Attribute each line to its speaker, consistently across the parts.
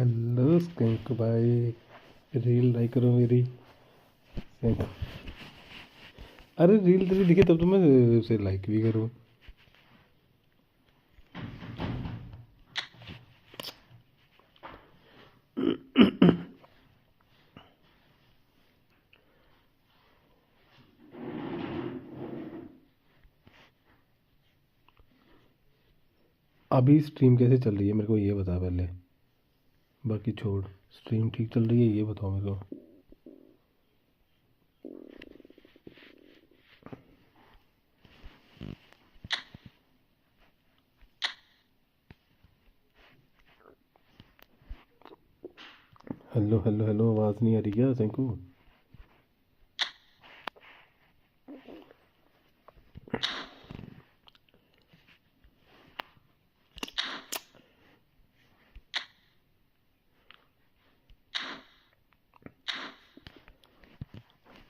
Speaker 1: Hello स्कैंक भाई, reel like करो मेरी। स्कैंक, अरे रील तेरी दिखे तब तो मैं उसे लाइक भी करूँ। अभी स्ट्रीम कैसे चल रही है मेरे को ये बता पहले, बाकी छोड़। स्ट्रीम ठीक चल रही है ये बताओ मेरे को। हेलो हेलो हेलो, आवाज़ नहीं आ रही क्या सेंकू?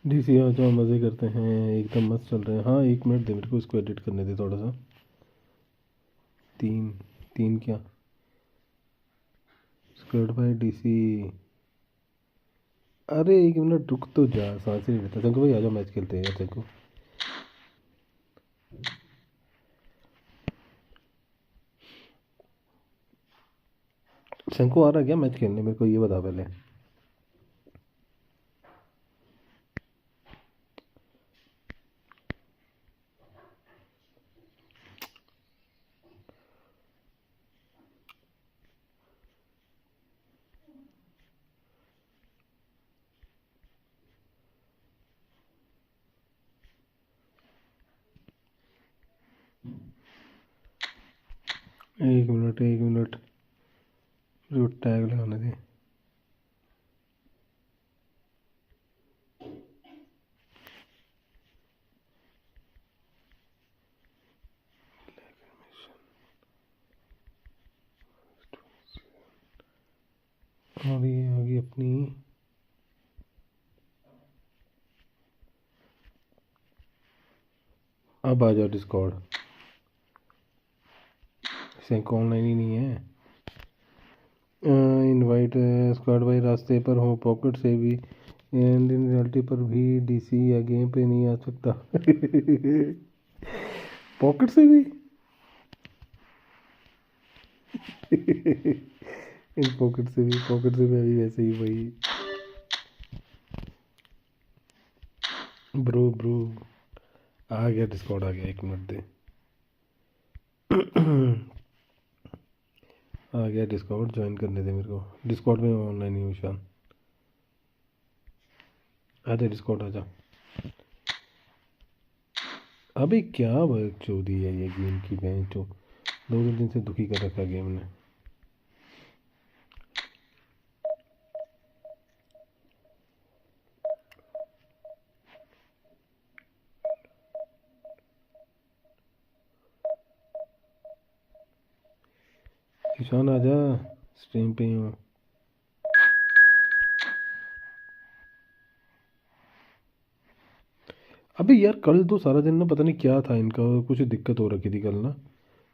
Speaker 1: डीसी आ जाओ, मज़े करते हैं, एकदम मस्त चल रहे हैं। हाँ 1 मिनट दे मेरे को, इसको एडिट करने दे थोड़ा सा। 3 3 क्या? Squad by DC. अरे 1 मिनट रुक तो जा, सांस ही नहीं लेता। शंकु भाई आ जाओ, मैच खेलते हैं यार। शंकु शंकु आ रहा है क्या मैच खेलने? मेरे को ये बता पहले। एक मिनट 1 मिनट, जो टैग लगाने दे। और ये आ गई अपनी। अब आ जाओ डिस्कॉर्ड। सेंको ऑनलाइन ही नहीं है। इनवाइट स्क्वाड भाई रास्ते पर हो, पॉकेट से भी एंड इन रियलिटी पर भी डीसी या गेम पे नहीं आ सकता। पॉकेट से भी। इन पॉकेट से भी अभी वैसे ही वही। ब्रो ब्रो आ गया, डिस्कॉर्ड आ गया, 1 मिनट दे। आ गया डिस्कॉर्ड, ज्वाइन करने दे मेरे को। डिस्कॉर्ड में ऑनलाइन ही हूँ शान। आजा डिस्कॉर्ड आजा। अबे क्या बकचोदी है ये गेम की, बहन चो। 2 दिन से दुखी कर रखा गेम ने। ईशान आजा, स्ट्रीम पे ही हूँ। अबे यार कल तो सारा दिन ना पता नहीं क्या था इनका, कुछ दिक्कत हो रखी थी कल ना।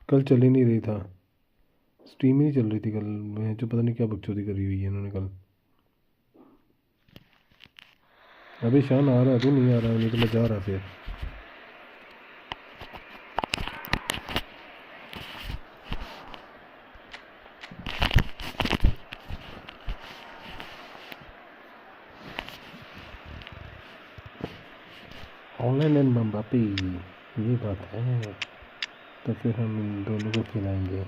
Speaker 1: कल चल ही नहीं रही था, स्ट्रीम ही नहीं चल रही थी कल। मैं जो पता नहीं क्या बकचोदी करी हुई है इन्होंने कल। अबे शान आ रहा है, तू नहीं आ रहा है? नहीं तो मैं जा रहा फिर। ऑनलाइन एंड मम्बापी, ये बात है। तो फिर हम इन दोनों को खिलाएंगे।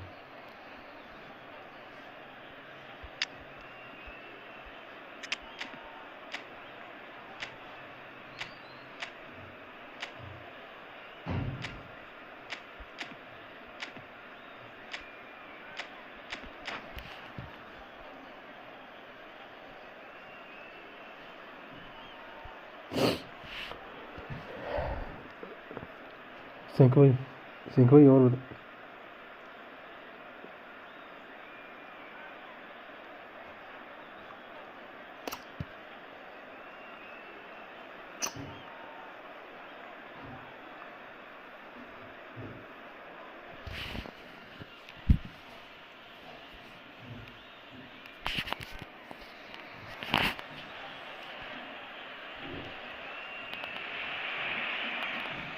Speaker 1: सिंह भाई और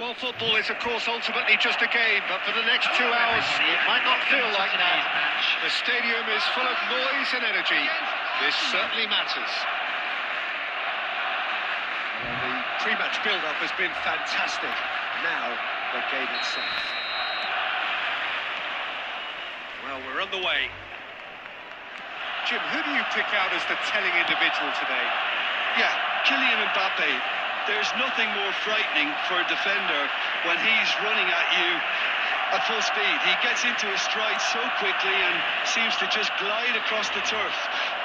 Speaker 2: Well, football is, of course, ultimately just a game, but for the next 2 hours, it might not feel like that. The stadium is full of noise and energy. This certainly matters. Well, the pre-match build-up has been fantastic. Now, the game itself. Well, we're on the way. Jim, who do you pick out as the telling individual today?
Speaker 3: Yeah, Kylian Mbappe. There's nothing more frightening for a defender when he's running at you at full speed. He gets into his stride so quickly and seems to just glide across the turf.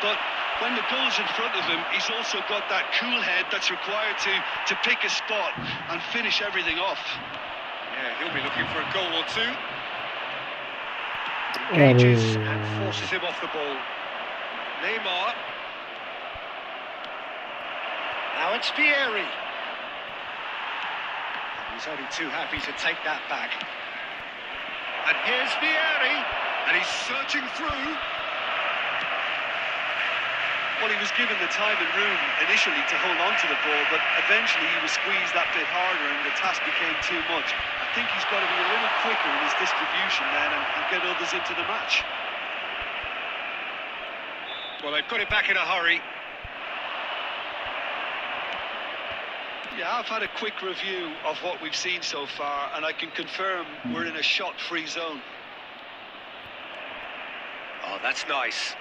Speaker 3: But when the goal's in front of him, he's also got that cool head that's required to pick a spot and finish everything off.
Speaker 2: Yeah, he'll be looking for a goal or two. Engages and forces him off the ball. Neymar. Now it's Vieri. He's only too happy to take that back. And here's Vieri. And he's searching through.
Speaker 3: Well, he was given the time and room initially to hold on to the ball, but eventually he was squeezed that bit harder and the task became too much. I think he's got to be a little quicker in his distribution then and get others into the match.
Speaker 2: Well, they've got it back in a hurry.
Speaker 3: Yeah, I've had a quick review of what we've seen so far, and I can confirm we're in a shot-free zone.
Speaker 2: Oh, that's nice.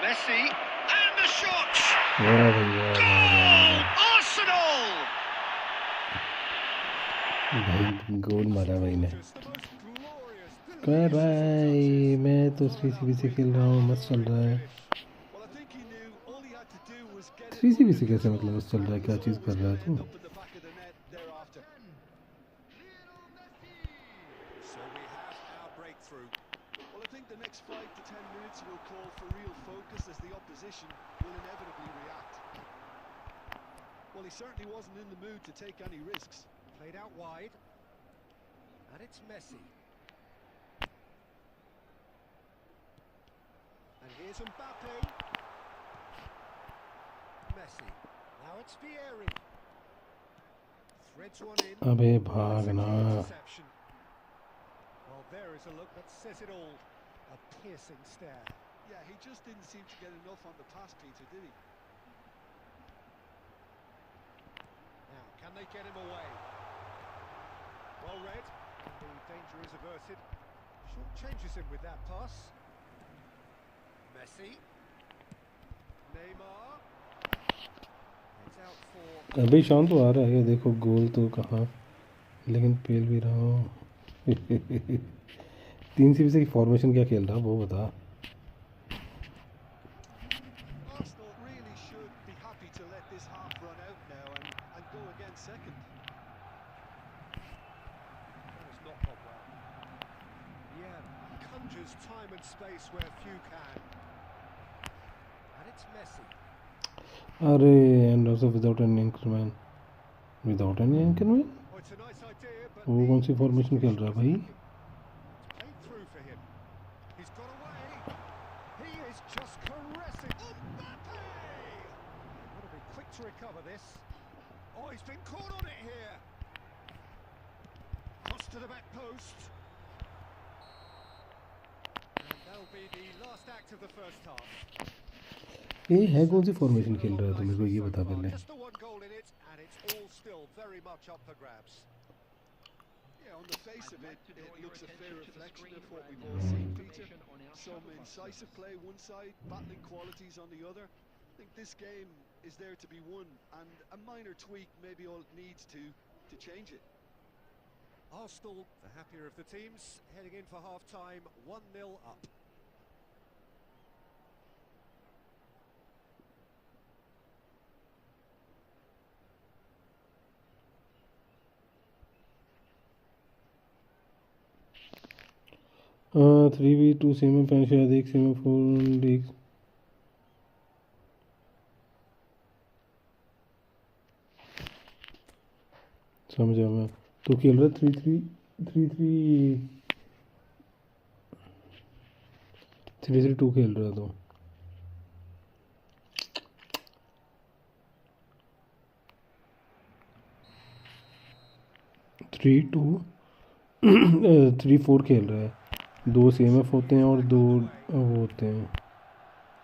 Speaker 2: Messi, and the shot! Goal! Arsenal!
Speaker 1: भाई गोल मारा भाई ने। क्या भाई, मैं तो 3CB से खेल रहा हूँ, मस्त चल रहा है। 3CB से कैसे मतलब मस्त चल रहा है, क्या चीज़ कर रहा है तू?
Speaker 4: Well, he certainly wasn't in the mood to take any risks. Played out wide. And it's Messi. And here's Mbappe. Messi. Now it's Vieri. Threads one in.
Speaker 1: अबे भागना।
Speaker 4: Well, there is a look that says it all. A piercing stare. Yeah, he just didn't seem to get enough on the pass, Peter, did he? Now, can they get him away? Well read. The danger is averted. Short changes him with that pass. Messi. Neymar. It's out for...
Speaker 1: अभी शाम तो आ रहा है, देखो गोल तो कहाँ, लेकिन पेल भी रहा हूँ। 3CB से फॉर्मेशन क्या खेल रहा वो बता।
Speaker 4: Arsenal really should be happy to let this half run out now and go again second. That has not gone well. Yeah, conjures time and space where few can. And it's Messi.
Speaker 1: अरे and also without any anchorman. Without any anchorman?
Speaker 4: Oh, it's a nice idea, but
Speaker 1: वो कौन सी formation खेल रहा भाई?
Speaker 4: played through for him. He's got away. He is just caressing. Mbappe! Got to be quick to recover this. Oh, he's been caught on it here. Cross to the back post. And that'll be the last act of the first half.
Speaker 1: ये है कौन सी formation खेल रहा है, तो मेरे को ये बता पहले।
Speaker 4: Just the one goal in it, and it's all still very much up for grabs. Yeah, on the face of it, it looks a fair reflection of what we've all seen, Peter. Some incisive play one side, battling qualities on the other. I think this game is there to be won, and a minor tweak maybe all it needs to change it. Arsenal, the happier of the teams, heading in for half-time, 1-0 up.
Speaker 1: 3v2 semifinal शायद एक semifinal league समझा मैं। तो खेल रहा 3-3-2 खेल रहा तो 3-2 3-4 खेल रहा है, 2 CMF होते हैं और 2 वो होते हैं।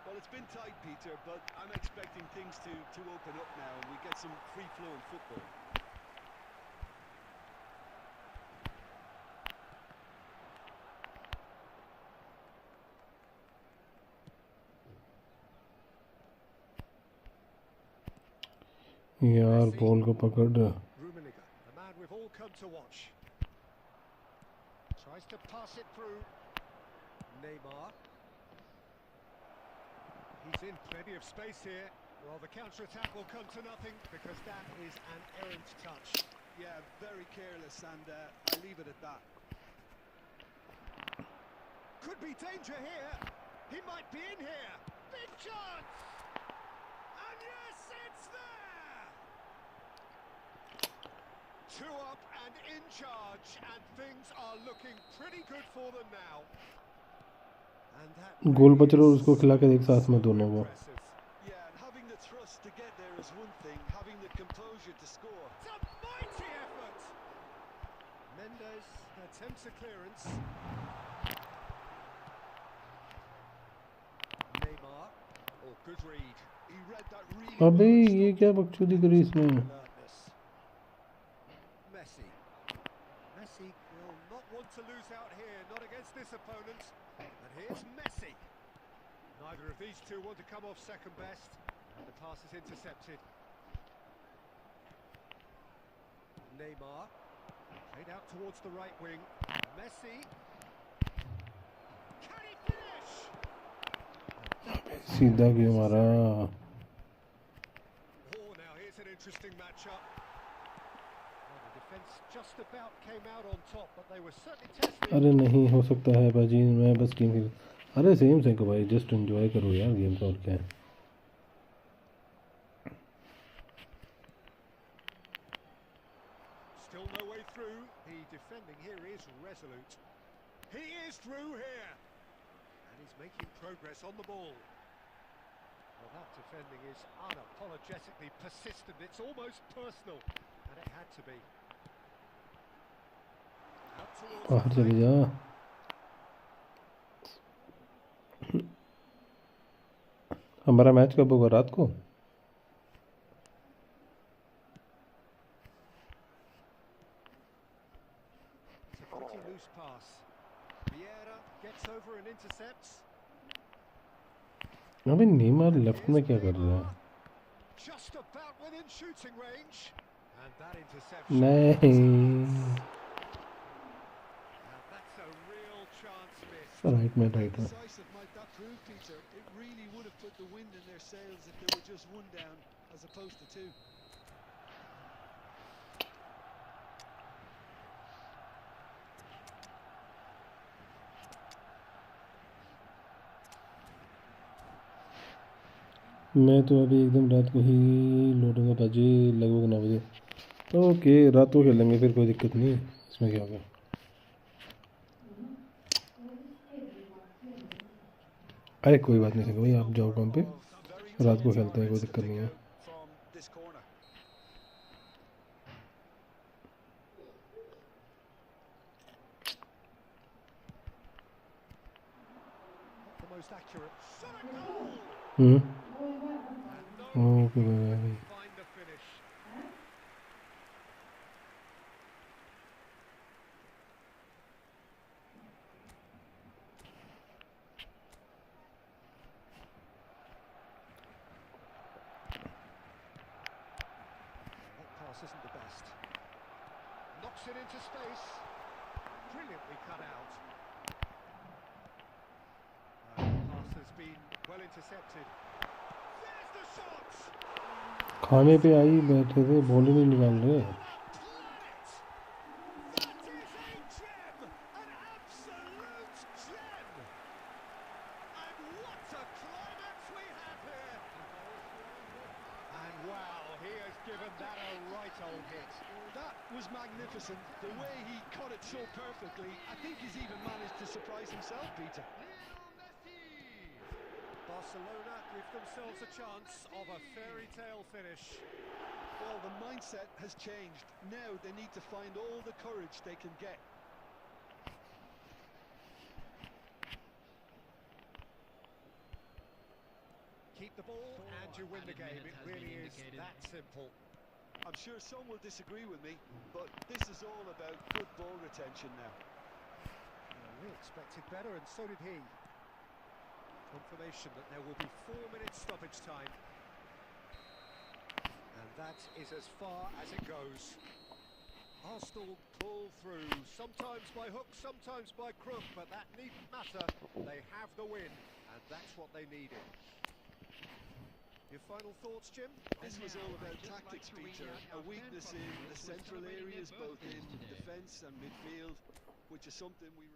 Speaker 4: Well, it's been tight, Peter, but I'm expecting things to open up now and we get some free-flowing football.
Speaker 1: यार बॉल को पकड़।
Speaker 4: Rummenigge, the man we've all come to watch. Tries to pass it through. Neymar. He's in plenty of space here. Well, the counter-attack will come to nothing because that is an errant touch. Yeah, very careless, and I leave it at that. Could be danger here. He might be in here. Big chance! And yes, it's there! 2 up and in charge, and things are looking pretty good for them now. And that
Speaker 1: गोल बच रहा है, उसको खिला के एक साथ में दोनों वो।
Speaker 4: impressive. Yeah, and having the trust to get there is one thing, having the composure to score. It's a mighty effort. Mendes attempts a clearance. Neymar, oh, good read. He read that really
Speaker 1: अबे
Speaker 4: well.
Speaker 1: ये क्या बकचोदी करी इसमें।
Speaker 4: Alertness. Messi. Messi will not want to lose out here, not against this opponent. And here's Messi. Neither of these two want to come off second best. And the pass is intercepted. Neymar. Played out towards the right wing. Messi. Can he finish?
Speaker 1: सीधा क्यों मारा।
Speaker 4: Oh, now here's an interesting matchup. Well, the defence just about came out on top, but they were certainly tested.
Speaker 1: अरे नहीं हो सकता है बाजी, मैं बस गेम खेल। अरे सेम से को भाई, जस्ट एंजॉय करो यार गेम का, और क्या है।
Speaker 4: Still no way through. The defending here is resolute. He is through here. And he's making progress on the ball. Well, that defending is unapologetically persistent. It's almost personal. And it had to be. Out towards
Speaker 1: बाहर
Speaker 4: the
Speaker 1: चले
Speaker 4: flank.
Speaker 1: जा। हमारा match कब होगा, रात को?
Speaker 4: It's a pretty loose pass. Vieira gets over and intercepts.
Speaker 1: अबे Neymar left में क्या कर रहा है?
Speaker 4: Just about within shooting range. And that interception.
Speaker 1: नहीं,
Speaker 4: Now that's a real chance missed.
Speaker 1: Right में, राइट में।
Speaker 4: Decisive might that prove, Peter. It really would have put the wind in their sails if there were just one down as opposed to two.
Speaker 1: मैं तो अभी एकदम रात को ही लौटूंगा बाजी, लगभग 9 बजे। ओके, रात को खेलेंगे फिर, कोई दिक्कत नहीं, इसमें क्या होगा। अरे कोई बात नहीं सके भाई, आप जाओ काम पे, रात को खेलते हैं, कोई दिक्कत नहीं है।
Speaker 4: From this corner. Not the most accurate. Shot a goal!
Speaker 1: Hmm,
Speaker 4: And no
Speaker 1: okay भाई।
Speaker 4: find the finish. That pass isn't the best. Knocks it into space. Brilliantly cut out. The pass has been well intercepted. There's the shot!
Speaker 1: खाने पे आई बैठे थे, ball ही नहीं निकाल रहे।
Speaker 4: That is a gem! An absolute gem! And what a climax we have here! And wow, he has given that a right old hit. That was magnificent. The way he caught it so perfectly. I think he's even managed to surprise himself, Peter. Barcelona give themselves a chance of a fairy tale finish. Well, the mindset has changed. Now they need to find all the courage they can get. Keep the ball and you win the game. It really is that simple. I'm sure some will disagree with me, but this is all about good ball retention now. We expected better, and so did he. Confirmation that there will be 4 minutes stoppage time. And that is as far as it goes. Arsenal pull through, sometimes by hook, sometimes by crook, but that needn't matter. They have the win, and that's what they needed. Your final thoughts, Jim? This was all about tactics, Peter. A weakness in the central areas, both in defence and midfield, which is something we...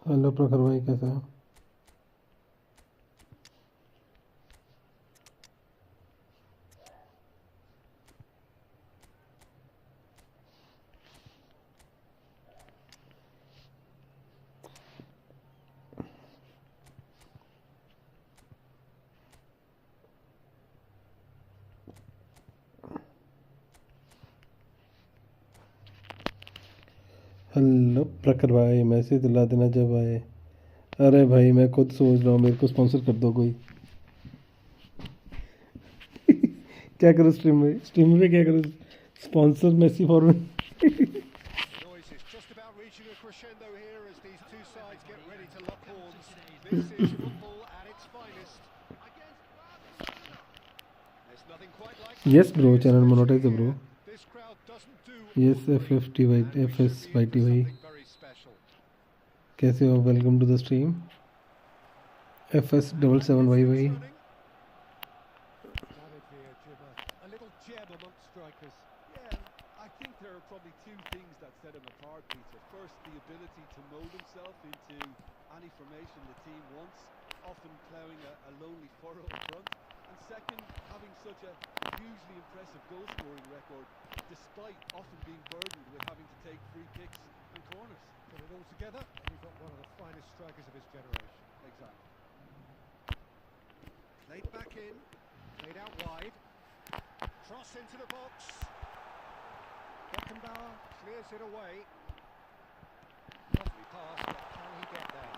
Speaker 1: hello प्रखर भाई, कैसा है? Hello प्रखर भाई, message दिला देना जब आए। अरे भाई मैं खुद सोच रहा हूँ मेरे को स्पॉन्सर कर दो कोई। क्या करूँ स्ट्रीम में क्या करूँ? Sponsor Messi for me. Yes bro, channel monetize है ब्रो। यस FSYT भाई, कैसे हो? Welcome to the stream. FS77 भाई भाई।
Speaker 4: Despite often being burdened with having to take free kicks and corners. Put it all together, and you've got one of the finest strikers of his generation. Exactly. Played back in, played out wide. Cross into the box. Beckenbauer clears it away. Lovely pass, but can he get there?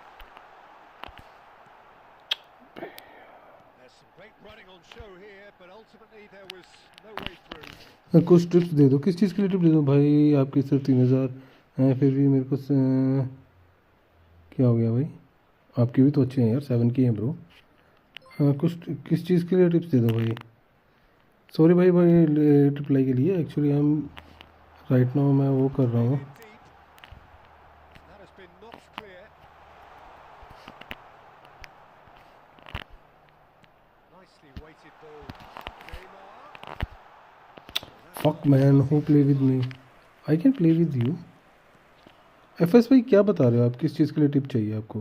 Speaker 4: There's some great running on show here, but ultimately there was no way through.
Speaker 1: कुछ tips दे दो, किस चीज़ के लिए tip दे दो भाई? आपके सिर्फ 3000 हैं, फिर भी मेरे को क्या हो गया भाई? आपकी भी तो अच्छे हैं यार, 7 की हैं ब्रो। कुछ किस चीज़ के लिए टिप्स दे दो भाई? सॉरी भाई रिप्लाई के लिए। एक्चुअली हम राइट नाउ मैं वो कर रहा हूँ। Fuck man, who play with me? I can play with you. FS भाई क्या बता रहे हो आप? किस चीज़ के लिए टिप चाहिए आपको?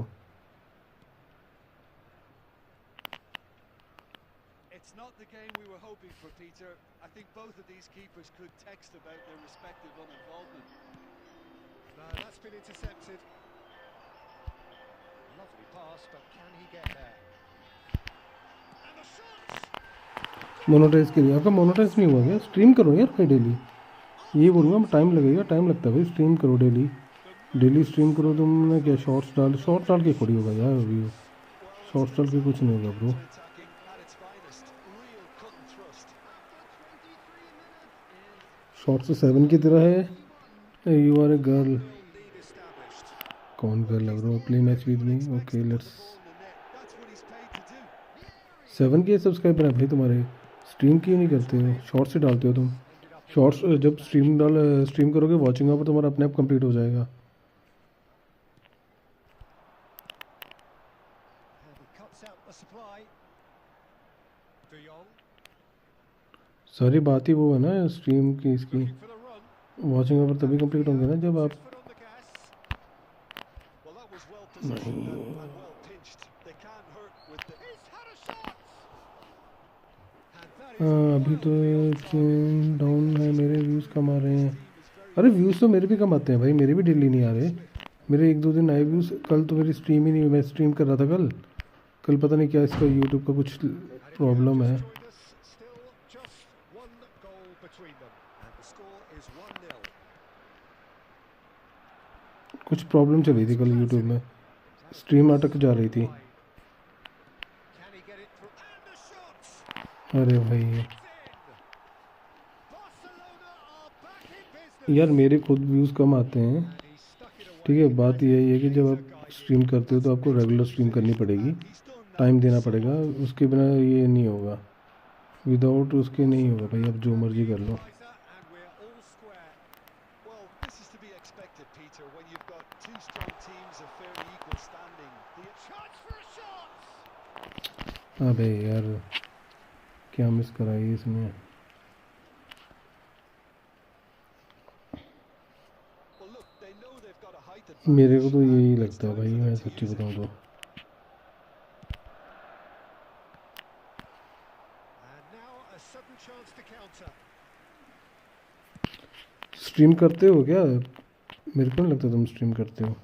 Speaker 4: It's not the game we were hoping for, Peter. I think both of these keepers could text about their respective uninvolvement. No, that's been intercepted. Lovely pass, but can he get there? And the shots!
Speaker 1: Monetize के लिए आपका monetise नहीं हुआ क्या? Stream करो यार भाई daily. ये बोलूँगा, टाइम लगेगा, टाइम लगता है भाई। स्ट्रीम करो डेली स्ट्रीम करो। तुमने क्या शॉर्ट्स डाल के थोड़ी होगा यार? अभी शॉर्ट चल के कुछ नहीं होगा bro.
Speaker 4: Attacking at its finest, real cut and thrust.
Speaker 1: Short से 7 की तरह है। You are a girl.
Speaker 4: Lead established.
Speaker 1: कौन गर्ल है bro? Play match with me. Okay let's.
Speaker 4: Ball in the net. That's what he's paid to do.
Speaker 1: 7 के subscriber हैं भाई तुम्हारे। स्ट्रीम क्यों नहीं करते हो? शॉर्ट्स से डालते हो तुम। शॉर्ट्स जब स्ट्रीम करोगे वॉचिंग आवर तुम्हारा अपने आप कंप्लीट हो जाएगा।
Speaker 4: And he cuts out the supply. De Jong
Speaker 1: सारी बात ही वो है ना स्ट्रीम की, इसकी
Speaker 4: looking for the run.
Speaker 1: Watching hour तभी कंप्लीट होंगे ना जब आप।
Speaker 4: Foot on the gas. Well, that was well positioned and well pinched. They can't hurt with the. He's had a shot. And that is
Speaker 1: अभी तो down है, मेरे views कम आ रहे हैं। अरे व्यूज़ तो मेरे भी कम आते हैं भाई, मेरे भी डेली नहीं आ रहे। मेरे 1-2 दिन आए व्यूज़। कल तो मेरी स्ट्रीम ही नहीं, मैं स्ट्रीम कर रहा था कल पता नहीं क्या इसका यूट्यूब का कुछ प्रॉब्लम है।
Speaker 4: still just one goal between them, and the score is 1-0.
Speaker 1: कुछ प्रॉब्लम चल रही थी कल यूट्यूब में, स्ट्रीम अटक जा रही थी।
Speaker 4: Can he get it through? And the shot.
Speaker 1: अरे भाई
Speaker 4: In. Barcelona are back in business.
Speaker 1: यार मेरे खुद व्यूज़ कम आते हैं,
Speaker 4: And he stuck it away.
Speaker 1: ठीक है। बात यही है कि जब आप स्ट्रीम करते हो तो आपको रेगुलर स्ट्रीम करनी पड़ेगी, टाइम देना पड़ेगा। उसके बिना ये नहीं होगा, विदाउट उसके नहीं होगा भाई। आप जो मर्जी कर लो।
Speaker 4: And we're all square. Well, this is to be expected, Peter, when you've got two strong teams of fairly equal standing. The chance for a shot.
Speaker 1: अबे यार क्या मिस कराई इसने।
Speaker 4: Well, look, they know they've got a height advantage.
Speaker 1: मेरे को तो यही लगता है भाई, मैं सच्ची बताऊँ तो।
Speaker 4: And now a sudden chance to counter.
Speaker 1: Stream करते हो क्या? मेरे को नहीं लगता तुम स्ट्रीम करते हो।
Speaker 4: Now,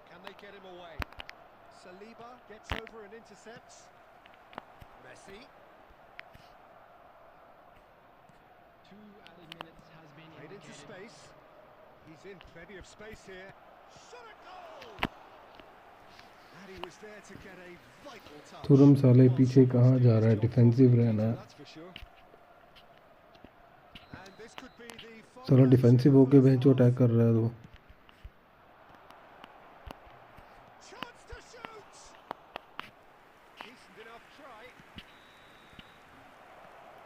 Speaker 4: can they get him away? Saliba gets over and intercepts. Messi.
Speaker 5: 2 added minutes has been
Speaker 4: Played into
Speaker 5: indicated.
Speaker 4: space. He's in plenty of space here. Shot a goal! And he was there to get a vital touch.
Speaker 1: तुरम साले पीछे कहाँ जा रहा है? Defensive रहना है।
Speaker 4: That's for sure. And this could be the
Speaker 1: साला
Speaker 4: final
Speaker 1: defensive होके बेंचो अटैक कर रहा है तो।
Speaker 4: chance to shoot. Decent enough try.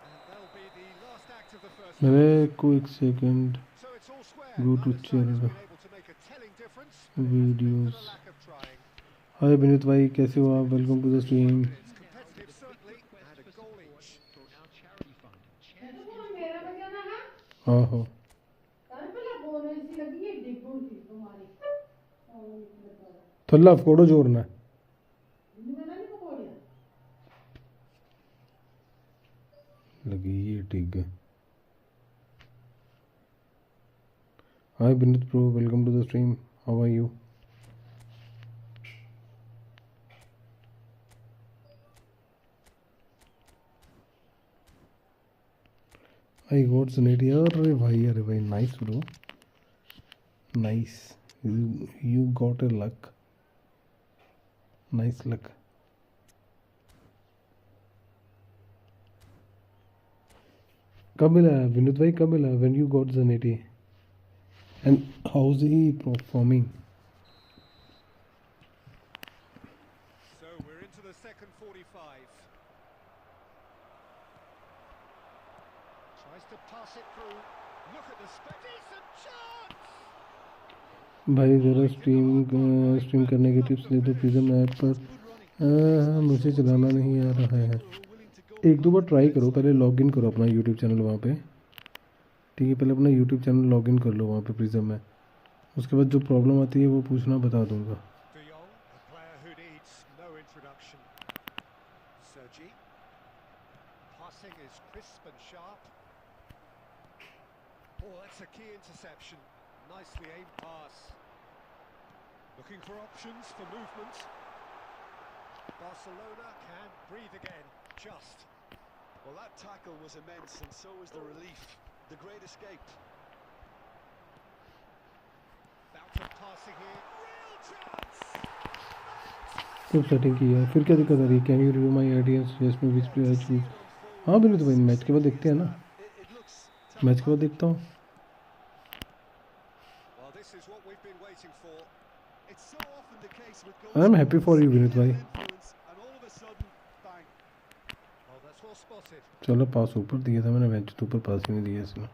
Speaker 4: And that'll be the last act of the first.
Speaker 1: मेरे को एक second
Speaker 4: So it's all square.
Speaker 1: Go to
Speaker 4: Neither side has
Speaker 1: chair.
Speaker 4: been able to make a telling difference, but it has been
Speaker 1: videos.
Speaker 4: for the lack of trying.
Speaker 1: Hi Vineet भाई, कैसे हो आप? Welcome to the stream.
Speaker 4: It's competitive certainly, and a goal each.
Speaker 5: For our charity fund.
Speaker 1: हाँ हाँ थल्ला फोड़ो जोरना है। लगी ये ठीक है। Hi Vineet pro, welcome to the stream. How are you? I got सनेटी। अरे भाई nice bro, nice. You got a luck, nice luck. कब मिला विनीत भाई, कब मिला? व्हेन यू गॉट सनेटी and how is he performing?
Speaker 4: So we're into the second 45. Tries to pass it through. Look at the space. Decent chance.
Speaker 1: भाई ज़रा stream करने के टिप्स दे दो प्रिज्म ऐप पर। मुझे चलाना नहीं आ रहा है। एक दो बार ट्राई करो, पहले लॉगिन करो अपना यूट्यूब चैनल वहाँ पे, ठीक है। पहले अपना यूट्यूब चैनल लॉगिन कर लो वहाँ पे प्रिज्म में। उसके बाद जो प्रॉब्लम आती है वो पूछना, बता दूँगा।
Speaker 4: De Jong, a player who needs no introduction. Sergi. Passing is crisp and sharp. Oh, that's a key interception. Nicely aimed pass. Looking for options for movement. Barcelona can breathe again. Just. Well, that tackle was immense, and so was the relief. The great escape. Bout of passing here. Real chance.
Speaker 1: सब setting की है, फिर क्या दिक्कत आ रही है? Can you review my idea suggest me which player I choose? हाँ बिल्कुल, तो भाई मैच के बाद देखते हैं ना,
Speaker 4: It looks
Speaker 1: मैच के बाद देखता हूँ।
Speaker 4: well. This is what we've been waiting for. It's so often the case with
Speaker 1: I am happy
Speaker 4: goal
Speaker 1: for
Speaker 4: scorers.
Speaker 1: You Vineet भाई।
Speaker 4: Influence, and all of a sudden, bang. Oh, that's well spotted.
Speaker 1: चलो पास ऊपर दिया था मैंने, match तो ऊपर पास ही नहीं दिया इसने।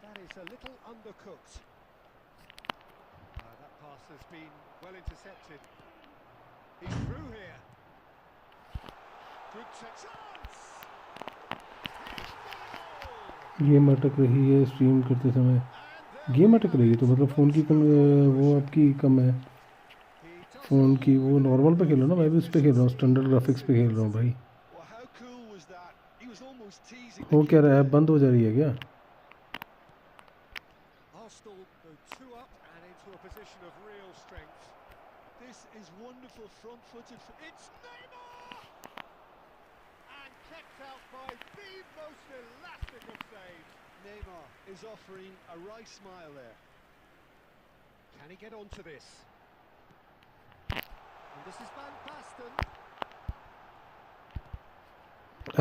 Speaker 4: That is a little undercooked. That pass has been well intercepted. He's through here. Good chance.
Speaker 1: Game अटक रही है स्ट्रीम करते समय, गेम अटक रही है तो मतलब फ़ोन की वो आपकी कम है, फ़ोन की वो नॉर्मल पे खेल रहा हूँ ना, मैं भी उस पर खेल रहा हूँ, स्टैंडर्ड ग्राफिक्स पे खेल रहा हूँ भाई।
Speaker 4: Well, how cool was that? He was almost teasing
Speaker 1: वो
Speaker 4: the
Speaker 1: क्या रहा है,
Speaker 4: keeper.
Speaker 1: बंद हो जा रही है क्या?
Speaker 4: Arsenal go 2 up and into a position of real strength. This is wonderful front-footed. It's Neymar! And kept out by the most elastic of saves. Neymar is offering a right smile there. Can he get onto this? And this is Van Basten.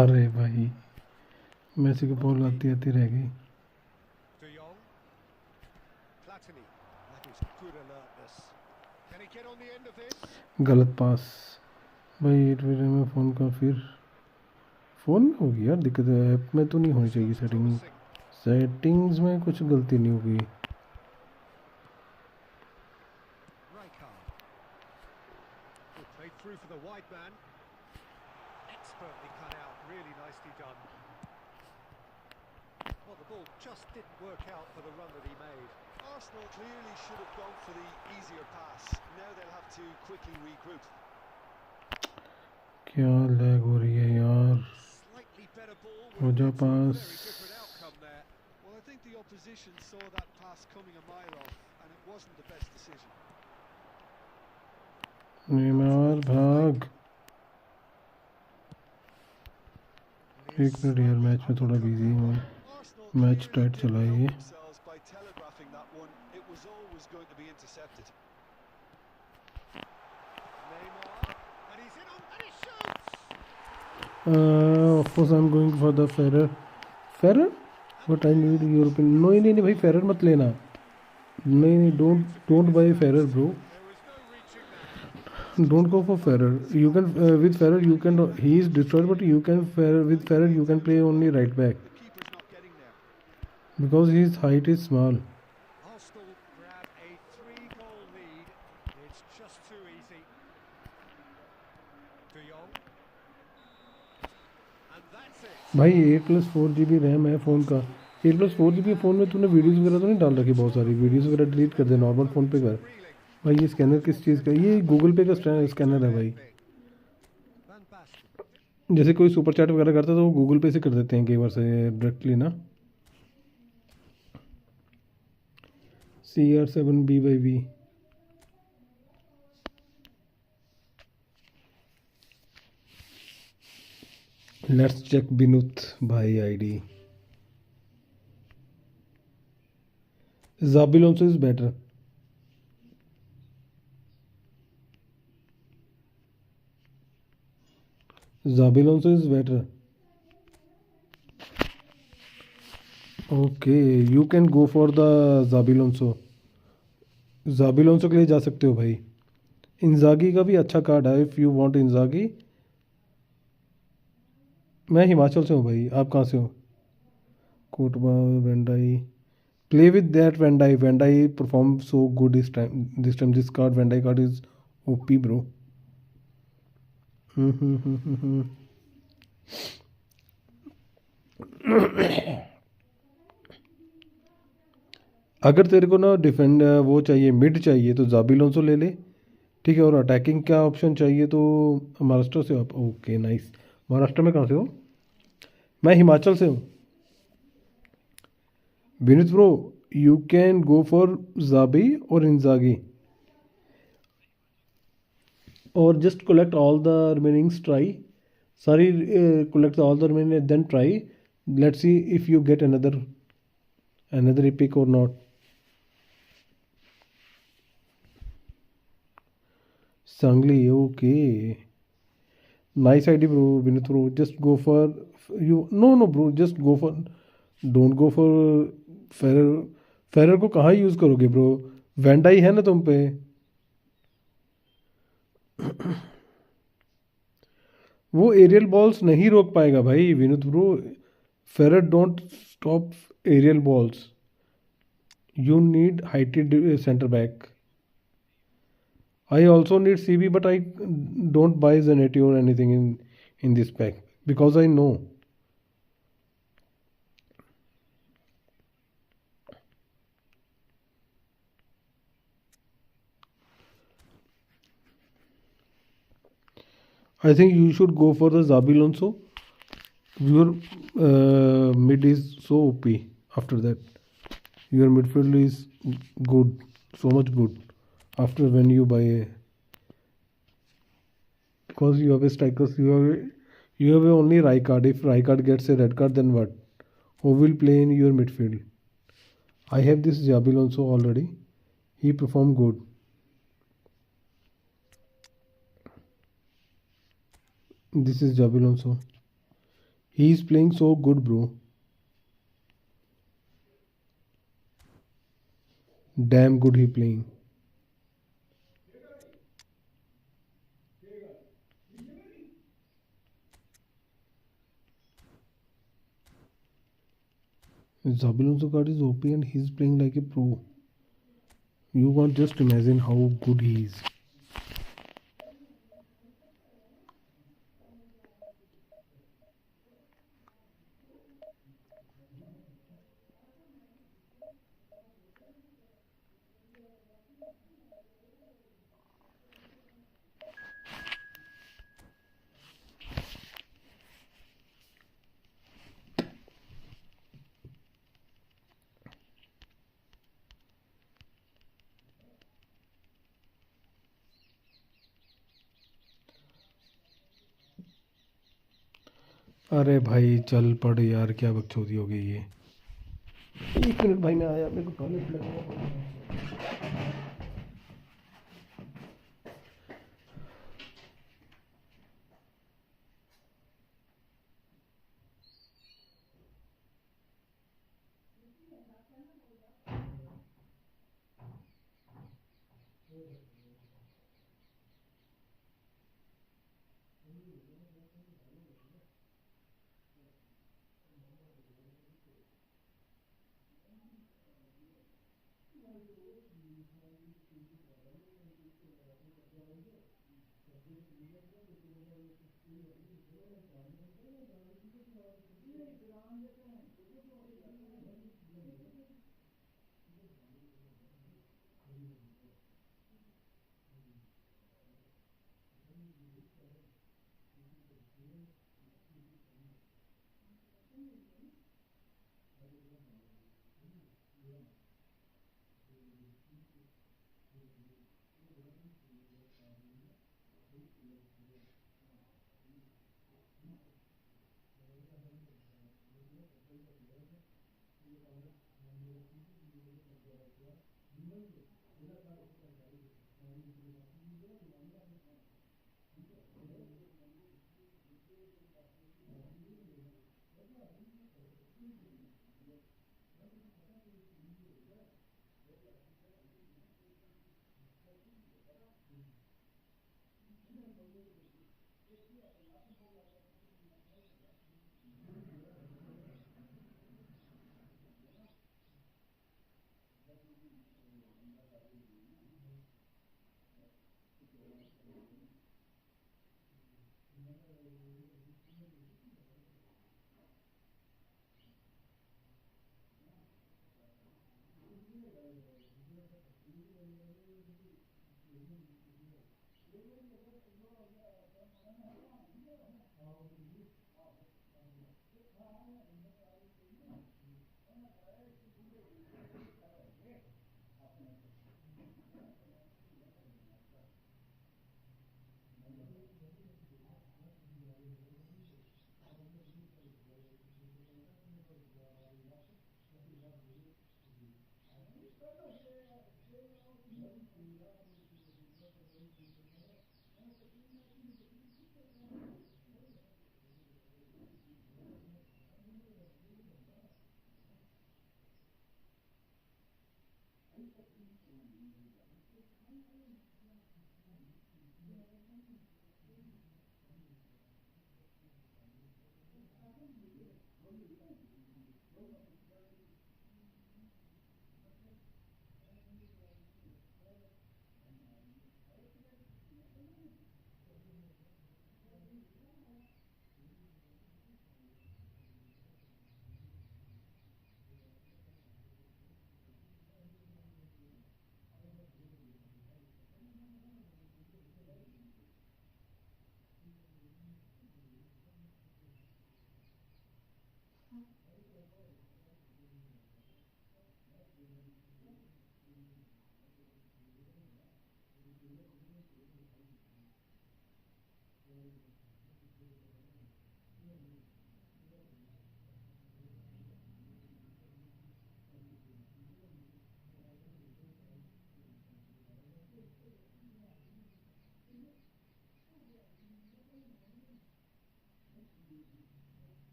Speaker 1: अरे भाई मैसी की ball आती आती रह गई।
Speaker 4: De Jong. Platini. That is good alertness. Can he get on the end of this?
Speaker 1: गलत पास भाई। 8 में फ़ोन का फिर फ़ोन में होगी यार दिक्कत, ऐप में तो नहीं होनी चाहिए सेटिंग, सेटिंग्स में कुछ गलती नहीं होगी।
Speaker 4: Rijkaard. Good played through for the wide man. Expertly cut out, really nicely done. Well, the ball just didn't work out for the run that he made. Arsenal clearly should have gone for the easier pass. Now they'll have to quickly regroup.
Speaker 1: क्या lag हो रही है यार,
Speaker 4: Slightly better ball.
Speaker 1: हो जा
Speaker 4: Very
Speaker 1: pass.
Speaker 4: different outcome there. Well, I think the opposition saw that pass coming a mile off, and it wasn't the best decision.
Speaker 1: Neymar भाग। एक minute यार, मैच में थोड़ा बिजी हूँ, मैच टाइट चला है ये।
Speaker 4: By telegraphing that one, it was always going to be intercepted. Neymar, and he's in on, and he shoots.
Speaker 1: Of course I'm going for the Ferrer, but I need European। नहीं भाई Ferrer मत लेना, नहीं don't buy Ferrer bro,
Speaker 4: There was no reaching that.
Speaker 1: don't go for Ferrer। You can with Ferrer you can, he is destroyed, but you can with Ferrer you can play only right back
Speaker 4: The keeper's not getting there.
Speaker 1: because his height is small।
Speaker 4: Arsenal grab a 3-goal lead. It's just too easy. De Jong. And that's it.
Speaker 1: भाई 8+4 GB RAM है phone का, 8+4 GB phone में तूने videos वगैरह तो नहीं डाल रखी? बहुत सारी वीडियोस वगैरह डिलीट कर दे, नॉर्मल फ़ोन पे कर भाई। ये स्कैनर किस चीज़ का, ये गूगल पे का स्कैनर है भाई।
Speaker 4: Van Basten.
Speaker 1: जैसे कोई सुपर चैट वगैरह करता है तो वो गूगल पे से कर देते हैं कई बार से डायरेक्टली ना। CR7BYV। लेट्स चेक बिनुत भाई ID. Zabi Alonso is better। Zabi Alonso is better। Okay you can go for the Zabi Alonso। Zabi Alonso के लिए जा सकते हो भाई। इंजागी का भी अच्छा कार्ड है इफ़ यू वांट इंजागी। मैं हिमाचल से हूँ भाई, आप कहाँ से हो? कोटबा वेंडाई, प्ले विद दैट वेंडाई, वेंडाई perform so good this time this card, वेंडाई कार्ड इज ओपी ब्रो। अगर तेरे को ना डिफेंड वो चाहिए, मिड चाहिए तो Zabi Alonso ले ले, ठीक है। और अटैकिंग का ऑप्शन चाहिए तो महाराष्ट्र से आप, ओके नाइस। महाराष्ट्र में कहाँ से हो? मैं हिमाचल से हूँ। Vineet bro you can go for Zabi और इंजागी, और just collect all the remainings, try सारी collect all the remaining then try, let's see if you get another epic or not। Sangli, okay. Nice idea, bro. Vinith, bro. Just go for you. No, no, bro. Just go for. Don't go for Ferrer. Ferrer को कहाँ use करोगे bro? Wanda ही है ना तुम पे. वो aerial balls नहीं रोक पाएगा भाई विनुत ब्रो. फेरर don't stop aerial balls. You need heighted center back. I also need CB, but I don't buy Zanetti or anything in this pack because I know. I think you should go for the Zabi Alonso. Your mid is so OP after that. Your midfield is good, so much good. After when you buy a, because you have a strikers, you have only Rijkaard. If Rijkaard gets a red card, then what? Who will play in your midfield? I have this Zabi Alonso already. He performed good. This is Zabi Alonso. He is playing so good, bro. Damn good he playing. Zabi Alonso card is OP and he's playing like a pro. You can't just imagine how good he is. अरे भाई चल पड़ यार, क्या बकचोदी हो गई ये. 1 मिनट भाई, मैं आया, मेरे को टॉयलेट लगना.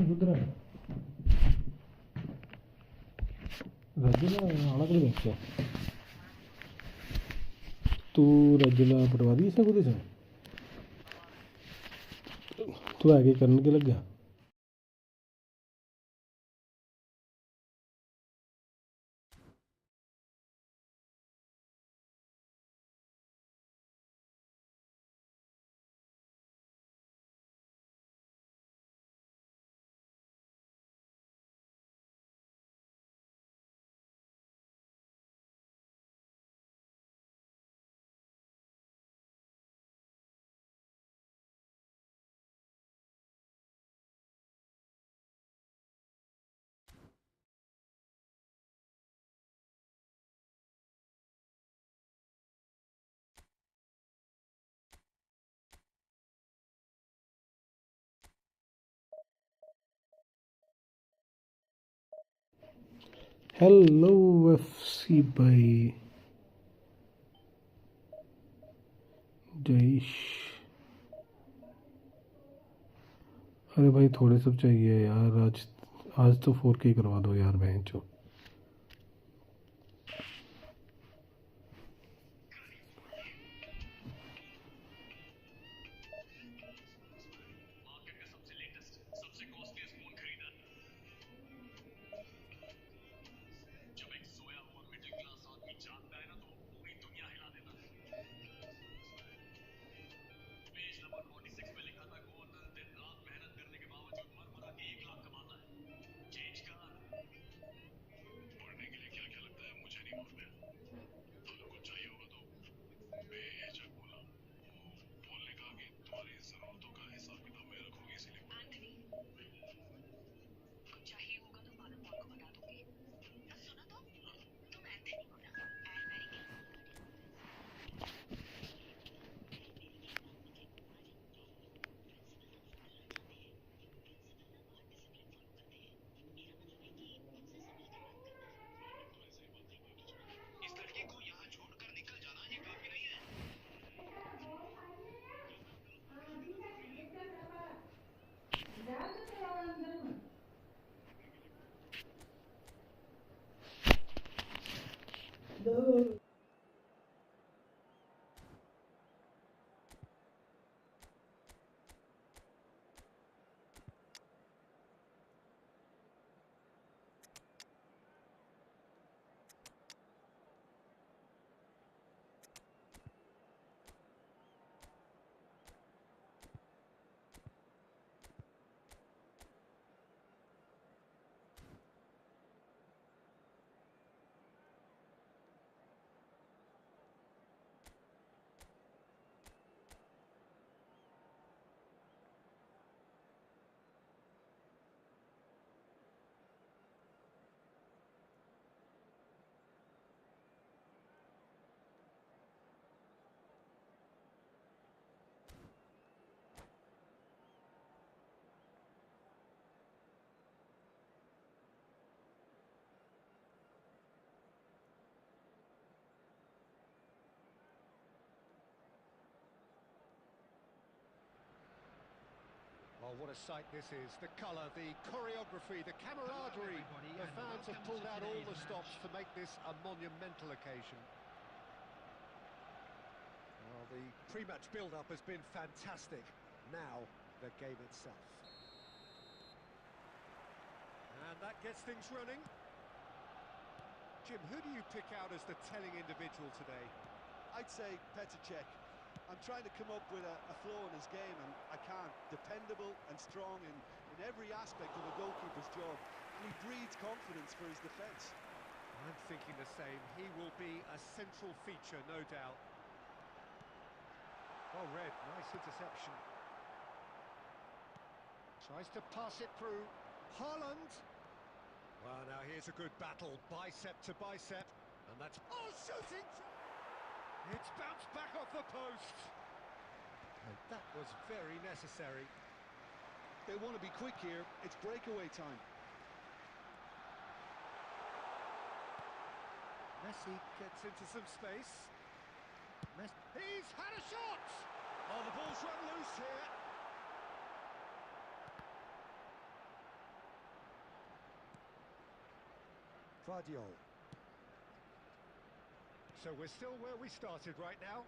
Speaker 1: रुद्र रजला आणाकडे भेटतो तू रजला पटवा दी इसने कुछ तू आगे करने के लग गया हेलो एफसी भाई जयेश अरे भाई थोड़े सब चाहिए यार आज तो 4K करवा दो यार बहन चो
Speaker 6: Oh, what a sight this is. The colour, the choreography, the camaraderie. The fans have pulled out all the stops to make this a monumental occasion. Well, the pre-match build-up has been fantastic. Now, the game itself. And that gets things running. Jim, who do you pick out as the telling individual today?
Speaker 4: I'd say Petr Cech. I'm trying to come up with a flow in his game, and I can't. Dependable and strong in every aspect of a goalkeeper's job, and he breeds confidence for his defence.
Speaker 6: I'm thinking the same. He will be a central feature, no doubt. Well read, nice interception. Tries to pass it through. Haaland. Well, now here's a good battle, bicep to bicep, and that's... Oh, shooting! It's bounced back off the post. And that was very necessary.
Speaker 4: They want to be quick here. It's breakaway time.
Speaker 6: Messi gets into some space. He's had a shot! Oh, the ball's run loose here.
Speaker 4: Guardiola.
Speaker 6: So we're still where we started right now.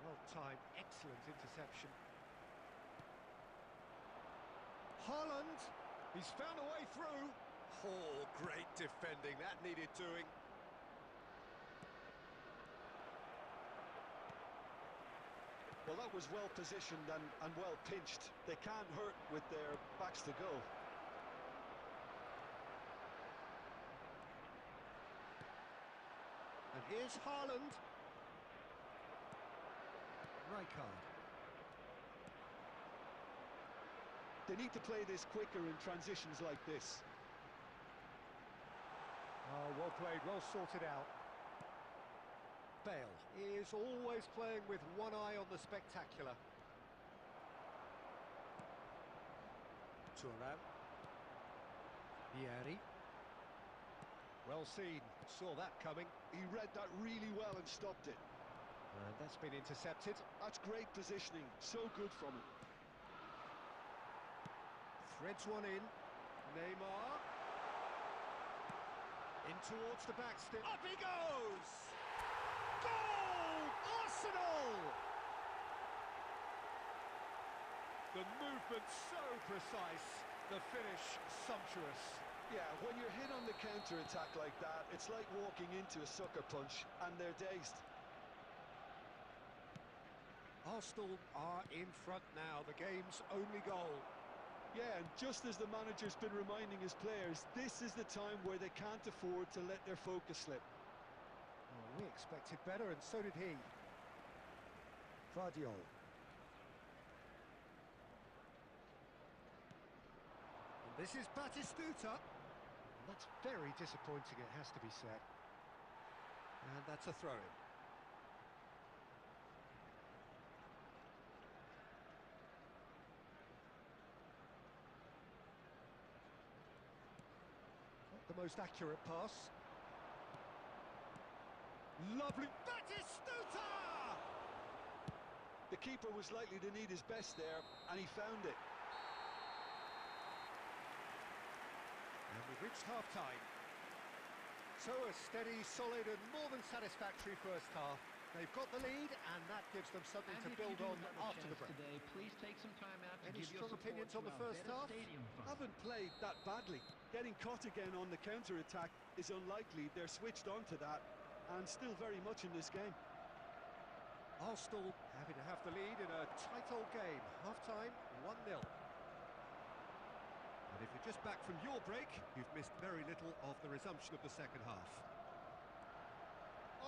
Speaker 6: Well timed, excellent interception. Haaland, he's found a way through. Oh, great defending, that needed doing.
Speaker 4: Well, that was well positioned and well pinched. They can't hurt with their backs to goal.
Speaker 6: And here's Haaland. Rijkaard.
Speaker 4: They need to play this quicker in transitions like this.
Speaker 6: Oh, well played, well sorted out. Bale is always playing with one eye on the spectacular. Thuram. Vieri. Well seen, saw that coming.
Speaker 4: He read that really well and stopped it.
Speaker 6: And that's been intercepted.
Speaker 4: That's great positioning, so good from him.
Speaker 6: Threads one in. Neymar. In towards the back step. Up he goes! Goal! Arsenal! The movement so precise, the finish sumptuous.
Speaker 4: Yeah, when you're hit on the counter-attack like that, it's like walking into a sucker punch, and they're dazed.
Speaker 6: Arsenal are in front now, the game's only goal.
Speaker 4: Yeah, and just as the manager's been reminding his players, this is the time where they can't afford to let their focus slip.
Speaker 6: Oh, we expected better, and so did he.
Speaker 4: Guardiola.
Speaker 6: And this is Batistuta. That's very disappointing, it has to be said. And that's a throw-in. Not the most accurate pass. Lovely Batistuta!
Speaker 4: The keeper was likely to need his best there, and he found it.
Speaker 6: And we've reached half-time. So a steady, solid and more than satisfactory first half. They've got the lead, and that gives them something to build on after the break.
Speaker 5: Today, please take some time out to
Speaker 6: Any
Speaker 5: give your
Speaker 6: strong
Speaker 5: support
Speaker 6: opinions on
Speaker 5: to
Speaker 6: the
Speaker 5: our
Speaker 6: first
Speaker 5: better
Speaker 6: half?
Speaker 5: stadium fund.
Speaker 4: Haven't played that badly. Getting caught again on the counter-attack is unlikely. They're switched on to that, and still very much in this game.
Speaker 6: Arsenal having to have the lead in a tight old game. Half-time, 1-0. And if you're just back from your break, you've missed very little of the resumption of the second half.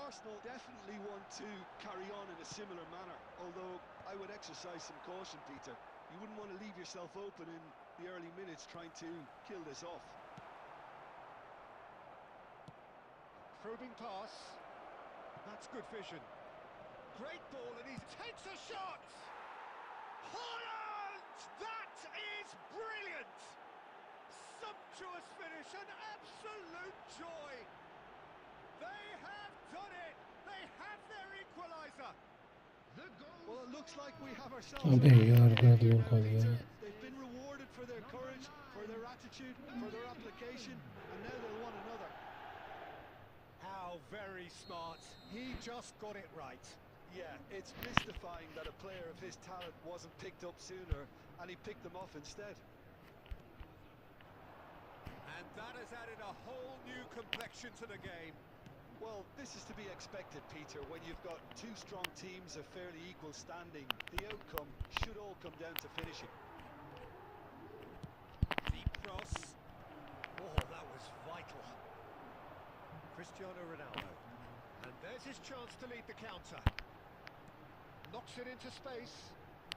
Speaker 4: Arsenal definitely want to carry on in a similar manner, although I would exercise some caution, Peter. You wouldn't want to leave yourself open in the early minutes trying to kill this off.
Speaker 6: Probing pass. That's good vision. Great ball, and he takes a shot! Haaland! That is brilliant! Sumptuous finish, an absolute joy! They have done it! They have their equaliser!
Speaker 5: The goal.
Speaker 4: Well, it looks like we have ourselves...
Speaker 1: अबे यार गलत गोल खा लिया।
Speaker 4: They've been for their courage, for their attitude, for their application, and now they'll want another.
Speaker 6: How very smart. He just got it right.
Speaker 4: Yeah, it's mystifying that a player of his talent wasn't picked up sooner, and he picked them off instead.
Speaker 6: And that has added a whole new complexion to the game.
Speaker 4: Well, this is to be expected, Peter. When you've got two strong teams of fairly equal standing, the outcome should all come down to finishing.
Speaker 6: Deep cross. Oh, that was vital. Cristiano Ronaldo. And there's his chance to lead the counter. Knocks it into space.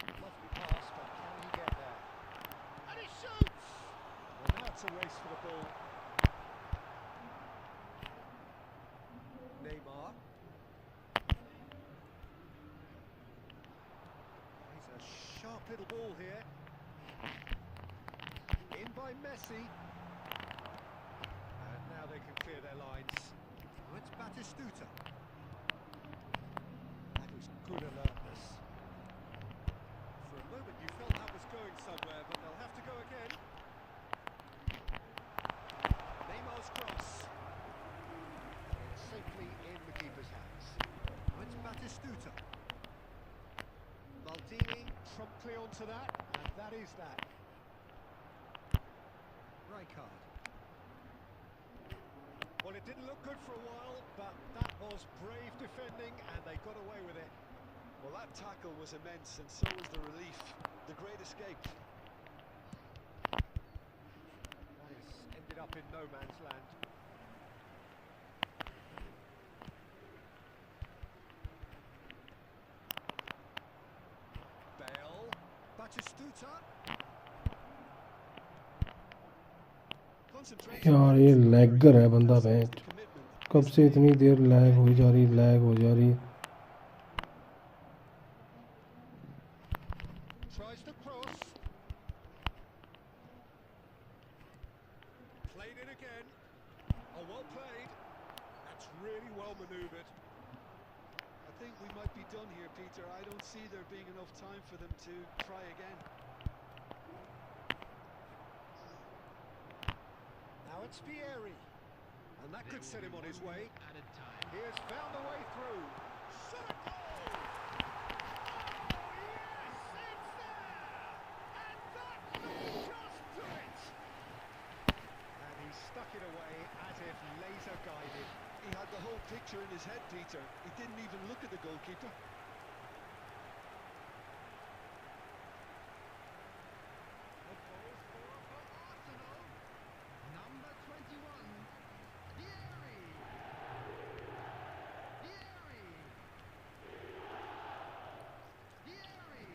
Speaker 6: Lovely pass, but can he get there? And he shoots! Well, now it's a race for the ball. Neymar. He's a sharp little ball here. In by Messi. And now they can clear their lines. Oh, it's Batistuta. That was good alertness. For a moment you felt that was going somewhere, but they'll have to go again. Neymar's cross. It's safely in the keeper's hands. Oh, it's Batistuta. Maldini promptly onto that, and that is that. Rijkaard. Well, it didn't look good for a while, but that was brave defending, and they got away with it.
Speaker 4: Well, that tackle was immense, and so was the relief. The great escape.
Speaker 6: That has ended up in no man's land. Bale. Batistuta.
Speaker 1: यार ये लैगर है बंदा bench कब से इतनी देर lag हो जा रही
Speaker 6: Tries the cross. Played it again. Oh, well played. That's really well manoeuvred.
Speaker 4: I think we might be done here, Peter. I don't see there being enough time for them to try again.
Speaker 6: Now it's Vieri. And that could set him on his way.
Speaker 5: Added time.
Speaker 6: He has found a way through. Shot a goal! Oh, yes! It's there! And that will just do it! And he stuck it away as if laser guided.
Speaker 4: He had the whole picture in his head, Peter. He didn't even look at the goalkeeper.
Speaker 5: Number 21. Vieri. Vieri. Vieri.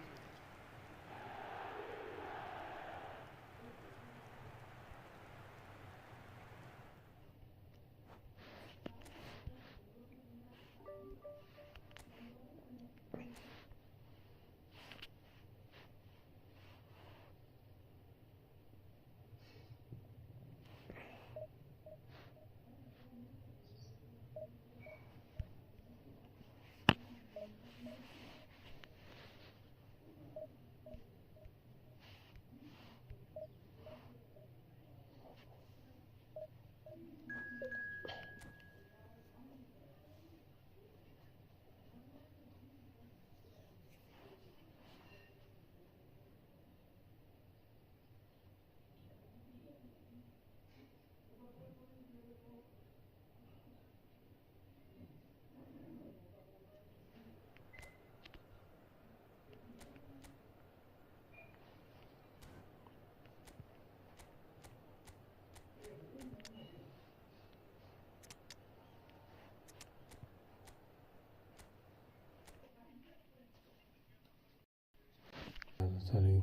Speaker 1: Sorry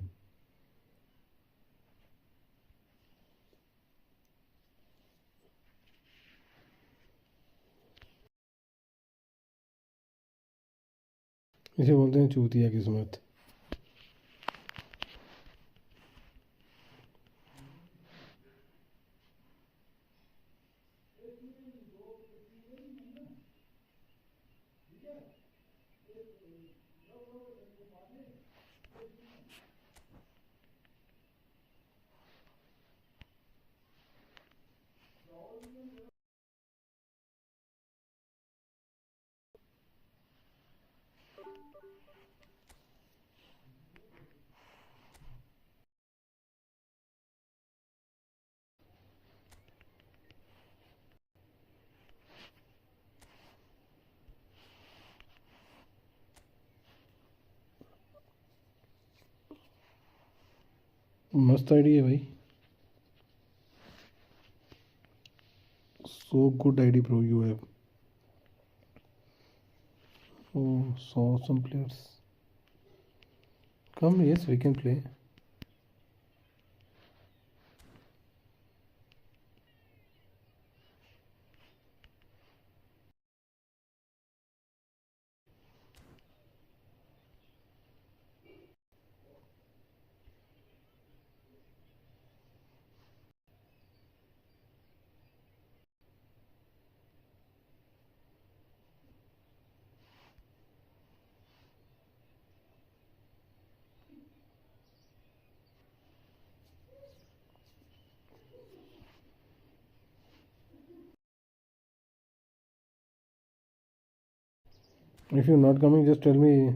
Speaker 1: इसे बोलते हैं चूतिया किस्मत मस्त ID है भाई, so good ID bro you have. Oh, saw some players. Come, yes, we can play. If you're not coming, just tell me.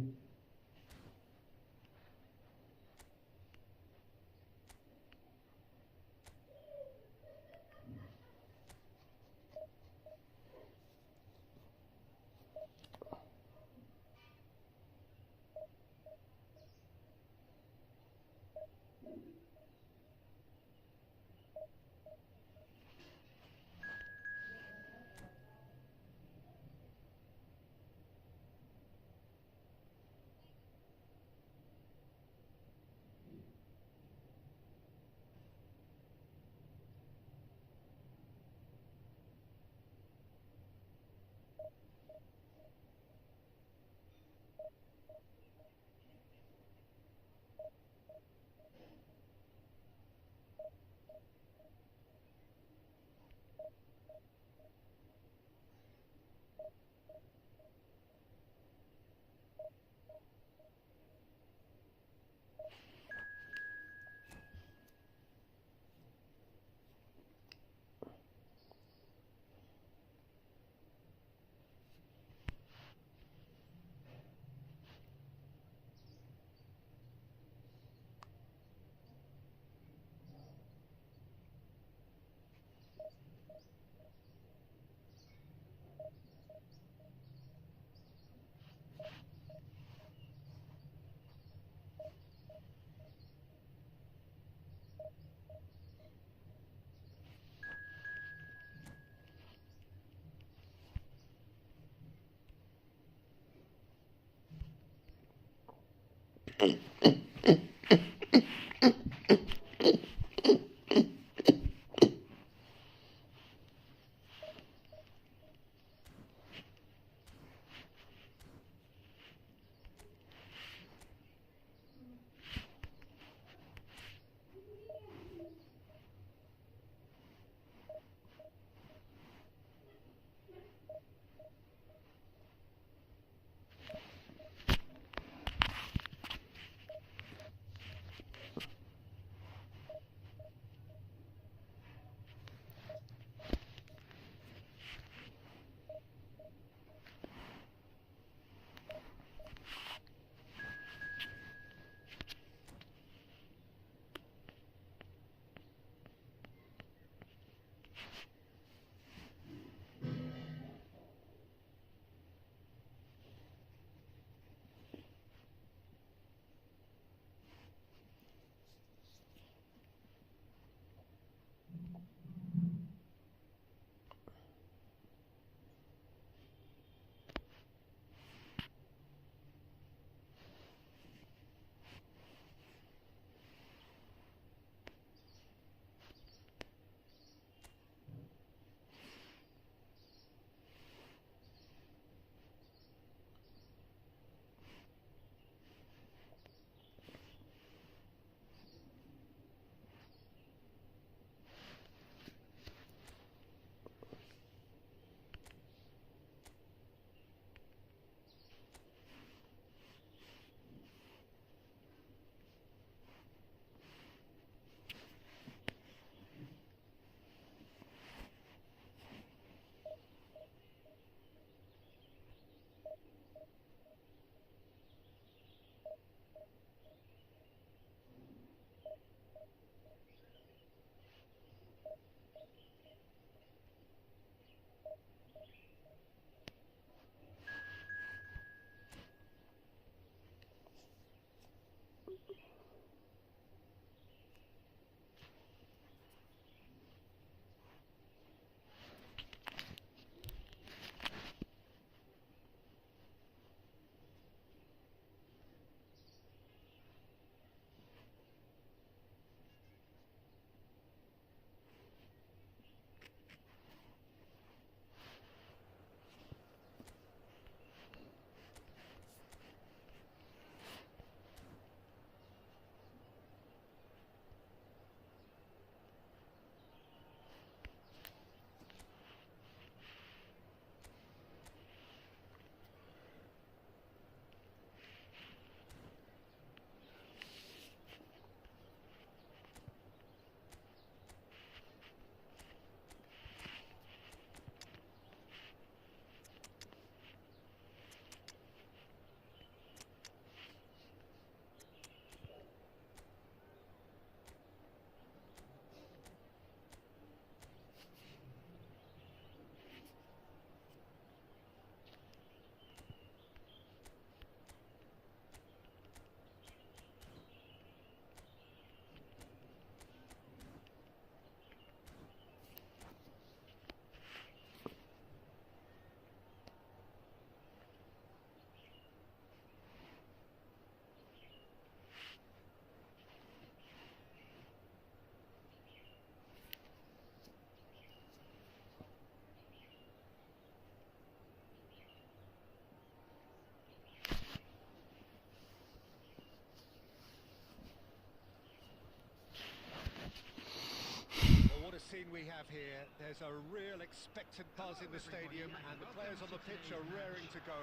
Speaker 6: routine we have here. There's a real expectant buzz in the stadium, and the players on the pitch are raring to go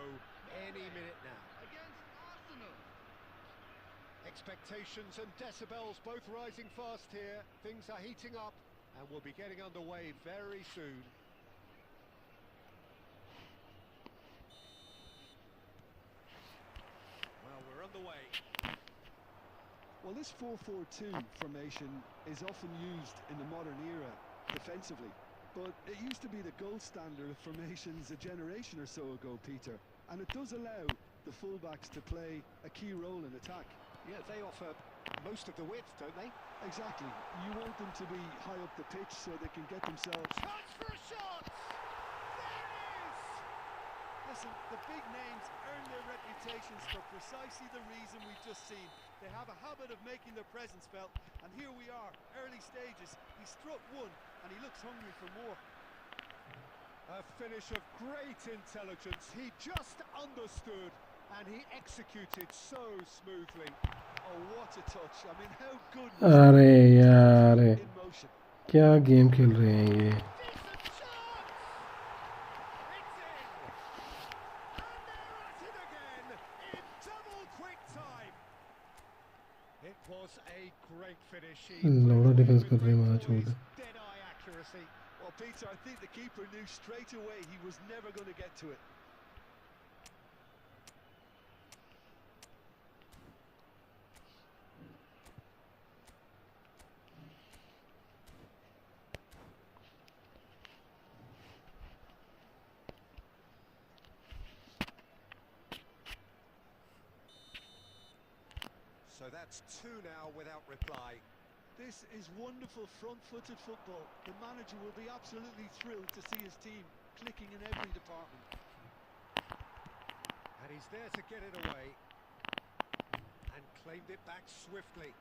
Speaker 6: any minute now.
Speaker 5: Against Arsenal.
Speaker 6: Expectations and decibels both rising fast here. Things are heating up, and we'll be getting underway very soon. Well, we're underway.
Speaker 4: Well, this 4-4-2 formation is often used in the modern era defensively, but it used to be the gold standard of formations a generation or so ago, Peter, and it does allow the fullbacks to play a key role in attack.
Speaker 6: Yeah, they offer most of the width, don't they?
Speaker 4: Exactly. You want them to be high up the pitch so they can get themselves...
Speaker 6: Chance for a shot! There it is!
Speaker 4: Listen, the big names earn their reputations for precisely the reason we've just seen. They have a habit of making their presence felt, and here we are, early stages. He struck one, and he looks hungry for more.
Speaker 6: A finish of great intelligence. He just understood, and he executed so smoothly.
Speaker 4: Oh, what a touch. I mean, how good was
Speaker 1: अरे यार
Speaker 4: in motion?
Speaker 1: क्या game खेल रहे हैं ये.
Speaker 6: Decent shot! It's in! And they're at it again in double quick time. It was a great finish.
Speaker 1: लौड़ा defence कर रहे हैं मैच में.
Speaker 6: Dead-eye accuracy.
Speaker 4: Well, Peter, I think the keeper knew straight away he was never going to get to it.
Speaker 6: So that's two now without reply.
Speaker 4: This is wonderful front-footed football. The manager will be absolutely thrilled to see his team clicking in every department.
Speaker 6: And he's there to get it away. And claimed it back swiftly.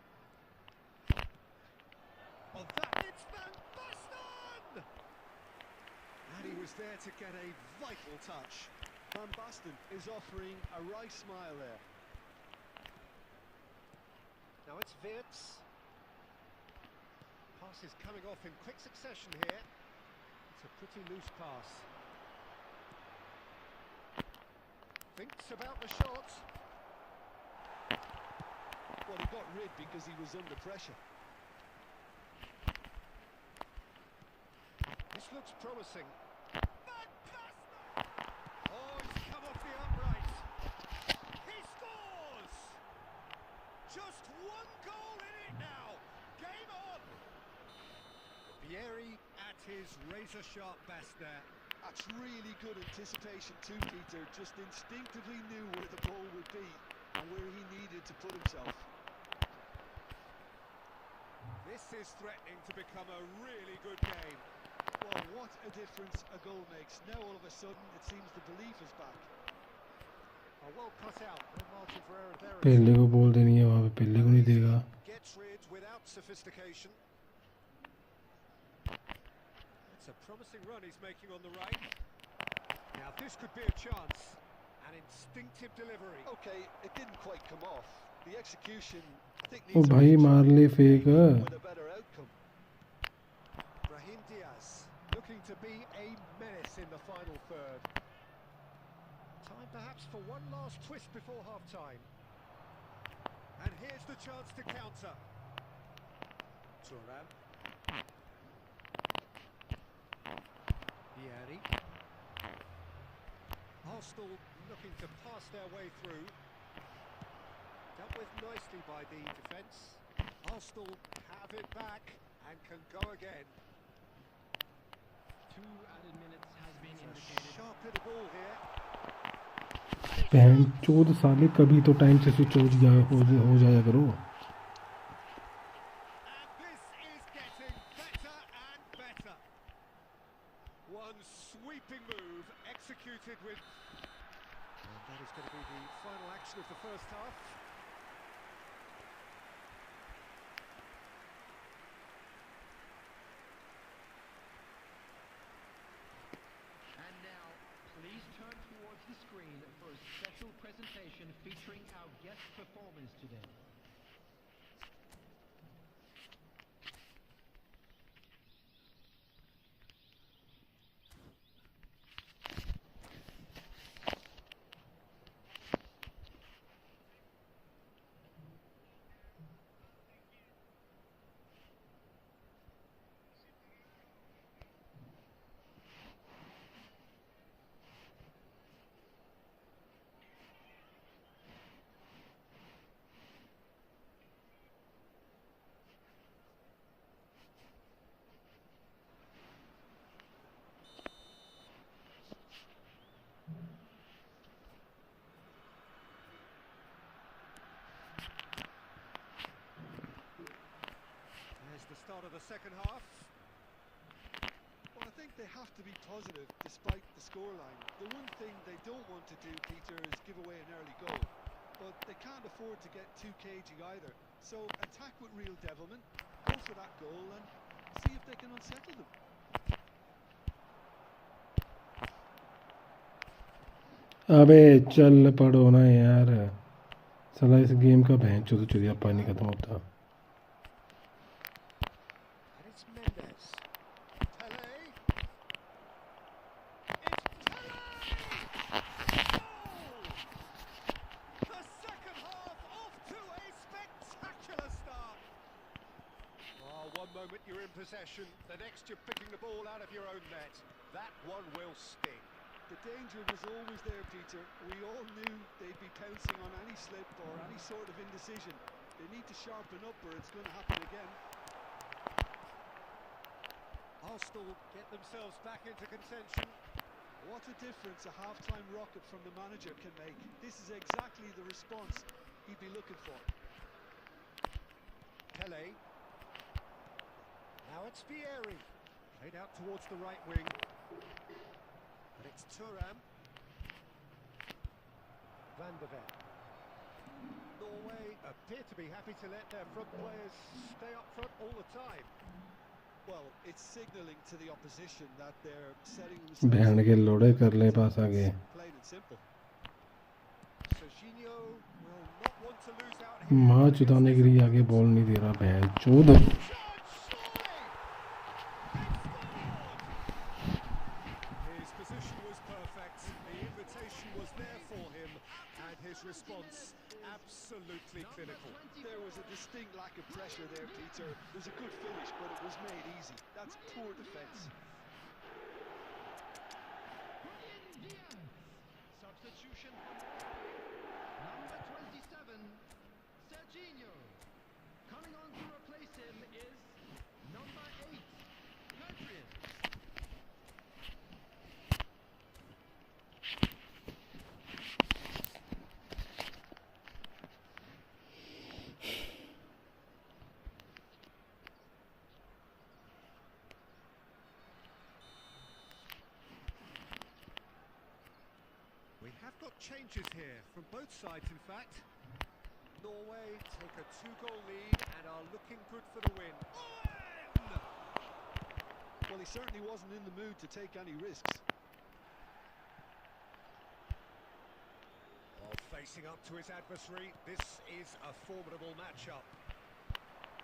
Speaker 6: Oh, that it's Van Basten! And he was there to get a vital touch.
Speaker 4: Van Basten is offering a right smile there.
Speaker 6: Now it's Wirtz. Pass is coming off in quick succession here. It's a pretty loose pass. Thinks about the shot.
Speaker 4: Well, he got rid because he was under pressure.
Speaker 6: This looks promising. Van Basten! Oh, he's come off the upright. He scores! Just one goal in it now. Game on. Vieri at his razor-sharp best there.
Speaker 4: That's really good anticipation too, Peter. Just instinctively knew where the ball would be and where he needed to put himself.
Speaker 6: This is threatening to become a really good game.
Speaker 4: Well, what a difference a goal makes. Now all of a sudden it seems the belief is back.
Speaker 6: A well cut out. No margin for error there.
Speaker 1: पेले को बोल देनी है वहाँ पे पेले को नहीं देगा.
Speaker 6: Gets rid without sophistication. It's a promising run he's making on the right. Now this could be a chance. An instinctive delivery.
Speaker 4: Okay, it didn't quite come off. The execution, I think,
Speaker 1: O
Speaker 4: needs a
Speaker 1: भाई
Speaker 4: bit
Speaker 1: मार ले fake.
Speaker 4: with a better outcome.
Speaker 6: Brahim Diaz looking to be a menace in the final third. Time perhaps for one last twist before half-time. And here's the chance to counter. Turan. Vieri. Arsenal looking to pass their way through. Dealt with nicely by the defence. Arsenal have it back and can go again.
Speaker 5: 2 added minutes has been
Speaker 6: A
Speaker 5: indicated.
Speaker 6: sharp hit ball here.
Speaker 1: बहन चोद साले कभी तो time से switch हो जाया करो.
Speaker 6: And this is getting better and better. One sweeping move executed with... And that is going to be the final action of the first half.
Speaker 5: And now, please turn towards the screen for a special presentation featuring our guest performers today.
Speaker 6: start of the second half.
Speaker 4: Well, I think they have to be positive despite the scoreline. The one thing they don't want to do, Peter, is give away an early goal. But they can't afford to get too cagey either. So attack with real devilment, go for that goal and see if they can unsettle them.
Speaker 1: अबे चल पड़ो ना यार, साला इस game का भैंस चोद चुदिया पानी खत्म होता।
Speaker 6: And it's Mendes. Pele. It's Pele! Goal! The second half off to a spectacular start. Oh, one moment you're in possession, the next you're picking the ball out of your own net. That one will sting.
Speaker 4: The danger was always there, Peter. We all knew they'd be pouncing on any slip or any sort of indecision. They need to sharpen up or it's going to happen again.
Speaker 6: Arsenal get themselves back into contention.
Speaker 4: What a difference a half-time rocket from the manager can make. This is exactly the response he'd be looking for.
Speaker 6: Pele. Now it's Vieri. Played out towards the right wing. And it's Thuram. Van de Ven. Norway appear to be happy to let their front players stay up front all the time.
Speaker 4: Well, it's signalling to the opposition that they're setting
Speaker 1: बहन के लोड़े कर ले पास आगे।
Speaker 4: plain and simple.
Speaker 6: Serginho will not want to lose out here.
Speaker 1: माँ चुदाने के लिए आगे बॉल नहीं दे रहा बहन चोद।
Speaker 6: His position was perfect. The invitation was there for him, and his response absolutely clinical.
Speaker 4: There was a distinct lack of pressure there, Peter. It was a good finish, but it was made easy. That's poor defence.
Speaker 5: Substitution. Number 27, Serginho. Coming on to replace him is number 8, Patriot.
Speaker 6: We have got changes here from both sides, in fact. Norway take a 2-goal lead and are looking good for the win.
Speaker 4: Well, he certainly wasn't in the mood to take any risks.
Speaker 6: While facing up to his adversary, this is a formidable matchup.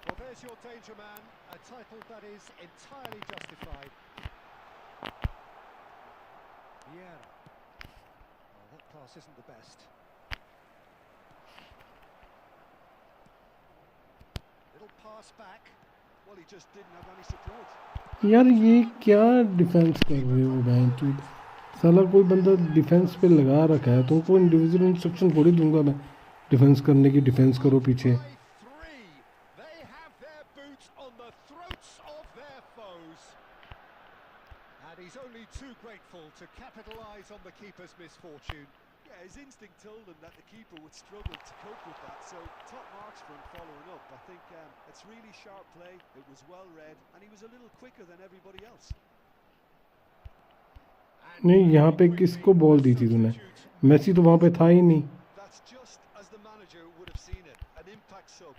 Speaker 6: Well, there's your danger man, a title that is entirely justified. Yeah. Well, that pass isn't the best. Little pass back.
Speaker 4: Well, he just didn't have any support.
Speaker 1: यार ये क्या defence कर रहे हो बहन चोद, साला कोई बंदा डिफेंस पे लगा रखा है, तुमको इंडिविजुअल इंस्ट्रक्शन थोड़ी दूंगा मैं डिफेंस करने की, डिफेंस करो पीछे।
Speaker 6: By 3. They have their boots on the throats of their foes. And he's only too grateful to capitalise on the keeper's misfortune.
Speaker 4: Yeah, his instinct told him that the keeper would struggle to cope with that, so top marks for him following up. I think it's really sharp play, it was well read, and he was a little quicker than everybody else.
Speaker 1: नहीं यहाँ पे किसको ball दी थी तूने, Messi तो वहाँ पे था ही नहीं।
Speaker 4: That's just as the manager would have seen it, an impact sub.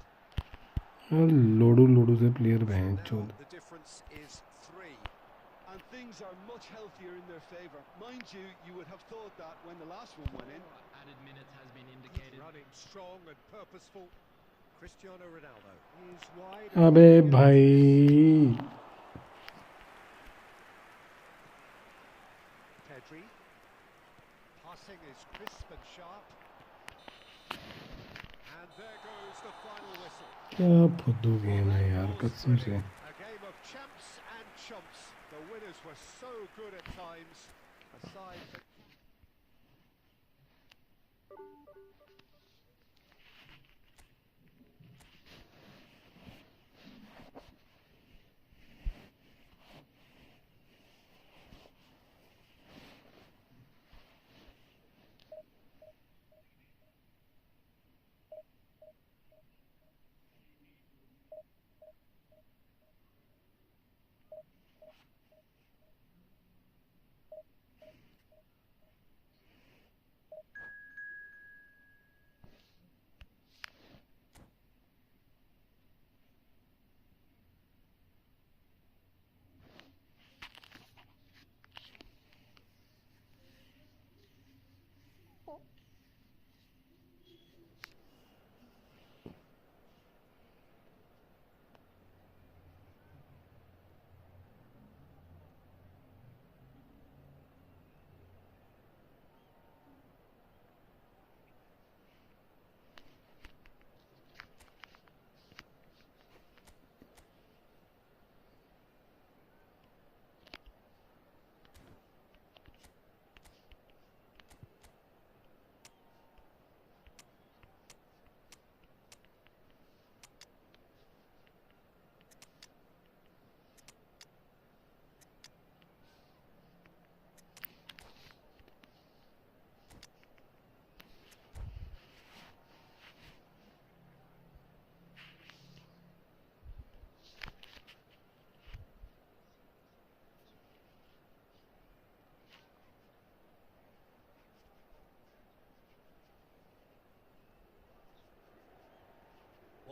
Speaker 1: लोडू लोडू से प्लेयर बहन
Speaker 6: Now
Speaker 1: चोद।
Speaker 6: the difference is 3.
Speaker 4: And things are much healthier in their favour. Mind you, you would have thought that when the last one went in.
Speaker 5: Added minutes has been indicated.
Speaker 6: Running strong and purposeful. Cristiano Ronaldo is wide.
Speaker 1: अबे भाई
Speaker 6: Pedri. Passing is crisp and sharp. And there goes the final whistle.
Speaker 1: क्या फुद्दू game है यार कसम से।
Speaker 6: A game of champs and chumps. The winners were so good at times. Aside from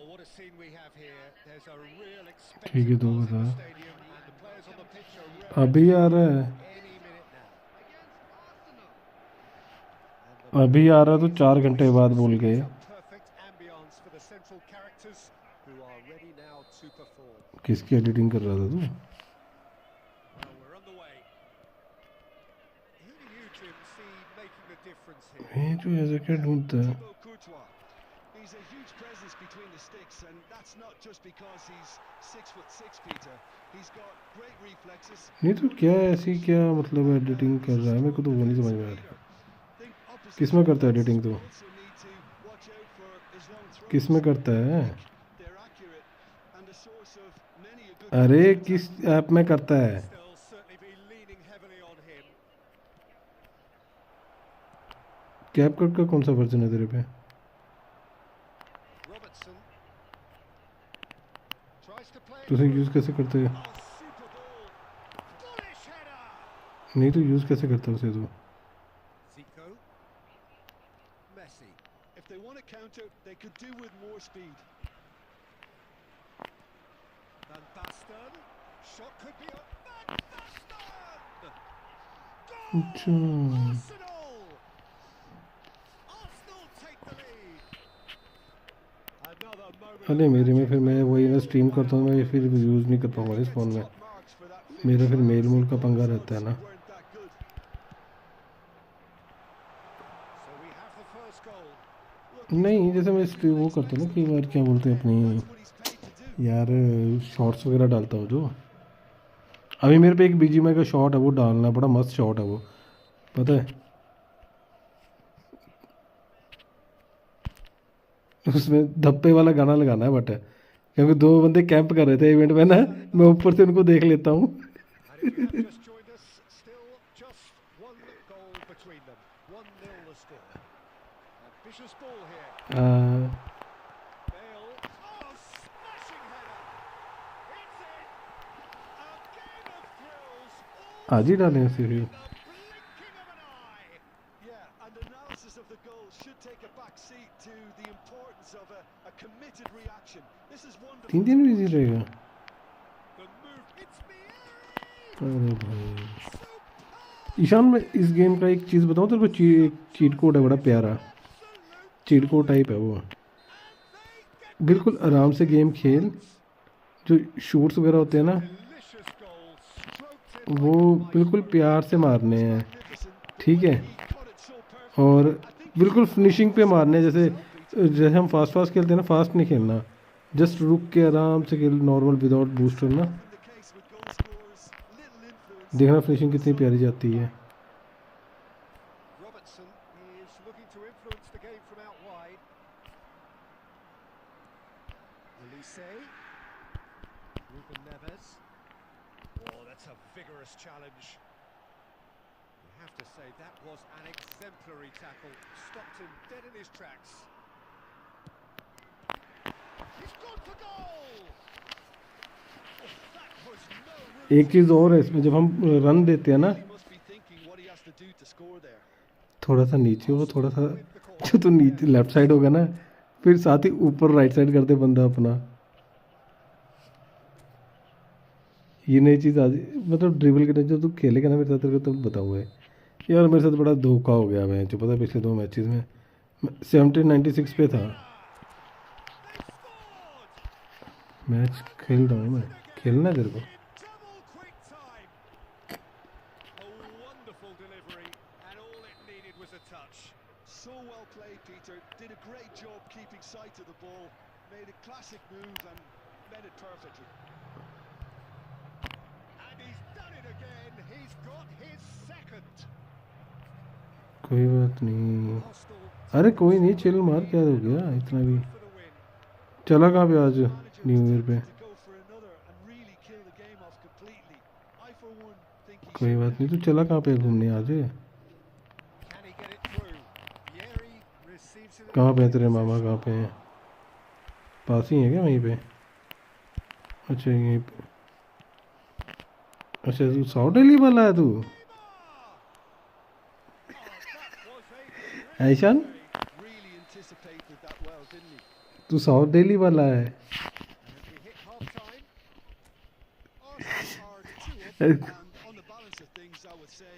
Speaker 6: Well, what a scene we have here. There's a real
Speaker 1: ठीक है,
Speaker 6: expected
Speaker 1: 2
Speaker 6: buzz in
Speaker 1: बता।
Speaker 6: the stadium, and the players on the pitch are
Speaker 1: अभी
Speaker 6: ready
Speaker 1: आ रहा है,
Speaker 6: any minute now.
Speaker 1: अभी आ रहा तो 4 घंटे बाद बोल गए।
Speaker 6: It's a perfect ambience for the central characters who are ready now to perform.
Speaker 1: किसकी एडिटिंग कर रहा था तू?
Speaker 6: Well, we're on the way. Who do you, Jim, see making the difference here?
Speaker 1: ये जो ऐसा क्या ढूंढता है?
Speaker 3: Thibaut Courtois. He's a huge presence between the sticks, and that's not just because he's 6'6", Peter. He's got great reflexes.
Speaker 1: नहीं तो क्या ऐसी क्या मतलब एडिटिंग कर रहा है, मेरे को तो वो नहीं समझ में आ रहा।
Speaker 3: Think opposite
Speaker 1: किस में करता है एडिटिंग तो?
Speaker 3: also need to watch out for his long throws.
Speaker 1: किस में करता है?
Speaker 3: They're accurate and a source of many a good.
Speaker 1: अरे किस ऐप में करता है?
Speaker 6: They'll certainly be leaning heavily on him.
Speaker 1: CapCut का कौन सा वर्जन है तेरे पे?
Speaker 6: Robertson tries to play it
Speaker 1: तुझे यूज़ कैसे करते हैं?
Speaker 6: Oh, super ball. Bullish header.
Speaker 1: नहीं तो यूज़ कैसे करता है उसे तो?
Speaker 6: Zico. Messi.
Speaker 3: If they want to counter, they could do with more speed.
Speaker 6: Van Basten. Shot could be up. Van Basten.
Speaker 1: अच्छा,
Speaker 6: Arsenal. Arsenal take the lead. Another moment.
Speaker 1: अरे मेरे में फिर मैं वही ना स्ट्रीम करता हूँ, मैं फिर यूज़ नहीं कर पाऊँगा इस फ़ोन में।
Speaker 3: Top marks for that
Speaker 1: मेरा
Speaker 3: finish.
Speaker 1: फिर मेल मूल का पंगा रहता है ना।
Speaker 3: Weren't that good.
Speaker 6: So we have the first goal.
Speaker 1: नहीं, जैसे मैं वो करता हूँ ना कई बार, क्या बोलते हैं अपनी
Speaker 3: What he's paid to do.
Speaker 1: यार शॉर्ट्स वगैरह डालता हूँ जो। अभी मेरे पे एक बीजीएमआई का शॉट है, वो डालना है, बड़ा मस्त शॉट है वो, पता है? उसमें धप्पे वाला गाना लगाना है, बट क्योंकि 2 बंदे कैंप कर रहे थे इवेंट में ना, मैं ऊपर से उनको देख लेता हूँ।
Speaker 6: And if you have just joined us, still just one goal between them. 1-0 the score. Ambitious ball here. Bale. Oh, smashing header. It's in. A game of thrills. All
Speaker 1: आज ही डालें उसे फिर।
Speaker 6: in the blinking of an eye.
Speaker 3: Yeah, and analysis of the goal should take a back seat to the importance of a committed reaction. This is wonderful.
Speaker 1: 3 दिन में easy रहेगा।
Speaker 6: The move. It's Mieri.
Speaker 1: अरे भाई
Speaker 6: Superb.
Speaker 1: Ishan, मैं इस game का एक चीज़ बताऊँ तेरे को, चीट कोड है बड़ा प्यारा, चीट कोड टाइप है वो। बिल्कुल आराम से गेम खेल, जो शूट्स वगैरह होते हैं ना,
Speaker 6: Delicious goal. Stroked in.
Speaker 1: वो बिल्कुल प्यार से मारने हैं, ठीक है? और बिल्कुल फिनिशिंग पे मारने हैं, जैसे हम फास्ट खेलते हैं ना, फास्ट नहीं खेलना, जस्ट रुक के आराम से खेल, नॉर्मल विदाउट बूस्टर ना।
Speaker 3: In the case with goal scorers, little influence.
Speaker 1: देखना फिनिशिंग कितनी प्यारी जाती है।
Speaker 6: Robertson is looking to influence the game from out wide. Elise. Ruben Neves. Oh, that's a vigorous challenge. You have to say that was an exemplary tackle. Stopped him dead in his tracks. He's gone for goal. Oh, that was no room.
Speaker 1: एक चीज़ और है इसमें, जब हम run देते हैं ना,
Speaker 3: He must be thinking what he has to do to score there.
Speaker 1: थोड़ा सा नीचे हो, थोड़ा सा जो तो नीचे लेफ्ट साइड होगा ना, फिर साथ ही ऊपर राइट साइड कर दे बंदा अपना। ये नई चीज़ आज मतलब ड्रिबल के जब तू खेलेगा ना मेरे साथ, तेरे को तब बताऊँगा यार। मेरे साथ बड़ा धोखा हो गया, मैं जो पता है पिछले 2 मैचेस में 1796 पे था। मैच खेल रहा हूँ मैं, खेलना है तेरे को।
Speaker 6: Double quick time. A wonderful delivery, and all it needed was a touch.
Speaker 3: So well played, Peter. Did a great job keeping sight of the ball. Made a classic move and met it perfectly.
Speaker 6: And he's done it again. He's got his second.
Speaker 1: कोई बात नहीं,
Speaker 6: Hostile
Speaker 1: अरे कोई नहीं, chill मार, क्या हो गया इतना भी।
Speaker 6: for the win.
Speaker 1: चला कहाँ पे आज
Speaker 3: Manager
Speaker 1: न्यू
Speaker 3: was
Speaker 1: ईयर पे?
Speaker 3: tempted to go for another and really kill the game off completely. I for one think he
Speaker 1: कोई
Speaker 3: should.
Speaker 1: बात नहीं, तू चला कहाँ पे घूमने आज?
Speaker 6: Can he get it through? Mieri receives it.
Speaker 1: कहाँ पे हैं तेरे मामा, कहाँ पे हैं? पास ही है क्या वहीं पे? अच्छा यहीं पे। अच्छा तू साउथ दिल्ली वाला है तू? ऐशान
Speaker 3: Really anticipated that well, didn't he?
Speaker 1: तू साउथ दिल्ली वाला है।
Speaker 6: And as we hit half-time, Arsenal are 2 up, and on the balance of things, I would say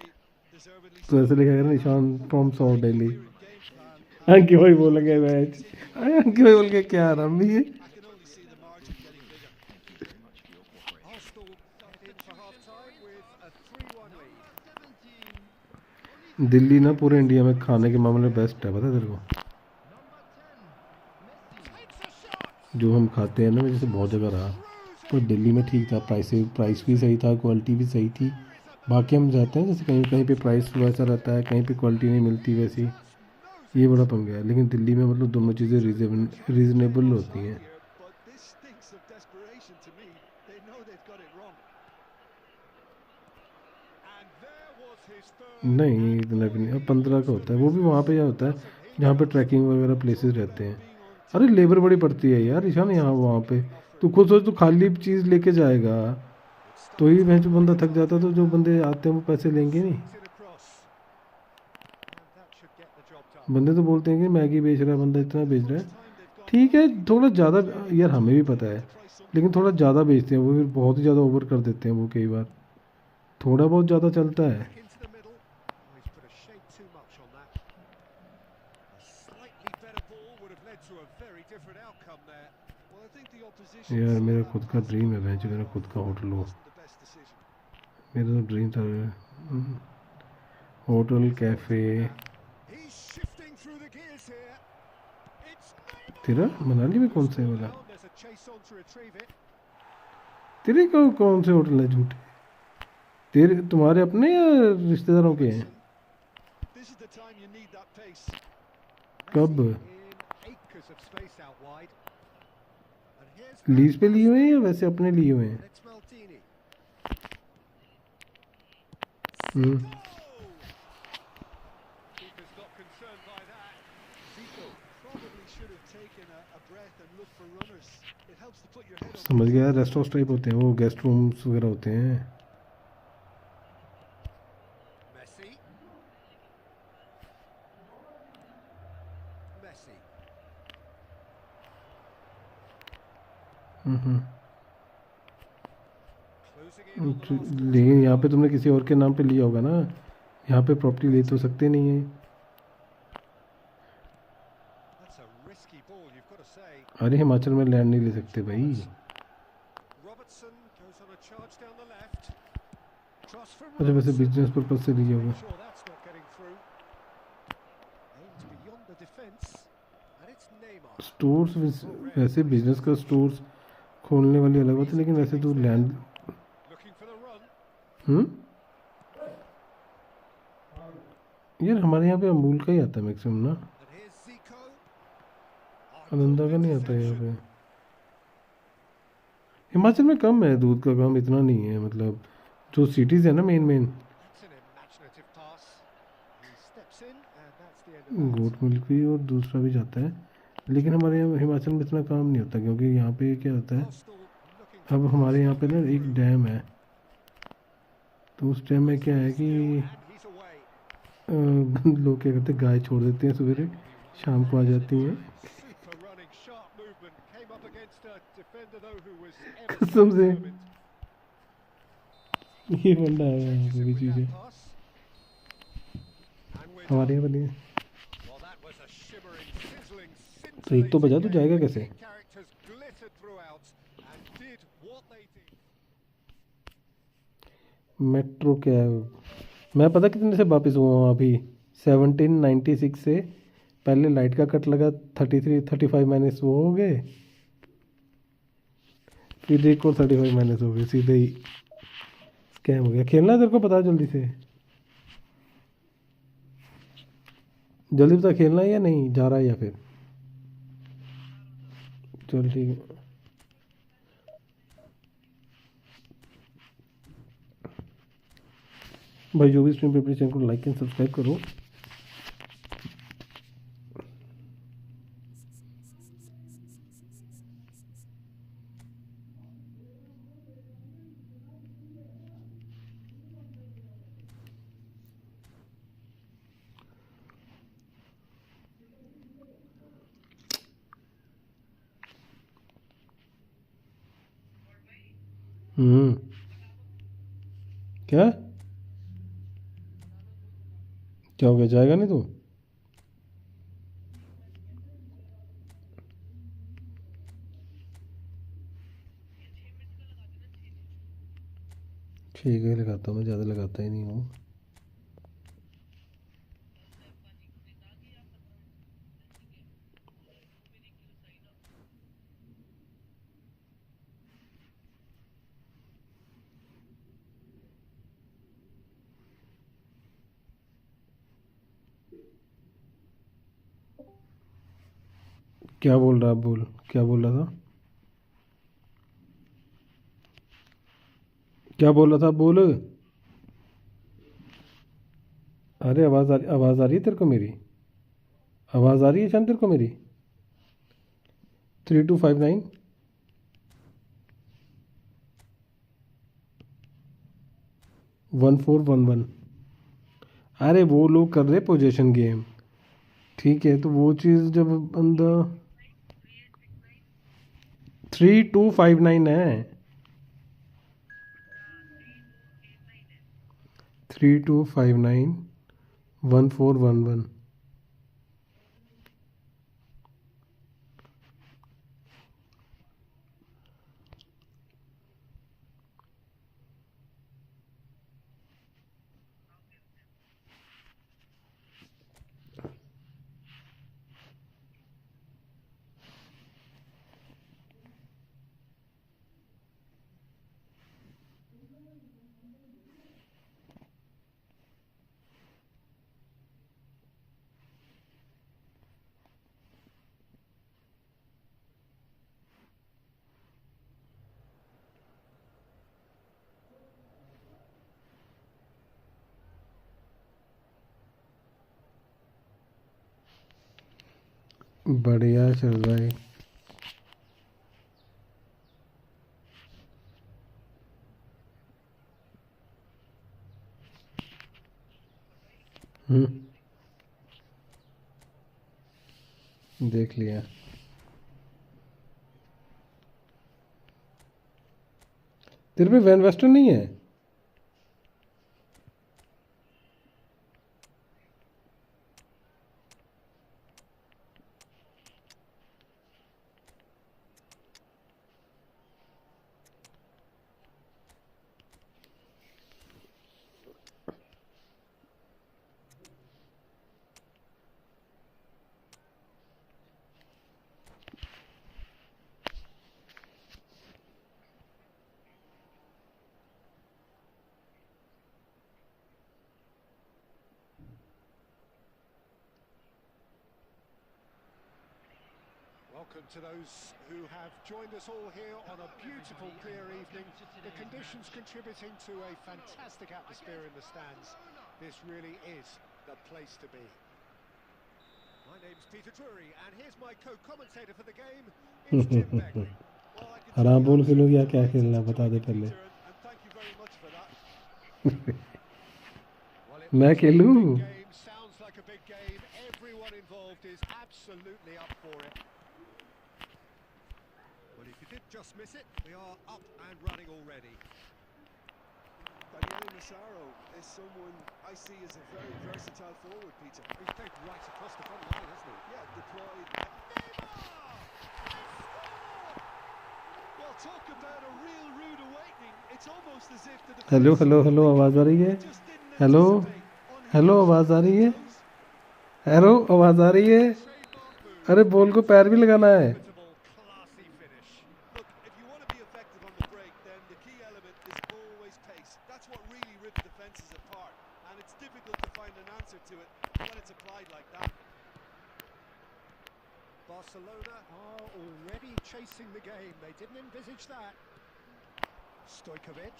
Speaker 6: deservedly
Speaker 1: तो
Speaker 6: so.
Speaker 1: ऐसे लिखा है निशान from south Delhi.
Speaker 6: Towering game plan,
Speaker 1: अंकी भाई बोलेंगे मैच, अंकी भाई बोल के क्या आराम भी है।
Speaker 6: I can only see the margin getting bigger. Arsenal in for half-time with a 3-1 lead.
Speaker 1: Delhi ना पूरे इंडिया में खाने के मामले में बेस्ट है, पता है तेरे को।
Speaker 6: Takes a shot.
Speaker 1: जो हम खाते हैं ना, जैसे बहुत जगह रहा, तो दिल्ली में ठीक था, प्राइस भी सही था, क्वालिटी भी सही थी। बाकी हम जाते हैं जैसे कहीं कहीं पे प्राइस वैसा रहता है, कहीं पे क्वालिटी नहीं मिलती वैसी, ये बड़ा पंगा है। लेकिन दिल्ली में मतलब दोनों चीज़ें रीजनेबल होती हैं।
Speaker 6: But this stinks of desperation to me. They know they've got it wrong. And there was his third.
Speaker 1: नहीं इतना भी नहीं, अब 15 का होता है, वो भी वहाँ पे होता है जहाँ पे ट्रैकिंग वगैरह प्लेसेस रहते हैं। अरे लेबर बड़ी पड़ती है यार ईशान, यहाँ वहाँ पे तू खुद सोच, तू खाली चीज़ लेके जाएगा तो ही वह जो बंदा थक जाता है, तो जो बंदे आते हैं वो पैसे लेंगे नहीं।
Speaker 6: Beats it across. And that should get the job done.
Speaker 1: बंदे तो बोलते हैं कि मैगी बेच रहा है बंदा, इतना बेच रहा है।
Speaker 6: Time they've got
Speaker 1: ठीक है थोड़ा ज़्यादा, यार हमें भी पता है, लेकिन थोड़ा ज़्यादा बेचते हैं वो, फिर बहुत ही ज़्यादा ओवर कर देते हैं वो कई बार। थोड़ा बहुत ज़्यादा चलता है।
Speaker 6: into the middle. Oh, he's put a shade too much on that. A slightly better ball would have led to a very different outcome there.
Speaker 4: Well, I think the opposition
Speaker 1: यार
Speaker 4: saw
Speaker 1: मेरा
Speaker 4: that
Speaker 1: खुद का
Speaker 4: pass
Speaker 1: dream है
Speaker 4: coming,
Speaker 1: भैंस, मेरा खुद का hotel हो।
Speaker 4: wasn't the best decision.
Speaker 1: मेरा तो ड्रीम था hotel cafe.
Speaker 6: He's shifting through the gears here. It's
Speaker 1: तेरा मनाली में कौन सा है वाला?
Speaker 6: down. There's a chase on to retrieve it.
Speaker 1: तेरे कौन से होटल है झूठे? तेरे तुम्हारे अपने या रिश्तेदारों के हैं?
Speaker 4: This is the time you need that pace.
Speaker 1: कब
Speaker 6: In acres of space out wide. And here's
Speaker 1: lease पे लिए हुए हैं या वैसे अपने लिए हुए हैं?
Speaker 6: it's Maldini.
Speaker 1: Hmm,
Speaker 6: Keeper's not concerned by that.
Speaker 4: Zico probably should have taken a breath and looked for runners. It helps to put your head on.
Speaker 1: समझ गया, रेस्ट हाउस टाइप होते हैं वो, गेस्ट रूम्स वगैरह होते हैं।
Speaker 6: Messi. Messi.
Speaker 1: Hmm,
Speaker 6: Closing in on the last
Speaker 1: लेकिन यहाँ पे तुमने किसी और के नाम पे लिया होगा ना, यहाँ पे प्रॉपर्टी ले तो सकते नहीं है।
Speaker 6: That's a risky ball, you've got to say.
Speaker 1: अरे हिमाचल में लैंड नहीं ले सकते भाई।
Speaker 6: Robertson goes on a charge down the left. Cross from
Speaker 1: अच्छा वैसे
Speaker 6: Robertson.
Speaker 1: बिजनेस पर्पज से लिया होगा।
Speaker 6: Sure, that's not getting through. Aimed beyond the defence, and it's Neymar.
Speaker 1: Stores वैसे बिजनेस का स्टोर्स खोलने वाली अलग बात है, लेकिन वैसे तो land
Speaker 6: Looking for the run.
Speaker 1: यार हमारे यहाँ पे अमूल का ही आता है मैक्सिमम ना,
Speaker 6: And here's Zico.
Speaker 1: आनंदा का नहीं आता है यहाँ पे। हिमाचल में कम है दूध का काम, इतना नहीं है, मतलब जो सिटीज़ है ना main
Speaker 6: That's an imaginative pass. He steps in, and that's the end of that.
Speaker 1: Goat milk भी और दूसरा भी जाता है, लेकिन हमारे यहाँ हिमाचल में इतना काम नहीं होता, क्योंकि यहाँ पे क्या होता है,
Speaker 6: Arsenal looking
Speaker 1: अब हमारे यहाँ पे ना एक डैम है, तो उस डैम में क्या है कि
Speaker 6: and he's away.
Speaker 1: लोग क्या करते हैं, गाय छोड़ देते हैं सवेरे, शाम को आ जाती हैं।
Speaker 6: Super running, sharp movement. Came up against a defender though who was ever so
Speaker 1: कसम से
Speaker 6: determined.
Speaker 1: ये बंदा है यहाँ पे भी
Speaker 6: With
Speaker 1: चीज़ें
Speaker 6: that pass. And we're
Speaker 1: हमारे
Speaker 6: done.
Speaker 1: यहाँ बनी है।
Speaker 6: Well, that was a shimmering, sizzling,
Speaker 1: तो एक तो बजा,
Speaker 6: scintillating
Speaker 1: तू जाएगा
Speaker 6: game.
Speaker 1: कैसे?
Speaker 6: The characters glittered throughout and did what they did.
Speaker 1: Metro cab मैं पता कितने से वापस हुआ हूँ अभी, 1796 से। पहले लाइट का कट लगा, 35 माइनस वो हो गए, फिर एक और 35 माइनस हो गए, सीधे ही स्कैम हो गया। खेलना है तेरे को, पता जल्दी से, जल्दी बता खेलना है या नहीं, जा रहा है या फिर चल ठीक है। भाई जो भी स्ट्रीम पे अपने चैनल को लाइक एंड सब्सक्राइब करो। क्या क्या हो गया, जाएगा नहीं तू? ठीक है, लगाता हूँ, मैं ज़्यादा लगाता ही नहीं हूँ। क्या बोल रहा, बोल, क्या बोल रहा था? क्या बोल रहा था, बोल। अरे आवाज़ आ रही है तेरे को मेरी? आवाज़ आ रही है शान तेरे को मेरी? 3259 1411। अरे वो लोग कर रहे पोजीशन गेम, ठीक है, तो वो चीज़ जब बंदा 3259 है, 3259 1411। बढ़िया चल रहा है। देख लिया। तेरे पे वैन वेस्टर्न नहीं है?
Speaker 6: Welcome to those who have joined us all here on a beautiful, clear evening. The conditions contributing to a fantastic atmosphere in the stands. This really is the place to be. My name's Peter Drury, and here's my co-commentator for the game. It's Jim Beckley. Well, I can tell
Speaker 1: आराम
Speaker 6: you
Speaker 1: बोल
Speaker 6: I'm
Speaker 1: खेलो या
Speaker 6: super
Speaker 1: क्या
Speaker 6: delighted
Speaker 1: खेलना,
Speaker 6: to
Speaker 1: बता
Speaker 6: join
Speaker 1: they
Speaker 6: you,
Speaker 1: पहले।
Speaker 6: Peter, and thank you very much for that. Well, it
Speaker 1: मैं
Speaker 6: looks like a
Speaker 1: खेलूं?
Speaker 6: big game, sounds like a big game. Everyone involved is absolutely up for it. Well, if you did just miss it, we are up and running already.
Speaker 4: Daniele Massaro is someone I see as a very versatile forward, Peter.
Speaker 6: He's played right across the front line, hasn't he?
Speaker 4: Yeah, deployed.
Speaker 3: Well, talk about a real rude awakening. It's almost as if the
Speaker 1: hello
Speaker 3: defense
Speaker 1: hello hello, आवाज़ आ रही है?
Speaker 3: just didn't
Speaker 1: hello
Speaker 3: anticipate on
Speaker 1: hello,
Speaker 3: how
Speaker 1: आवाज़ आ रही है?
Speaker 3: goes.
Speaker 1: Hello, आवाज़ आ रही है?
Speaker 6: Trademark move.
Speaker 1: अरे बॉल को पैर भी लगाना है।
Speaker 6: Inevitable, classy finish.
Speaker 3: Look, if you want to be effective on the break, then the key element is always pace. That's what really rips defenses apart, and it's difficult to find an answer to it when it's applied like that.
Speaker 6: Barcelona are already chasing the game. They didn't envisage that. Stojkovic.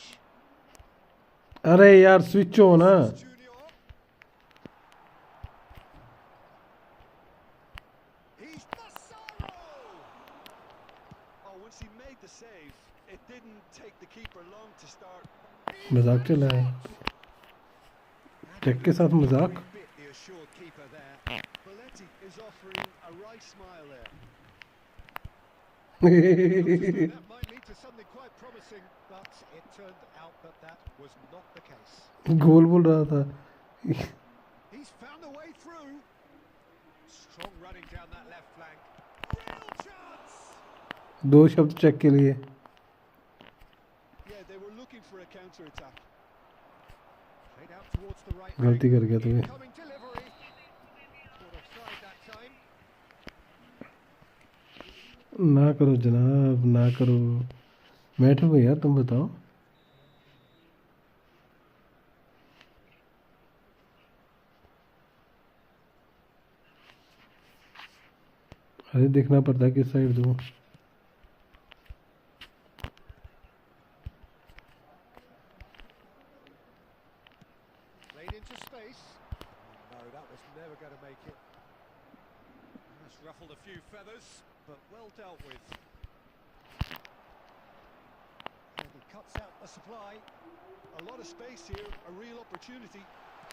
Speaker 1: अरे यार switch हो ना।
Speaker 6: Junior. He's Massaro.
Speaker 3: Oh, once he made the save, it didn't take the keeper long to start.
Speaker 1: मजाक चला है, take के साथ मजाक।
Speaker 6: Bit the assured keeper there.
Speaker 4: Belletti is offering a right smile there.
Speaker 6: That might lead to something quite promising, but it turned out that that was not the case.
Speaker 1: गोल बोल रहा था.
Speaker 6: He's found a way through. Strong running down that left flank. Real chance.
Speaker 1: 2 शब्द check के लिए.
Speaker 4: Yeah, they were looking for a counter attack.
Speaker 6: Played out towards the right.
Speaker 1: गलती कर गया तुम्हें.
Speaker 6: Incoming delivery. Caught offside that time.
Speaker 1: ना करो जनाब, ना करो. बैठो यार, तुम बताओ. अरे देखना पड़ता है किस साइड दूँ.
Speaker 6: Played into space. No, that was never going to make it. That's ruffled a few feathers, but well dealt with. And he cuts out the supply.
Speaker 4: A lot of space here, a real opportunity.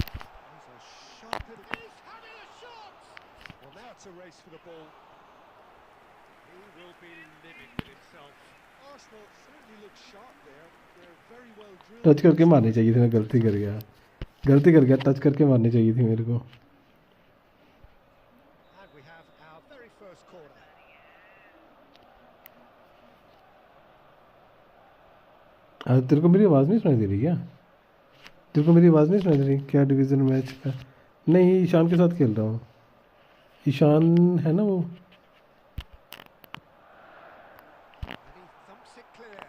Speaker 6: He's a sharp little... He's having a shot! Well, now it's a race for the ball. He will be livid with himself.
Speaker 4: Arsenal certainly look sharp there. They're very well drilled.
Speaker 1: Touch करके मारनी चाहिए थी. मैं गलती कर गया. Touch करके मारनी चाहिए थी मेरे को.
Speaker 6: And we have our very first corner.
Speaker 1: तेरे को मेरी आवाज़ नहीं सुनाई दे रही क्या? तेरे को मेरी आवाज़ नहीं सुनाई दे रही क्या? डिवीज़न मैच का नहीं, ईशान के साथ खेल रहा हूँ. ईशान है ना वो.
Speaker 6: And he thumps it clear.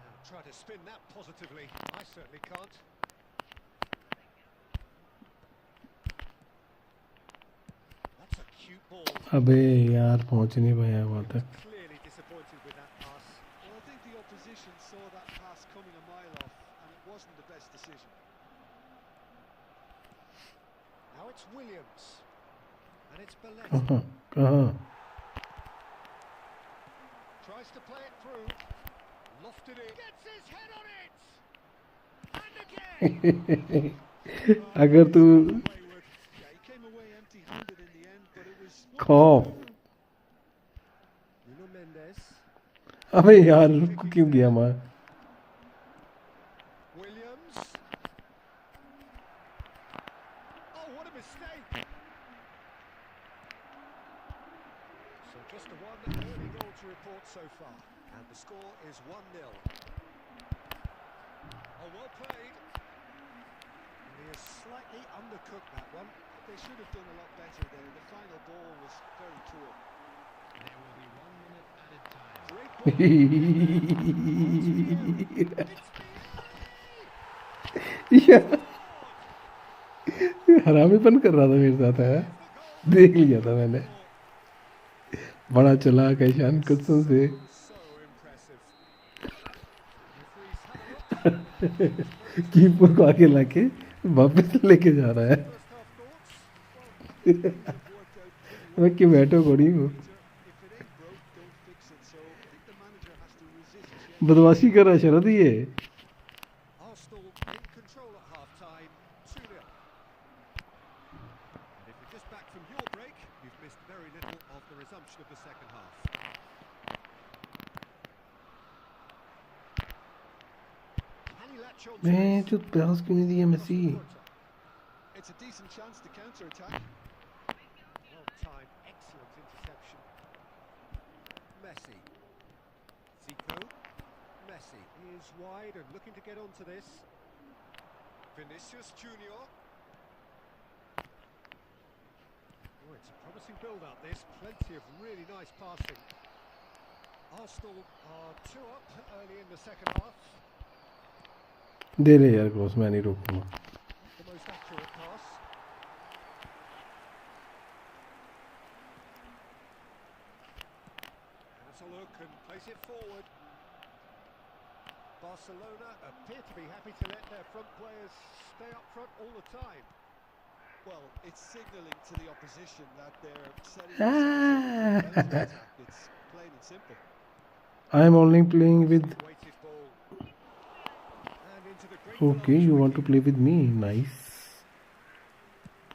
Speaker 6: Now try to spin that positively. I certainly can't. That's a cute ball.
Speaker 1: अबे यार पहुँच नहीं पाया वहाँ तक.
Speaker 6: Clearly disappointed with that pass.
Speaker 4: Well, I think the opposition saw that pass coming a mile off, and it wasn't the best decision.
Speaker 6: Now it's Williams. And it's Belletti.
Speaker 1: कहाँ?
Speaker 6: Tries to play it through. Lofted it. Gets his head on it. And again.
Speaker 1: अगर तू
Speaker 4: Wayward. Yeah, he came away empty-handed in the end, but it was...
Speaker 1: खौफ.
Speaker 6: Nuno Mendes.
Speaker 1: अबे यार उसको क्यों गया मार?
Speaker 6: Williams. Oh, what a mistake. So just the one early goal to report so far. And the score is 1-0. Oh, well played. And he has slightly undercooked that one.
Speaker 4: They should have done a lot better there. The final ball was very poor.
Speaker 5: There will be 1 minute added time.
Speaker 4: Great
Speaker 1: हरामीपन कर रहा था मेरे साथ है. देख लिया था मैंने. बड़ा चला ईशान कसम से.
Speaker 6: So impressive.
Speaker 1: कीपर को आगे लाके वापस लेके जा रहा है. मैं क्यों बैठो घोड़ी हूँ.
Speaker 4: If it ain't broke, don't fix it. So I think the manager has to resist.
Speaker 1: बदमाशी कर रहा है शरद ये.
Speaker 6: Arsenal in control at half-time, 2-0. And if you're just back from your break, you've missed very little of the resumption of the second half. Can he latch on to
Speaker 1: मैं
Speaker 6: this?
Speaker 1: जो पास क्यों नहीं दिया Messi.
Speaker 4: It's a decent chance to counter-attack.
Speaker 6: Well timed, excellent interception. Messi. Zico. Messi is wide and looking to get onto this. Vinicius Junior. Oh, it's a promising build-up this. Plenty of really nice passing. Arsenal are 2 up early in the second half.
Speaker 1: दे ले यार cross. मैं नहीं रोकूंगा.
Speaker 6: The most accurate pass. Has a look and plays it forward. Barcelona appear to be happy to let their front players stay up front all the time.
Speaker 4: Well, it's signalling to the opposition that they're setting
Speaker 1: Ah.
Speaker 4: themselves up for a counter-attack. It's plain and simple.
Speaker 1: I am only playing with.
Speaker 6: Weighted ball. And into the great
Speaker 1: Okay, you want to play with me? Nice.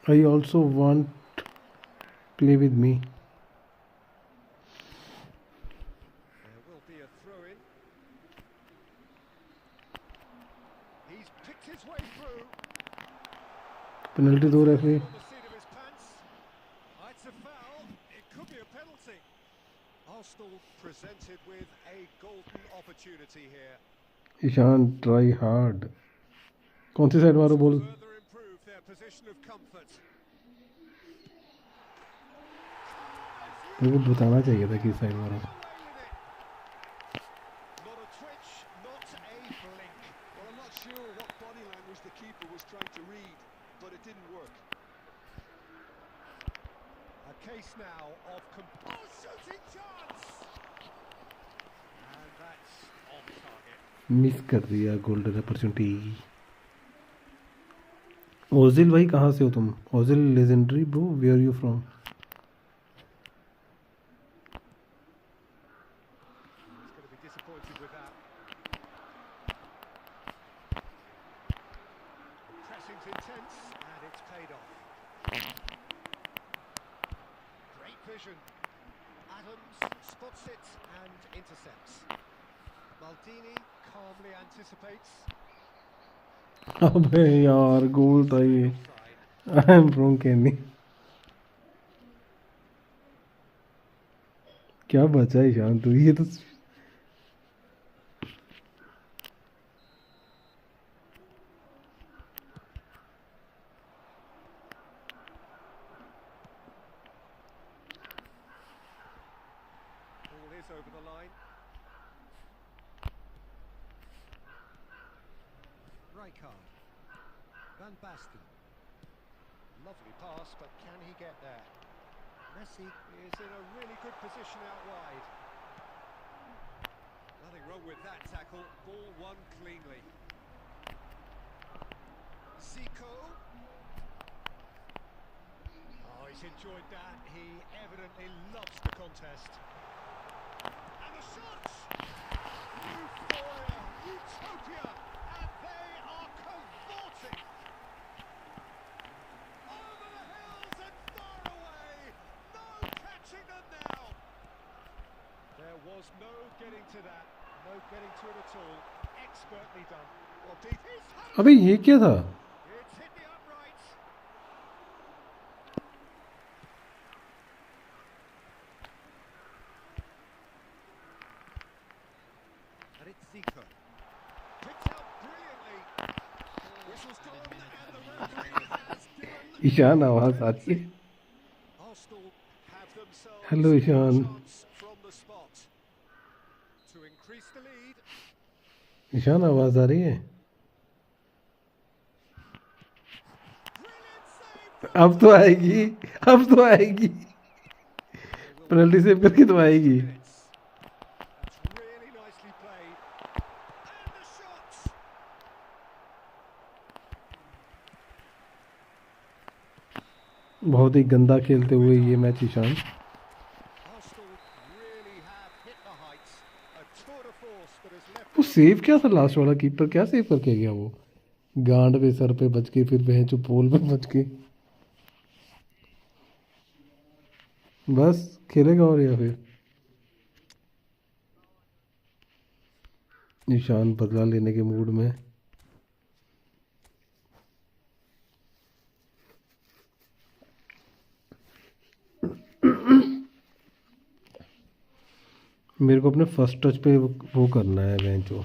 Speaker 1: I also want play with me.
Speaker 6: He's picked his way through.
Speaker 1: Penalty दो referee.
Speaker 6: On the seat of his pants. It's a foul. It could be a penalty. Arsenal presented with a golden opportunity here.
Speaker 1: Ishan try hard. कौन सी side मारो बोल.
Speaker 6: Further improve their position of comfort.
Speaker 1: मेरे को बताना चाहिए था किस साइड मारो.
Speaker 6: Not a twitch, not a blink.
Speaker 4: Well, I'm not sure what body language the keeper was trying to read, but it didn't work.
Speaker 6: A case now of shooting chance. And that's off target.
Speaker 1: Miss कर दिया golden opportunity. Ozil भाई कहाँ से हो तुम. Ozil legendary bro. Where you from.
Speaker 6: He's going to be disappointed with that. Pressing's intense and it's paid off. Great vision. Adams spots it and intercepts. Maldini calmly anticipates.
Speaker 1: अबे यार गोल था ये. I am from कैनी. क्या बचा है ईशान तू. ये तो
Speaker 6: Ball is over the line. Rijkaard. Van Basten. Lovely pass, but can he get there? Messi is in a really good position out wide. Nothing wrong with that tackle. Ball won cleanly. Zico. Oh, he's enjoyed that. He evidently loves the contest. And the shot! Euphoria, utopia, and they are cavorting. Over the hills and far away. No catching them now. There was no getting to that. No getting to it at all. Expertly done. Well, deep.
Speaker 1: अबे ये क्या था.
Speaker 6: It's hit the uprights. And it's Zico. Picked out brilliantly. Whistle's gone and the referee has given
Speaker 1: Ishan आवाज आती है.
Speaker 6: Arsenal have themselves
Speaker 1: Hello,
Speaker 6: a
Speaker 1: Ishan.
Speaker 6: chance from the spot to increase the lead.
Speaker 1: Ishan आवाज आ रही है.
Speaker 6: Brilliant save.
Speaker 1: अब तो आएगी. अब तो आएगी. पेनल्टी सेव करके तो आएगी.
Speaker 6: That's really nicely played. And the shot.
Speaker 1: बहुत ही गंदा खेलते हुए ये match Ishan.
Speaker 6: Arsenal really have hit the heights. A tour de force that has left
Speaker 1: वो सेव क्या था लास्ट वाला. कीपर क्या सेव करके गया वो. गांड पे सर पे बच के फिर वह जो पोल पे बच के. बस खेलेगा और या फिर ईशान बदला लेने के मूड में. मेरे को अपने फर्स्ट टच पे वो करना है बेंच वो.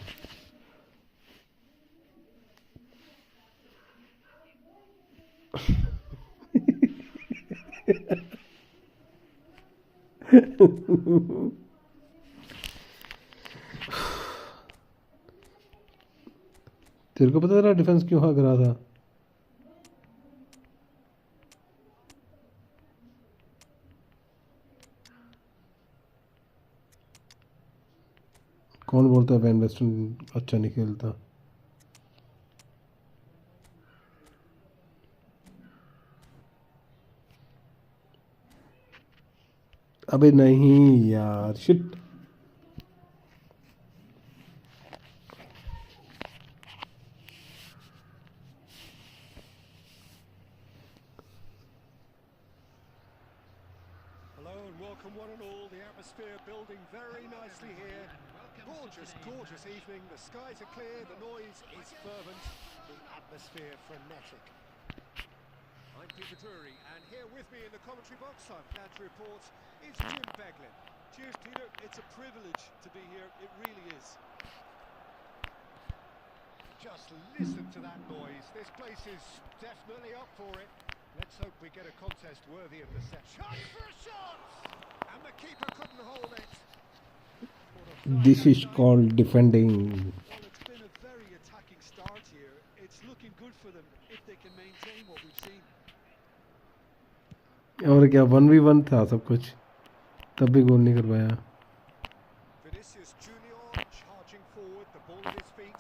Speaker 1: तेरे को पता था डिफेंस क्यों हार रहा था. कौन बोलता है वैन वेस्टन अच्छा नहीं खेलता. अबे नहीं यार. Shit.
Speaker 6: Hello and welcome one and all. The atmosphere building very nicely here. Gorgeous, gorgeous evening. The skies are clear, the noise is fervent, the atmosphere frenetic. I'm Peter Drury, and here with me in the commentary box, I'm glad to report, is Jim Beglin.
Speaker 4: Cheers, Peter. It's a privilege to be here. It really is.
Speaker 6: Just listen to that noise. This place is definitely up for it. Let's hope we get a contest worthy of the set. Chance for a shot! And the keeper couldn't hold it.
Speaker 1: This is called defending.
Speaker 4: Well, it's been a very attacking start here. It's looking good for them if they can maintain what we've seen.
Speaker 1: और क्या 1v1 था सब कुछ, तब भी गोल नहीं कर पाया.
Speaker 6: Vinicius Junior charging forward, the ball at his feet.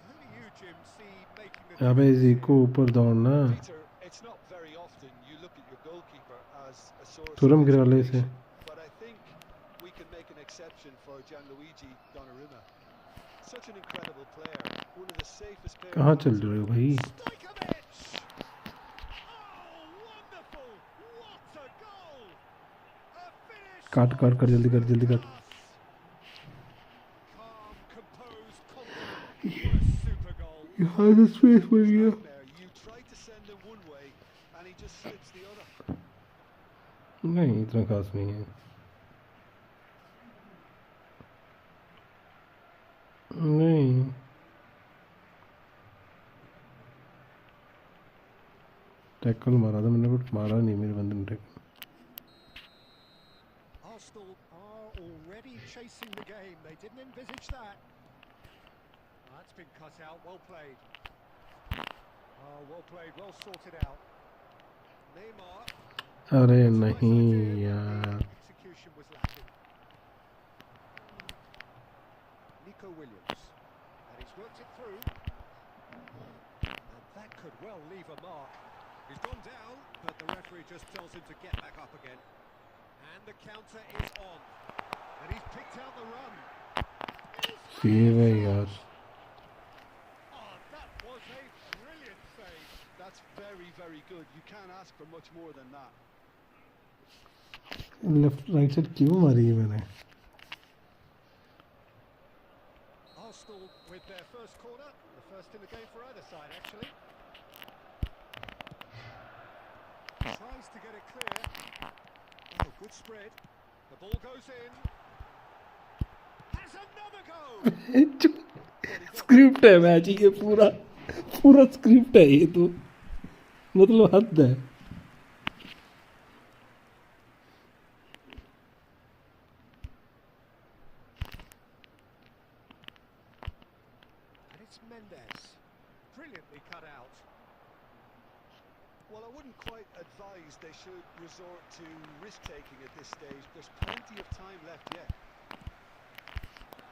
Speaker 6: Who do you, Jim, see making the
Speaker 1: अबे ज़ीको ऊपर दौड़ना.
Speaker 4: Peter, it's not very often you look at your goalkeeper as a source
Speaker 1: तुरम
Speaker 4: of
Speaker 1: गिरा ले इसे.
Speaker 4: inspiration, but I think we can make an exception for Gianluigi Donnarumma. Such an incredible player, one of the safest players.
Speaker 1: कहाँ चल रहे हो भाई?
Speaker 6: Stojkovic! Oh, wonderful! What a goal! A finish!
Speaker 1: काट काट कर जल्दी कर जल्दी कर.
Speaker 6: Calm, composed, confident. What a super goal.
Speaker 1: यहाँ से स्पेस मिल गया.
Speaker 4: There, you try to send him one way and he just slips the other.
Speaker 1: नहीं इतना खास नहीं है. नहीं टैकल मारा था मैंने, बट मारा नहीं मेरे बंदे ने tackle.
Speaker 6: Arsenal are already chasing the game. They didn't envisage that. That's been cut out. Well played. Well played. Well sorted out. Neymar.
Speaker 1: अरे नहीं यार.
Speaker 6: Execution was lacking. Nico Williams. And he's worked it through. And that could well leave a mark. He's gone down, but the referee just tells him to get back up again. And the counter is on. And he's picked out the run.
Speaker 1: Save है यार.
Speaker 6: Oh, that was a brilliant save.
Speaker 4: That's very, very good. You can't ask for much more than that.
Speaker 1: Left right side क्यों मारी है मैंने?
Speaker 6: Arsenal with their first corner. The first in the game for either side, actually. Tries to get it clear. Oh, good spread. The ball goes in. Has another go.
Speaker 1: Script है match ये पूरा पूरा script है ये तो, मतलब हद है.
Speaker 6: And it's Mendes. Brilliantly cut out.
Speaker 4: Well, I wouldn't quite advise they should resort to risk-taking at this stage. There's plenty of time left yet.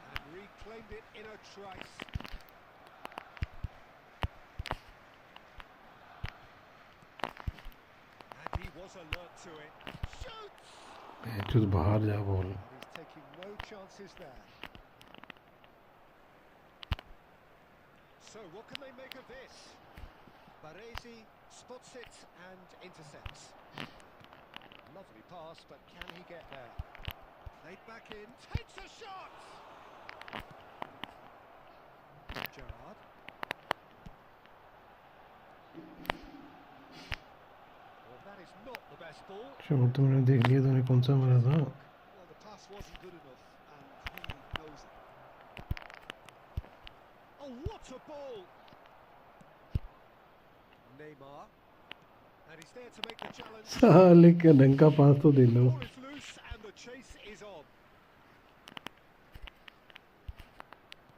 Speaker 6: And reclaimed it in a trice. And he was alert to it. Shoots!
Speaker 1: जो बाहर जा ball.
Speaker 6: He's taking no chances there. So what can they make of this? Baresi spots it and intercepts. Lovely pass, but can he get there? Played back in, takes a shot! Gerrard. Well, that is not the best ball.
Speaker 1: Shot तो मैंने देख लिया, तूने कौन सा मारा था?
Speaker 4: Well, the pass wasn't good enough, and he knows it.
Speaker 6: Oh, what a ball! Neymar. And he's there to make the challenge.
Speaker 1: साले का ढंग का पास तो दे लो.
Speaker 6: Ball is loose and the chase is on.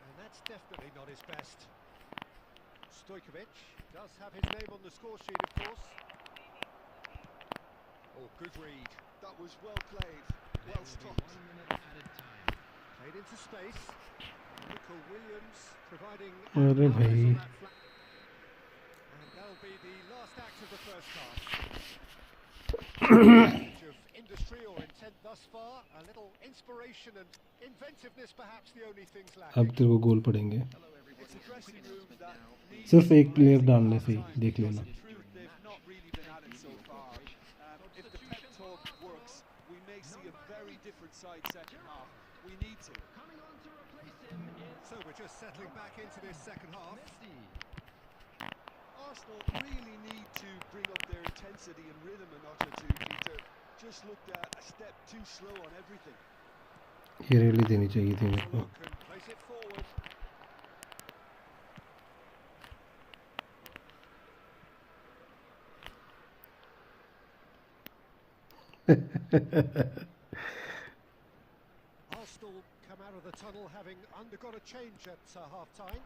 Speaker 6: And that's definitely not his best. Stojkovic does have his name on the score sheet, of course. Oh, good read.
Speaker 4: That was well played, well stopped.
Speaker 6: Played into space. Nico Williams providing...
Speaker 1: अरे भाई.
Speaker 6: And that'll be the last act of the first half. Of industry or intent thus far, a little inspiration and inventiveness perhaps the only things lacking.
Speaker 1: अब तेरे को गोल पड़ेंगे.
Speaker 4: It's a dressing room that needs
Speaker 1: सिर्फ एक player डालने से ही देख लेना.
Speaker 4: truth, they've not really been at it so far. If the pep talk works, we may see a very different side second half. We need to.
Speaker 5: Coming on to replace him is
Speaker 6: So we're just settling back into this second half.
Speaker 5: Messi.
Speaker 4: Arsenal really need to bring up their intensity and rhythm a notch or two, Peter. Just looked a step too slow on everything.
Speaker 1: ये रेली देनी चाहिए थी मेरे को.
Speaker 6: Look and place it forward. Arsenal come out of the tunnel having undergone a change at half-time.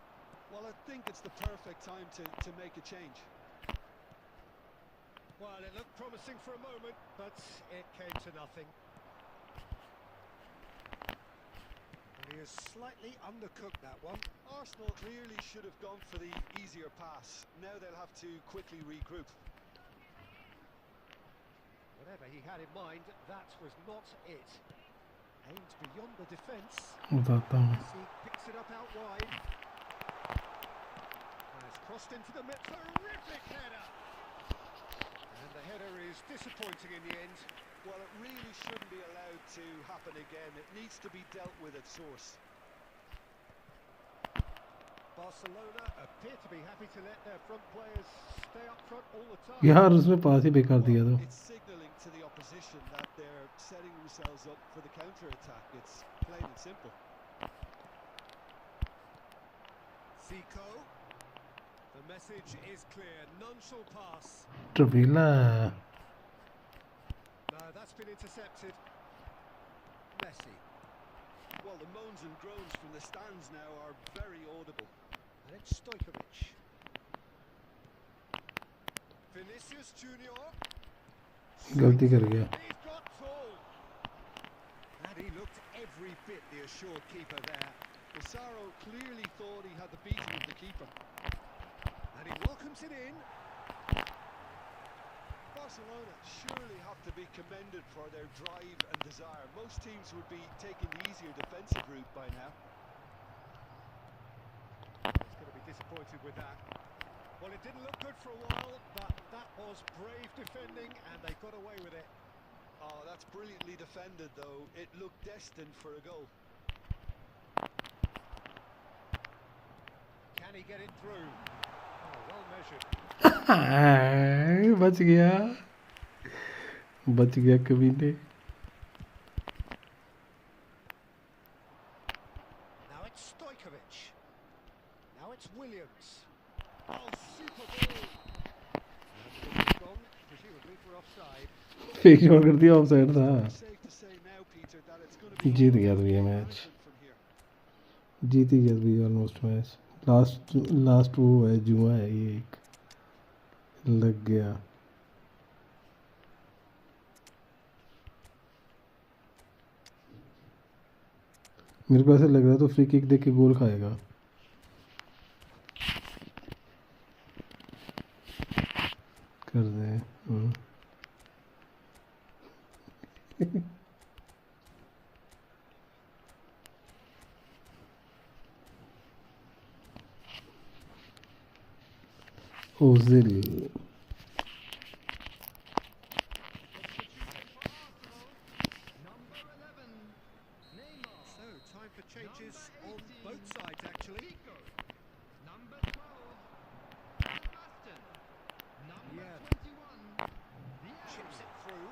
Speaker 4: Well, I think it's the perfect time to make a change.
Speaker 6: Well, it looked promising for a moment, but it came to nothing. And he has slightly undercooked that one.
Speaker 4: Arsenal clearly should have gone for the easier pass. Now they'll have to quickly regroup.
Speaker 6: Whatever he had in mind, that was not it. Aimed beyond the defence.
Speaker 1: बताता हूँ.
Speaker 6: Messi picks it up out wide. Has crossed into the mid. Terrific header! And the header is disappointing in the end.
Speaker 4: Well, it really shouldn't be allowed to happen again. It needs to be dealt with at source.
Speaker 6: Barcelona appear to be happy to let their front players stay up front all the time.
Speaker 1: यार उसमें पास ही बेकार दिया था.
Speaker 4: It's signalling to the opposition that they're setting themselves up for the counter-attack. It's plain and simple.
Speaker 6: Zico. The message is clear. None shall pass.
Speaker 1: ट्रबीला.
Speaker 6: No, that's been intercepted. Messi.
Speaker 4: Well, the moans and groans from the stands now are very audible.
Speaker 6: And it's Stojkovic. Vinicius Junior.
Speaker 1: गलती कर गया.
Speaker 6: He's got tall. And he looked every bit the assured keeper there.
Speaker 4: Pissarro clearly thought he had the beating of the keeper.
Speaker 6: And he welcomes it in.
Speaker 4: Barcelona surely have to be commended for their drive and desire. Most teams would be taking the easier defensive route by now.
Speaker 6: He's going to be disappointed with that. Well, it didn't look good for a while, but that was brave defending, and they got away with it.
Speaker 4: Oh, that's brilliantly defended, though. It looked destined for a goal.
Speaker 6: Can he get it through? Oh, well measured.
Speaker 1: बच गया कभी ने.
Speaker 6: Now it's Stojkovic. Now it's Williams. Oh, super ball. And the ball is gone, presumably for offside.
Speaker 1: Fake shot कर दिया, offside था.
Speaker 4: Safe to say now, Peter, that it's going to be
Speaker 1: जीत गया तो ये मैच.
Speaker 4: from here.
Speaker 1: जीत ही गया तो ये almost match. Last वो है जुआ है ये एक. लग गया. मेरे को ऐसा लग रहा है तो फ्री किक देख के गोल खाएगा. कर दे. Ozil.
Speaker 6: So, time for changes on both sides, actually.
Speaker 5: Number 12, Sebastian. Number 21,
Speaker 6: Chips it through.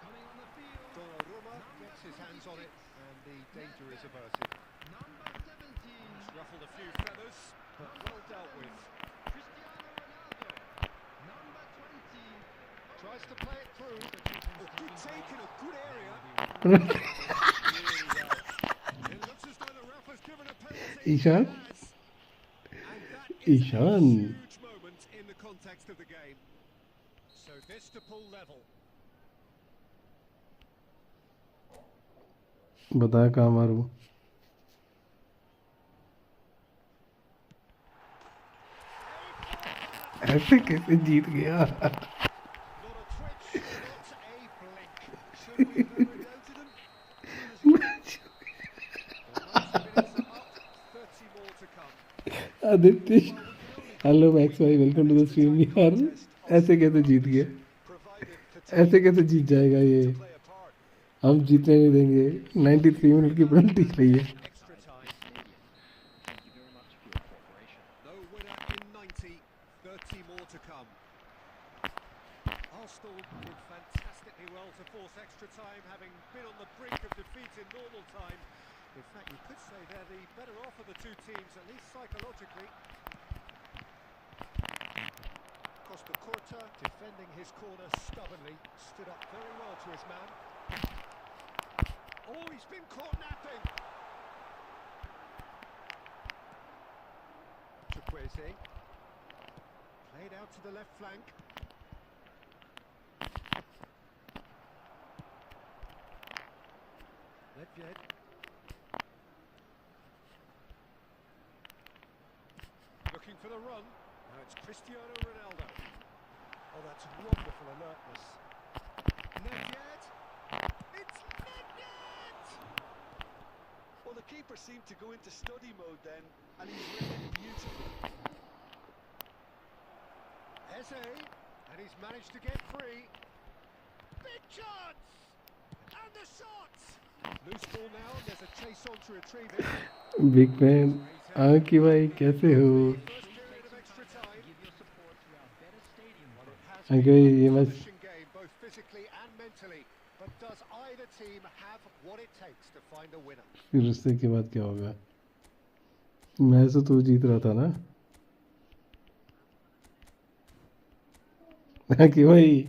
Speaker 5: coming on the field.
Speaker 6: Donnarumma gets his hands on it, and the danger is averted.
Speaker 5: Number 17,
Speaker 6: It's ruffled a few feathers, but well dealt with.
Speaker 5: Cristiano Ronaldo. Number 20,
Speaker 6: Tries to play it through. A good take in a good area. Really well. It looks as though the ref has given a penalty.
Speaker 1: Ishan?
Speaker 6: He has. And that is
Speaker 1: Ishan.
Speaker 6: a huge moment in the context of the game. So this to pull level.
Speaker 1: बता कहाँ मारूं. ऐसे कैसे जीत गया.
Speaker 6: Not a twitch, not a blink.
Speaker 4: Should we have ever doubted him?
Speaker 6: The 90 minutes are up, 30 more to come.
Speaker 1: Aditya, hello max भाई, welcome to the stream. यार ऐसे कैसे जीत गया.
Speaker 4: Provided
Speaker 1: ऐसे कैसे जीत जाएगा ये.
Speaker 4: play a part.
Speaker 1: हम जीतने नहीं देंगे। 93 मिनट की पेनल्टी रही है।
Speaker 6: Extra time. No winner in 90. 30 more to come. Arsenal did fantastically well to force extra time, having been on the brink of defeat in normal time. In fact, you could say they're the better off of the two teams, at least psychologically. Costa Curta defending his corner stubbornly, stood up very well to his man. Oh, he's been caught napping. Chukwueze played out to the left flank. Ledved. Looking for the run. Now it's Cristiano Ronaldo. Oh, that's wonderful alertness. Ledved. It's Ledved!
Speaker 3: Well, the keeper seemed to go into study mode then, and he's read it beautifully.
Speaker 6: Eze, and he's managed to get free. Big chance! And the shot! Loose ball now, and there's a chase on to retrieve it.
Speaker 1: Big man आंकी भाई कैसे हो?
Speaker 6: First period of extra time.
Speaker 5: Give your support to our better stadium.
Speaker 6: Well, it has
Speaker 1: आंकी
Speaker 6: been
Speaker 1: भाई
Speaker 6: a
Speaker 1: ये match
Speaker 6: pushing game, both physically and mentally. But does either team have what it takes to find a winner?
Speaker 1: फिर उससे के बाद क्या होगा? Match तो तू जीत रहा था ना? आंकी भाई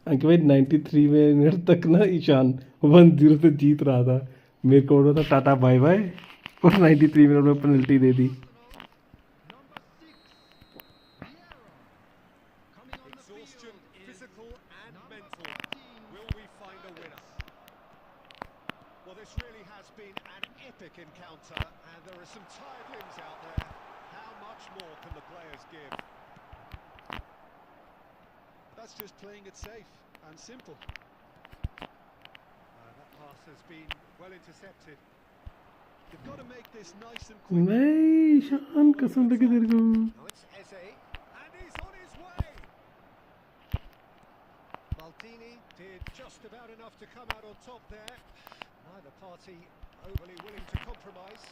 Speaker 1: 93 मिनट तक ना ईशान 1-0 से जीत रहा था। मेरे को बोला था टाटा बाय बाय और 93 मिनट में penalty they the.
Speaker 6: Exhaustion, physical and mental. Will we find a winner? Well, this really has been an epic encounter, and there are some tired limbs out there. How much more can the players give?
Speaker 3: That's just playing it safe and simple.
Speaker 6: That pass has been well intercepted.
Speaker 3: They've got to make this nice and quick.
Speaker 1: नहीं ईशान कसम लगी तेरे को।
Speaker 6: Now it's Eze, and he's on his way. Maldini did just about enough to come out on top there. Neither party overly willing to compromise.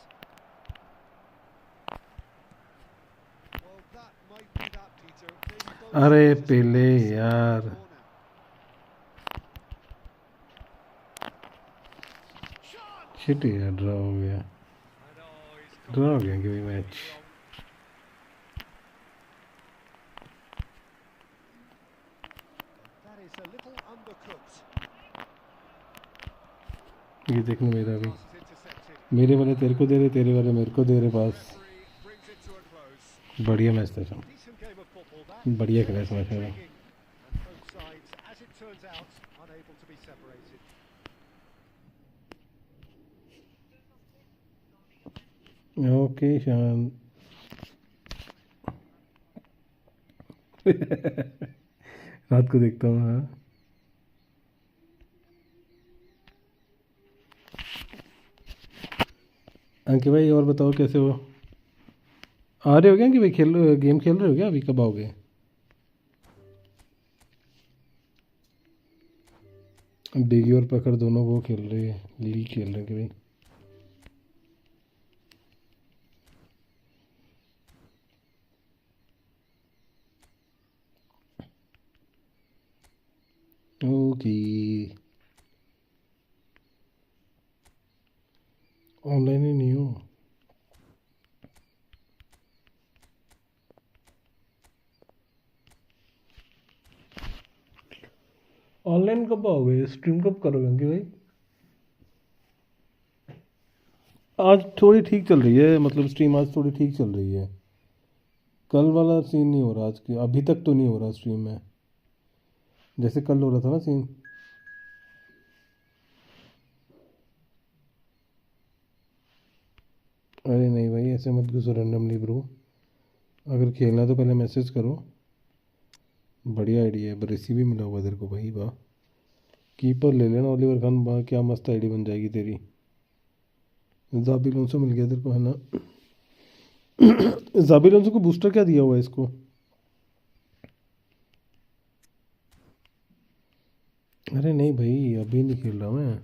Speaker 3: Well, that might be that, Peter. Maybe both
Speaker 1: अरे
Speaker 3: sides just
Speaker 1: Pele
Speaker 3: want to see
Speaker 1: यार।
Speaker 3: the ball now.
Speaker 1: Shit यार draw हो गया।
Speaker 6: And oh, he's
Speaker 1: draw हो गया कि भाई match.
Speaker 6: that is a little undercooked.
Speaker 1: ये देखना मेरा भी।
Speaker 6: Pass is intercepted.
Speaker 1: मेरे वाले तेरे को दे रहे, तेरे वाले मेरे को दे रहे पास।
Speaker 6: Referee brings it to a close.
Speaker 1: बढ़िया मैच था शाम।
Speaker 6: Decent game of football that.
Speaker 1: बढ़िया खेला इस मैच में।
Speaker 6: Intriguing. And both sides, as it turns out, unable to be separated.
Speaker 1: Okay शान। रात को देखता हूँ। हाँ अंकित भाई और बताओ कैसे हो? आ रहे हो क्या कि भाई गेम खेल रहे हो क्या? अभी कब आओगे? डिगी और पकड़ दोनों वो खेल रहे हैं, लीग खेल रहे हैं कि भाई। ओके ऑनलाइन ही नहीं हो। ऑनलाइन कब आओगे? स्ट्रीम कब करोगे अंकित भाई? आज थोड़ी ठीक चल रही है, मतलब स्ट्रीम आज थोड़ी ठीक चल रही है। कल वाला सीन नहीं हो रहा आज के, अभी तक तो नहीं हो रहा स्ट्रीम में जैसे कल हो रहा था ना सीन। अरे नहीं भाई ऐसे मत घुसो रैंडमली ब्रो, अगर खेलना तो पहले मैसेज करो। बढ़िया आईडी है, ब्रेसी भी मिला हुआ तेरे को भाई। वाह कीपर ले लेना ओलिवर खान, वाह क्या मस्त आईडी बन जाएगी तेरी। जाबी लोंसो मिल गया तेरे को है ना? जाबी लोंसो को बूस्टर क्या दिया हुआ है इसको? अरे नहीं भाई, अभी नहीं खेल रहा मैं।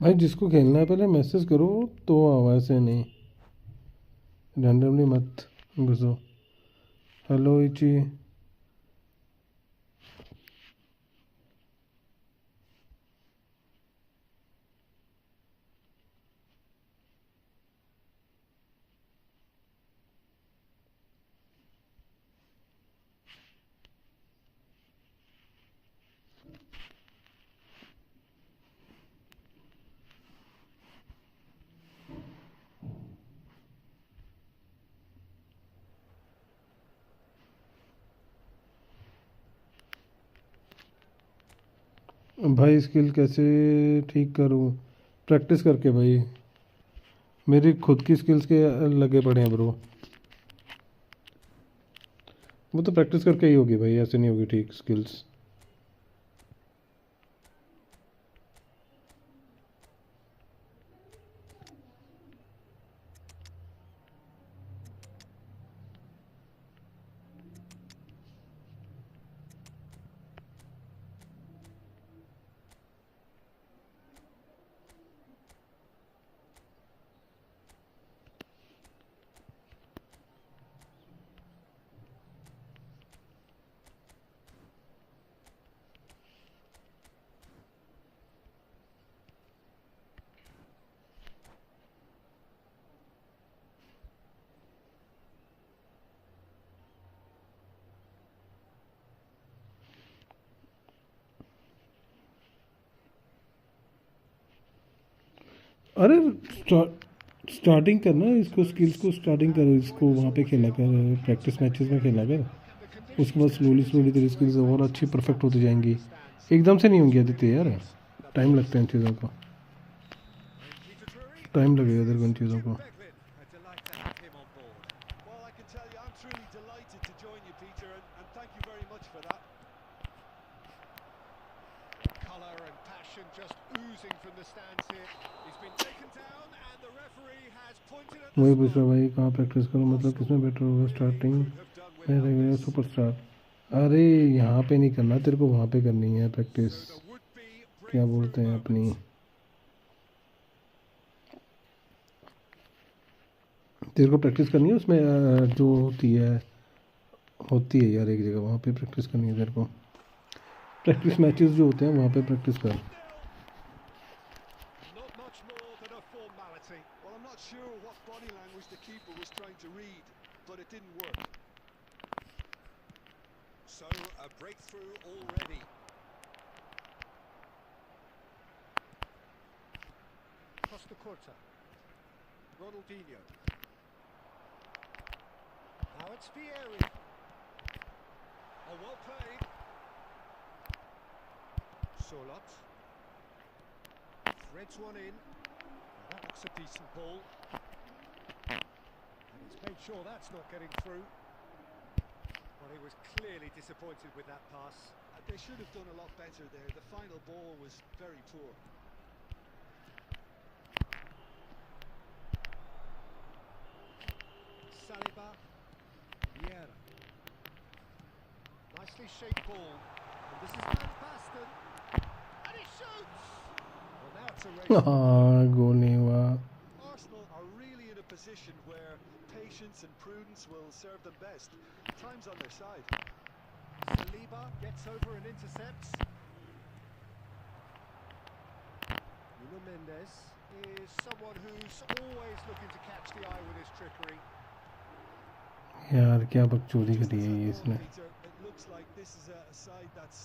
Speaker 1: भाई जिसको खेलना है पहले मैसेज करो तो आओ, ऐसे नहीं रैंडमली मत घुसो। हेलो इची। भाई स्किल कैसे ठीक करूँ? प्रैक्टिस करके भाई, मेरी खुद की स्किल्स के लगे पड़े हैं ब्रो। वो तो प्रैक्टिस करके ही होगी भाई, ऐसे नहीं होगी ठीक स्किल्स। अरे स्टार्टिंग करना इसको, स्किल्स को स्टार्टिंग करो, इसको वहाँ पे खेला कर, प्रैक्टिस मैचेस में खेला कर। उसके बाद स्लोली स्लोली तेरी स्किल्स और अच्छी परफेक्ट होती जाएंगी। एकदम से नहीं होंगी आदित्य यार, टाइम लगता है इन चीज़ों को, टाइम लगेगा इधर को इन चीज़ों को।
Speaker 4: Well, I can tell you, I'm truly delighted to join you, Peter, and thank you very much for that. Colour and passion just oozing from the stands here. He's been taken down, and the referee has pointed at the
Speaker 1: वही पूछ रहा भाई कहाँ practice करूँ, मतलब किसमें better होगा, starting में रेगुलर सुपरस्टार? अरे यहाँ पे नहीं करना तेरे को, वहाँ पे करनी है प्रैक्टिस। क्या बोलते हैं अपनी, तेरे को प्रैक्टिस करनी है उसमें जो होती है यार एक जगह, वहाँ पे प्रैक्टिस करनी है तेरे को। प्रैक्टिस मैचेस जो होते हैं वहाँ पे प्रैक्टिस कर।
Speaker 4: Not much more than a formality. Well, I'm not sure what body language the keeper was trying to read, but it didn't work.
Speaker 6: So, a breakthrough already.
Speaker 4: Costa Corta. Ronaldinho. Now it's Vieri.
Speaker 6: Oh, well played.
Speaker 4: Solot. Threads one in. Now that looks a decent ball. And he's made sure that's not getting through.
Speaker 6: Well, he was clearly disappointed with that pass.
Speaker 4: They should have done a lot better there. The final ball was very poor.
Speaker 6: Saliba. Vieira. Nicely shaped ball. And this is Van Basten. And he shoots!
Speaker 4: Well, now it's a race.
Speaker 1: हाँ गोल नहीं हुआ।
Speaker 4: Arsenal are really in a position where patience and prudence will serve them best. Time's on their side.
Speaker 6: Saliba gets over and intercepts.
Speaker 4: Nuno Mendes is someone who's always looking to catch the eye with his trickery.
Speaker 1: यार क्या बकचोदी करी है ये इसने।
Speaker 4: Peter, it looks like this is a side that's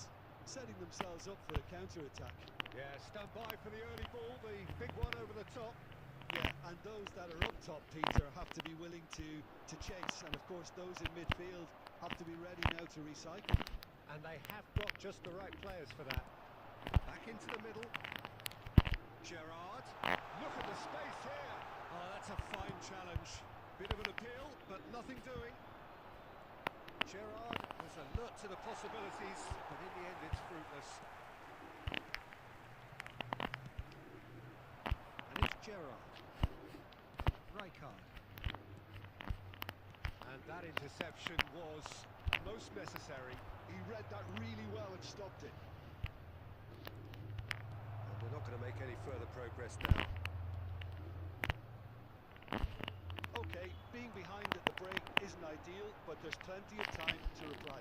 Speaker 4: setting themselves up for a counter-attack.
Speaker 6: Yeah, stand by for the early ball, the big one over the top.
Speaker 4: Yeah, and those that are up top, Peter, have to be willing to chase, and of course those in midfield have to be ready now to recycle.
Speaker 6: And they have got just the right players for that. Back into the middle. Gerrard. Look at the space here. Oh, that's a fine challenge. Bit of an appeal, but nothing doing. Gerrard was alert to the possibilities, but in the end it's fruitless. And it's Gerrard. Rijkaard. And that interception was most necessary.
Speaker 4: He read that really well and stopped it.
Speaker 6: And they're not going to make any further progress now.
Speaker 4: Okay, being behind at the break isn't ideal, but there's plenty of time to reply.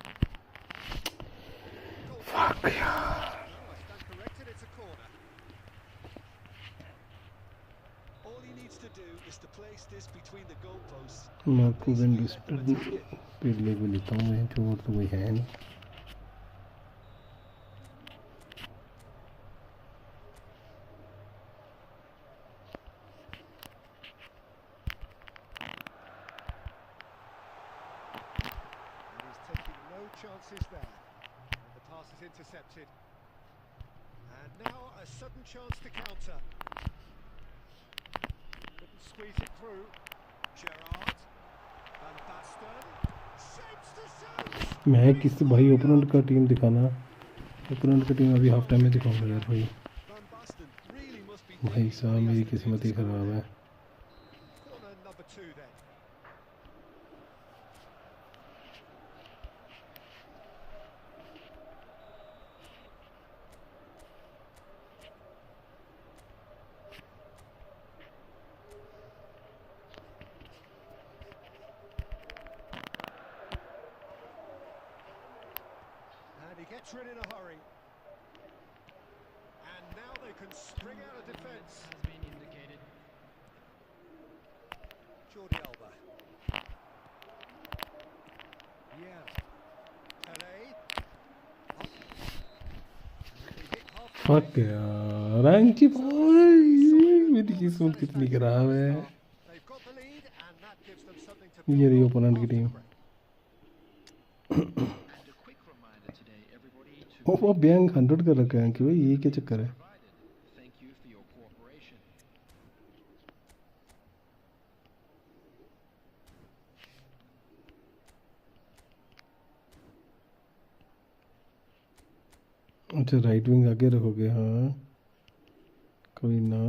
Speaker 1: Fuck yeah.
Speaker 6: No, I stand corrected, it's a corner.
Speaker 4: All he needs to do is to place this between the goalposts.
Speaker 1: मैं आपको wind speed लेके लेता हूँ, मैं चोर तो कोई है नहीं.
Speaker 6: And he's taking no chances there. And the pass is intercepted. And now a sudden chance to counter. Couldn't squeeze it through. Gerrard. Van Basten. Shapes to shoot!
Speaker 1: मैं किस भाई ओपोनेंट का टीम दिखाना, ओपोनेंट का team अभी half time में दिखाऊंगा यार भाई.
Speaker 4: Van Basten really must be
Speaker 1: भाई साहब मेरी किस्मत ही खराब है.
Speaker 6: Corner number 2 then. And he gets rid in a hurry. And now they can spring out of defence.
Speaker 5: Has been indicated.
Speaker 6: Jordi Alba. Yeah. Pele.
Speaker 1: Fuck यार, रैंकी भाई मेरी किस्मत कितनी खराब है.
Speaker 6: They've got the lead, and that gives them something to
Speaker 1: ये रही
Speaker 6: build on
Speaker 1: opponent की
Speaker 6: after
Speaker 1: team.
Speaker 6: the break.
Speaker 5: And a quick reminder today, everybody, to
Speaker 1: वो बैंक 100 कर रखा है कि भाई ये क्या चक्कर है.
Speaker 5: provided. Thank you for your cooperation.
Speaker 1: अच्छा राइट विंग आगे रखोगे, हाँ कोई ना.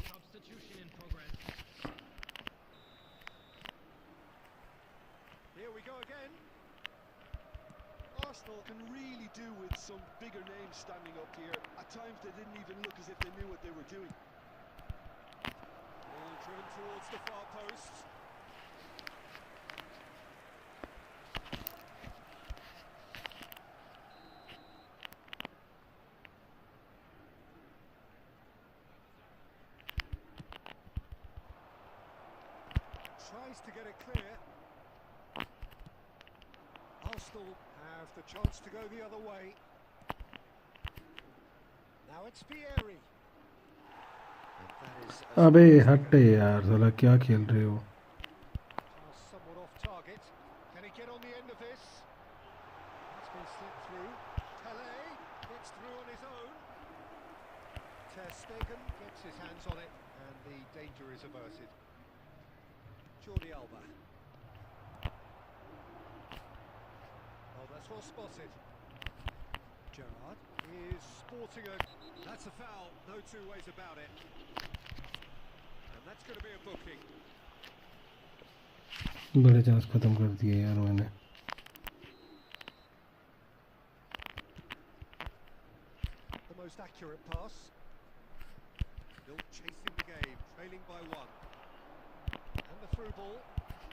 Speaker 5: Substitution in progress.
Speaker 6: Here we go again.
Speaker 4: Arsenal can really do with some bigger names standing up here. At times they didn't even look as if they knew what they were doing.
Speaker 6: Ball driven towards the far post. Tries to get it clear. Arsenal have the chance to go the other way. Now it's Pieri. And that is
Speaker 1: अबे हट यार, साला क्या खेल रहे हो.
Speaker 6: pass somewhat off target. Can he get on the end of this? That's been slipped through. Pele gets through on his own. Ter Stegen gets his hands on it, and the danger is averted. Jordi Alba. Oh, that's well spotted. Gerrard is sporting a... That's a foul, no two ways about it. And that's going to be a booking.
Speaker 1: बड़े chance खत्म कर दिए यार मैंने.
Speaker 6: The most accurate pass. Still chasing the game, trailing by 1. And the through ball.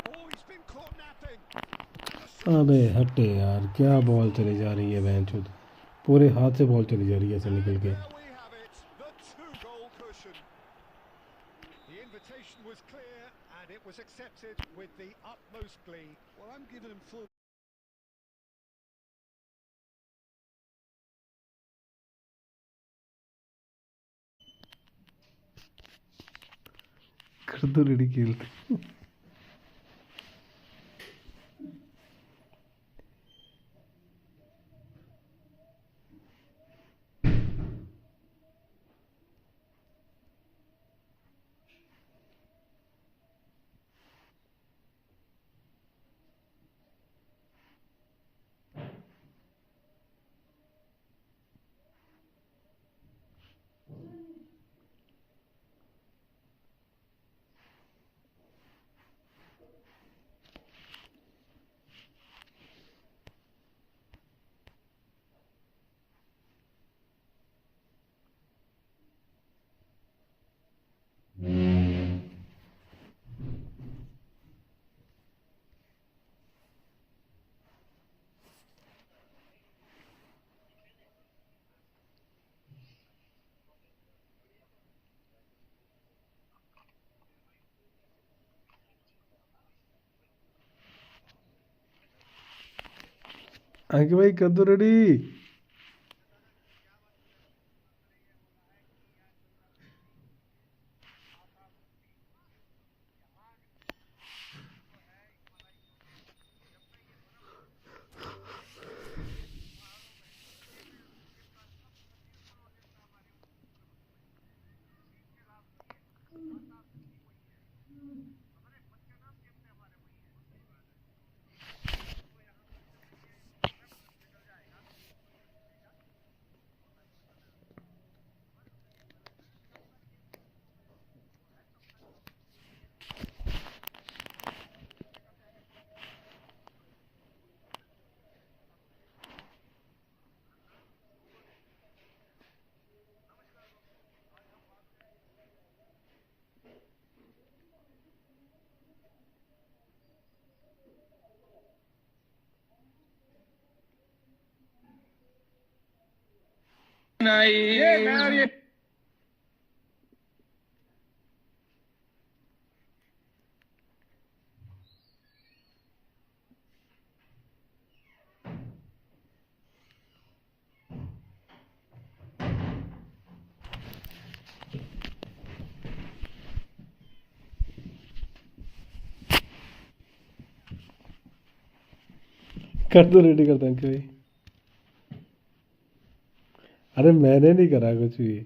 Speaker 6: Oh, he's been caught napping.
Speaker 1: अबे हट यार, क्या बॉल चली जा रही है बहनचोद, पूरे हाथ से बॉल चली जा रही है ऐसे निकल के.
Speaker 6: There we have it, the 2-goal cushion. The invitation was clear, and it was accepted with the utmost glee.
Speaker 4: Well, I'm giving him full
Speaker 1: कर दो रेडी खेलते। आगे भाई कर दो रेडी। कर दो रेडी करता हूँ भाई। अरे मैंने नहीं करा कुछ भी।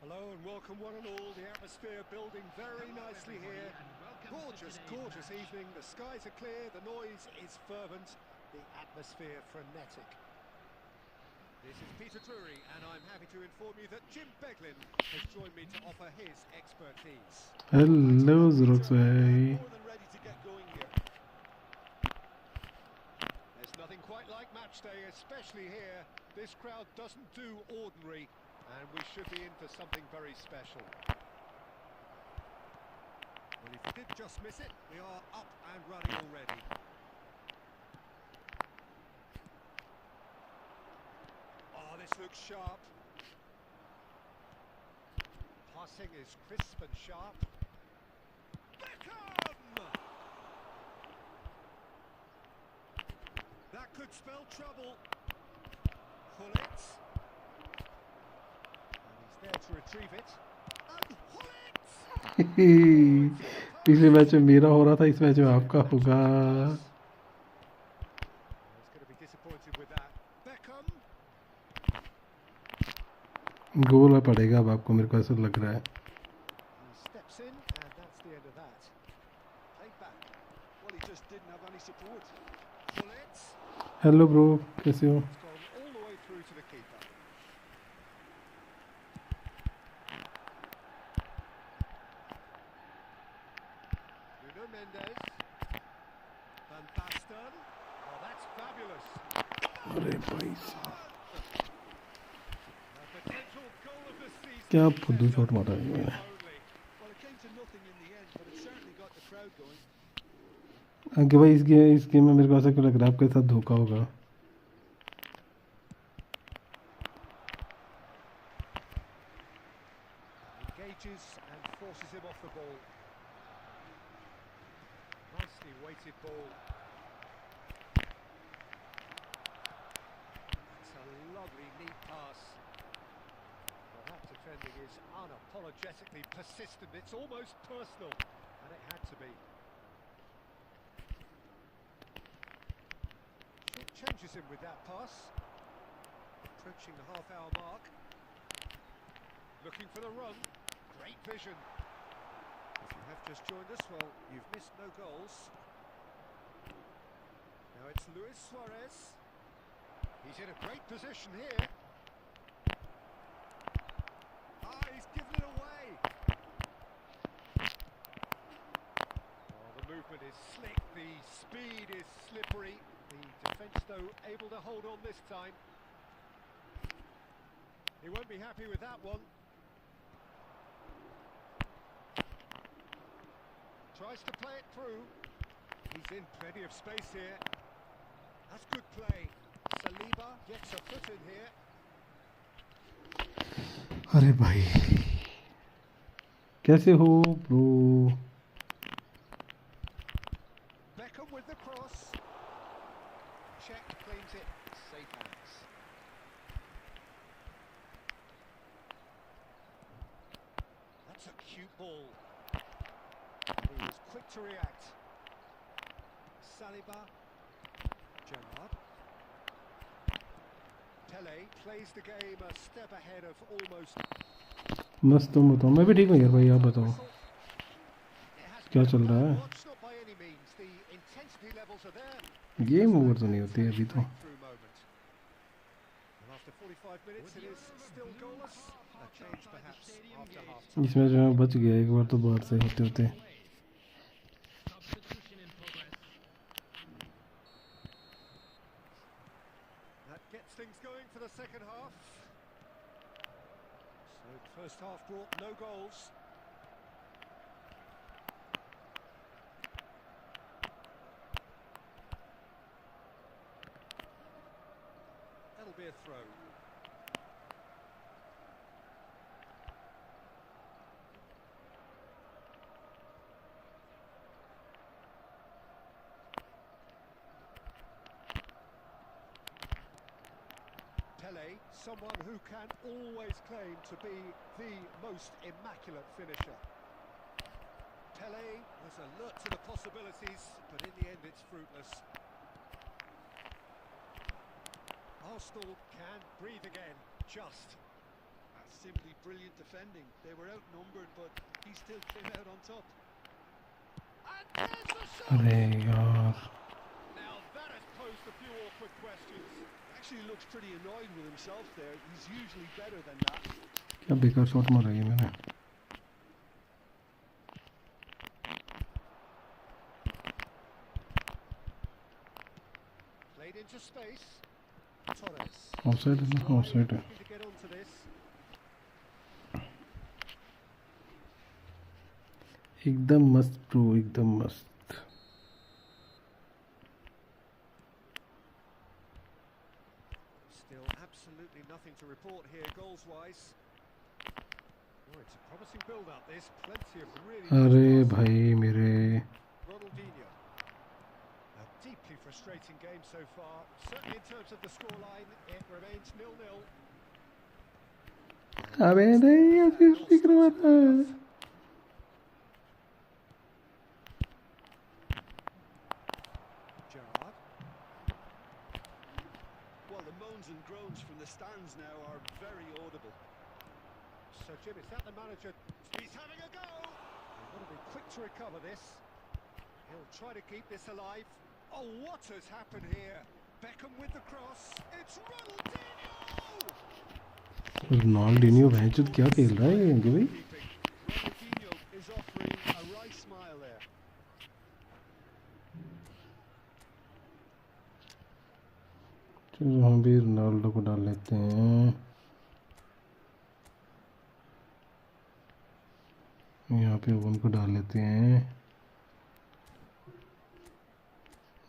Speaker 6: Hello and welcome one and all. The atmosphere building very nicely here. Gorgeous, gorgeous evening. The skies are clear, the noise is fervent, the atmosphere frenetic. This is Peter Drury and I'm happy to inform you that Jim Beglin has joined me to offer his expertise.
Speaker 1: Hello Zrox भाई।
Speaker 6: More than ready to get going here. There's nothing quite like match day, especially here. This crowd doesn't do ordinary. And we should be in for something very special. Well, if he did just miss it, we are up and running already. Oh, this looks sharp. Passing is crisp and sharp. Beckham! That could spell trouble. Hullet. And he's there to retrieve it. And Hullet!
Speaker 1: पिछले match में मेरा हो रहा था, इस match में आपका होगा.
Speaker 6: He's going to be disappointed with that. Beckham.
Speaker 1: गोल में पड़ेगा अब आपको, मेरे को ऐसा लग रहा है.
Speaker 6: He steps in, and that's the end of that. Played back.
Speaker 4: Well, he just didn't have any support.
Speaker 6: Hullet.
Speaker 1: Hello bro, कैसे हो?
Speaker 6: It's gone all the way through to the keeper. Nuno Mendes. Van Basten. Oh, that's fabulous.
Speaker 1: अरे भाई साहब,
Speaker 6: A potential goal of the season.
Speaker 1: क्या फुद्दू shot मारा है मैंने.
Speaker 6: Only.
Speaker 4: Well, it came to nothing in the end, but it certainly got the crowd going.
Speaker 1: आगे भाई इस गेम में मेरे को ऐसा क्यों लग रहा है आपके साथ धोखा होगा.
Speaker 6: Engages and forces him off the ball. Nicely weighted ball. It's a lovely neat pass. Well, that defending is unapologetically persistent. It's almost personal, and it had to be. It changes him with that pass. Approaching the half-hour mark. Looking for the run. Great vision. If you have just joined us, well, you've missed no goals. Now it's Luis Suarez. He's in a great position here. Ah, he's given it away. Oh, the movement is slick. The speed is slippery. The defence, though, able to hold on this time. He won't be happy with that one. Tries to play it through. He's in plenty of space here. That's good play. Saliba gets a foot in here.
Speaker 1: अरे भाई कैसे हो bro.
Speaker 6: Beckham with the cross. Check claims it. Safe hands. That's a cute ball. He was quick to react. Saliba. Gerrard. Pele plays the game a step ahead of almost.
Speaker 1: मस्त. तुम बताओ. मैं भी ठीक हूँ यार भाई, आप बताओ क्या चल रहा है.
Speaker 6: Watch not by any means. The intensity levels are there.
Speaker 1: Game over तो नहीं होती है अभी तो.
Speaker 6: Breakthrough moment. And after 45 minutes, it is still goalless. A change perhaps after half time.
Speaker 1: इस मैच में बच गया एक बार तो बाहर से होते होते.
Speaker 5: Substitution in progress.
Speaker 6: That gets things going for the second half. So the first half brought no goals. That'll be a throw. Pele, someone who can always claim to be the most immaculate finisher. Pele was alert to the possibilities, but in the end it's fruitless. Arsenal can breathe again, just.
Speaker 4: That's simply brilliant defending. They were outnumbered, but he still came out on top.
Speaker 6: And there's the shot!
Speaker 1: अरे यार
Speaker 6: Now that has posed a few awkward questions.
Speaker 4: Actually looks pretty annoyed with himself there. He's usually better than that.
Speaker 1: क्या बेकार shot मारा ये मैंने.
Speaker 6: Played into space. Torres.
Speaker 1: Offside है ना. Offside है.
Speaker 6: Looking to get onto this.
Speaker 1: एकदम मस्त ब्रो, एकदम मस्त।
Speaker 6: Still absolutely nothing to report here goals-wise. Oh, it's a promising build-up. This plenty of really
Speaker 1: अरे
Speaker 6: nice passes.
Speaker 1: भाई मेरे
Speaker 6: Ronaldinho. A deeply frustrating game so far. Certainly in terms of the scoreline, it remains 0-0.
Speaker 1: अबे नहीं assist नहीं करवाता।
Speaker 6: Gerrard.
Speaker 3: Well, the moans and groans from the stands now are very audible.
Speaker 6: So, Jim, is that the manager? He's having a go! He's got to be quick to recover this. He'll try to keep this alive. Oh, what has happened here? Beckham with the cross. It's Ronaldinho!
Speaker 1: Ronaldinho भैंचोद क्या खेल रहा है ये भाई।
Speaker 3: Ronaldinho is offering a wry smile there.
Speaker 1: चलो हम भी रोनाल्डो को डाल लेते हैं। यहाँ पे ओवन को डाल लेते हैं।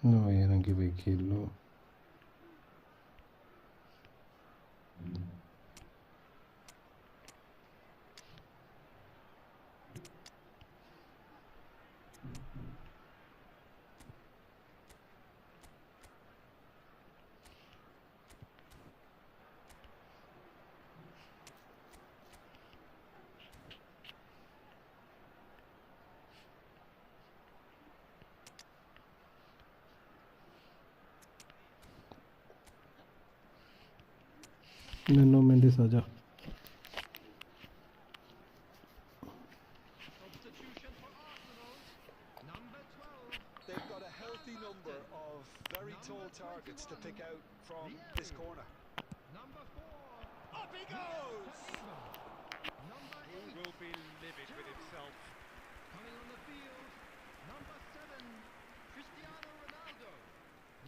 Speaker 1: लो ये रंगी भाई खेल लो। नन्नो मेंडिस आजा।
Speaker 5: Substitution for Arsenal. Number 12.
Speaker 3: They've got a healthy number of very tall targets to pick out from this corner.
Speaker 5: Number 4.
Speaker 6: Up he goes!
Speaker 5: Number
Speaker 6: He
Speaker 5: 8.
Speaker 6: will be livid with himself.
Speaker 5: Coming on the field. Number 7. Cristiano Ronaldo.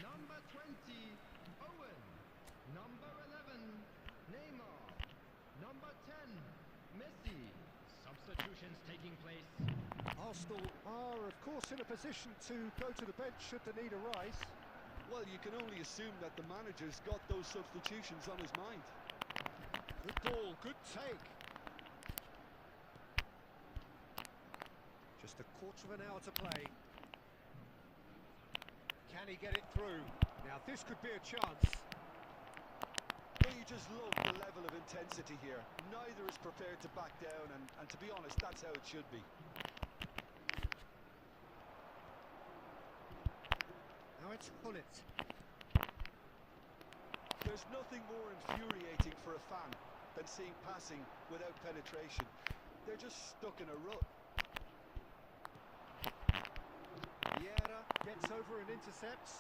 Speaker 5: Number 20. Owen. Number 11. Neymar. Number 10. Messi. Substitutions taking place.
Speaker 6: Arsenal are, of course, in a position to go to the bench should the need arise.
Speaker 3: Well, you can only assume that the manager's got those substitutions on his mind.
Speaker 6: Good ball, good take. Just a quarter of an hour to play. Can he get it through? Now this could be a chance.
Speaker 3: Well, you just love the level of intensity here. Neither is prepared to back down, and to be honest, that's how it should be.
Speaker 6: Now it's Hullet.
Speaker 3: There's nothing more infuriating for a fan than seeing passing without penetration. They're just stuck in a rut.
Speaker 6: Vieira gets over and intercepts.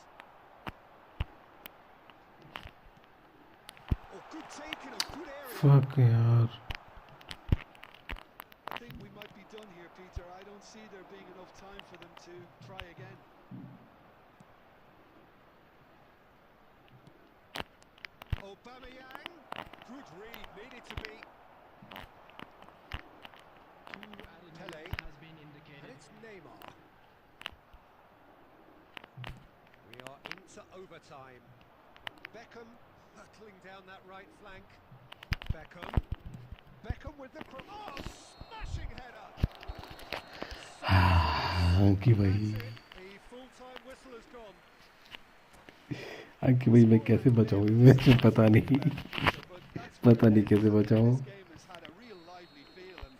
Speaker 6: Oh, good take in a good area.
Speaker 1: Fuck यार।
Speaker 3: I think we might be done here, Peter. I don't see there being enough time for them to try again.
Speaker 6: Aubameyang. Good read, needed to be. Pele.
Speaker 5: Has been
Speaker 6: And
Speaker 5: indicated.
Speaker 6: it's Neymar. We are into overtime. Beckham hurtling down that right flank. Beckham. Beckham with the cross. Oh, smashing header.
Speaker 1: अंकी भाई,
Speaker 6: That's it. The full-time whistle has gone.
Speaker 1: अंकी भाई मैं कैसे बचाऊँ मुझे पता नहीं, पता नहीं कैसे बचाऊँ।
Speaker 3: This game has had a real lively feel, and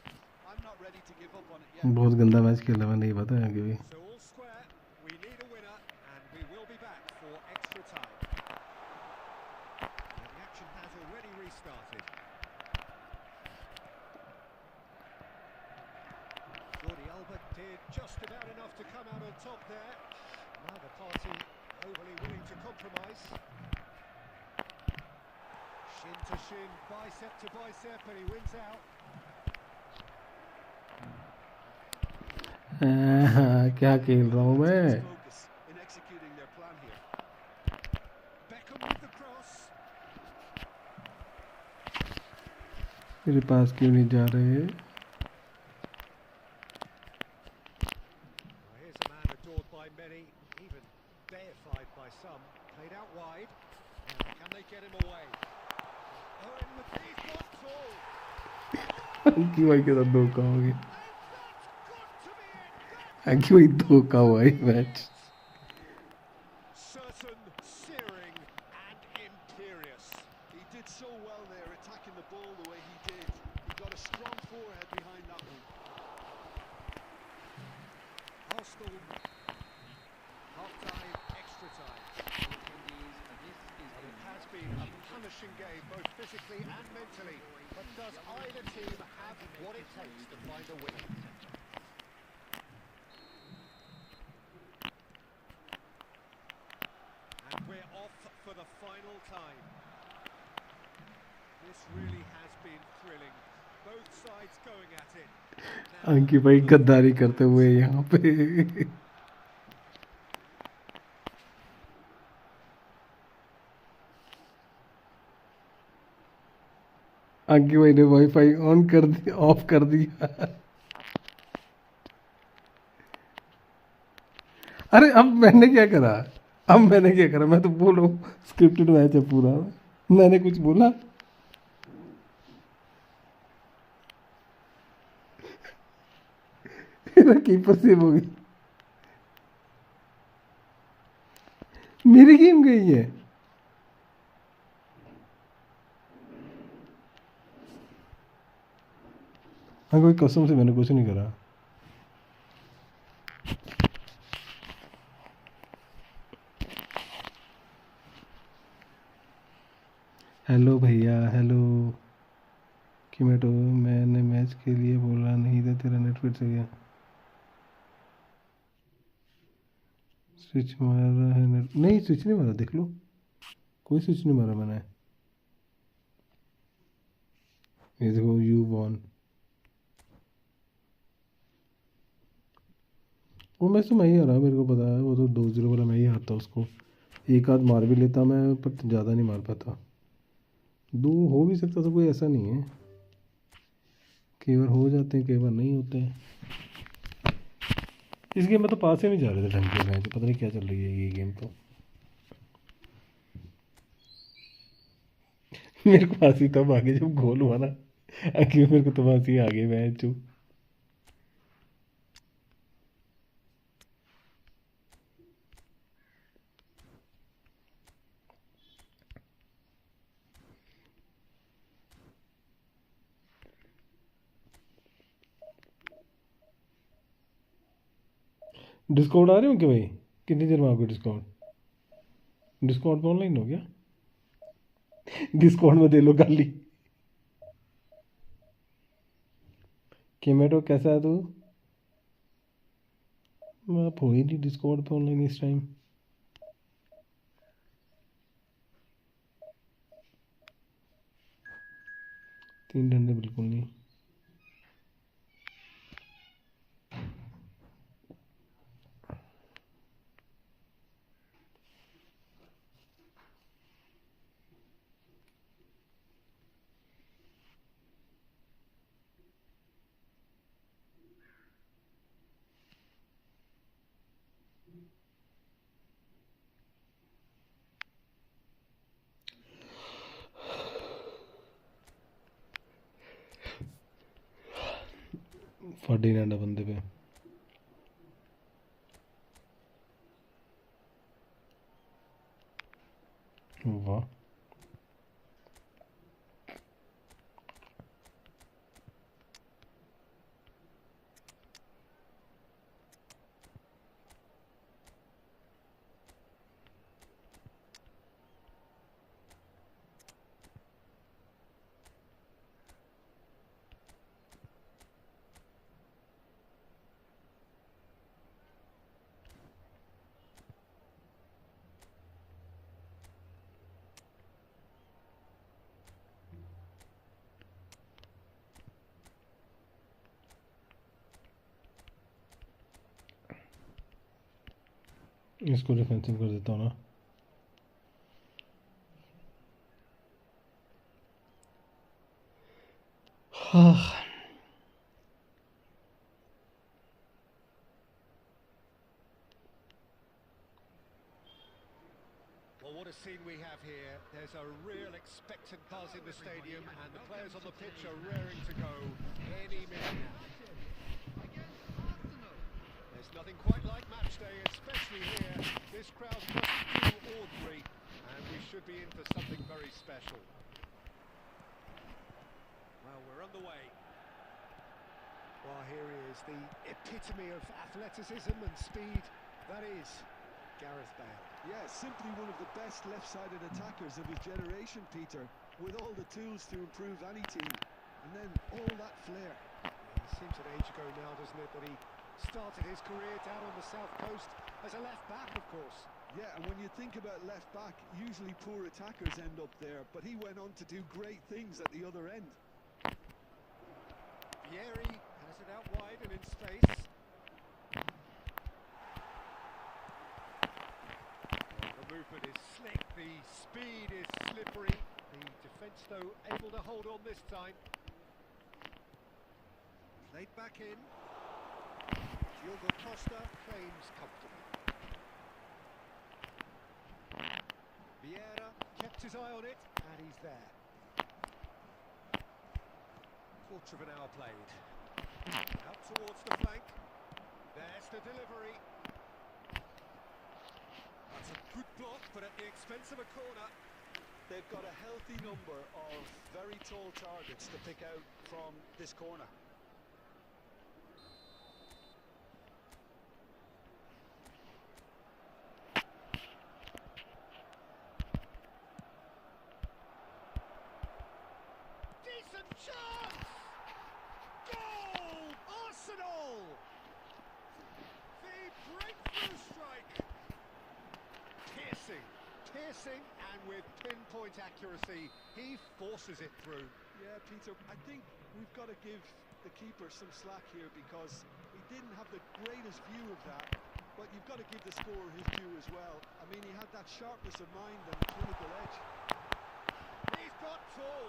Speaker 3: I'm not ready to give up on it yet.
Speaker 1: बहुत गंदा मैच खेला मैं, नहीं पता अंकी भाई।
Speaker 6: So all square. We need a winner, and we will be back for extra time. And the action has already restarted. Jordi Alba did just about enough to come out on top there. Neither party overly willing to compromise. Shin to shin, bicep to bicep, and he wins out.
Speaker 1: क्या खेल रहा हूँ मैं।
Speaker 3: Focus in executing their plan here.
Speaker 6: Beckham with the cross.
Speaker 1: मेरे पास क्यों नहीं जा रहे।
Speaker 6: adored by many, even deified by some. Played out wide. Can they get him away? Owen with these not tall.
Speaker 1: अंकी भाई के साथ धोखा हो गया.
Speaker 6: That's got to be it.
Speaker 1: अंकी भाई धोखा हुआ है match.
Speaker 6: Certain, searing, and imperious.
Speaker 4: He did so well there, attacking the ball the way he did. He got a strong forehead behind that one.
Speaker 6: Arsenal. Half-time, extra time.
Speaker 4: And it has been a punishing game, both physically and mentally. But does either team have what it takes to find a winner?
Speaker 6: And we're off for the final time. This really has been thrilling. Both sides going at it.
Speaker 1: अंकी भाई गद्दारी करते हुए यहाँ पे. अंकी भाई ने वाईफाई ऑन कर दिया, ऑफ कर दिया. अरे अब मैंने क्या करा? मैं तो बोल रहा हूँ स्क्रिप्टेड मैच है पूरा. मैंने कुछ बोला? मेरा कीपर सेव हो गई. मेरी गेम गई है. हाँ कोई कसम से मैंने कुछ नहीं करा. हेलो भैया, हेलो. कि मैंने मैच के लिए बोला नहीं था, तेरा नेट फिर से गया. स्विच मारा है नेट? नहीं स्विच नहीं मारा, देख लो. कोई स्विच नहीं मारा मैंने. ये देखो यू वॉन. वो मैच तो मैं ही हारा, मेरे को पता है. वो तो 2-0 वाला मैं ही हारता उसको. एक आध मार भी लेता मैं, पर ज़्यादा नहीं मार पाता. 2 हो भी सकता था, कोई ऐसा नहीं है. कई बार हो जाते हैं, कई बार नहीं होते हैं. इस गेम में तो पास ही नहीं जा रहे थे ढंग के मैच. पता नहीं क्या चल रही है ये गेम तो. मेरे को हंसी तब आ गई जब गोल हुआ ना. आगे मेरे को तो हंसी आ गई मैच जो. डिस्काउंट आ रहे हो क्या भाई? कितनी देर में आपको डिस्काउंट? डिस्काउंट में ऑनलाइन हो गया? डिस्काउंट में दे लो गाली. केमेटो कैसा है तू? आप हो ही नहीं डिस्काउंट पे ऑनलाइन इस टाइम. तीन डंडे बिल्कुल नहीं. फर्डिनेंड बंदे पे. वाह. इसको डिफेंसिव कर देता हूँ ना. हाँ.
Speaker 6: Well, what a scene we have here. There's a real expectant buzz in the stadium, and the players on the pitch are raring to go any minute now. There's nothing quite like match day, especially here. This crowd mustn't too ordinary, and we should be in for something very special. Well, we're underway. Well, here he is, the epitome of athleticism and speed. That is Gareth Bale.
Speaker 4: Yeah, simply one of the best left-sided attackers of his generation, Peter, with all the tools to improve any team. And then all that flair.
Speaker 6: It seems an age ago now, doesn't it, that he started his career down on the south coast as a left-back, of course.
Speaker 4: Yeah, and when you think about left-back, usually poor attackers end up there, but he went on to do great things at the other end.
Speaker 6: Vieri has it out wide and in space. The movement is slick, the speed is slippery. The defence, though, able to hold on this time. Played back in. Diogo Costa claims comfortably. Vieira kept his eye on it, and he's there. Quarter of an hour played. Out towards the flank. There's the delivery. That's a good block, but at the expense of a corner.
Speaker 4: They've got a healthy number of very tall targets to pick out from this corner.
Speaker 6: Decent chance! Goal! Arsenal! The breakthrough strike! Piercing, and with pinpoint accuracy, he forces it through.
Speaker 4: Yeah, Peter, I think we've got to give the keeper some slack here because he didn't have the greatest view of that, but you've got to give the scorer his due as well. I mean, he had that sharpness of mind and clinical edge.
Speaker 6: He's got full.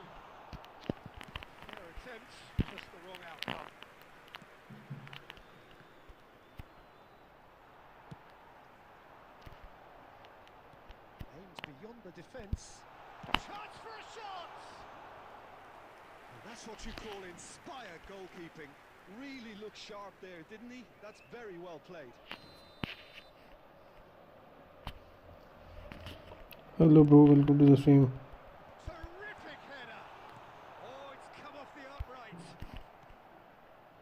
Speaker 6: Their attempts, just the wrong outcome. Aims beyond the defence. Chance for a shot!
Speaker 4: And that's what you call inspired goalkeeping. Really looked sharp there, didn't he? That's very well played.
Speaker 1: Hello bro, welcome to the stream.
Speaker 6: Terrific header! Oh, it's come off the upright.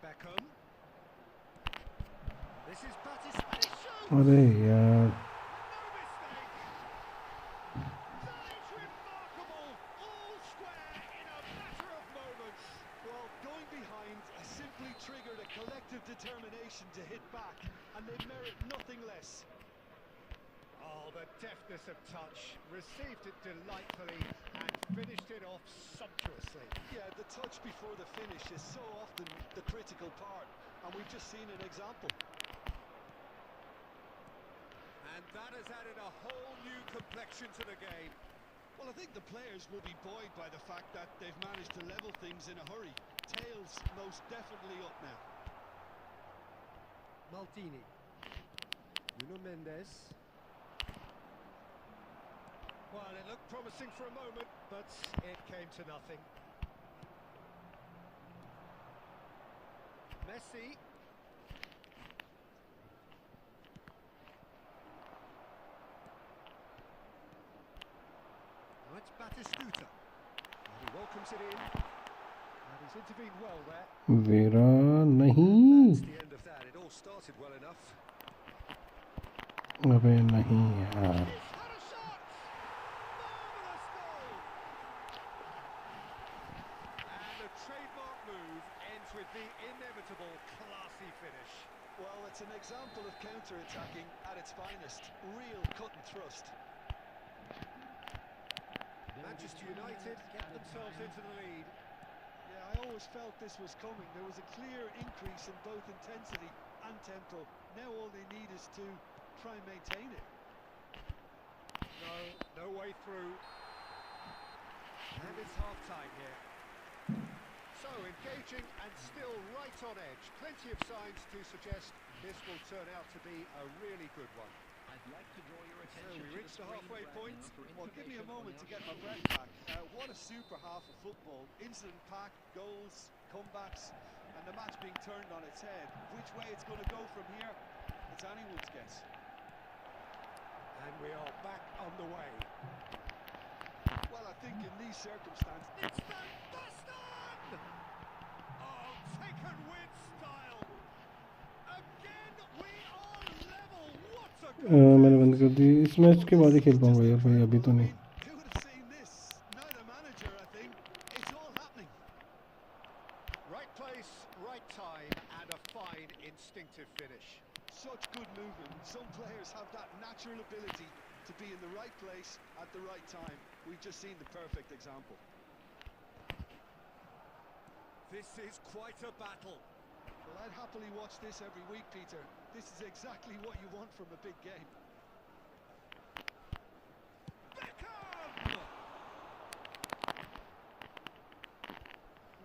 Speaker 6: Beckham. This is Battis, and it shoots!
Speaker 1: अरे यार
Speaker 6: No mistake! That is remarkable! All square in a matter of moments.
Speaker 4: Well, going behind simply triggered a collective determination to hit back, and they merit nothing less.
Speaker 6: Oh, the deftness of touch. Received it delightfully and finished it off sumptuously.
Speaker 4: Yeah, the touch before the finish is so often the critical part, and we've just seen an example.
Speaker 6: And that has added a whole new complexion to the game.
Speaker 4: Well, I think the players will be buoyed by the fact that they've managed to level things in a hurry. Tails most definitely up now.
Speaker 6: Maldini. Nuno Mendes. Well, it looked promising for a moment, but it came to nothing. Messi. Now it's Batistuta. And he welcomes it in. And he's intervened well there.
Speaker 1: Vera नहीं
Speaker 6: That's the end of that. It all started well enough.
Speaker 1: अबे नहीं यार
Speaker 6: He's had a shot! Marvellous goal! And the trademark move ends with the inevitable classy finish.
Speaker 4: Well, it's an example of counter-attacking at its finest. Real cut and thrust.
Speaker 6: Manchester United get themselves into the lead.
Speaker 4: Yeah, I always felt this was coming. There was a clear increase in both intensity and tempo. Now all they need is to try and maintain it.
Speaker 6: No way through. And it's half-time here. So, engaging and still right on edge. Plenty of signs to suggest this will turn out to be a really good one.
Speaker 5: I I'd like to draw your
Speaker 4: So
Speaker 5: attention
Speaker 4: we
Speaker 5: to
Speaker 4: reached the
Speaker 5: screen
Speaker 4: halfway
Speaker 5: right
Speaker 4: point.
Speaker 5: now for
Speaker 4: Well, give me a
Speaker 5: information on
Speaker 4: moment to
Speaker 5: our
Speaker 4: get my breath
Speaker 5: showcase.
Speaker 4: back. What a super half of football. Incident-packed, goals, comebacks, and the match being turned on its head. Which way it's going to go from here, it's anyone's guess.
Speaker 6: And we are back on the way.
Speaker 4: Well, I think in these circumstances...
Speaker 6: It's Van Basten! Oh, taken with style. Again, we are level. What a
Speaker 1: मैंने बंद कर दी इस match के बाद ही खेल पाऊंगा यार भाई अभी तो नहीं
Speaker 4: Who would have seen this? Now the manager, I think. It's all happening.
Speaker 6: right place, right time, and a fine instinctive finish.
Speaker 4: Such good movement. Some players have that natural ability to be in the right place at the right time. We've just seen the perfect example.
Speaker 6: This is quite a battle.
Speaker 4: Well, I'd happily watch this every week, Peter. This is exactly what you want from a big game.
Speaker 6: Beckham!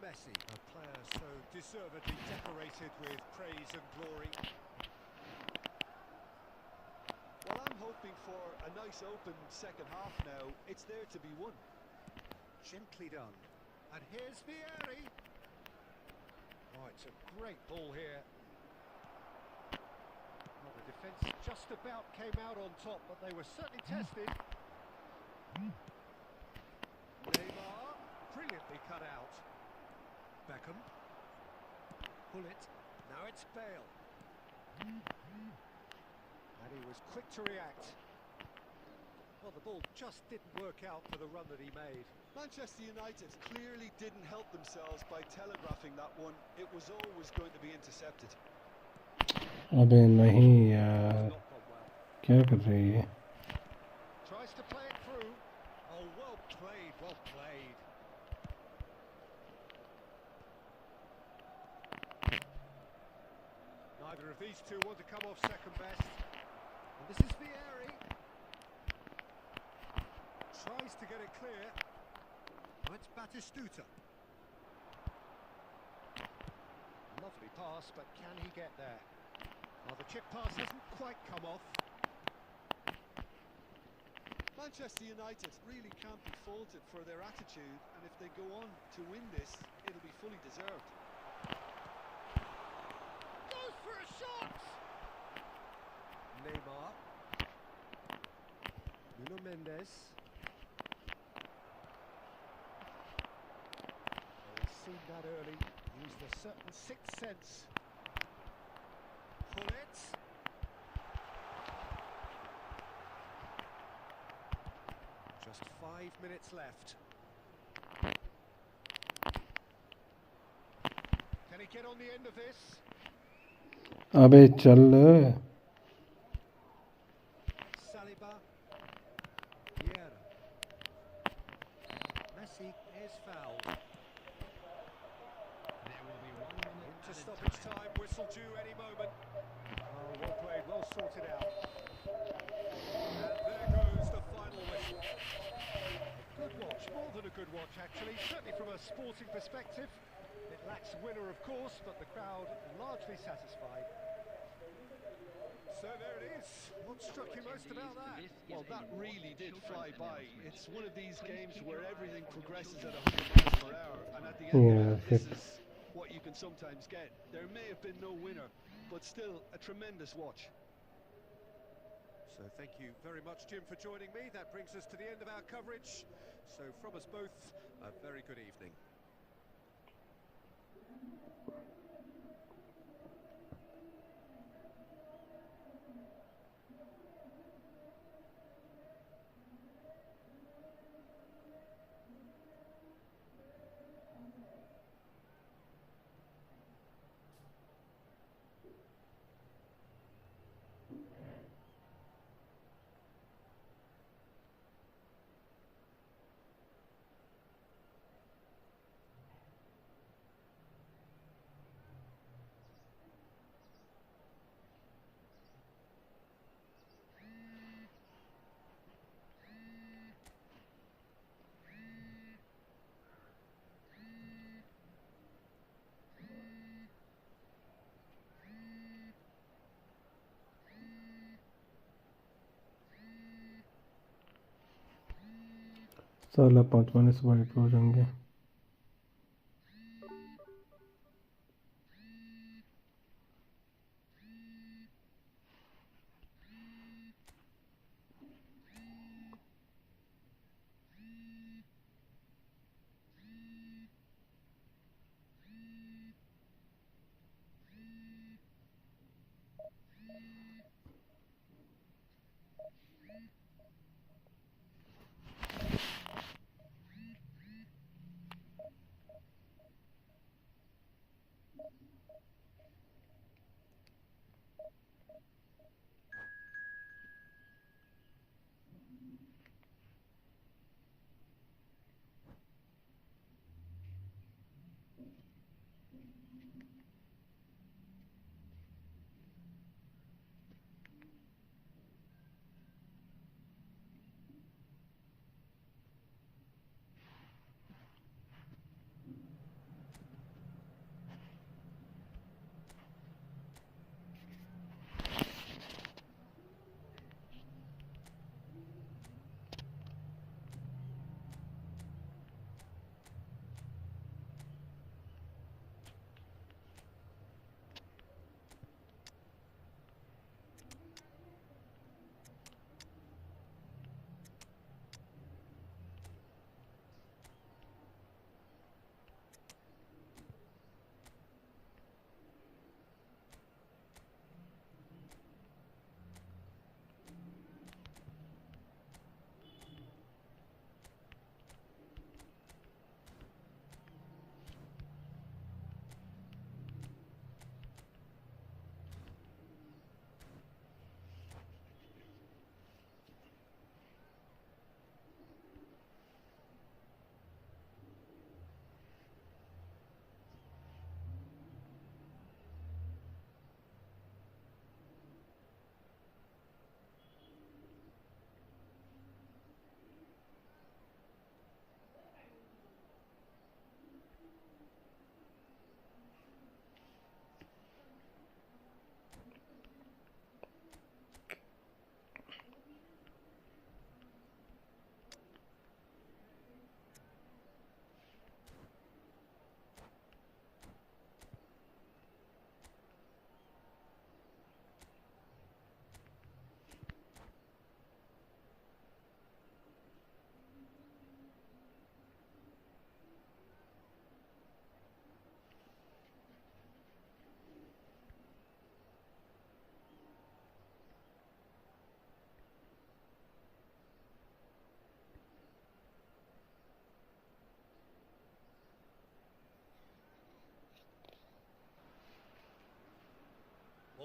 Speaker 6: Messi, a player so deservedly decorated with praise and glory.
Speaker 4: Well, I'm hoping for a nice open second half now. It's there to be won.
Speaker 6: Gently done. And here's Vieri. Oh, it's a great ball here. Well, the defence just about came out on top, but they were certainly tested. Neymar, brilliantly cut out. Beckham. Pull it. Now it's Bale. And he was quick to react. Well, the ball just didn't work out for the run that he made.
Speaker 4: Manchester United clearly didn't help themselves by telegraphing that one. It was always going to be intercepted.
Speaker 1: अबे नहीं यार
Speaker 6: Not gone well.
Speaker 1: क्या कर रही है
Speaker 6: Tries to play it through. Oh, well played, well played. Neither of these two want to come off second best. And this is Vieri. Tries to get it clear. Oh, it's Batistuta. Lovely pass, but can he get there? Well, the chip pass hasn't quite come off.
Speaker 4: Manchester United really can't be faulted for their attitude, and if they go on to win this, it'll be fully deserved.
Speaker 6: Goes for a shot! Neymar. Nuno Mendes. Oh, he's seen that early. Used a certain sixth sense. Pull it. Just 5 minutes left. Can he get on the end of this?
Speaker 1: अबे चल
Speaker 6: Saliba. Vieira. Messi is fouled.
Speaker 5: There will be 1 minute
Speaker 6: Into
Speaker 5: added
Speaker 6: stoppage
Speaker 5: time.
Speaker 6: time, whistle due any moment. Oh, well played, well sorted out. And there goes the final whistle. Good watch, more than a good watch actually, certainly from a sporting perspective. It lacks a winner of course, but the crowd largely satisfied. So there it is. What struck you most about that?
Speaker 4: Well, that really did fly by. It's one of these games where everything progresses at 100 miles per hour, and at the end of it, this is what you can sometimes get. There may have been no winner, but still a tremendous watch.
Speaker 6: So thank you very much, Jim, for joining me. That brings us to the end of our coverage. So from us both, a very good evening.
Speaker 1: साला 5 माने से white हो जाएंगे।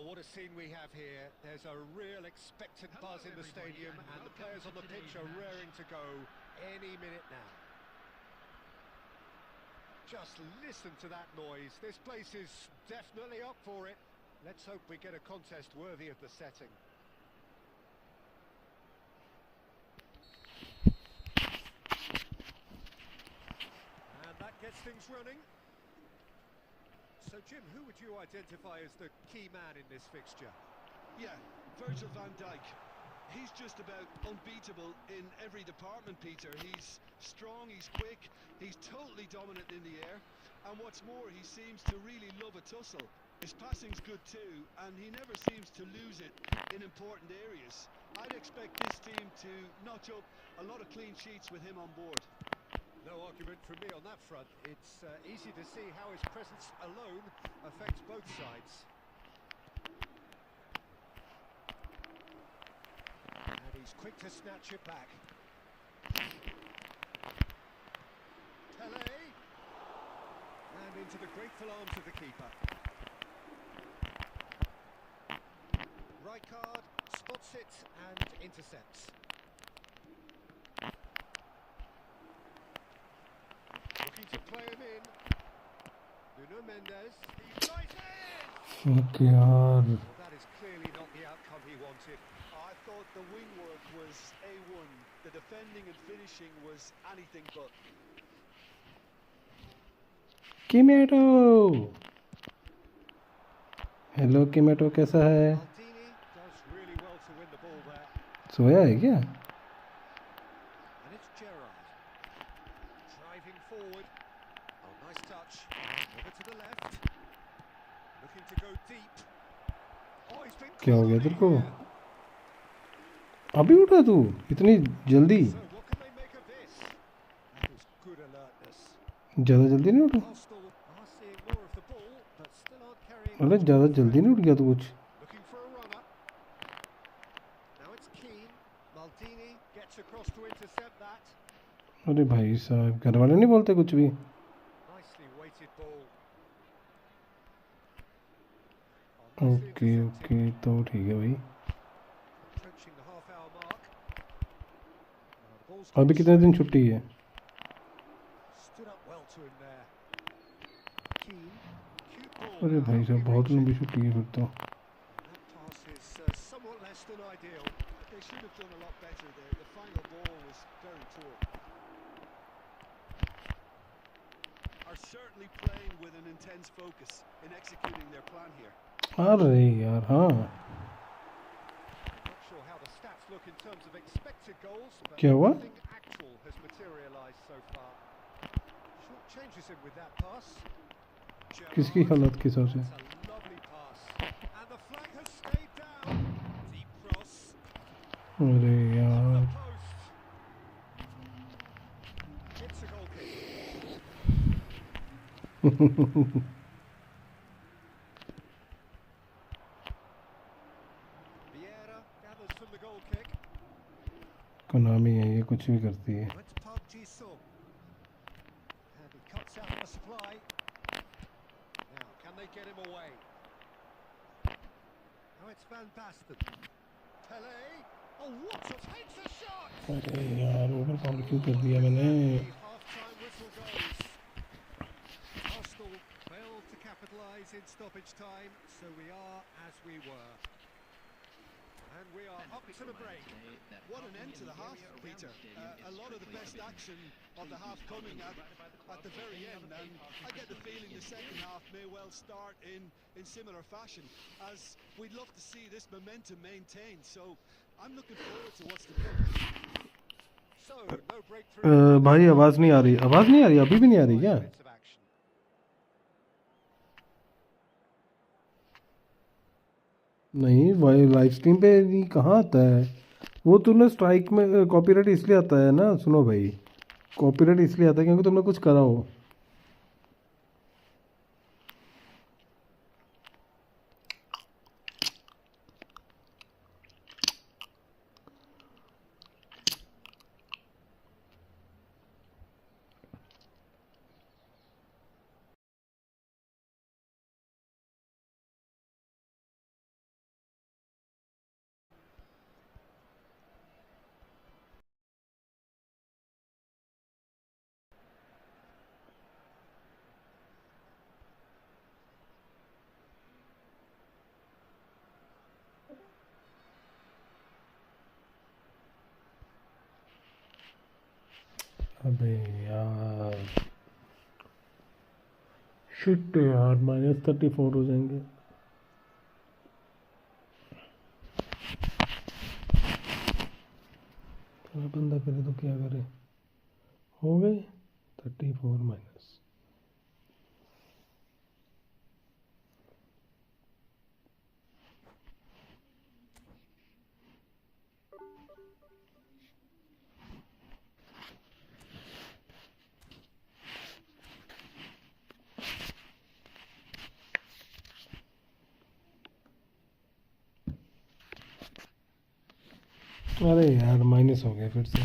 Speaker 6: Well, what a scene we have here. There's a real expectant buzz in the stadium, and the players on the pitch are raring to go any minute now. Just listen to that noise. This place is definitely up for it. Let's hope we get a contest worthy of the setting. And that gets things running. So, Jim, who would you identify as the key man in this fixture?
Speaker 3: Yeah, Virgil van Dijk. He's just about unbeatable in every department, Peter. He's strong, he's quick, he's totally dominant in the air. And what's more, he seems to really love a tussle. His passing's good too, and he never seems to lose it in important areas. I'd expect this team to notch up a lot of clean sheets with him on board.
Speaker 6: No argument from me on that front. It's easy to see how his presence alone affects both sides. And he's quick to snatch it back. Pele! And into the grateful arms of the keeper. Rijkaard spots it and intercepts. To play him in. Nuno Mendes. He's right in!
Speaker 1: Okay यार
Speaker 6: Well, that is clearly not the outcome he wanted.
Speaker 3: I thought the wing work was A1. The defending and finishing was anything but.
Speaker 1: किमेटो hello किमेटो कैसा है?
Speaker 6: Maldini does really well to win the ball there.
Speaker 1: सोया है क्या?
Speaker 6: And it's Gerrard. looking forward. Oh, nice touch. Over to the left. Looking to go deep. Oh, he's been
Speaker 1: क्या हो गया तेरे को?
Speaker 6: here.
Speaker 1: अभी उठा तू इतनी जल्दी?
Speaker 6: So what can they make of this? That was good alertness.
Speaker 1: ज़्यादा जल्दी नहीं उठा?
Speaker 6: Arsenal are seeing more of the ball, but still aren't carrying.
Speaker 1: अरे ज़्यादा जल्दी नहीं उठ गया तू कुछ?
Speaker 6: Looking for a runner. Now it's Keane. Maldini gets across to intercept that.
Speaker 1: अरे भाई साहब घर वाले नहीं बोलते कुछ भी?
Speaker 6: Nicely weighted ball.
Speaker 1: Okay okay तो ठीक है भाई.
Speaker 6: Approaching the half-hour mark. The ball's
Speaker 1: अभी कितने दिन छुट्टी है?
Speaker 6: stood up well to him there. Keane. Cute ball.
Speaker 1: अरे
Speaker 6: now,
Speaker 1: भाई साहब बहुत
Speaker 6: reaching.
Speaker 1: लंबी छुट्टी है फिर तो.
Speaker 6: That pass is somewhat less than ideal.
Speaker 4: They should have done a lot better there. The final ball was very poor. Are certainly playing with an intense focus in executing their plan here.
Speaker 1: अरे यार हाँ
Speaker 6: Not sure how the stats look in terms of expected goals, but
Speaker 1: क्या हुआ?
Speaker 6: nothing actual has materialised so far. Short changes him with that pass.
Speaker 1: किसकी हालत के हिसाब से?
Speaker 6: That's a lovely pass. And the flag has stayed down. Deep cross.
Speaker 1: अरे
Speaker 6: The
Speaker 1: यार
Speaker 6: post. It's a goal kick. Vieira gathers from the goal kick.
Speaker 1: Konami है ये कुछ भी करती है.
Speaker 6: It's Park Ji-sung. And he cuts out the supply. Now, can they get him away? Now it's Van Basten. Pele. Oh, what a takes a shot!
Speaker 1: अरे यार over count क्यों कर दिया मैंने?
Speaker 6: Half-time whistle goes. Arsenal failed to capitalise in stoppage time, so we are as we were. And we are up to the break.
Speaker 4: What an end to the half, Peter. A lot of the best action of the half coming at the very end, and I get the feeling the second half may well start in similar fashion, as we'd love to see this momentum maintained. So I'm looking forward to what's to come.
Speaker 6: So, no breakthrough.
Speaker 1: भाई आवाज़ नहीं आ रही. आवाज़ नहीं आ रही अभी भी नहीं आ रही क्या?
Speaker 6: Bits of action.
Speaker 1: नहीं भाई लाइव स्ट्रीम पे नहीं कहाँ आता है वो? तुमने स्ट्राइक में कॉपीराइट इसलिए आता है ना. सुनो भाई कॉपीराइट इसलिए आता है क्योंकि तुमने कुछ करा हो. अबे यार शिट यार -34 हो जाएंगे. थोड़ा बंदा करे तो क्या करे. हो गए 34 माइनस. अरे यार माइनस हो गया फिर से.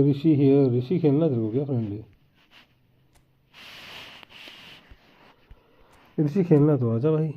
Speaker 1: ऋषि हियर। ऋषि खेलना तेरे को क्या फ्रेंडली? ऋषि खेलना तो आजा भाई।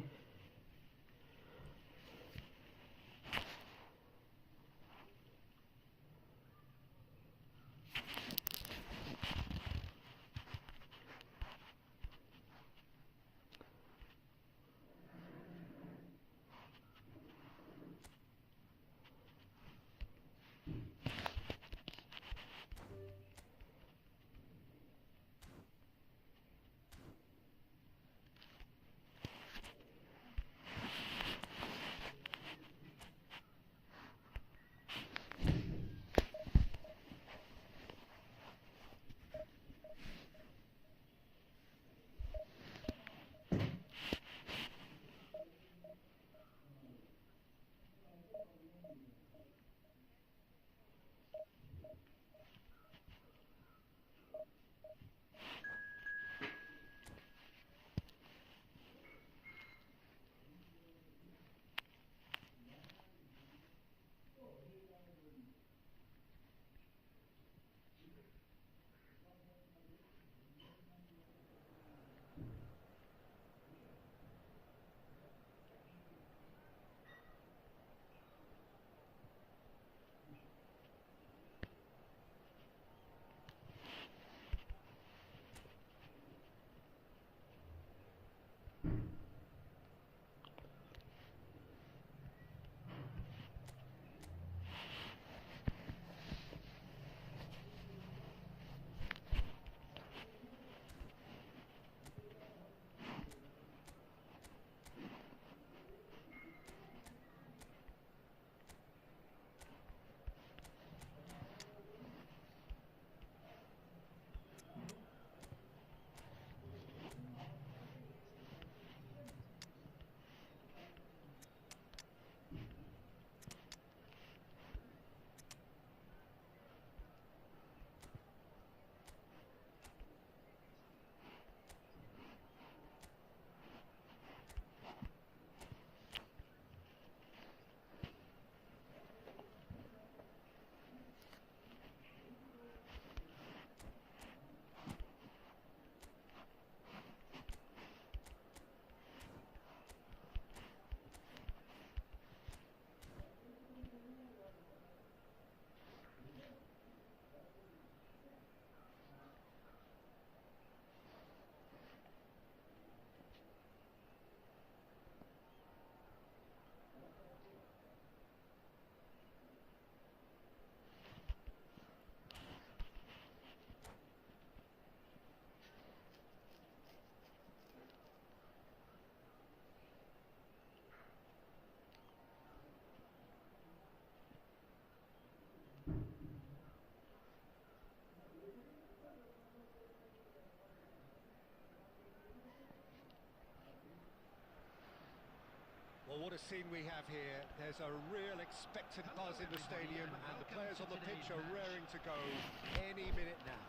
Speaker 6: Well, what a scene we have here. There's a real expectant buzz in the stadium, and the players on the pitch are raring to go any minute now.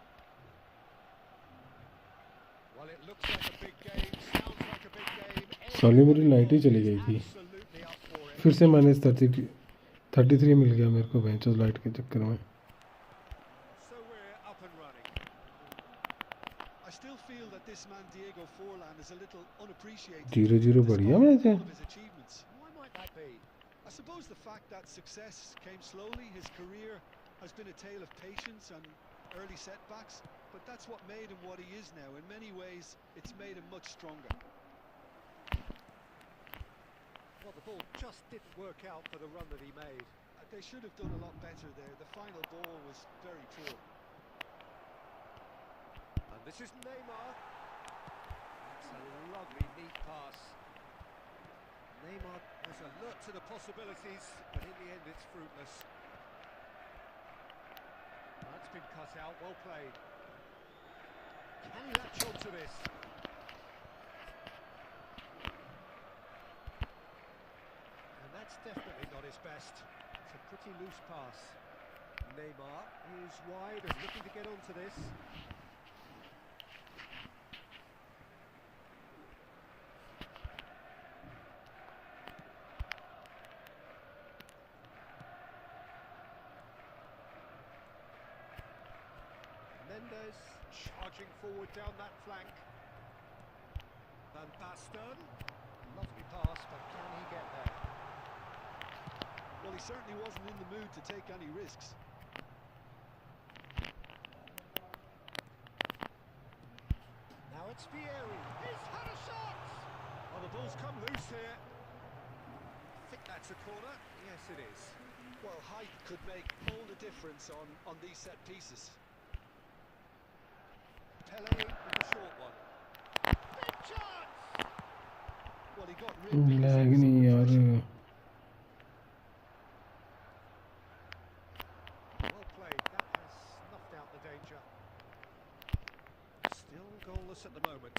Speaker 6: Well, it looks like a big game, sounds like a big game.
Speaker 1: साली मेरी light ही चली गई थी,
Speaker 6: Absolutely up for it.
Speaker 1: फिर से -33 मिल गया मेरे को बेंच लाइट के चक्कर में।
Speaker 6: So we're up and running.
Speaker 4: I still feel that this man Diego Forlan is a little unappreciated.
Speaker 1: 0-0 बढ़िया मैच है।
Speaker 4: All of his achievements. Why might that be? I suppose the fact that success came slowly. His career has been a tale of patience and early setbacks, but that's what made him what he is now. In many ways, it's made him much stronger.
Speaker 6: Well, the ball just didn't work out for the run that he made.
Speaker 4: They should have done a lot better there. The final ball was very poor.
Speaker 6: And this is Neymar. That's a lovely, neat pass. Neymar was alert to the possibilities, but in the end it's fruitless. That's been cut out, well played. Can he latch on to this? And that's definitely not his best. It's a pretty loose pass. Neymar is wide and looking to get onto this. Mendes charging forward down that flank. Van Basten, lovely pass, but can he get there?
Speaker 4: Well, he certainly wasn't in the mood to take any risks.
Speaker 6: Now it's Vieri. He's had a shot! Oh, the ball's come loose here. I think that's a corner. Yes, it is.
Speaker 4: Well, height could make all the difference on these set pieces.
Speaker 6: Pele with a short one. Big chance!
Speaker 4: Well, he got rid
Speaker 1: lag नहीं यार।
Speaker 6: Well played. That has snuffed out the danger. Still goalless at the moment.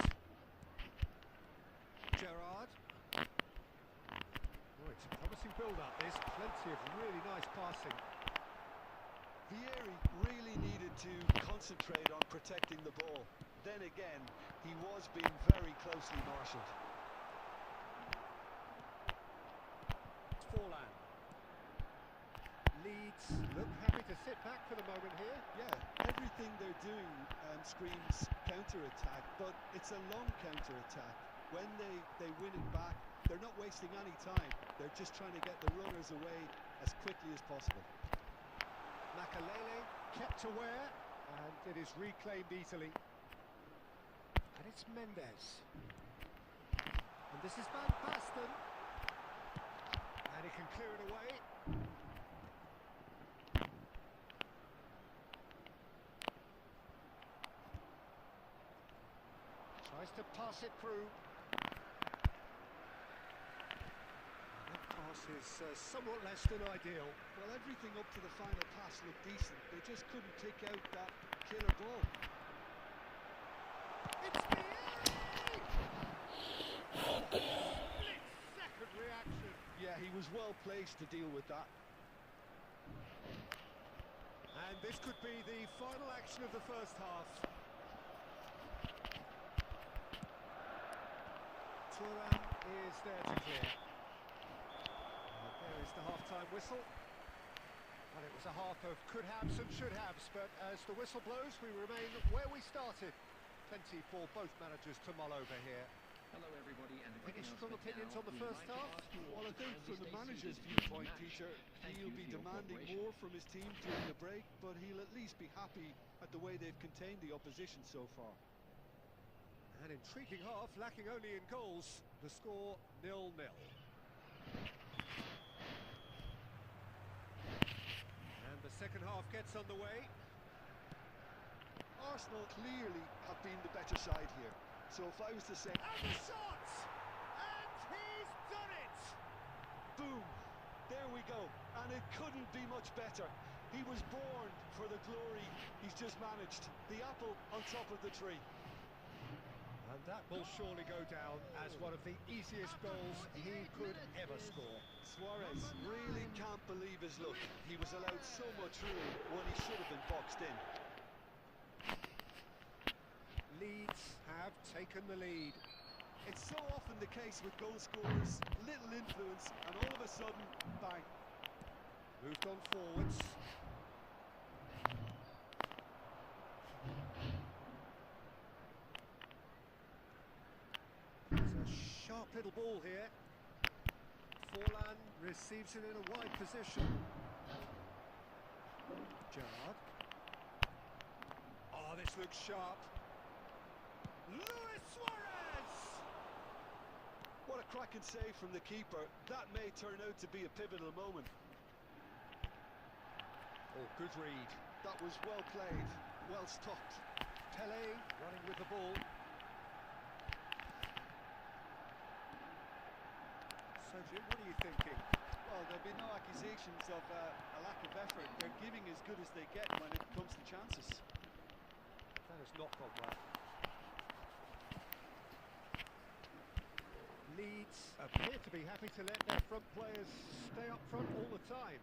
Speaker 6: Gerrard. Oh, it's a promising build-up. There's plenty of really nice passing.
Speaker 4: Vieri really needed to concentrate on protecting the ball. Then again, he was being very closely marshalled.
Speaker 6: Forlan. Leeds look happy to sit back for the moment here.
Speaker 4: Yeah, everything they're doing screams counter-attack, but it's a long counter-attack. When they win it back, they're not wasting any time. They're just trying to get the runners away as quickly as possible.
Speaker 6: Makalele kept aware, and it is reclaimed easily. And it's Mendes. And this is Van Basten. And he can clear it away. Tries to pass it through. That pass is somewhat less than ideal.
Speaker 4: Well, everything up to the final pass looked decent. They just couldn't pick out that killer ball.
Speaker 6: It's Vieri! Split-second reaction.
Speaker 4: Yeah, he was well placed to deal with that.
Speaker 6: And this could be the final action of the first half. Towering is there to clear. And there is the half-time whistle. Well, it was a half of could-haves and should-haves, but as the whistle blows, we remain where we started. Plenty for both managers to mull over here.
Speaker 5: Hello everybody, and
Speaker 6: Any strong opinions on the first half?
Speaker 4: Well, I think from the manager's viewpoint, Peter, he'll be demanding more from his team during the break, but he'll at least be happy at the way they've contained the opposition so far.
Speaker 6: An intriguing half, lacking only in goals. The score 0-0. And the second half gets underway.
Speaker 4: Arsenal clearly have been the better side here. So if I was to say...
Speaker 6: And the shot! And he's done it!
Speaker 4: Boom! There we go. And it couldn't be much better. He was born for the glory he's just managed. The apple on top of the tree.
Speaker 6: And that will surely go down as one of the easiest goals he could ever score.
Speaker 4: Suarez really can't believe his luck. He was allowed so much room when he should have been boxed in.
Speaker 6: Leeds have taken the lead.
Speaker 4: It's so often the case with goal scorers, little influence, and all of a sudden, bang.
Speaker 6: Moved on forwards. It's a sharp little ball here. Forlan receives it in a wide position. Gerrard. Oh, this looks sharp. Luis Suarez!
Speaker 4: What a cracking save from the keeper. That may turn out to be a pivotal moment.
Speaker 6: Oh, good read.
Speaker 4: That was well played, well stopped.
Speaker 6: Pele running with the ball. So, Jim, what are you thinking?
Speaker 4: Well, there'll be no accusations of a lack of effort. They're giving as good as they get when it comes to chances.
Speaker 6: That has not gone well. Leeds appear to be happy to let their front players stay up front all the time.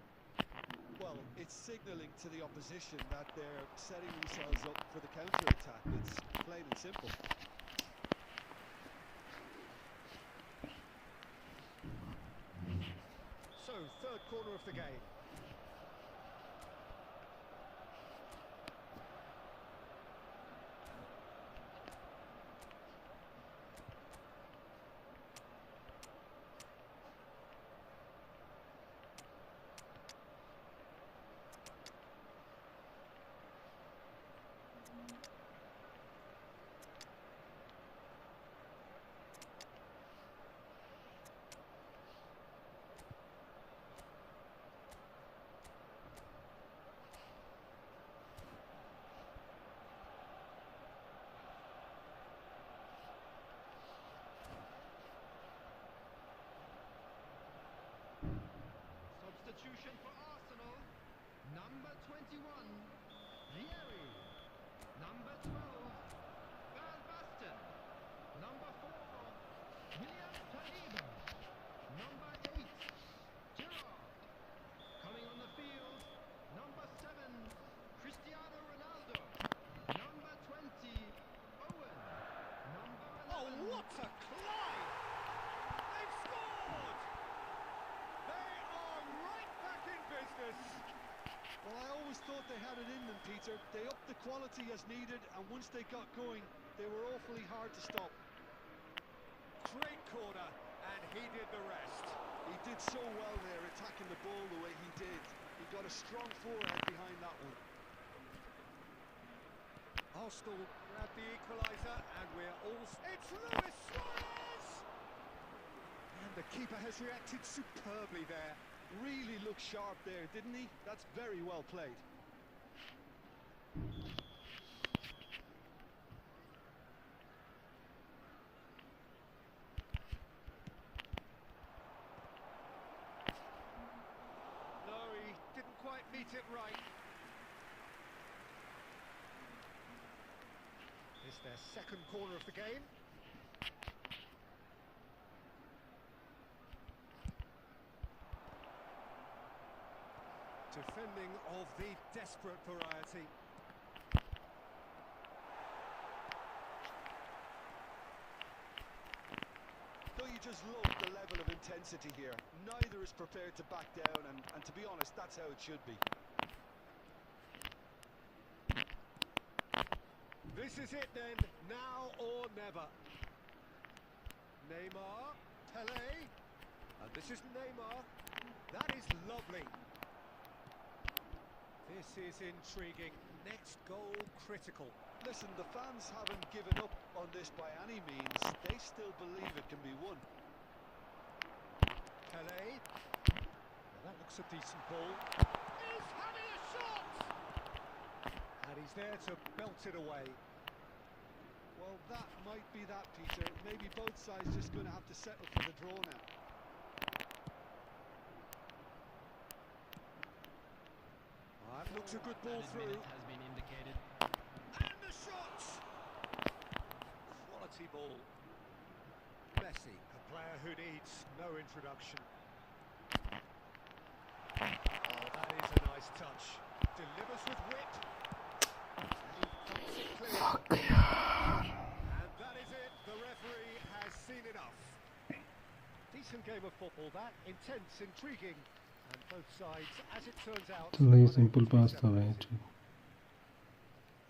Speaker 4: Well, it's signalling to the opposition that they're setting themselves up for the counter-attack. It's plain and simple.
Speaker 6: So, third corner of the game.
Speaker 5: Substitution for Arsenal. Number 21, Vieri. Number 12, Van Basten. Number 4, William Saliba. Number 8, Gerrard. Coming on the field, number 7, Cristiano Ronaldo. Number 20, Owen. Number 11.
Speaker 6: Oh, what a climb! They've scored! They are right back in business.
Speaker 4: Well, I always thought they had it in them, Peter. They upped the quality as needed, and once they got going, they were awfully hard to stop.
Speaker 6: Great corner, and he did the rest.
Speaker 4: He did so well there, attacking the ball the way he did. He got a strong forehead behind that one.
Speaker 6: Arsenal grab the equaliser, and we're all... It's Luis Suarez!
Speaker 4: And the keeper has reacted superbly there. Really looked sharp there, didn't he? That's very well played.
Speaker 6: No, he didn't quite meet it right. It's their second corner of the game. Defending of the desperate variety.
Speaker 4: Don't you just love the level of intensity here? Neither is prepared to back down, and to be honest, that's how it should be.
Speaker 6: This is it then, now or never. Neymar, Pele, and this is Neymar. That is lovely. This is intriguing. Next goal critical.
Speaker 4: Listen, the fans haven't given up on this by any means. They still believe it can be won.
Speaker 6: Pele. Well, that looks a decent ball. He's having a shot! And he's there to belt it away.
Speaker 4: Well, that might be that, Peter. Maybe both sides just going to have to settle for the draw now.
Speaker 6: That looks a good ball through.
Speaker 5: Has been indicated.
Speaker 6: And the shot! Quality ball Messi, a player who needs no introduction. Oh, that is a nice touch. Delivers with wit. And he cuts it clear. And that is it. The referee has seen enough. Decent game of football, that. Intense, intriguing. And both sides, as it turns out...
Speaker 1: चलो ये simple past था भाई.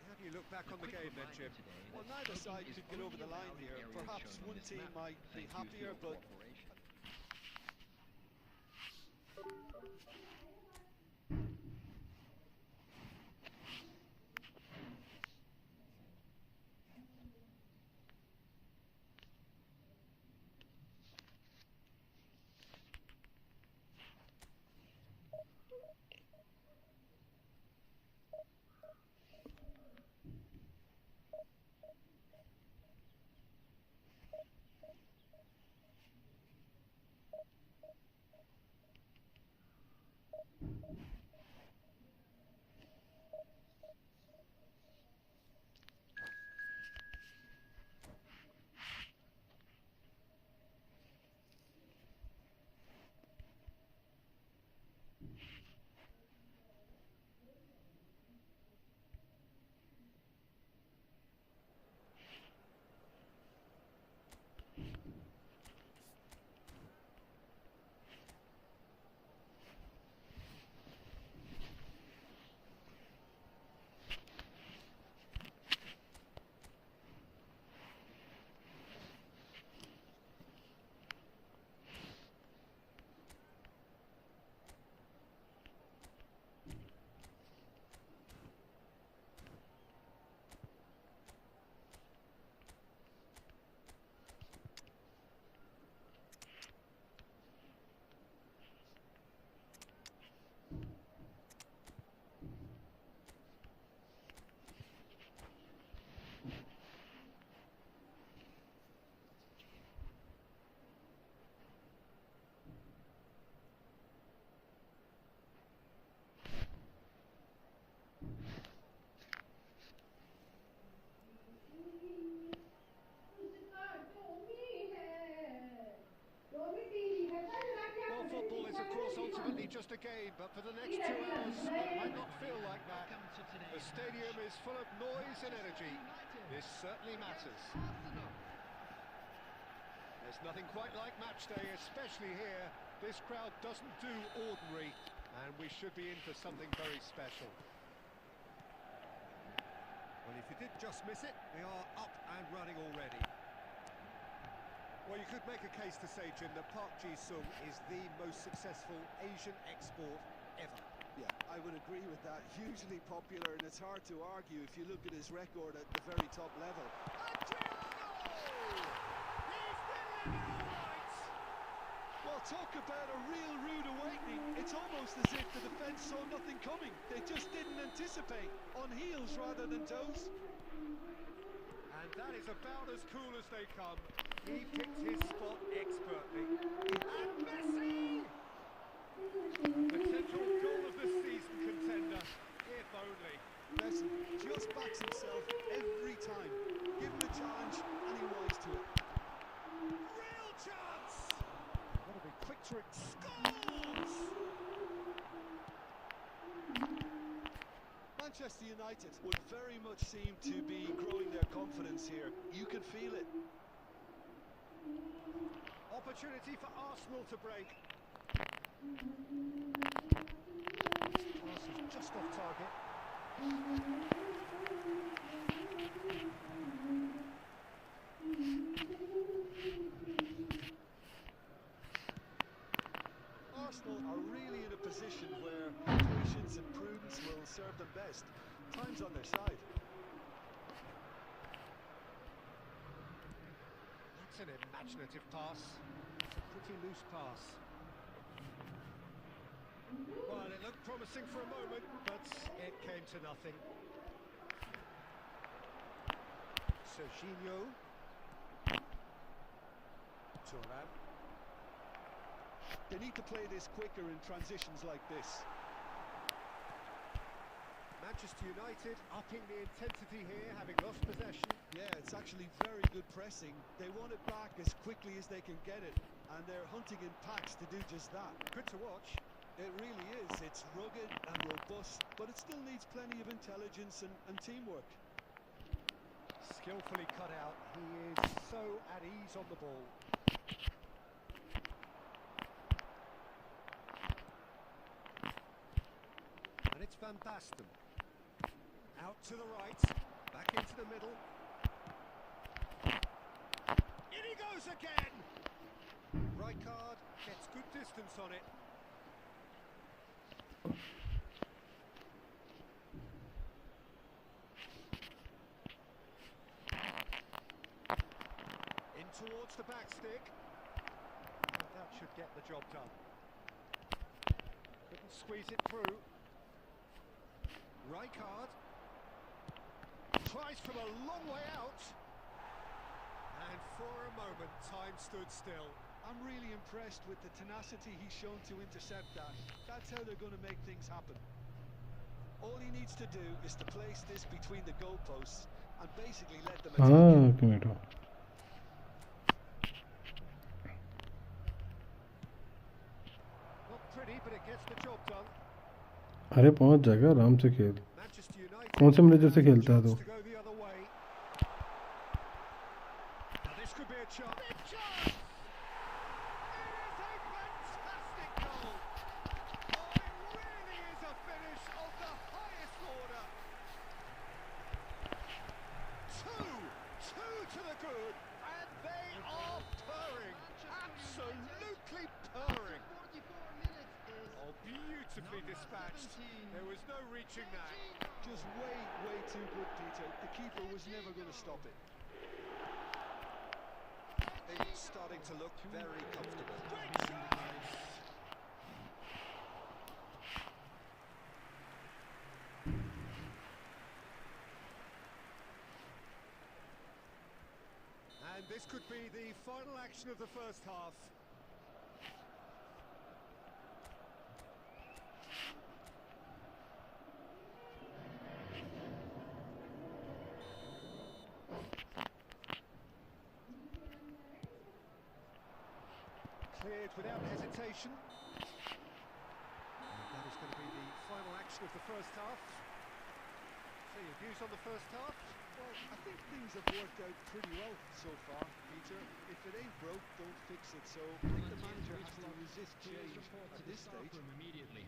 Speaker 6: How do you look back on the game then, Jim?
Speaker 4: Well, neither side could get over the line here. Perhaps one team might be happier, but
Speaker 6: just a game, but for the next 2 hours, it might not feel like that. The stadium is full of noise and energy. This certainly matters. There's nothing quite like match day, especially here. This crowd doesn't do ordinary, and we should be in for something very special. Well, if you did just miss it, we are up and running already. Well, you could make a case to say, Jim, that Park Ji-sung is the most successful Asian export ever.
Speaker 4: yeah, I would agree with that. Hugely popular, and it's hard to argue if you look at his record at the very top level. Well, talk about a real rude awakening. It's almost as if the defence saw nothing coming. They just didn't anticipate. On heels rather than toes.
Speaker 6: And that is about as cool as they come. He picks his spot expertly. And Messi! Potential goal of the season contender, if only.
Speaker 4: Messi just backs himself every time. Give him a challenge and he rise to it.
Speaker 6: Real chance! Got to be quick to it. Scores!
Speaker 4: Manchester United would very much seem to be growing their confidence here. You can feel it.
Speaker 6: Opportunity for Arsenal to break. Pass is just off target.
Speaker 4: Arsenal are really in a position where patience and prudence will serve them best. Time's on their side.
Speaker 6: That's an imaginative pass. It's a pretty loose pass. Well, it looked promising for a moment, but it came to nothing. Serginho. Thuram.
Speaker 4: They need to play this quicker in transitions like this.
Speaker 6: Manchester United upping the intensity here, having lost possession.
Speaker 4: Yeah, it's actually very good pressing. They want it back as quickly as they can get it, and they're hunting in packs to do just that. Good to watch. It really is. It's rugged and robust, but it still needs plenty of intelligence and teamwork.
Speaker 6: Skillfully cut out. He is so at ease on the ball. And it's Van Basten. Out to the right. Back into the middle. In he goes again! Rijkaard gets good distance on it. In towards the back stick. That should get the job done. Couldn't squeeze it through. Rijkaard tries from a long way out. And for a moment, time stood still.
Speaker 4: I'm really impressed with the tenacity he's shown to intercept that. That's how they're going to make things happen. All he needs to do is to place this between the goalposts and basically let them attack him.
Speaker 1: Okay बेटा
Speaker 6: Not pretty, but it gets the job done.
Speaker 1: अरे पहुंच जाएगा आराम से खेल
Speaker 6: Manchester United
Speaker 1: कौन से manager से खेलता है
Speaker 6: chance
Speaker 1: तो
Speaker 6: to go the other way. Now this could be a chance. Big chance! It is a fantastic goal. Oh, it really is a finish of the highest order. Two to the good, and they are purring, absolutely purring. Oh, beautifully dispatched. There was no reaching that.
Speaker 4: Just way too good, Peter. The keeper was never going to stop it.
Speaker 6: It's starting to look very comfortable. Great chance! And this could be the final action of the first half. Cleared without hesitation. And that is going to be the final action of the first half. So your views on the first half?
Speaker 4: Well, I think things have worked out pretty well so far, Peter. If it ain't broke, don't fix it. So I think the manager has to resist change at this stage.
Speaker 5: Immediately.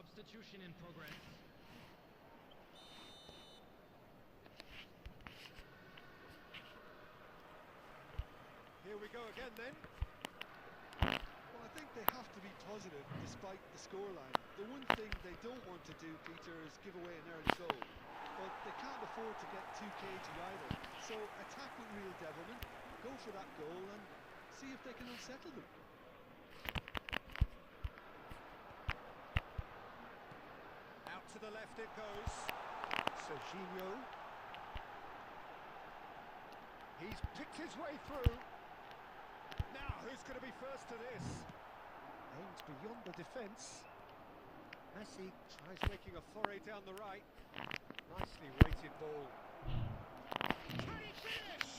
Speaker 5: Substitution in progress.
Speaker 6: Here we go again then.
Speaker 4: Well, I think they have to be positive despite the scoreline. The one thing they don't want to do, Peter, is give away an early goal. But they can't afford to get too cagey either. So attack with real devilment, go for that goal and see if they can unsettle them.
Speaker 6: Out to the left it goes. Serginho. He's picked his way through. Now, who's going to be first to this? Aims beyond the defence. Messi tries making a foray down the right. Nicely weighted ball. Can he finish?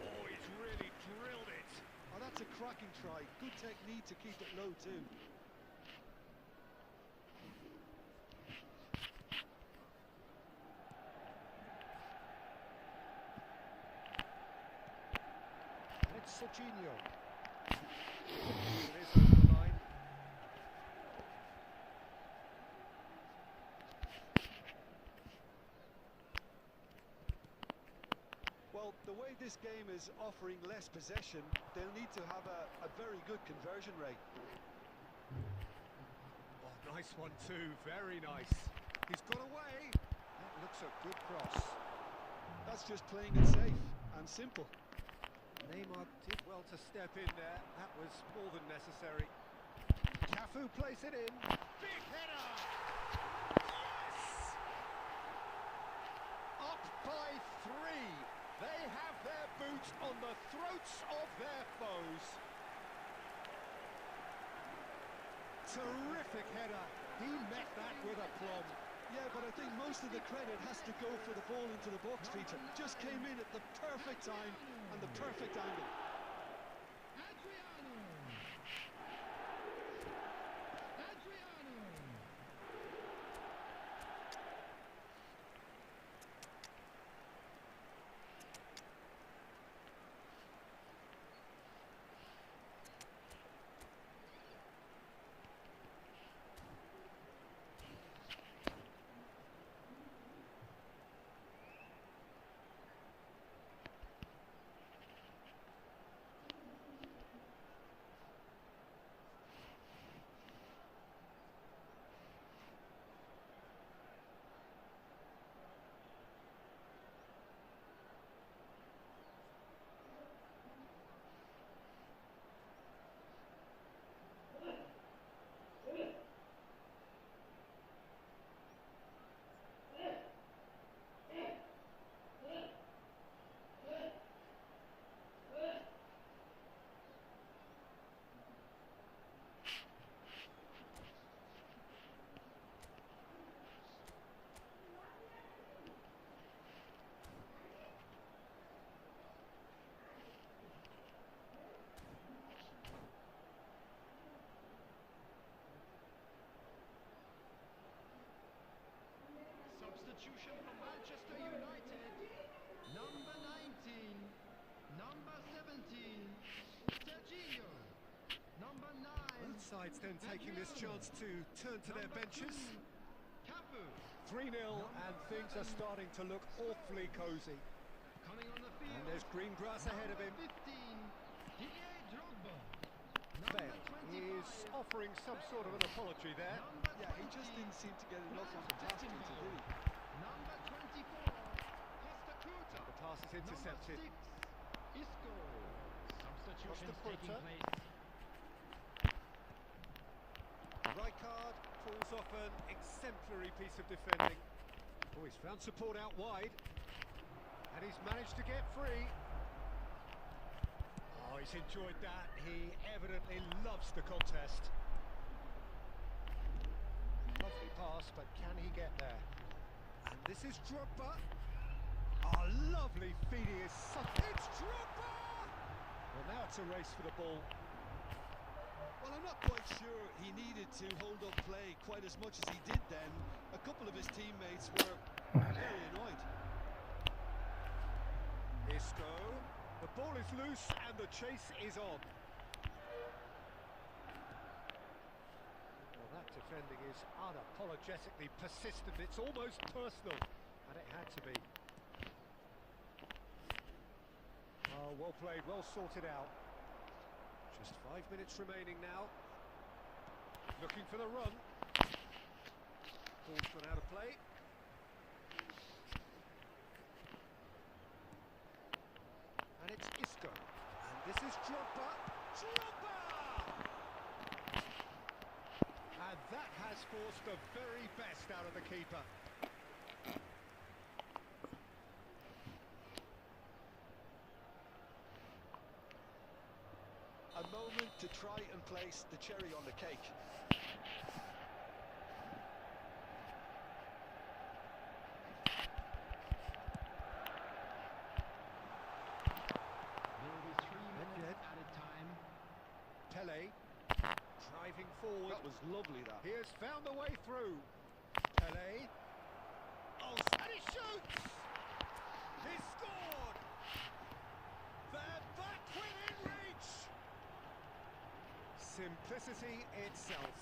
Speaker 6: Oh, he's really drilled it.
Speaker 4: Oh, that's a cracking try. Good technique to keep it low too.
Speaker 6: And it's Serginho. It is over the line.
Speaker 4: Well, the way this game is offering less possession, they'll need to have a very good conversion rate.
Speaker 6: Oh, nice one too, very nice. He's got away. That looks a good cross.
Speaker 4: That's just playing it safe and simple.
Speaker 6: Neymar did well to step in there. That was more than necessary. Cafu plays it in. Big header! Yes! Up by 3. They have their boots on the throats of their foes. Terrific header. He met that with aplomb.
Speaker 4: Yeah, but I think most of the credit has to go for the ball into the box, Peter. Just came in at the perfect time and the perfect angle.
Speaker 5: Substitution from Manchester United. Number 19. Number 17. Serginho. Number 9.
Speaker 6: Both sides then taking this chance to turn to their benches.
Speaker 5: Cafu.
Speaker 6: 3-0 and things are starting to look awfully cosy.
Speaker 5: Coming on the field.
Speaker 6: And there's green grass ahead of him.
Speaker 5: 15. Didier Drogba.
Speaker 6: Bale is offering some sort of an apology there.
Speaker 4: Yeah, he just didn't seem to get enough on the task, Peter, did he?
Speaker 5: Number 24. Costa Curta.
Speaker 6: The pass is intercepted.
Speaker 5: Number 6. Isco. Substitutions taking
Speaker 6: Curta.
Speaker 5: place.
Speaker 6: Rijkaard pulls off an exemplary piece of defending. Oh, he's found support out wide. And he's managed to get free. Oh, he's enjoyed that. He evidently loves the contest. Lovely pass, but can he get there? And this is Drogba. Oh, lovely feeding his son. It's Drogba! Well, now it's a race for the ball.
Speaker 4: Well, I'm not quite sure he needed to hold up play quite as much as he did then. A couple of his teammates were very annoyed.
Speaker 6: Isco. The ball is loose and the chase is on. Well, that defending is unapologetically persistent. It's almost personal, and it had to be. Oh, well played, well sorted out. Just 5 minutes remaining now. Looking for the run. Ball's gone out of play. And it's Isco. And this is Drogba. Drogba! And that has forced the very best out of the keeper.
Speaker 4: A moment to try and place the cherry on the cake.
Speaker 5: There will be 3 minutes added time.
Speaker 6: Pele driving forward.
Speaker 4: That was lovely, that.
Speaker 6: He has found a way through. Pele. Oh, and he shoots! He scored! They're back within reach! Simplicity itself.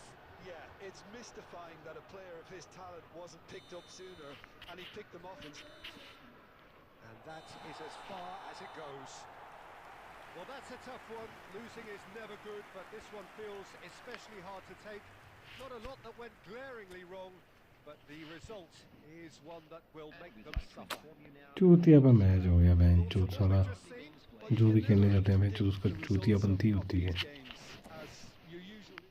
Speaker 4: Yeah, it's mystifying that a player of his talent wasn't picked up sooner, and he picked them off.
Speaker 6: And that is as far as it goes. Well, that's a tough one. Losing is never good, but this one feels especially hard to take. Not a lot that went glaringly wrong, but the result is one that will make them suffer.
Speaker 1: चूतिया पर match हो गया बहन चूत साला जो भी खेलने जाते हैं बहन चूत उसका चूतिया बनती होती है
Speaker 6: As you usually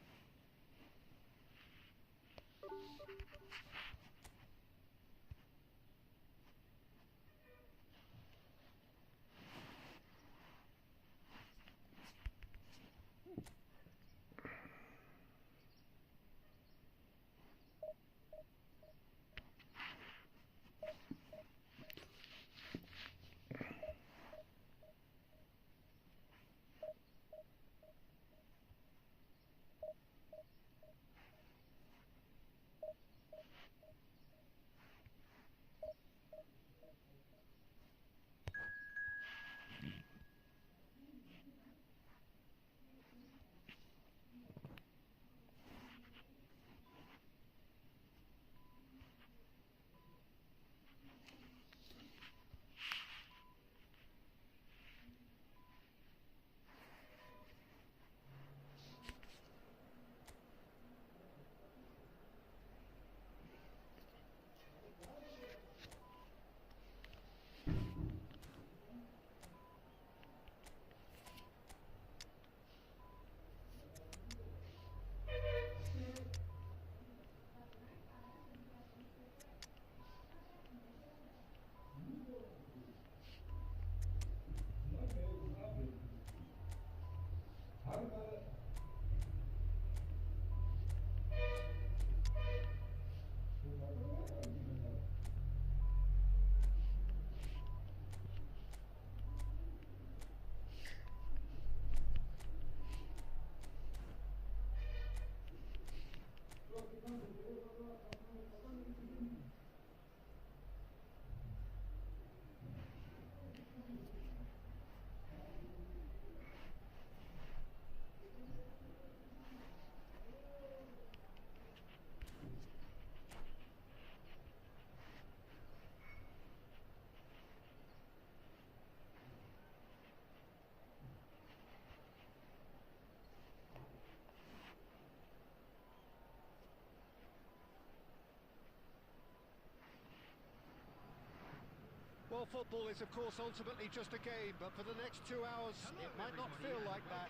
Speaker 6: Well, football is, of course, ultimately just a game, but for the next 2 hours, it might not feel like that.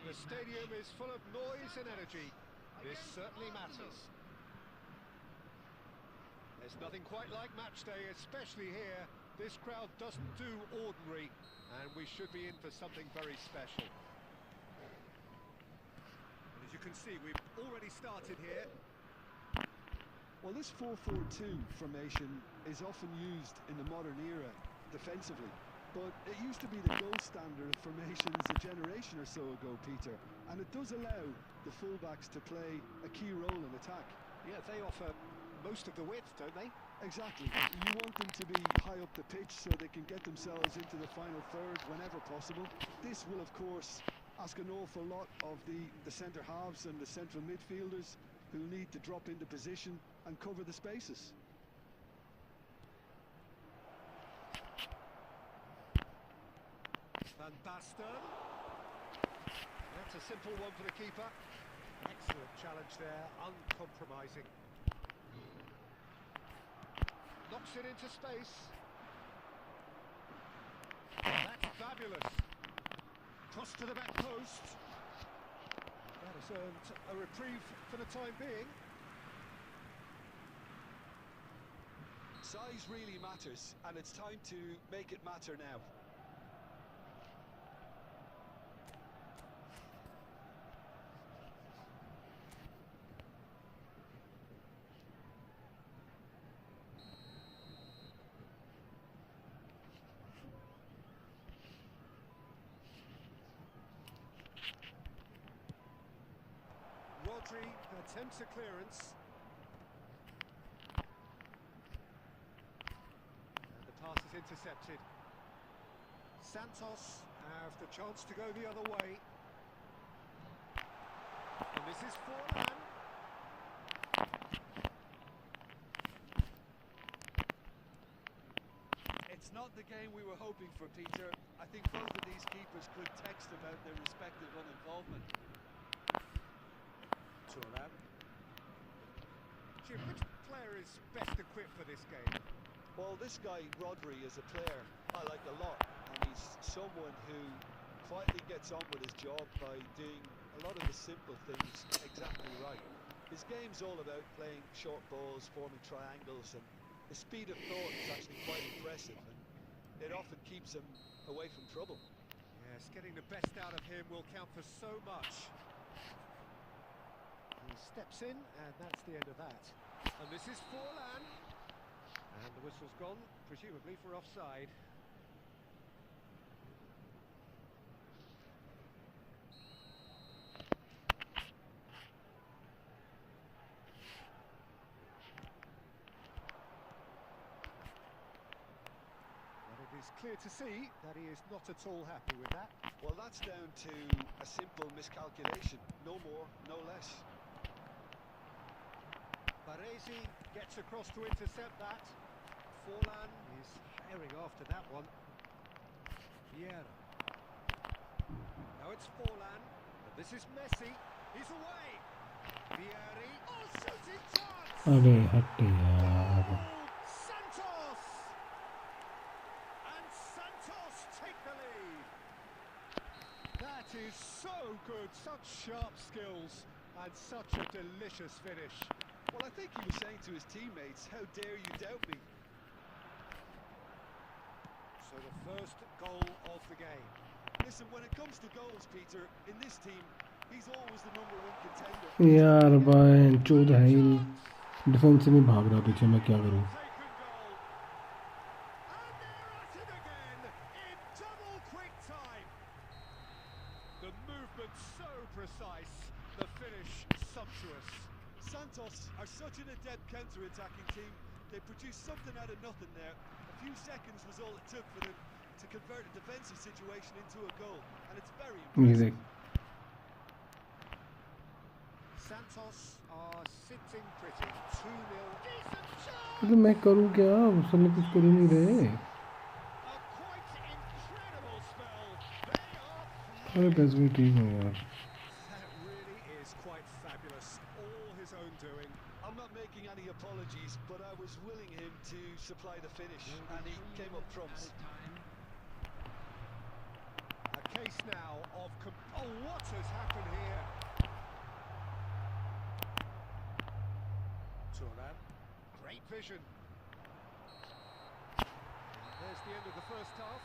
Speaker 6: The stadium is full of noise and energy. This certainly matters. There's nothing quite like match day, especially here. This crowd doesn't do ordinary, and we should be in for something very special. And as you can see, we've already started here.
Speaker 4: Well, this 4-4-2 formation is often used in the modern era defensively, but it used to be the gold standard of formations a generation or so ago, Peter, and it does allow the fullbacks to play a key role in attack.
Speaker 6: Yeah, they offer most of the width, don't they?
Speaker 4: Exactly. You want them to be high up the pitch so they can get themselves into the final third whenever possible. This will, of course, ask an awful lot of the centre halves and the central midfielders, who need to drop into position and cover the spaces.
Speaker 6: Van Basten. That's a simple one for the keeper. Excellent challenge there, uncompromising. Knocks it into space. That's fabulous. Cross to the back post. That has earned a reprieve for the time being.
Speaker 4: Size really matters, and it's time to make it matter now.
Speaker 6: Rodri attempts a clearance. And the pass is intercepted. Santos have the chance to go the other way. And this is Forlan.
Speaker 4: It's not the game we were hoping for, Peter. I think both of these keepers could text about their respective uninvolvement.
Speaker 6: Forlan. Played player is best equipped for this game?
Speaker 4: Well, this guy, Rodri, as a player, I like a lot. And he's someone who quietly gets on with his job by doing a lot of the simple things exactly right. His game's all about playing short balls, forming triangles, and his speed of thought is actually quite impressive, and it often keeps him away from trouble.
Speaker 6: Yes, getting the best out of him will count for so much. He steps in, and that's the end of that. And this is Forlan. And the whistle's gone, presumably for offside. It's clear to see that he is not at all happy with that.
Speaker 4: Well, that's down to a simple miscalculation, no more, no less.
Speaker 6: Baresi gets across to intercept that. Forlan is herring after that one. Vieira. Now it's Forlan, but this is Messi. He's away. Vieri. Oh, shooting chance!
Speaker 1: अरे हट यार.
Speaker 6: Santos! And Santos take the lead. That is so good, such sharp skills and such a delicious finish.
Speaker 4: Well, I think he was saying to his teammates, how dare you doubt me?
Speaker 6: So the first goal of the game.
Speaker 4: Listen, when it comes to goals, Peter, in this team, he's always the #1 contender.
Speaker 1: यार भाई चौध है ही नहीं. Defence में भाग रहा पीछे, मैं क्या करूं?
Speaker 6: Taken goal. And they're at it again in double quick time. The movement so precise, the finish sumptuous.
Speaker 4: Santos are such an adept counter-attacking team. They produced something out of nothing there. A few seconds was all it took for them to convert a defensive situation into a goal, and it's very impressive.
Speaker 6: Santos are sitting pretty. 2-0. Decent shot!
Speaker 1: मतलब मैं करूं क्या? उसने कुछ कर ही नहीं रहे.
Speaker 6: A quite incredible spell. They are
Speaker 1: अरे पैसे भी ठीक है यार.
Speaker 6: That really is quite fabulous. All his own doing.
Speaker 4: I'm not making any apologies, but I was willing him to supply the finish, and he came up trumps.
Speaker 6: A case now of... Oh, what has happened here? Turan. Great vision. There's the end of the first half.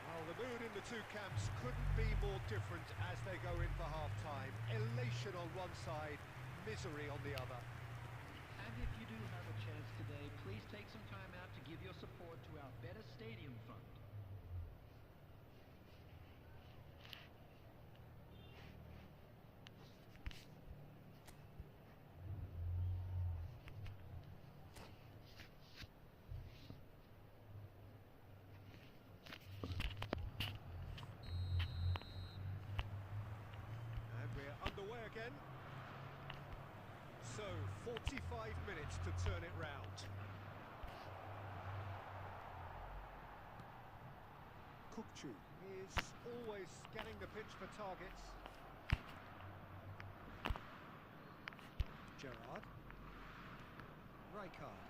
Speaker 6: Well, the mood in the two camps couldn't be more different as they go in for half-time. Elation on one side, misery on the other.
Speaker 5: And if you do have a chance today, please take some time out to give your support to our Better Stadium Fund.
Speaker 6: And we're underway again. So, 45 minutes to turn it round. Kukcu is always scanning the pitch for targets. Gerrard. Rijkaard.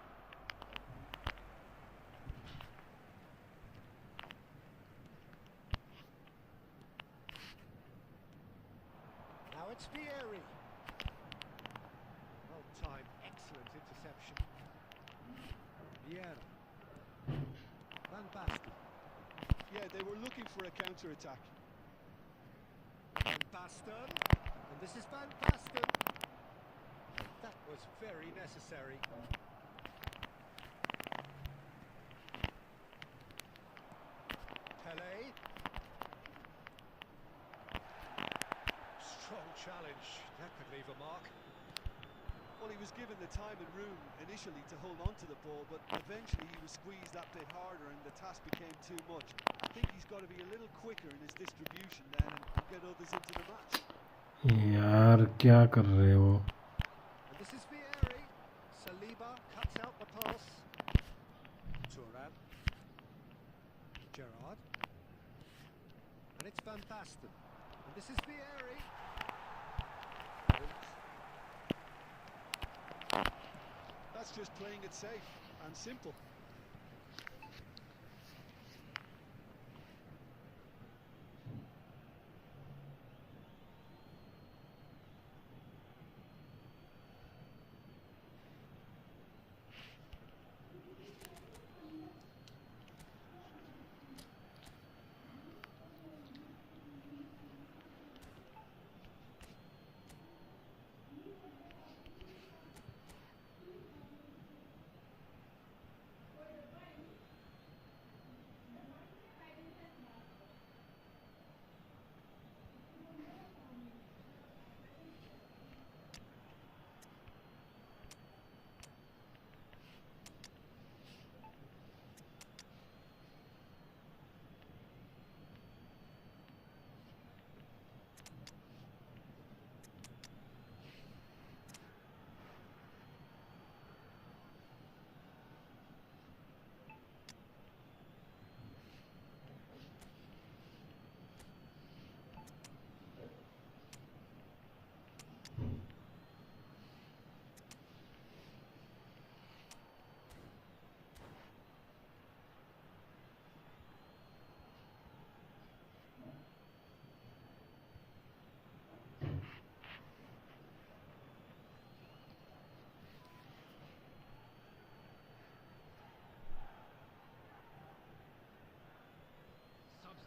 Speaker 6: Now it's Vieri. Well timed, excellent interception. Vieira. Van Basten.
Speaker 4: Yeah, they were looking for a counter-attack.
Speaker 6: Van Basten. And this is Van Basten. That was very necessary. Pele. Strong challenge. That could leave a mark.
Speaker 4: Well, he was given the time and room initially to hold on to the ball, but eventually he was squeezed that bit harder and the task became too much. I think he's got to be a little quicker in his distribution then and get others into the match.
Speaker 1: यार क्या कर रहे हो?
Speaker 6: And this is Vieri. Saliba cuts out the pass. Turan. Gerrard. And it's Van Basten. And this is Vieri.
Speaker 4: that's just playing it safe and simple.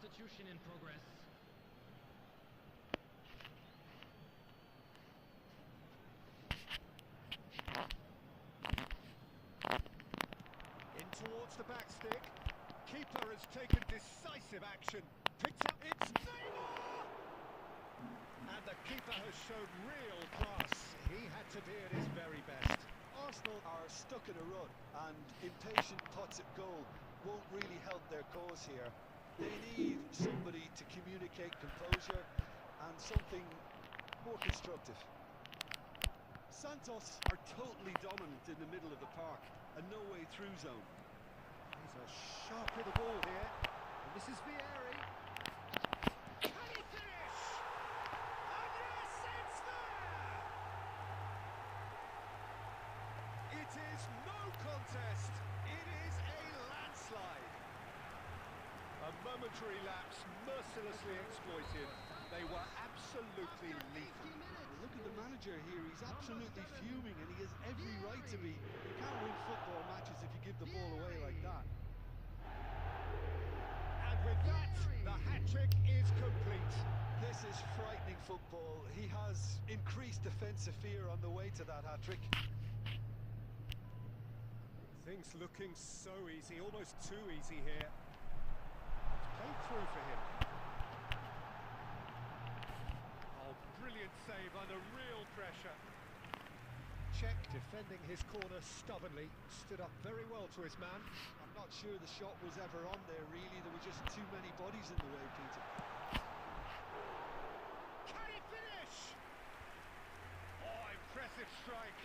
Speaker 5: Substitution in progress.
Speaker 6: In towards the back stick. Keeper has taken decisive action. Picked up, it's Neymar! And the keeper has shown real class. He had to be at his very best.
Speaker 4: Arsenal are stuck in a rut, and impatient putts at goal won't really help their cause here. They need somebody to communicate composure and something more constructive. Santos are totally dominant in the middle of the park, a no-way through zone.
Speaker 6: He's a sharp little ball here. And this is Vieri. Can he finish? And yes, it's there! It is no contest. It is a landslide. A momentary lapse mercilessly exploited. They were absolutely lethal.
Speaker 4: Look at the manager here, he's absolutely fuming and he has every right to be. You can't win football matches if you give the ball away like that.
Speaker 6: And with that, the hat-trick is complete.
Speaker 4: This is frightening football. He has increased defensive fear on the way to that hat-trick.
Speaker 6: Things looking so easy, almost too easy here. Played through for him. Oh, brilliant save under real pressure. Czech defending his corner stubbornly, stood up very well to his man.
Speaker 4: I'm not sure the shot was ever on there, really. There were just too many bodies in the way, Peter.
Speaker 6: Can he finish? Oh, impressive strike.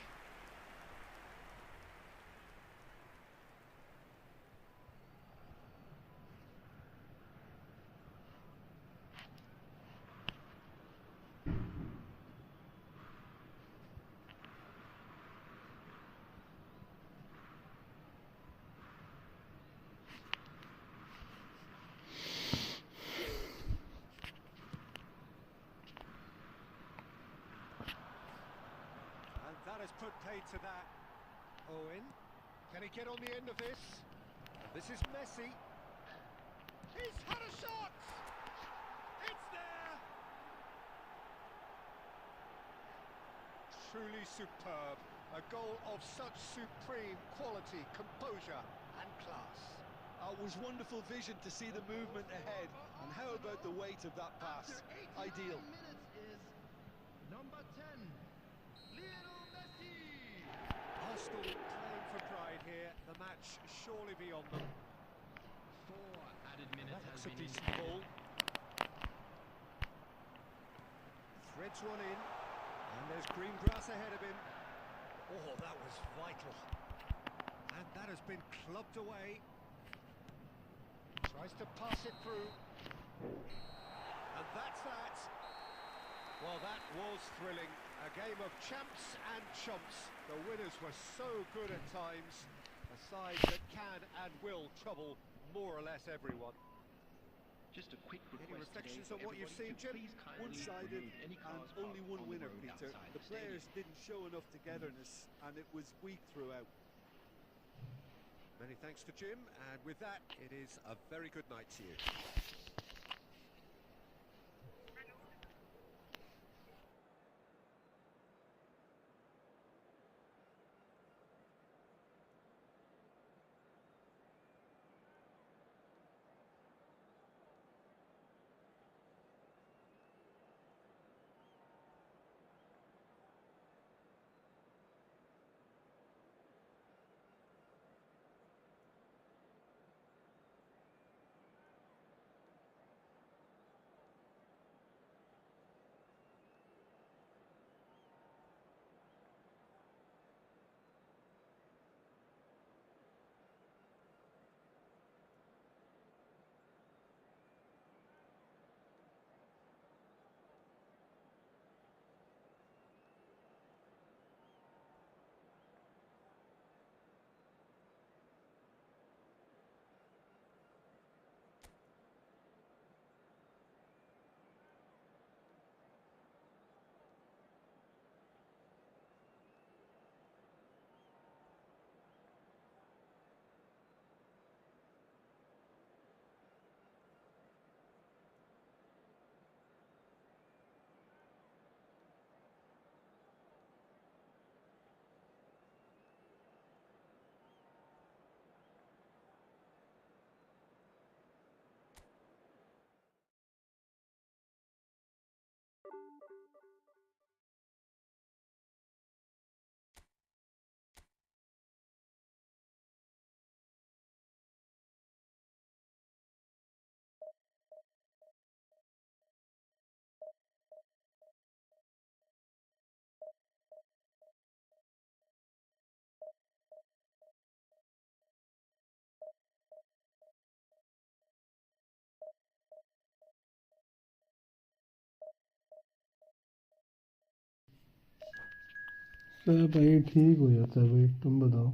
Speaker 6: That has put paid to that. Owen, can he get on the end of this? And this is Messi. He's had a shot! It's there! Truly superb. A goal of such supreme quality, composure and class.
Speaker 4: It was wonderful vision to see the movement ahead. And how about the weight of that pass? Ideal.
Speaker 5: Minutes is number 10, Lionel Messi.
Speaker 6: Arsenal playing for pride here. The match surely beyond them.
Speaker 5: 4 added minutes
Speaker 6: That's
Speaker 5: has
Speaker 6: a
Speaker 5: been
Speaker 6: decent
Speaker 5: indicated.
Speaker 6: ball. Threads one in. And there's green grass ahead of him. Oh, that was vital. And that has been clubbed away. Tries to pass it through. And that's that. Well, that was thrilling.
Speaker 4: A game of champs and chumps. The winners were so good at times. A side that can and will trouble more or less everyone.
Speaker 5: Just a quick
Speaker 4: Any
Speaker 5: request
Speaker 4: reflections
Speaker 5: today
Speaker 4: on what
Speaker 5: for
Speaker 4: you've
Speaker 5: everybody
Speaker 4: seen,
Speaker 5: to
Speaker 4: Jim?
Speaker 5: please kindly
Speaker 6: One-sided
Speaker 5: remove any
Speaker 6: and
Speaker 5: cars
Speaker 6: only
Speaker 5: parked
Speaker 6: one
Speaker 5: on the
Speaker 6: winner,
Speaker 5: road
Speaker 6: Peter.
Speaker 5: outside
Speaker 6: The
Speaker 5: stadium.
Speaker 6: players didn't show enough togetherness, and it was weak throughout.
Speaker 4: Many thanks to Jim, and with that, it is a very good night to you.
Speaker 1: सब भाई ठीक हो जाता है भाई, तुम बताओ।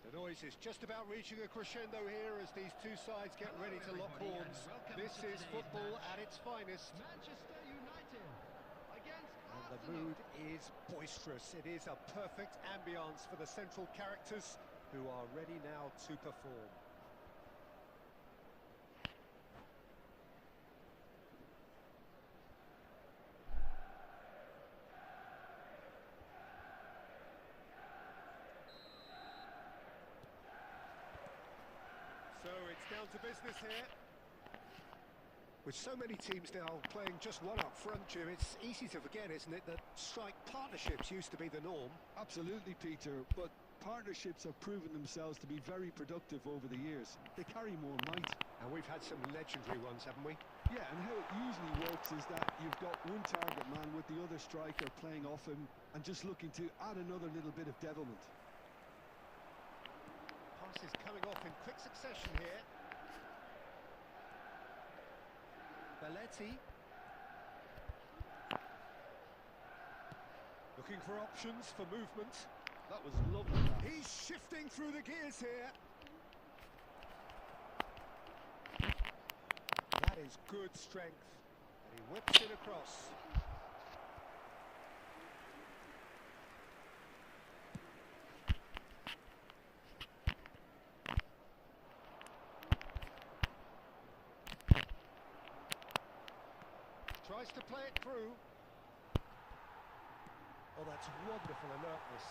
Speaker 4: The noise is just about reaching a crescendo here as these two sides get ready to lock horns. This is football at its finest.
Speaker 5: Manchester United against
Speaker 4: And the
Speaker 5: Arsenal.
Speaker 4: mood is boisterous. It is a perfect ambience for the central characters who are ready now to perform. So it's down to business here. With so many teams now playing just one up front, Jim, it's easy to forget, isn't it, that strike partnerships used to be the norm.
Speaker 3: Absolutely, Peter, but partnerships have proven themselves to be very productive over the years. They carry more might.
Speaker 4: And we've had some legendary ones, haven't we?
Speaker 3: Yeah, and how it usually works is that you've got one target man with the other striker playing off him and just looking to add another little bit of devilment.
Speaker 4: Passes coming off in quick succession here. Belletti.
Speaker 6: Looking for options for movement. That was lovely. He's shifting through the gears here. That is good strength. And he whips it across. Tries to play it through. Oh, that's wonderful alertness.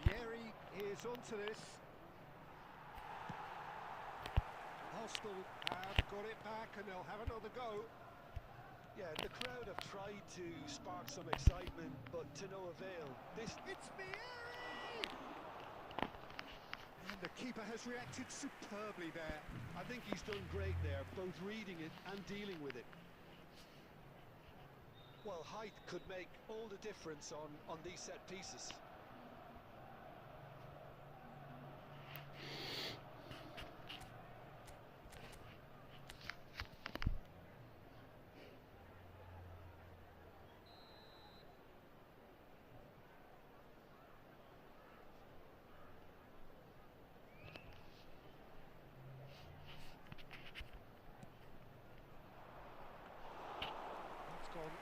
Speaker 6: Vieri is onto this. Arsenal have got it back and they'll have another go.
Speaker 3: Yeah, the crowd have tried to spark some excitement, but to no avail.
Speaker 6: It's Vieri! And the keeper has reacted superbly there.
Speaker 3: I think he's done great there, both reading it and dealing with it. Well, height could make all the difference on these set pieces.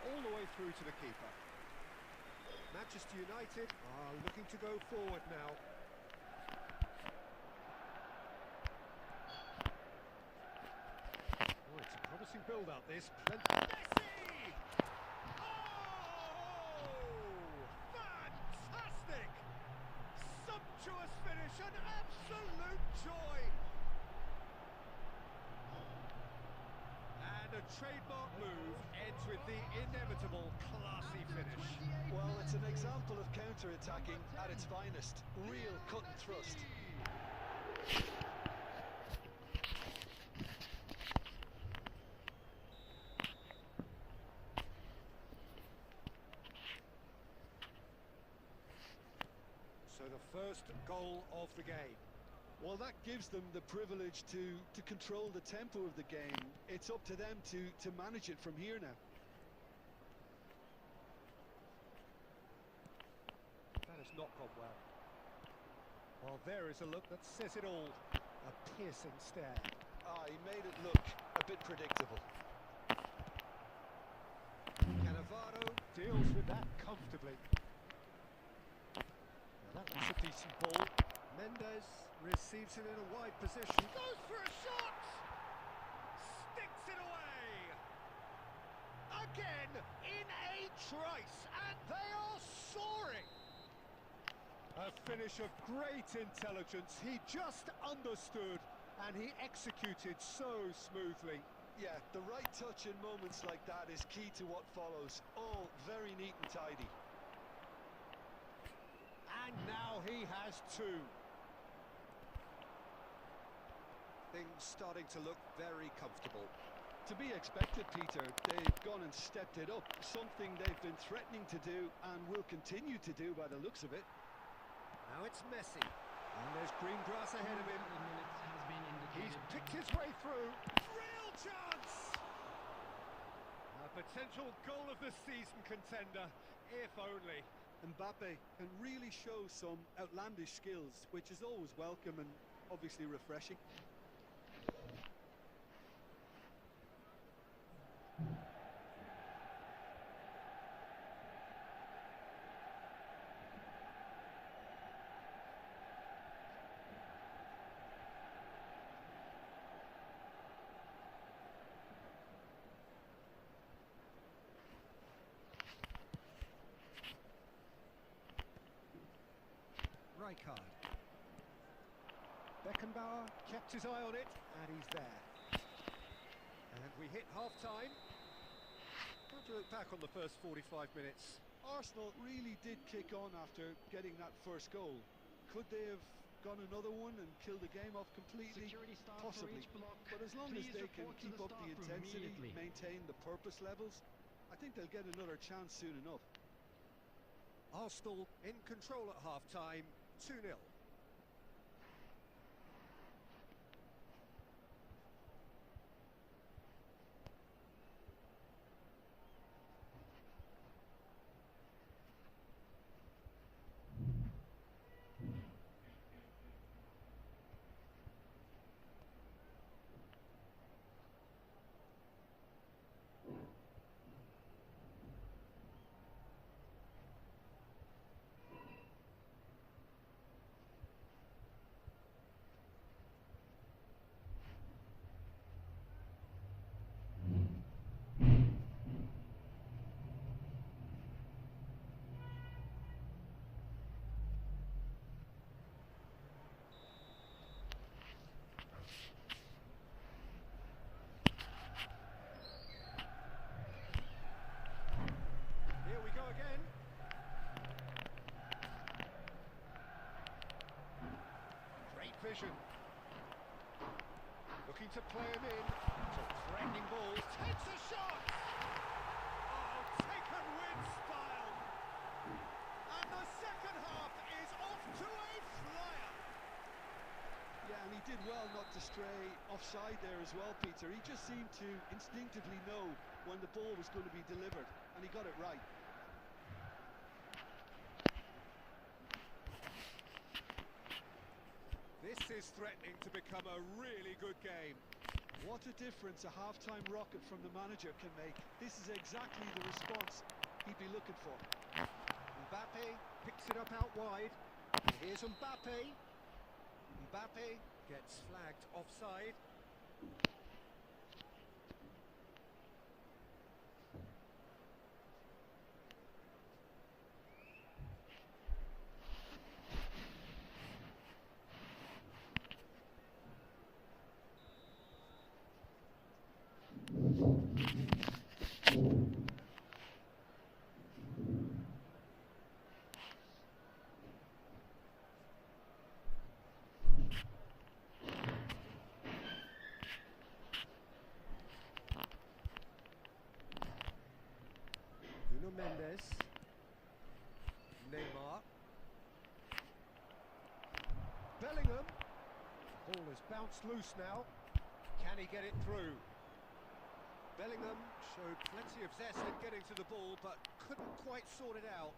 Speaker 6: All the way through to the keeper. Manchester United are looking to go forward now. Oh, it's a promising build-up, this. Messi! Oh! Fantastic! Sumptuous finish, an absolute joy! And a trademark move ends with the inevitable classy finish.
Speaker 3: Well, it's an example of counter-attacking at its finest. Real cut and thrust.
Speaker 6: So the first goal of the game.
Speaker 3: Well, that gives them the privilege to control the tempo of the game. It's up to them to manage it from here now.
Speaker 6: That has not gone well. Well, there is a look that says it all. A piercing stare.
Speaker 3: Ah, he made it look a bit predictable.
Speaker 6: Cannavaro deals with that comfortably. Now that was a decent ball. Mendes receives it in a wide position. Goes for a shot! Sticks it away! Again, in a trice, and they are soaring! A finish of great intelligence. He just understood, and he executed so smoothly.
Speaker 3: Yeah, the right touch in moments like that is key to what follows. All very neat and tidy.
Speaker 6: And now he has two. Things starting to look very comfortable.
Speaker 3: To be expected, Peter. They've gone and stepped it up. Something they've been threatening to do and will continue to do by the looks of it.
Speaker 6: Now it's Messi. And there's green grass ahead of him. He's picked his way through. Real chance! A potential goal of the season contender, if only.
Speaker 3: Mbappe can really show some outlandish skills, which is always welcome and obviously refreshing.
Speaker 6: Rijkaard. Beckenbauer kept his eye on it, and he's there. And we hit half-time. How do you look back on the first 45 minutes?
Speaker 3: Arsenal really did kick on after getting that first goal. Could they have gone another one and killed the game off completely? Possibly. But as long as they can keep up the intensity, maintain the purpose levels, I think they'll get another chance soon enough.
Speaker 6: Arsenal in control at half-time, 2-0. looking to play him in. Some threatening balls. Takes a shot! Oh, taken with style. And the second half is off to a flyer.
Speaker 4: Yeah, and he did well not to stray offside there as well, Peter. He just seemed to instinctively know when the ball was going to be delivered, and he got it right.
Speaker 6: This is threatening to become a really good game.
Speaker 4: What a difference a half-time rocket from the manager can make. This is exactly the response he'd be looking for.
Speaker 6: Mbappe picks it up out wide. And here's Mbappe. Mbappe gets flagged offside. Mendes, Neymar, Bellingham. Ball is bounced loose now. Can he get it through? Bellingham showed plenty of zest in getting to the ball, but couldn't quite sort it out.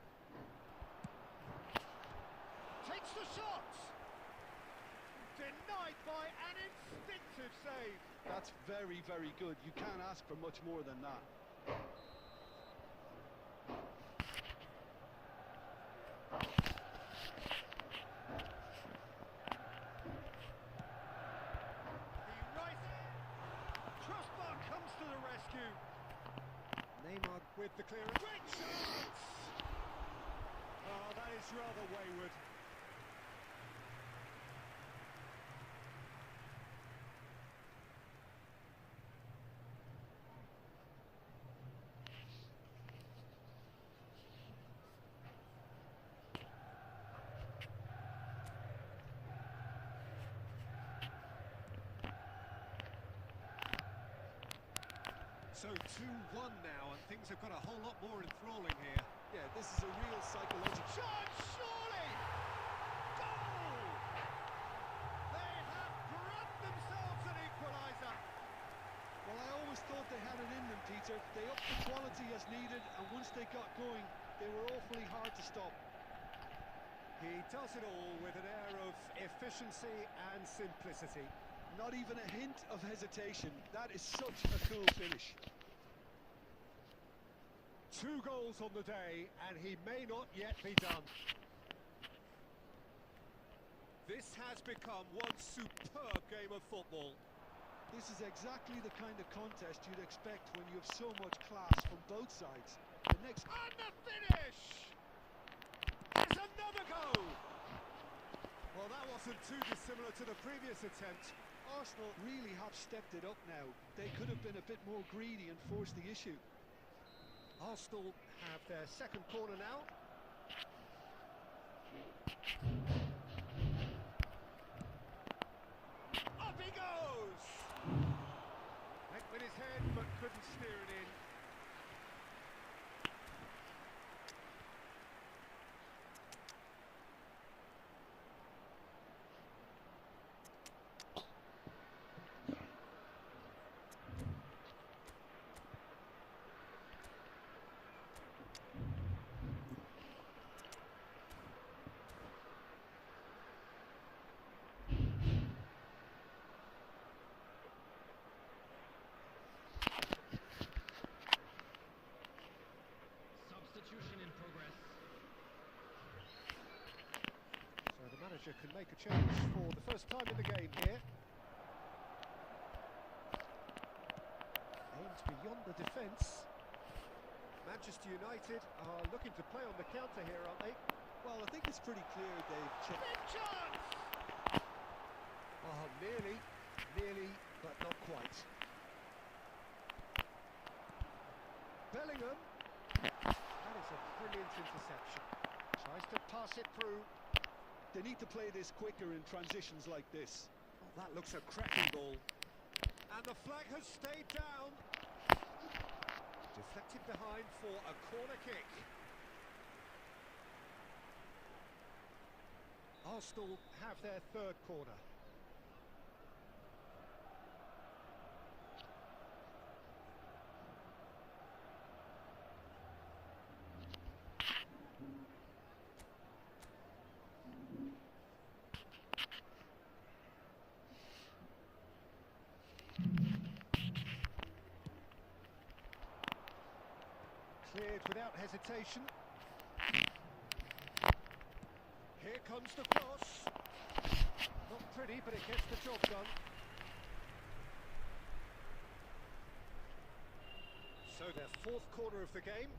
Speaker 6: Takes the shot. Denied by an instinctive save.
Speaker 4: That's very, very good. You can't ask for much more than that.
Speaker 6: Neymar with the clearance. Great chance! Oh, that is rather wayward. So 2-1 now, and things have got a whole lot more enthralling here.
Speaker 4: Yeah, this is a real psychological
Speaker 6: shot, surely! Goal! They have grabbed themselves an equaliser.
Speaker 4: Well, I always thought they had it in them, Peter. They upped the quality as needed, and once they got going, they were awfully hard to stop.
Speaker 6: He does it all with an air of efficiency and simplicity.
Speaker 4: Not even a hint of hesitation. That is such a cool finish.
Speaker 6: 2 goals on the day, and he may not yet be done. This has become one superb game of football.
Speaker 4: This is exactly the kind of contest you'd expect when you have so much class from both sides. The next...
Speaker 6: And the finish! There's another goal! Well, that wasn't too dissimilar to the previous attempt.
Speaker 4: Arsenal really have stepped it up now. They could have been a bit more greedy and forced the issue.
Speaker 6: Arsenal have their second corner now. Up he goes! Went with his head but couldn't steer it in. Can make a change for the first time in the game here. Aimed beyond the defence. Manchester United are looking to play on the counter here, aren't they?
Speaker 4: Well, I think it's pretty clear they've checked.
Speaker 6: Big chance! Oh, nearly, but not quite. Bellingham. That is a brilliant interception. Tries to pass it through.
Speaker 4: They need to play this quicker in transitions like this.
Speaker 6: Oh, that looks a cracking ball. And the flag has stayed down. Deflected behind for a corner kick. Arsenal have their third corner. Cleared without hesitation. Here comes the cross. Not pretty, but it gets the job done. So their fourth corner of the game.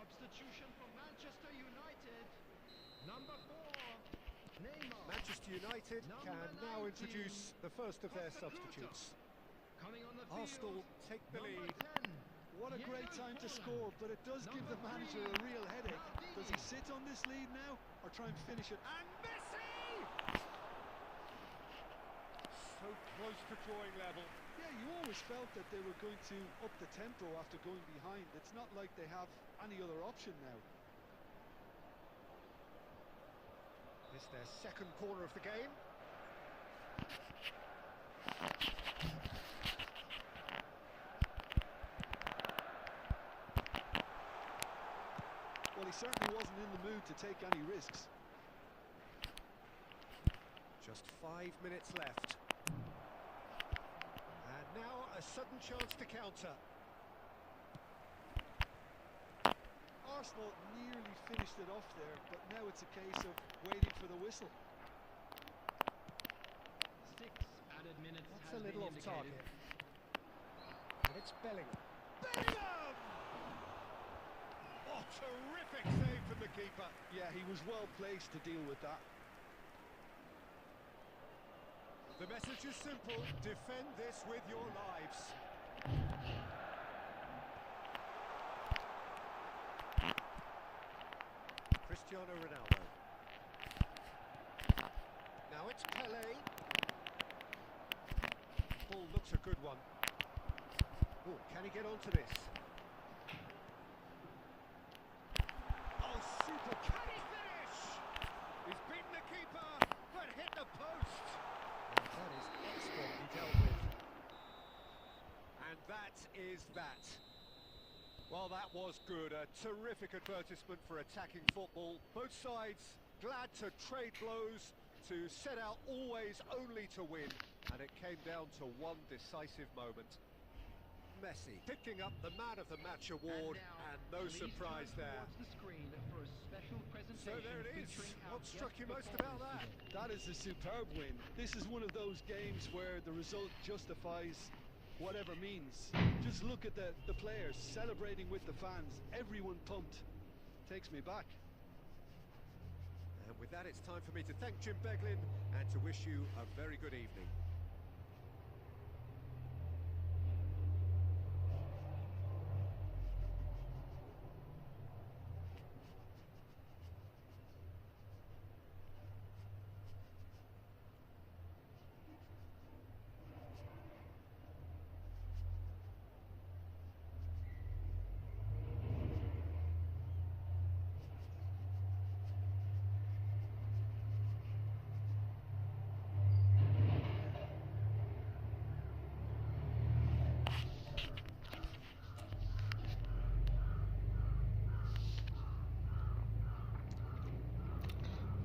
Speaker 5: Substitution for Manchester United. Number 4, Neymar.
Speaker 6: Manchester United can now introduce the first of their substitutes.
Speaker 5: Coming on the field.
Speaker 6: Arsenal take the lead.
Speaker 5: 10.
Speaker 4: What a great time to score, but it does give the manager a real headache. Does he sit on this lead now, or try and finish it?
Speaker 6: And Messi! So close to drawing level.
Speaker 4: Yeah, you always felt that they were going to up the tempo after going behind. It's not like they have any other option now.
Speaker 6: It's their second corner of the game.
Speaker 4: Well, he certainly wasn't in the mood to take any risks.
Speaker 6: Just 5 minutes left. And now a sudden chance to counter.
Speaker 4: Arsenal nearly finished it off there, but now it's a case of waiting for the whistle.
Speaker 5: 6 added minutes.
Speaker 6: That's
Speaker 5: has
Speaker 6: a little
Speaker 5: been
Speaker 6: off
Speaker 5: indicated.
Speaker 6: target. And it's Bellingham. Bellingham! Oh, terrific save from the keeper.
Speaker 4: Yeah, he was well placed to deal with that.
Speaker 6: The message is simple: defend this with your lives. Cristiano Ronaldo. Now it's Pele. Ball looks a good one. Oh, can he get onto this? Oh, super! Can he finish? He's beaten the keeper, but hit the post. And that is expertly dealt with. And that is that. Well, that was good. A terrific advertisement for attacking football. Both sides glad to trade blows, to set out always only to win. And it came down to one decisive moment. Messi picking up the Man of the Match award, and no surprise there.
Speaker 5: The screen for a special
Speaker 6: So
Speaker 5: presentation
Speaker 6: there it is.
Speaker 5: featuring our
Speaker 6: What struck you
Speaker 5: guest
Speaker 6: most about that?
Speaker 5: performers
Speaker 4: That is a superb win. This is one of those games where the result justifies whatever means. Just look at the players celebrating with the fans. Everyone pumped. Takes me back.
Speaker 6: And with that, it's time for me to thank Jim Beglin and to wish you a very good evening.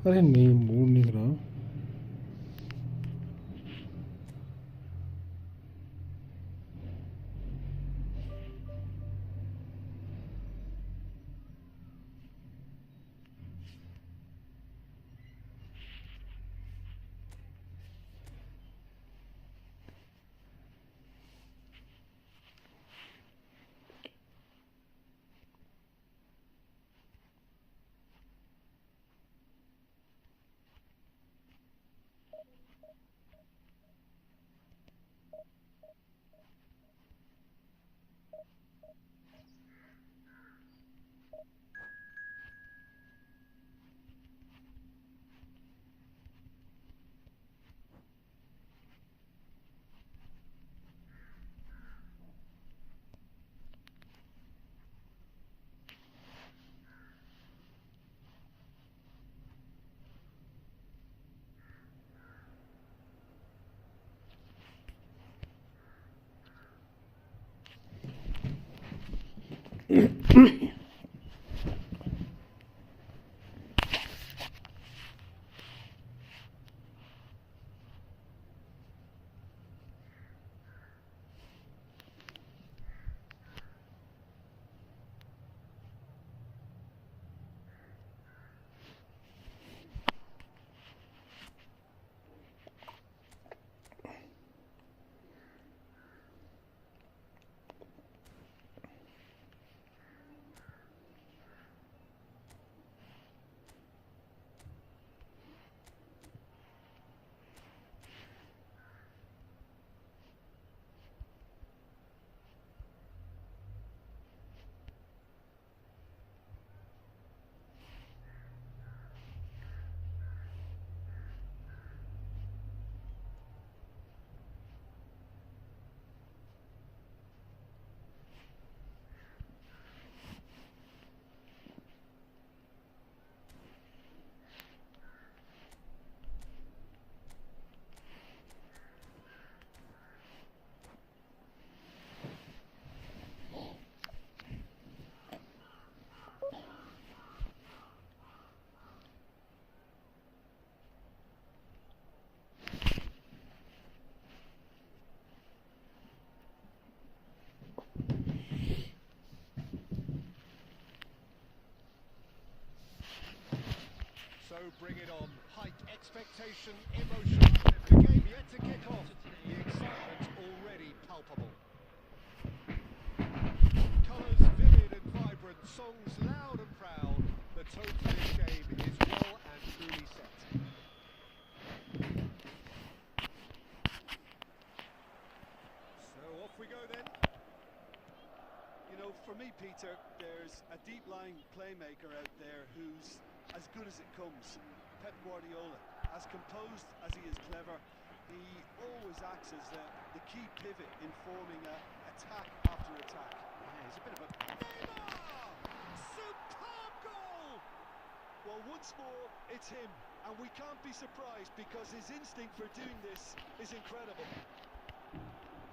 Speaker 1: अरे नहीं, mood नहीं खराब।
Speaker 6: So bring it on. Height, expectation, emotion. The game yet to kick off. The excitement already palpable. Colours vivid and vibrant, songs loud and proud. The tone for this game is well and truly set. So off we go then.
Speaker 4: You know, for me, Peter, there's a deep-lying playmaker out there who's as good as it comes. Pep Guardiola, as composed as he is clever, he always acts as the key pivot in forming attack after attack.
Speaker 6: Yeah, he's a bit of a... Neymar! Superb goal!
Speaker 4: Well, once more, it's him, and we can't be surprised because his instinct for doing this is incredible.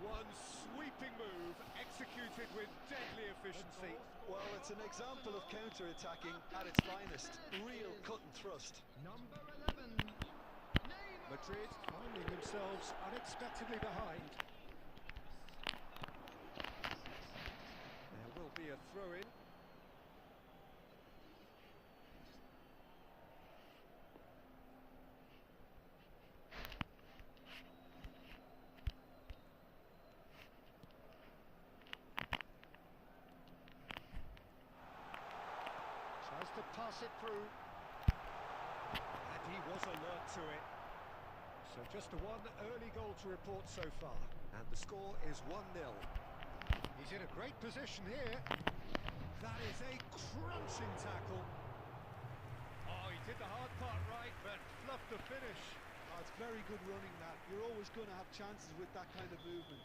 Speaker 6: One sweeping move, executed with deadly efficiency.
Speaker 4: Well, it's an example of counter-attacking at its finest. Real cut and thrust.
Speaker 5: Number 11, Neymar.
Speaker 6: Madrid finding themselves unexpectedly behind. There will be a throw-in. Tries to pass it through. And he was alert to it. So just the one early goal to report so far. And the score is 1-0. He's in a great position here. That is a crunching tackle. Oh, he did the hard part right, but fluffed the finish.
Speaker 4: Oh, it's very good running, that. You're always going to have chances with that kind of movement.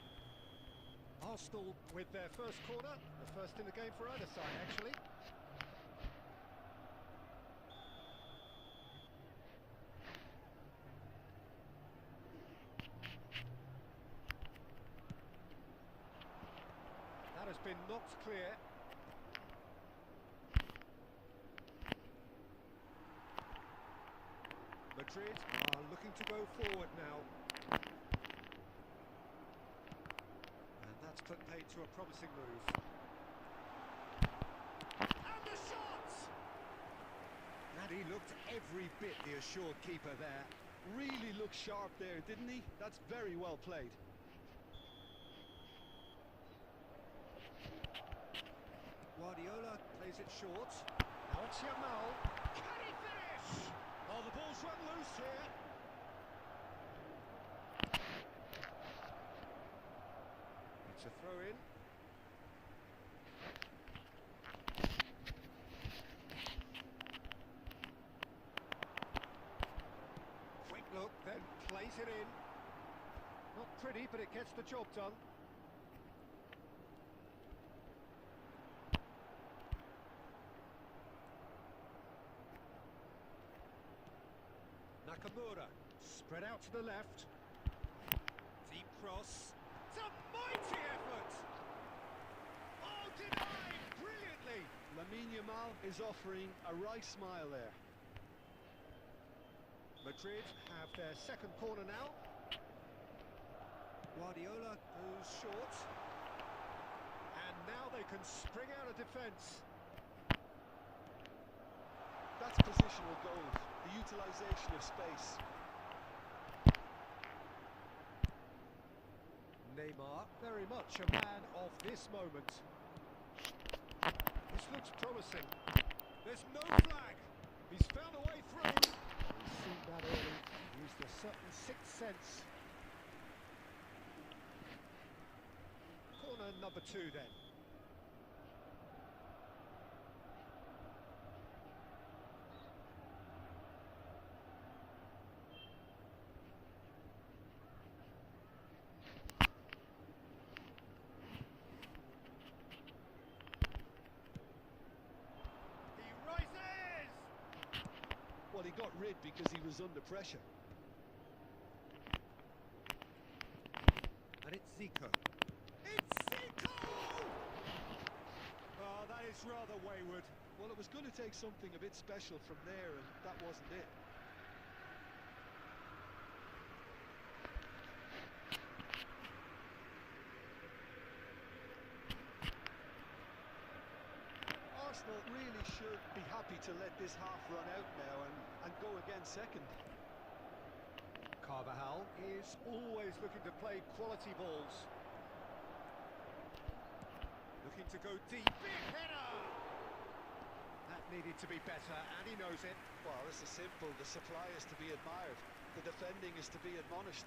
Speaker 6: Arsenal with their first corner, the first in the game for either side, actually. That has been knocked clear. Madrid are looking to go forward now. And that's put paid to a promising move. And the shot! And he looked every bit the assured keeper there.
Speaker 4: Really looked sharp there, didn't he? That's very well played.
Speaker 6: Guardiola plays it short. Now it's Yamal. Can he finish? Oh, the ball's run loose here. It's a throw in. Quick look, then plays it in. Not pretty, but it gets the job done. Nakamura, spread out to the left. Deep cross. It's a mighty effort! Oh, denied brilliantly!
Speaker 4: Lamine Yamal is offering a right smile there.
Speaker 6: Madrid have their second corner now. Guardiola goes short. And now they can spring out of defence.
Speaker 4: That's positional gold, the utilisation of space.
Speaker 6: Neymar, very much a man of this moment. This looks promising. There's no flag. He's found a way through. He's seen that early. Used a certain sixth sense. Corner number 2 then.
Speaker 4: Well, he got rid because he was under pressure.
Speaker 6: And it's Zico. It's Zico! Oh, that is rather wayward.
Speaker 4: Well, it was going to take something a bit special from there, and that wasn't it. Arsenal really should be happy to let this half run out now and go again second.
Speaker 6: Carvajal is always looking to play quality balls. Looking to go deep. Big header! That needed to be better, and he knows it.
Speaker 4: Well, this is simple. The supply is to be admired. The defending is to be admonished.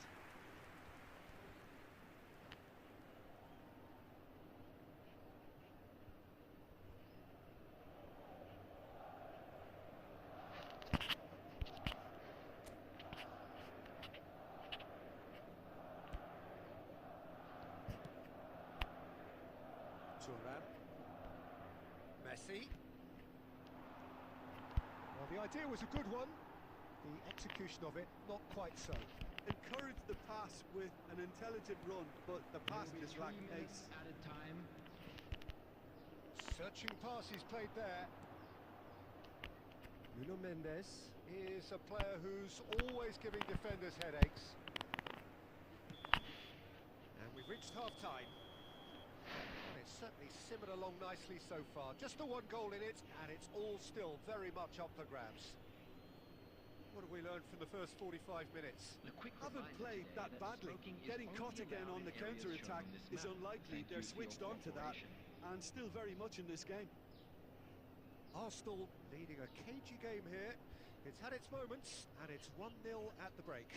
Speaker 6: Messi. Well, the idea was a good one. The execution of it, not quite so.
Speaker 4: Encourage the pass with an intelligent run, but the pass just lacked pace.
Speaker 5: Added time.
Speaker 6: Searching pass he's played there. Nuno Mendes is a player who's always giving defenders headaches. And we've reached half-time. It's certainly simmered along nicely so far. Just the one goal in it, and it's all still very much up for grabs. What have we learned from the first 45 minutes?
Speaker 4: Haven't played that badly. Getting caught again on the counter-attack is unlikely. They're switched on to that, and still very much in this game.
Speaker 6: Arsenal leading a cagey game here. It's had its moments, and it's 1-0 at the break.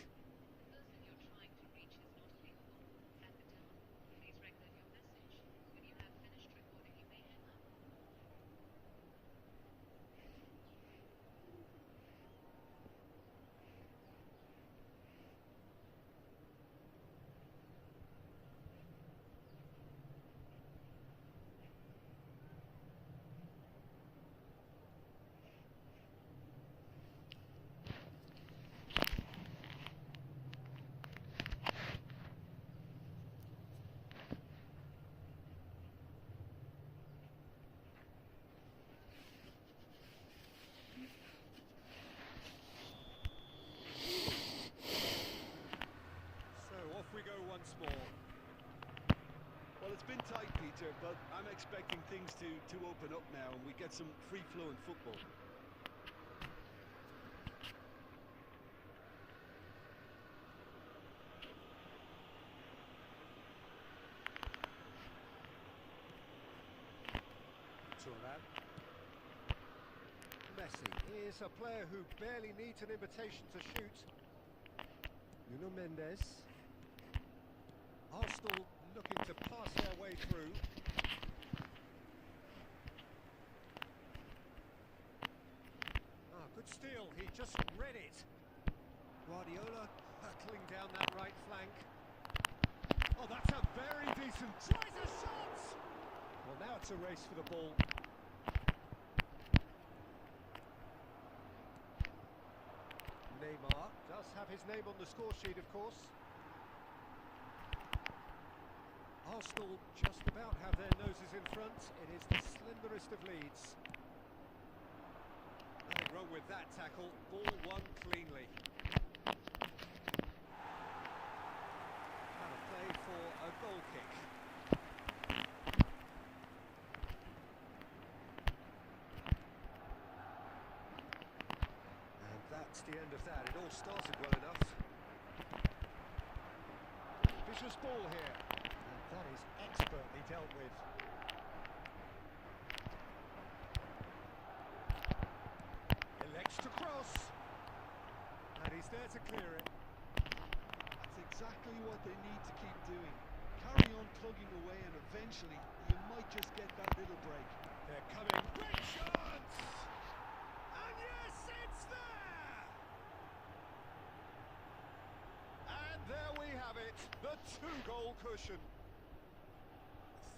Speaker 4: but I'm expecting things to open up now and we get some free-flowing football.
Speaker 6: Messi is a player who barely needs an invitation to shoot. Nuno Mendes. Arsenal looking to pass their way through. Good steal, he just read it. Guardiola hurtling down that right flank. Oh, that's a very decent... Tries a shot! Well, now it's a race for the ball. Neymar does have his name on the score sheet, of course. Arsenal just about have their noses in front. It is the slenderest of leads. Nothing wrong with that tackle. Ball won cleanly. And a play for a goal kick. And that's the end of that. It all started well enough. Vicious ball here. And that is expertly dealt with. Elects to cross. And he's there to clear it.
Speaker 4: That's exactly what they need to keep doing. Carry on plugging away and eventually you might just get that little break.
Speaker 6: They're coming. Great chance! And yes, it's there! And there we have it, the two-goal cushion.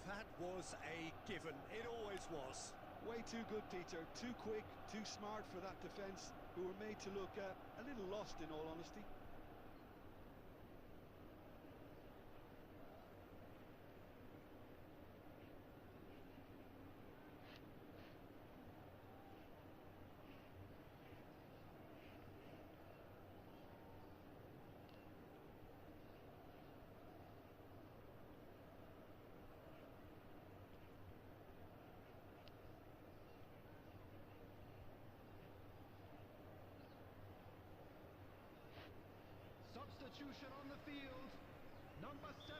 Speaker 6: That was a given. It always was.
Speaker 4: Way too good, Peter. Too quick, too smart for that defence, who were made to look a little lost in all honesty.
Speaker 5: Substitution on the field. Number 7,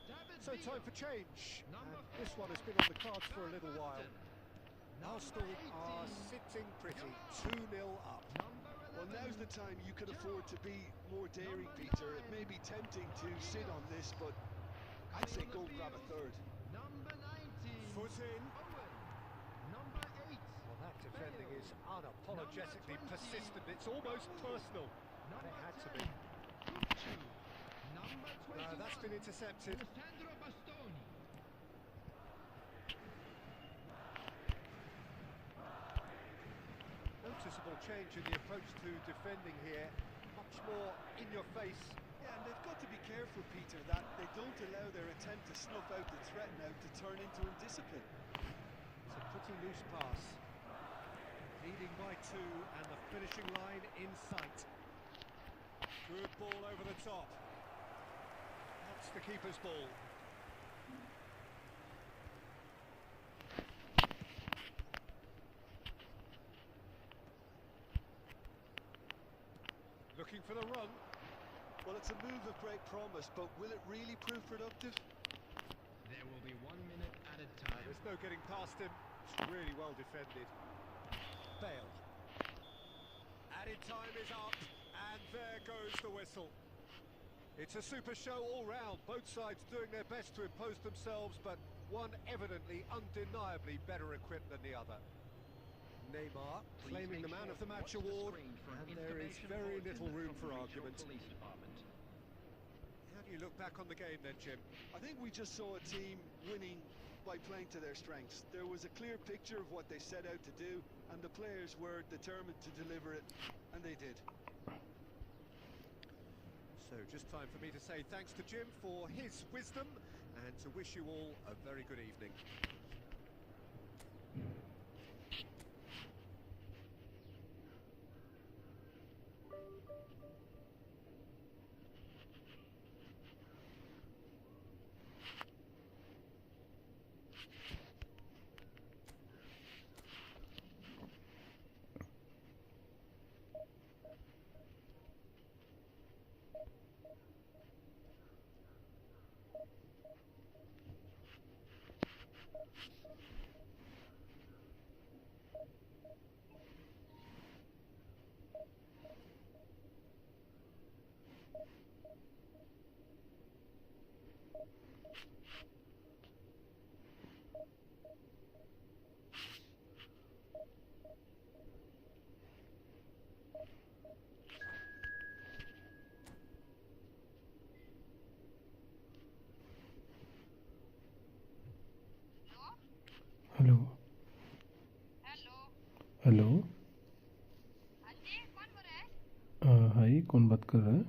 Speaker 5: David.
Speaker 6: So time for change.
Speaker 5: Number
Speaker 6: And this one has been on the cards for a little while. Arsenal are sitting pretty, 2-0 up.
Speaker 4: Well, now's the time you could afford to be more daring, Peter. It may be tempting to sit on this, but I'd say go grab a third.
Speaker 5: Number 19.
Speaker 6: Foot in.
Speaker 5: Owen. Number 8.
Speaker 6: Well, that defending is unapologetically persistent. It's almost personal. And it had to be.
Speaker 5: Number 21.
Speaker 6: No, that's been intercepted.
Speaker 5: Alessandro Bastoni.
Speaker 6: Noticeable change in the approach to defending here. Much more in your face.
Speaker 4: Yeah, and they've got to be careful, Peter, that they don't allow their attempt to snuff out the threat now to turn into indiscipline.
Speaker 6: It's a pretty loose pass. Leading by 2 and the finishing line in sight. Good ball over the top. That's the keeper's ball. Looking for the run.
Speaker 4: Well, it's a move of great promise, but will it really prove productive?
Speaker 5: There will be 1 minute at a time.
Speaker 6: There's no getting past him. It's really well defended. Bale. Added time is up, and there goes the whistle. It's a super show all round. Both sides doing their best to impose themselves, but one evidently undeniably better equipped than the other. Neymar claiming the Man of the Match award, and there is very little room for argument. How do you look back on the game then, Jim?
Speaker 4: I think we just saw a team winning by playing to their strengths. There was a clear picture of what they set out to do, and the players were determined to deliver it, and they did.
Speaker 6: So just time for me to say thanks to Jim for his wisdom, and to wish you all a very good evening.
Speaker 1: Hello hello hi, कौन बात कर रहा है?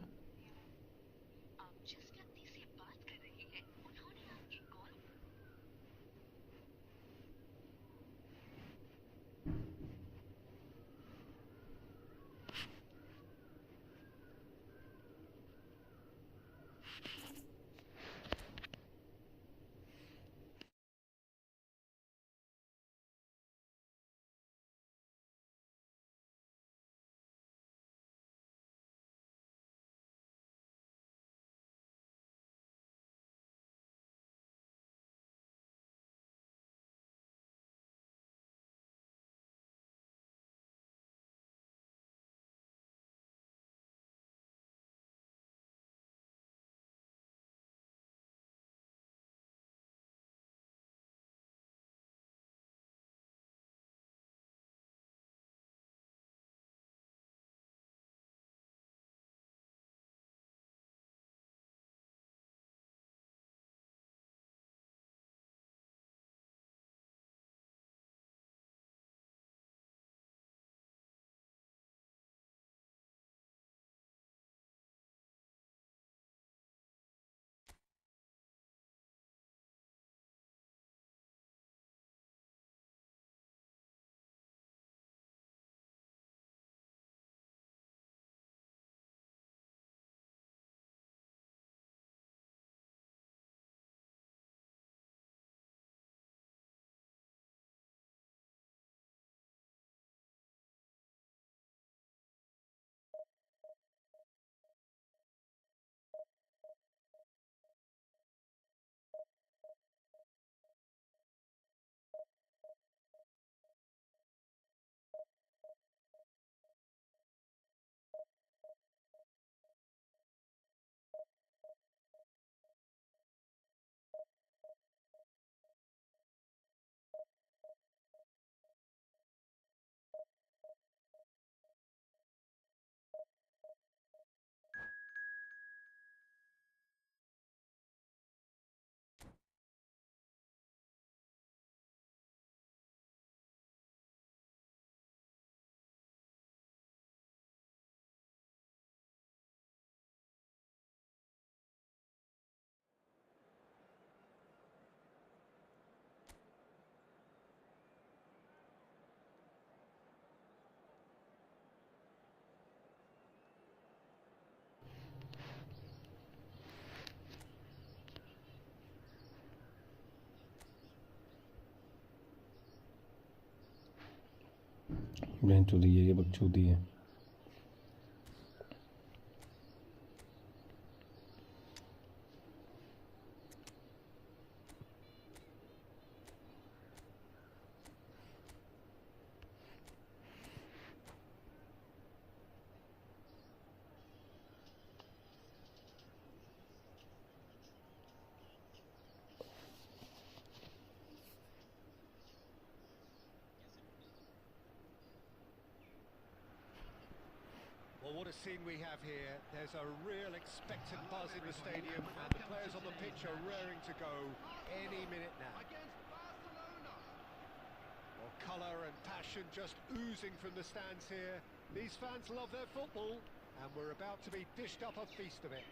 Speaker 1: बहन चोदी है, ये बकचोदी है।
Speaker 6: Well, what a scene we have here. There's a real expectant buzz in the stadium, and the players on the pitch are raring to go any minute now. Well, colour and passion just oozing from the stands here. These fans love their football, and we're about to be dished up a feast of it.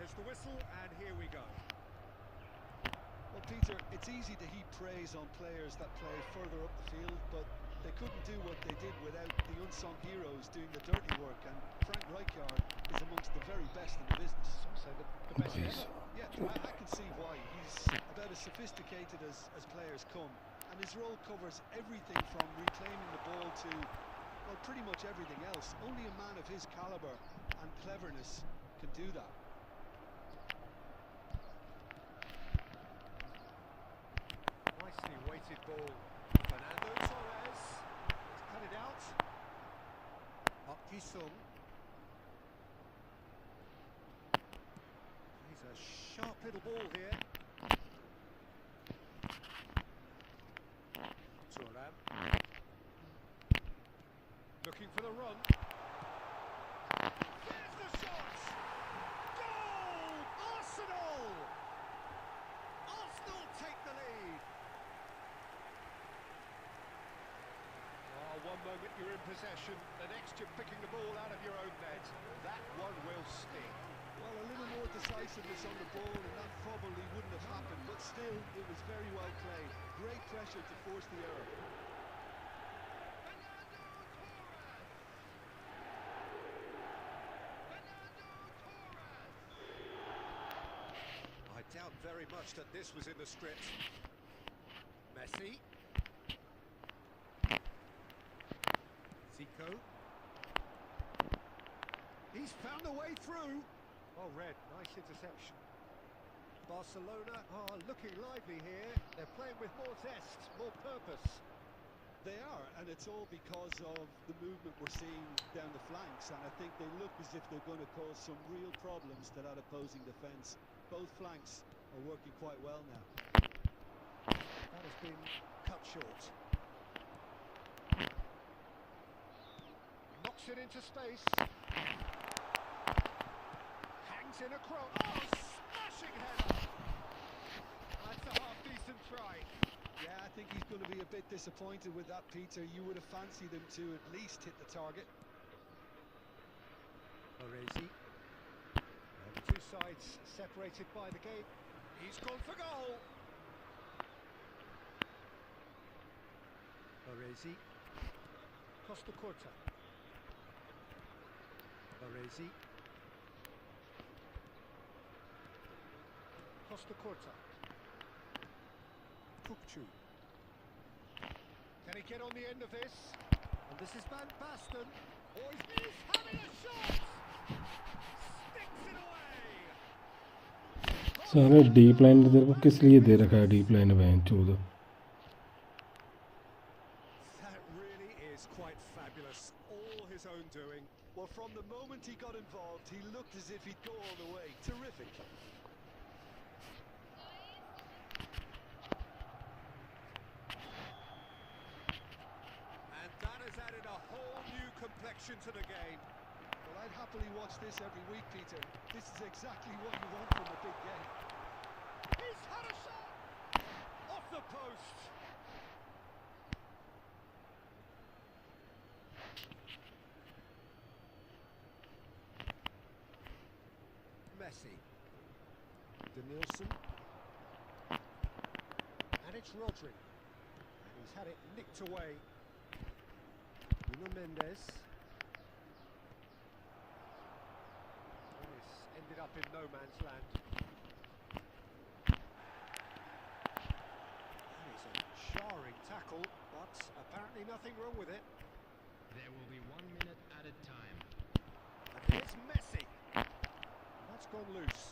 Speaker 6: There's the whistle, and here we go.
Speaker 4: Well, Peter, it's easy to heap praise on players that play further up the field, but they couldn't do what they did without the unsung heroes doing the dirty work, and Frank Rijkaard is amongst the very best in the business.
Speaker 6: Some say the best ever.
Speaker 4: Yeah, I can see why. He's about as sophisticated as players come, and his role covers everything from reclaiming the ball to, well, pretty much everything else. Only a man of his calibre and cleverness can do that.
Speaker 6: Nicely weighted ball. Fernando Torres. Let's cut it out. Park Ji-sung. He's a sharp little ball here. Thuram. Looking for the run. There's the shot! Goal! Arsenal! Arsenal take the lead. Oh, one moment you're in possession, the next you're picking the ball out of your own net. That one will sting.
Speaker 4: Well, a little more decisiveness on the ball and that probably wouldn't have happened, but still, it was very well played. Great pressure to force the error.
Speaker 6: I doubt very much that this was in the script. Messi. Zico. He's found a way through. Oh, Red, nice interception. Barcelona are looking lively here. They're playing with more zest, more purpose.
Speaker 4: They are, and it's all because of the movement we're seeing down the flanks, and I think they look as if they're going to cause some real problems to that opposing defence. Both flanks are working quite well now.
Speaker 6: That has been cut short. Knocks it into space. Hangs in a cross. Oh, smashing header! That's a half-decent try.
Speaker 4: Yeah, I think he's going to be a bit disappointed with that, Peter. You would have fancied him to at least hit the target.
Speaker 6: Baresi. The two sides separated by the gate. He's gone for goal. Baresi. Costa Curta. Baresi. Costa Curta. Kukçu. Can he get on the end of this? And this is Van Basten. Oh, he's having a shot! Sticks it away!
Speaker 1: सारे deep line तेरे को किस लिए दे रखा है deep line बहन चूद
Speaker 6: That really is quite fabulous. All his own doing.
Speaker 4: Well, from the moment he got involved, he looked as if he'd go all the way. Terrific.
Speaker 6: And that has added a whole new complexion to the game.
Speaker 4: Well, I'd happily watch this every week, Peter. This is exactly what you want from a big game.
Speaker 6: He's had a shot! Off the post! Messi. De Nielsen. And it's Rodri. And he's had it nicked away. Nuno Mendes. And this ended up in no man's land. That is a jarring tackle, but apparently nothing wrong with it.
Speaker 5: There will be 1 minute added time.
Speaker 6: And here's Messi. That's gone loose.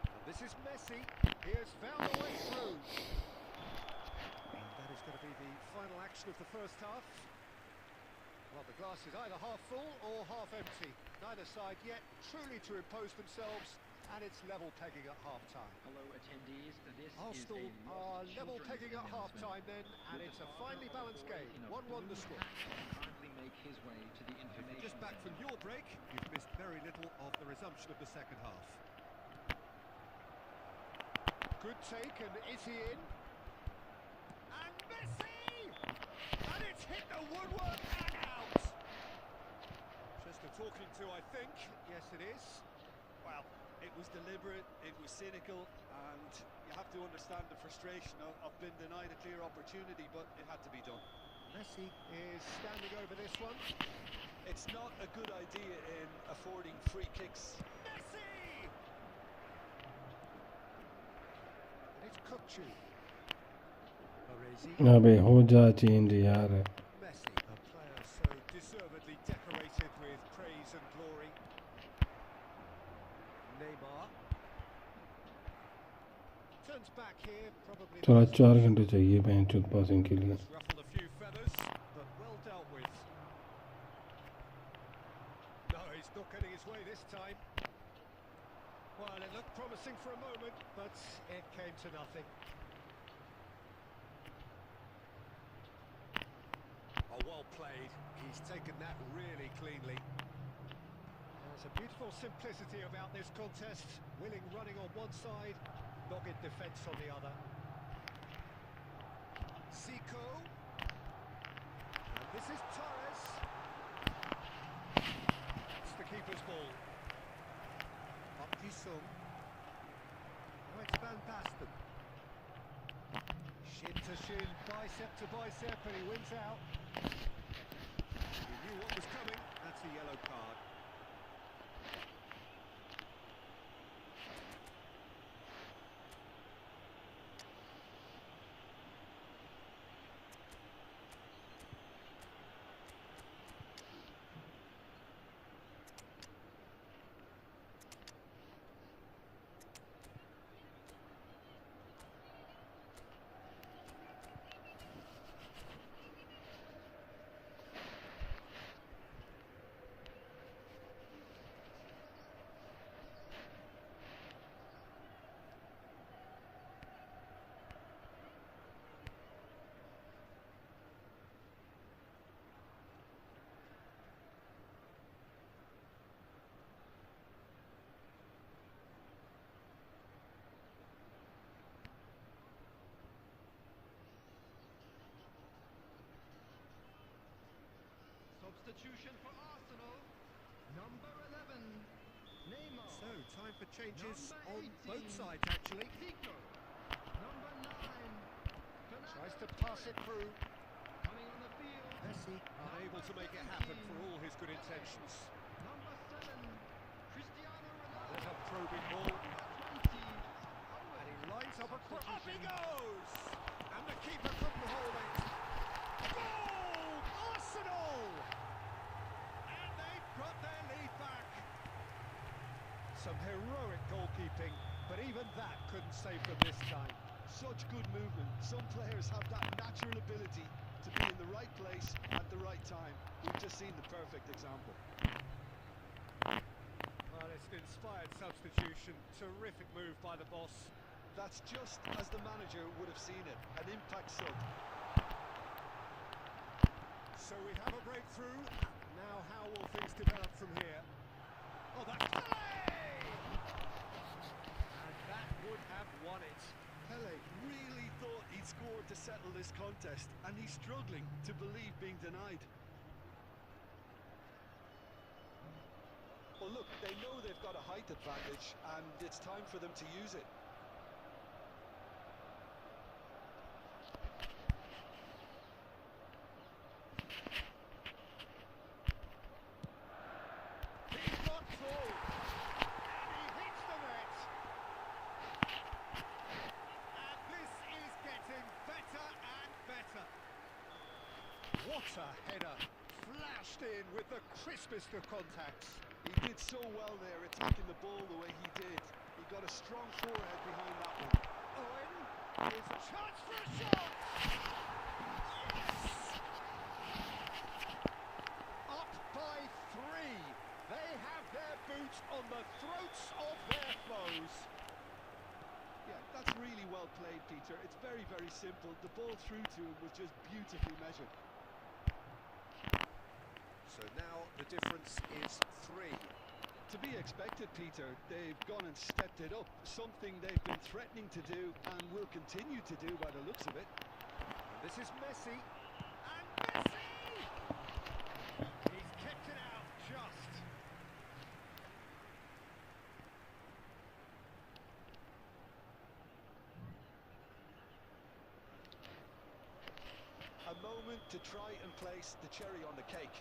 Speaker 6: And this is Messi. He has found a way through. And that is going to be the final action of the first half. Well, the glass is either half full or half empty. Neither side yet truly to impose themselves, and it's level pegging at half-time.
Speaker 5: Hello, attendees. This
Speaker 6: Arsenal
Speaker 5: is
Speaker 6: are level pegging at half-time then, and it's a finely balanced game. 1-1 the score.
Speaker 5: Currently make his way to the information.
Speaker 6: Just back from your break, you've missed very little of the resumption of the second half. Good take, and is he in? And Messi! And it's hit the woodwork and out! Just a talking to, I think. Yes, it is.
Speaker 4: Well, it was deliberate, it was cynical, and you have to understand the frustration of being denied a clear opportunity, but it had to be done.
Speaker 6: Messi is standing over this one.
Speaker 4: It's not a good idea in affording free kicks.
Speaker 6: Messi! And it's Kukçu. Baresi.
Speaker 1: अबे हो जा change यार.
Speaker 6: Messi, a player so deservedly decorated with praise and glory. Neymar turns back here, probably.
Speaker 1: चला 4 घंटे चाहिए बहन चुत passing के लिए.
Speaker 6: Ruffled a few feathers, but well dealt with. No, he's not getting his way this time. Well, it looked promising for a moment, but it came to nothing. Oh, well played. He's taken that really cleanly. There's a beautiful simplicity about this contest. Willing running on one side, dogged defence on the other. Zico. And this is Torres. It's the keeper's ball. Up Sung. Now it's Van Basten. Shin to shin, bicep to bicep, and he wins out. He knew what was coming. That's a yellow card.
Speaker 5: Substitution for Arsenal. Number 11, Neymar.
Speaker 6: So, time for changes
Speaker 5: Number
Speaker 6: on
Speaker 5: 18,
Speaker 6: both sides, actually.
Speaker 5: Zico. Number 9,
Speaker 4: Tries to pass it through.
Speaker 5: coming on the field.
Speaker 6: Messi unable to make it happen for all his good intentions.
Speaker 5: Number 7, Cristiano
Speaker 6: There's
Speaker 5: Ronaldo.
Speaker 6: a probing ball,
Speaker 5: Number 20,
Speaker 6: and he lines up a cross. Up he goes! And the keeper couldn't hold it. Goal! Arsenal! And they've got their lead back. Some heroic goalkeeping, but even that couldn't save them this time.
Speaker 4: Such good movement. Some players have that natural ability to be in the right place at the right time. We've just seen the perfect example.
Speaker 6: Well, it's an inspired substitution. Terrific move by the boss.
Speaker 4: That's just as the manager would have seen it. An impact sub.
Speaker 6: So we have a breakthrough. Now how will things develop from here? Oh, that's Pele! And that would have won it.
Speaker 4: Pele really thought he'd scored to settle this contest, and he's struggling to believe being denied. Well, look, they know they've got a height advantage, and it's time for them to use it.
Speaker 6: He's got through. And he hits the net. And this is getting better and better. What a header. Flashed in with the crispest of contacts.
Speaker 4: He did so well there, attacking the ball the way he did. He got a strong forehead behind that one.
Speaker 6: Owen, here's a chance for a shot. Yes! Up by 3. They have their boots on the throats of their foes.
Speaker 4: Yeah, that's really well played, Peter. It's very, very simple. The ball through to him was just beautifully measured.
Speaker 6: So now the difference is 3.
Speaker 4: To be expected, Peter. They've gone and stepped it up. Something they've been threatening to do and will continue to do by the looks of it.
Speaker 6: And this is Messi. And Messi! He's kept it out just.
Speaker 4: A moment to try and place the cherry on the cake.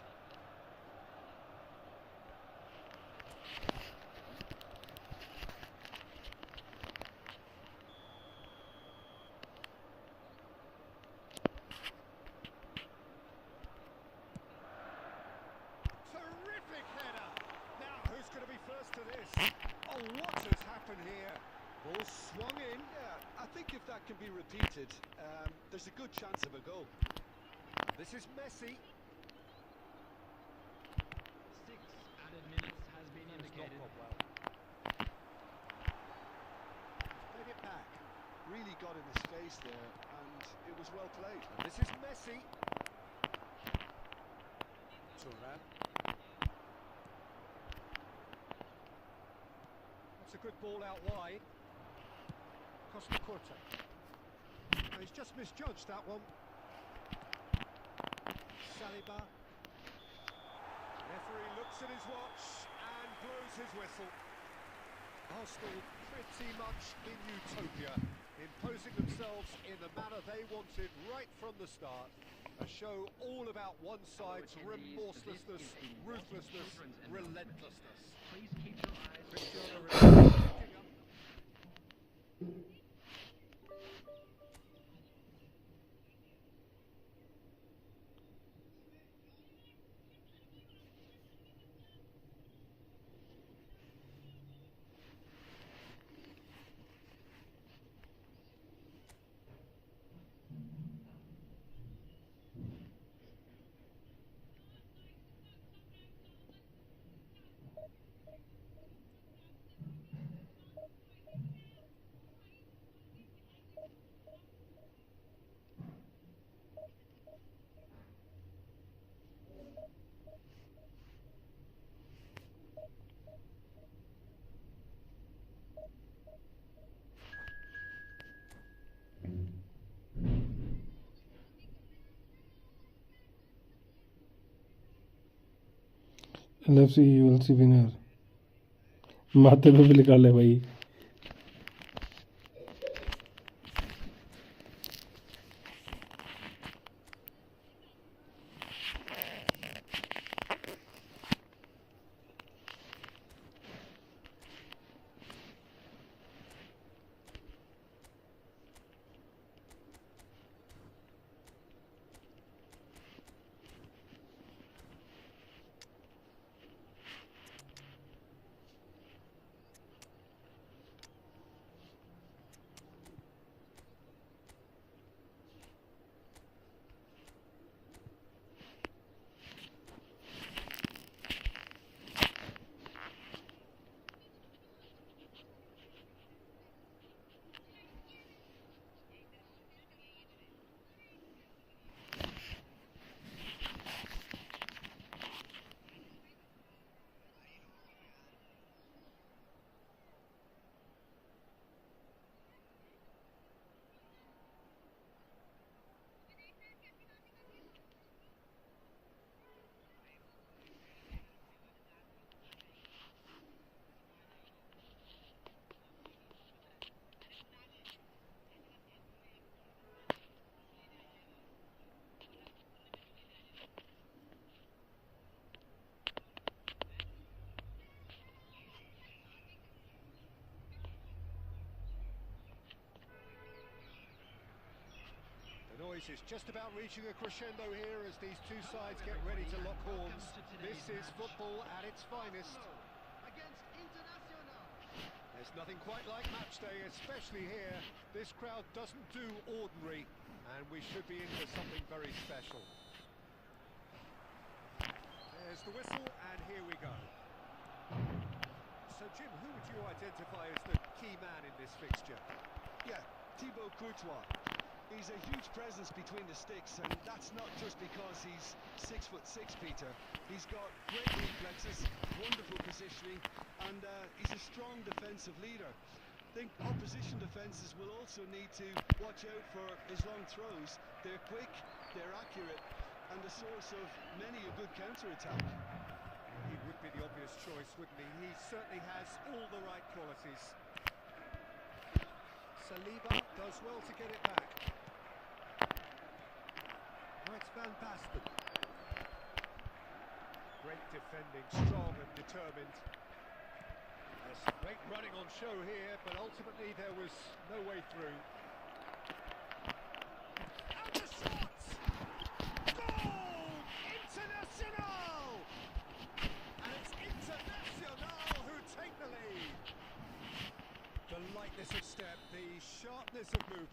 Speaker 6: refers to this. Oh, what has happened here? Ball swung in.
Speaker 4: Yeah, I think if that can be repeated, there's a good chance of a goal.
Speaker 6: This is Messi.
Speaker 5: 6 added minutes has been
Speaker 6: It's not
Speaker 5: indicated.
Speaker 6: gone well.
Speaker 4: Played it back. Really got in his face there, and it was well played.
Speaker 6: And this is Messi. Turan. That's a good ball out wide. Costa Corta. He's just misjudged that one. Saliba. Referee looks at his watch and blows his whistle. Arsenal pretty much in utopia, imposing themselves in the manner they wanted right from the start. A show all about one side's remorselessness, ruthlessness, relentlessness.
Speaker 5: Please keep your eyes
Speaker 6: Cristiano Ronaldo picking up.
Speaker 1: LFC ULC winner माथे पे भी लिखा ले भाई।
Speaker 6: Noise is just about reaching a crescendo here as these two sides get ready to lock horns. This is football at its finest.
Speaker 5: against Internacional.
Speaker 6: There's nothing quite like match day, especially here. This crowd doesn't do ordinary, and we should be in for something very special. There's the whistle, and here we go. So, Jim, who would you identify as the key man in this fixture?
Speaker 4: Yeah, Thibaut Courtois. He's a huge presence between the sticks, and that's not just because he's 6'6", Peter. He's got great reflexes, wonderful positioning, and he's a strong defensive leader. I think opposition defences will also need to watch out for his long throws. They're quick, they're accurate, and the source of many a good counter-attack.
Speaker 6: He would be the obvious choice, wouldn't he? He certainly has all the right qualities. Saliba does well to get it back. Now it's Van Basten. Great defending, strong and determined. There's great running on show here, but ultimately there was no way through. And the shot! Goal! Internacional! And it's Internacional who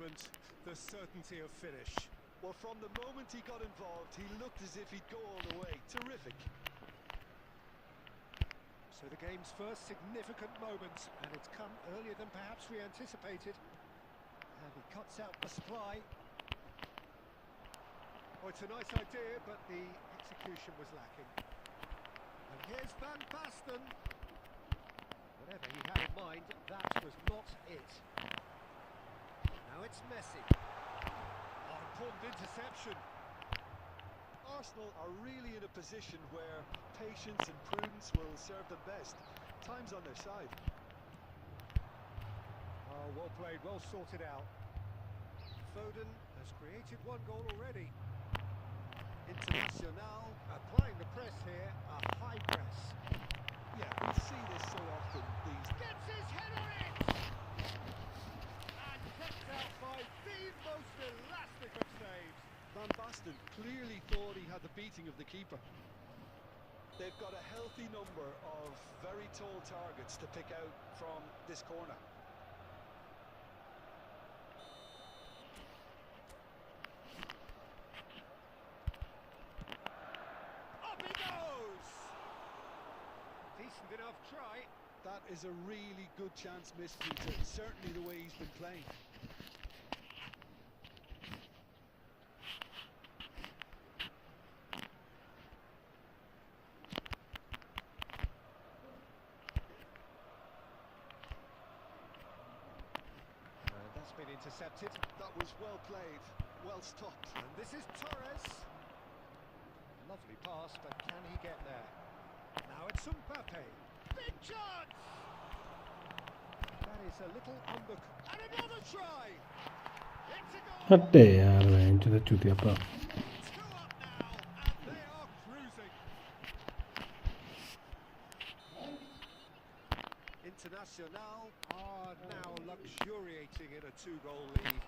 Speaker 6: moment, the certainty of finish.
Speaker 4: Well, from the moment he got involved, he looked as if he'd go all the way. Terrific.
Speaker 6: So the game's first significant moment, and it's come earlier than perhaps we anticipated. And he cuts out the supply. Oh, it's a nice idea, but the execution was lacking. And here's Van Basten. Whatever he had in mind, that was not it. Now it's Messi. Oh, important interception.
Speaker 4: Arsenal are really in a position where patience and prudence will serve them best. Time's on their side.
Speaker 6: Oh, well played, well sorted out. Foden has created one goal already. Internacional applying the press here, a high press.
Speaker 4: Yeah, we see this so often. These
Speaker 6: Gets his head on it! And kept out by the most elastic of saves.
Speaker 4: Van Basten clearly thought he had the beating of the keeper. They've got a healthy number of very tall targets to pick out from this corner.
Speaker 6: Up he goes! Decent enough try.
Speaker 4: That is a really good chance missed, Peter. Certainly the way he's been playing.
Speaker 6: That's been intercepted.
Speaker 4: That was well played, well stopped.
Speaker 6: And this is Torres. Lovely pass, but can he get there? Now it's Mbappe. Big chance! That is a little under... And another try! It's a goal!
Speaker 1: हटे यार बहन चोद चूतियापा
Speaker 6: 2 up now, and they are cruising. Internacional are now luxuriating in a 2-goal lead.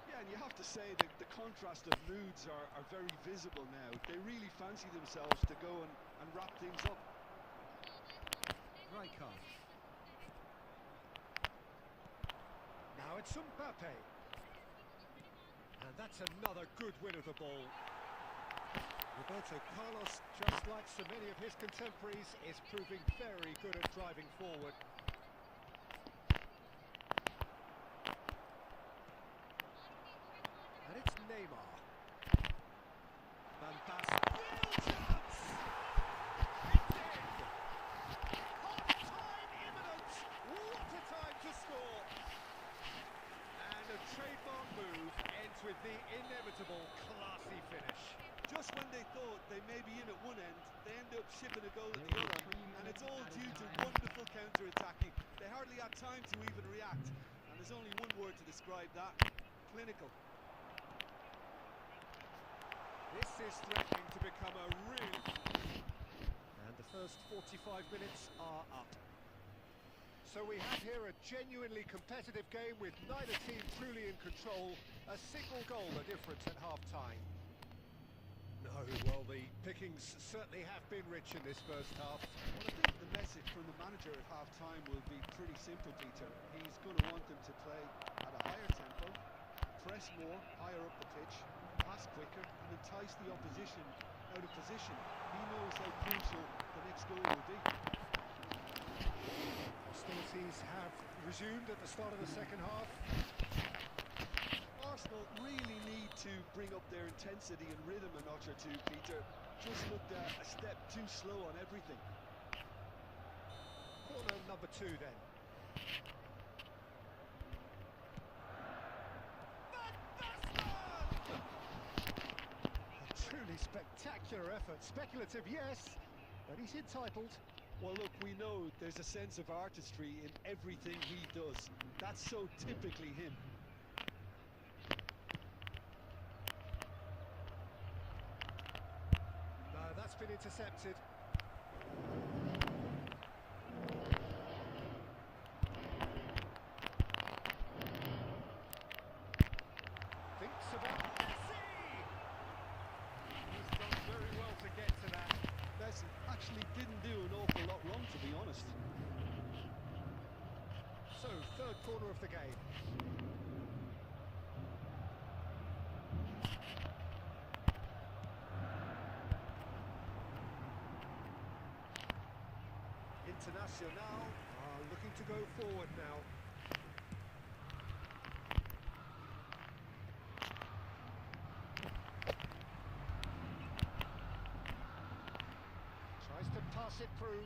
Speaker 4: Yeah, and you have to say that the contrast of moods are very visible now. They really fancy themselves to go and wrap things up.
Speaker 6: Rijkaard. Now it's Mbappe. And that's another good win of the ball. Roberto Carlos, just like so many of his contemporaries, is proving very good at driving forward. And it's Neymar. Van Basten. Real chance! It's in! Half-time imminent! What a time to score! And a trademark move ends with the inevitable classy finish.
Speaker 4: Just when they thought they may be in at one end, they end up shipping a goal at the other, and it's all due to wonderful counter-attacking. They hardly had time to even react, and there's only one word to describe that: clinical.
Speaker 6: This is threatening to become a real... And the first 45 minutes are up. So we have here a genuinely competitive game with neither team truly in control. A single goal the difference at half-time. No, well, the pickings certainly have been rich in this first half.
Speaker 4: Well, I think the message from the manager at half-time will be pretty simple, Peter. He's going to want them to play at a higher tempo, press more, higher up the pitch, pass quicker, and entice the opposition out of position. He knows how crucial the next goal will be.
Speaker 6: Hostilities have resumed at the start of the second half.
Speaker 4: Arsenal really need to bring up their intensity and rhythm a notch or two, Peter. Just looked a step too slow on everything.
Speaker 6: Corner number 2 then. Van Basten! A truly spectacular effort. Speculative, yes, but he's entitled.
Speaker 4: Well, look, we know there's a sense of artistry in everything he does. That's so typically him.
Speaker 6: No, that's been intercepted. Thinks about Messi! He's done very well to get to that.
Speaker 4: Messi actually didn't do an awful lot wrong, to be honest.
Speaker 6: So, third corner of the game. Internacional are looking to go forward now. Tries to pass it through.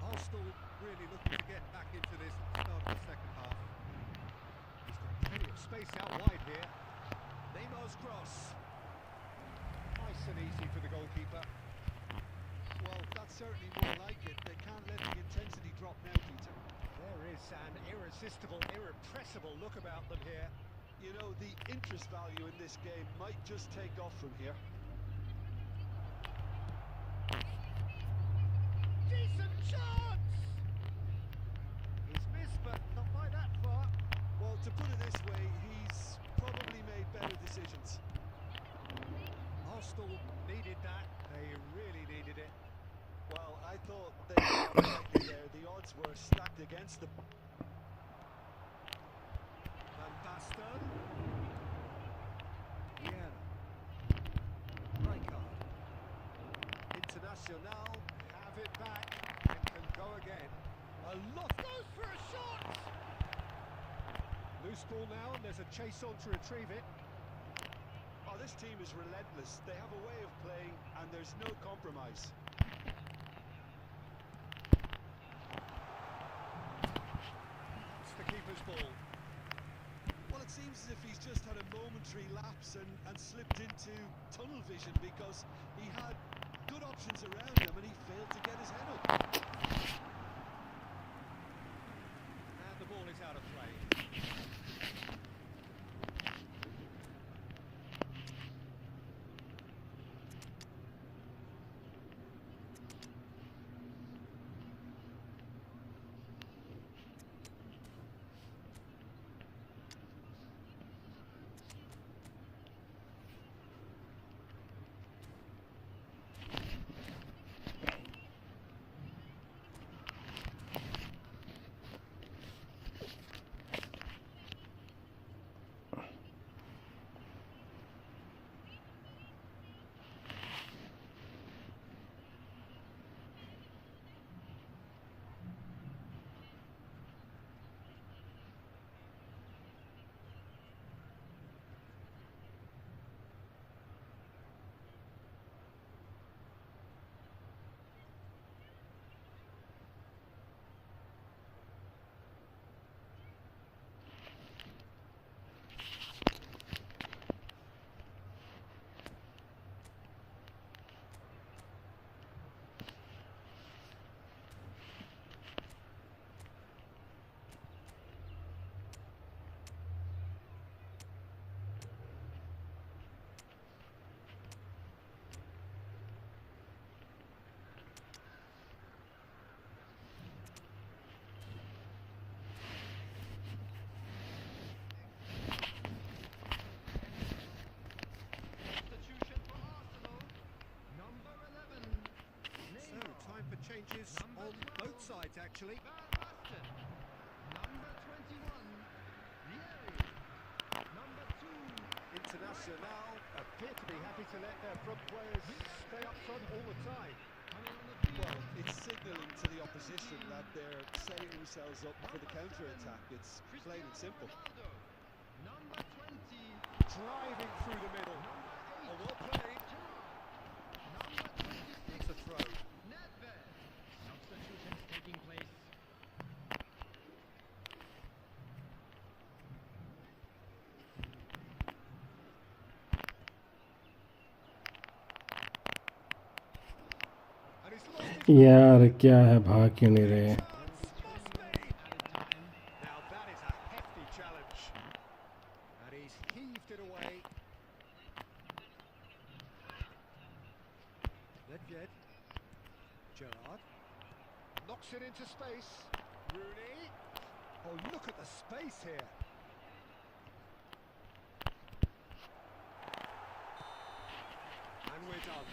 Speaker 6: Arsenal really looking to get back into this start of the second half. He's got plenty of space out wide here. Neymar's cross. Nice and easy for the goalkeeper.
Speaker 4: Well, that's certainly more like it. They can't let the intensity drop now, Peter.
Speaker 6: There is an irresistible, irrepressible look about them here.
Speaker 4: You know, the interest value in this game might just take off from here.
Speaker 6: Decent chance! He's missed, but not by that far.
Speaker 4: Well, to put it this way, he's probably made better decisions.
Speaker 6: Arsenal needed that. They really needed it.
Speaker 4: Well, I thought they were unlikely there. The odds were stacked against them.
Speaker 6: Van Basten. Vieira. Rijkaard. Internacional have it back and can go again. A lot goes for a shot! Loose ball now, and there's a chase on to retrieve it.
Speaker 4: Oh, this team is relentless. They have a way of playing, and there's no compromise.
Speaker 6: It's the keeper's ball.
Speaker 4: Well, it seems as if he's just had a momentary lapse and slipped into tunnel vision because he had good options around him and he failed to get his head up.
Speaker 6: And the ball is out of play. Changes on both sides, actually.
Speaker 5: Number 21, Vieri. Number 2,
Speaker 6: Internacional appear to be happy to let their front players stay up front all the time.
Speaker 4: Well, it's signalling to the opposition that they're setting themselves up for the counter-attack. It's plain and simple.
Speaker 5: number 20,
Speaker 6: Driving through the middle. Oh, well played. It's a throw.
Speaker 5: Nedved. Substitutions taking place.
Speaker 6: And he's lost his
Speaker 1: यार क्या है, भाग क्यों नहीं रहे?
Speaker 6: chance. Must be. Now that is a hefty challenge. And he's heaved it away. Nedved. Gerrard. Knocks it into space. Rooney. Oh, look at the space here. And we're done.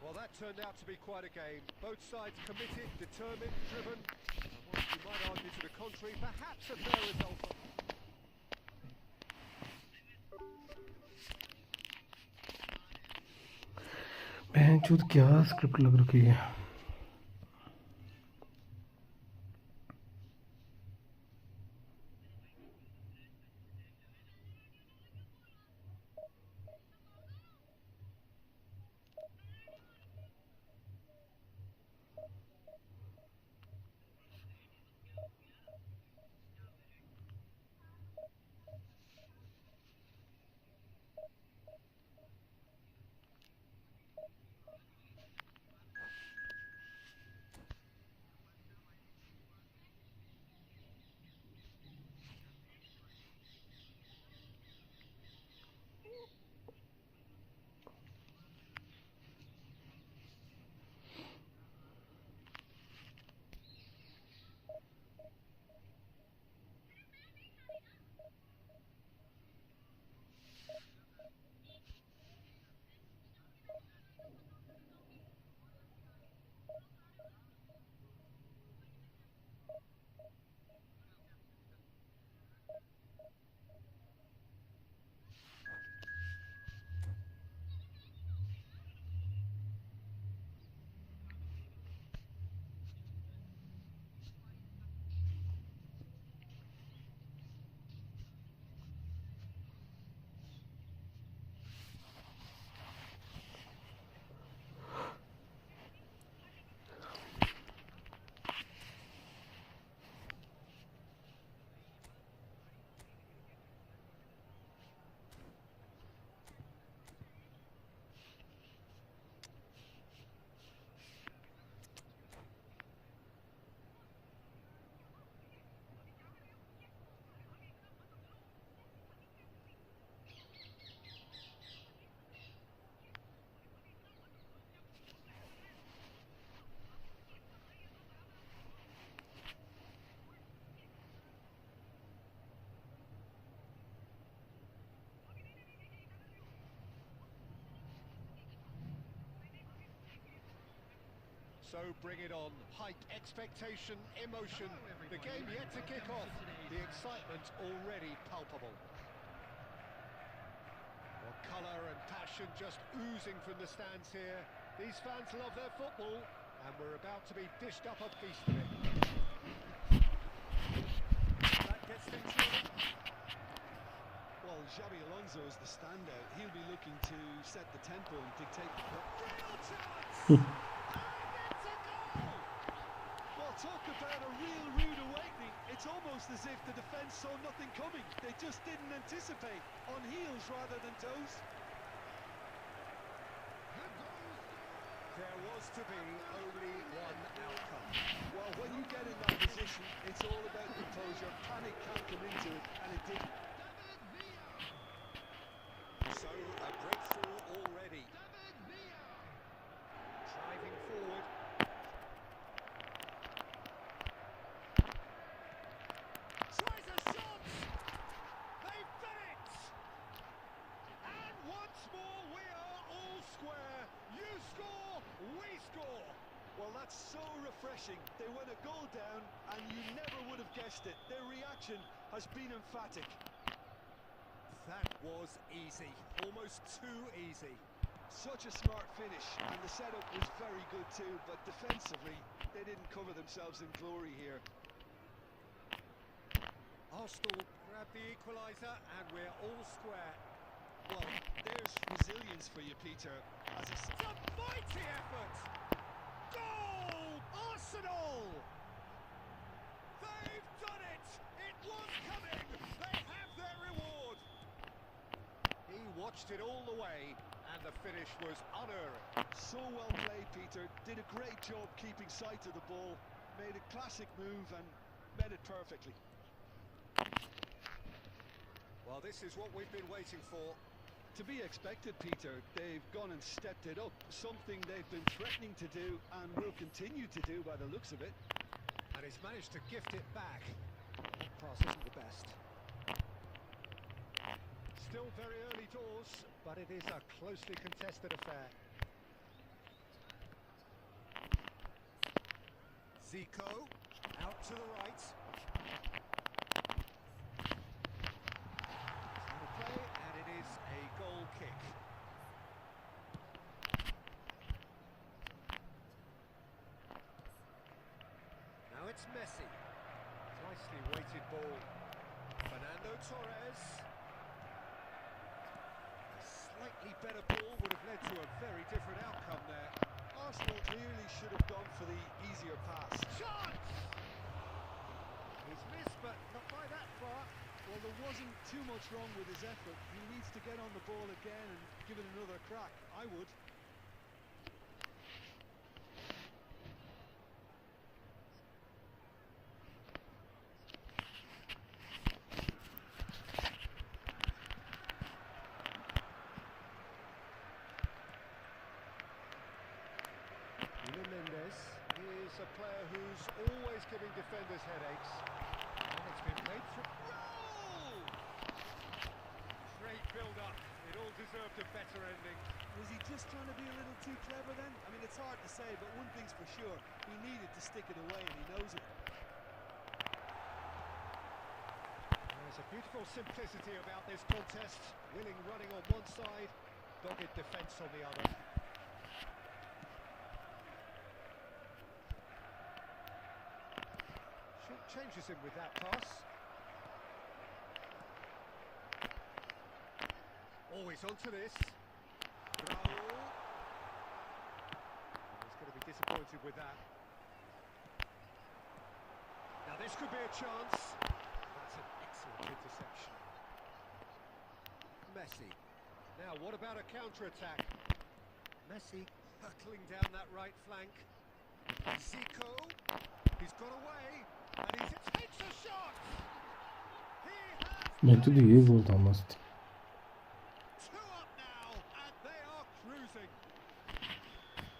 Speaker 6: Well, that turned out to be quite a game. Both sides committed, determined, driven. And whilst you might argue to the contrary, perhaps a fair result.
Speaker 1: बहन चूत क्या script लग रखी है?
Speaker 4: So bring it on. Hype, expectation, emotion. The game yet to kick off. The excitement already palpable. Well, colour and passion just oozing from the stands here. These fans love their football, and we're about to be dished up a feast of it. That gets things rolling.
Speaker 3: Well, Xabi Alonso is the standout. He'll be looking to set the tempo and dictate the play.
Speaker 6: Real chance!
Speaker 3: Well, talk about a real rude awakening. It's almost as if the defence saw nothing coming. They just didn't anticipate. On heels rather than toes.
Speaker 4: There was to be only one outcome.
Speaker 3: Well, when you get in that position, it's all about composure. Panic can't come into it, and it didn't.
Speaker 4: So, a breakthrough already. Driving forward. Tries a shot! They've done it! And once more we are all square. You score, we score.
Speaker 3: Well, that's so refreshing. They went a goal down, and you never would have guessed it. Their reaction has been emphatic.
Speaker 4: That was easy, almost too easy.
Speaker 3: Such a smart finish, and the setup was very good too, but defensively, they didn't cover themselves in glory here.
Speaker 4: Arsenal grab the equaliser, and we're all square.
Speaker 3: Well, there's resilience for you, Peter. As
Speaker 4: It's a mighty effort! Goal! Arsenal! They've done it! It was coming! They have their reward! He watched it all the way, and the finish was unerring.
Speaker 3: so well played, Peter. Did a great job keeping sight of the ball. Made a classic move and met it perfectly.
Speaker 4: Well, this is what we've been waiting for.
Speaker 3: To be expected, Peter. They've gone and stepped it up. Something they've been threatening to do and will continue to do by the looks of it.
Speaker 4: And he's managed to gift it back. That pass isn't the best. Still very early doors, but it is a closely contested affair. Zico, out to the right. Play, and it is a goal kick. Now it's Messi. Nicely weighted ball. Fernando Torres. A slightly better ball would have led to a very different outcome there.
Speaker 3: Arsenal clearly should have gone for the easier pass.
Speaker 4: Chance! He's missed, but not by that far.
Speaker 3: Well, there wasn't too much wrong with his effort. He needs to get on the ball again and give it another crack. I would.
Speaker 4: Mendes is a player who's always giving defenders headaches. And it's been played through. Goal! Great build-up. It all deserved a better ending.
Speaker 3: Was he just trying to be a little too clever then? I mean, it's hard to say, but one thing's for sure. He needed to stick it away, and he knows it.
Speaker 4: There's a beautiful simplicity about this contest. Willing running on one side, dogged defence on the other. Changes him with that pass. Always onto this. Raul. He's going to be disappointed with that. Now this could be a chance. That's an excellent interception. Messi. Now what about a counter-attack? Messi hurtling down that right flank. Zico. He's got away. And he takes a shot! He has
Speaker 1: Bence de iyi gol almazdı.
Speaker 4: two up now, and they are cruising.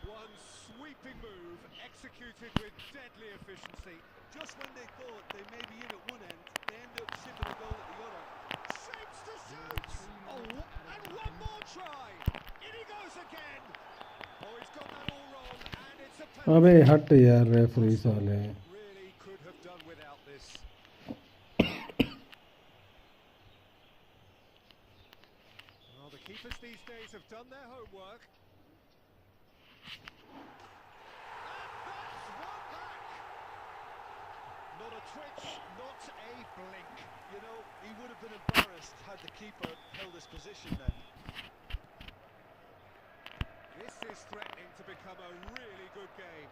Speaker 4: One sweeping move, executed with deadly efficiency.
Speaker 3: Just when they thought they may be in at one end, they end up shipping a goal at the other.
Speaker 4: Shapes to shoot! Oh, and one more try! In he goes again! Oh, he's got that all wrong, and
Speaker 6: It's a
Speaker 1: अबे
Speaker 6: penalty.
Speaker 1: हट यार referee साले
Speaker 6: Really could have done without this. Well, the keepers these days have done their homework. And that's one back. Not a twitch, not a blink.
Speaker 4: You know, he would have been embarrassed had the keeper held his position then.
Speaker 6: This is threatening to become a really good game.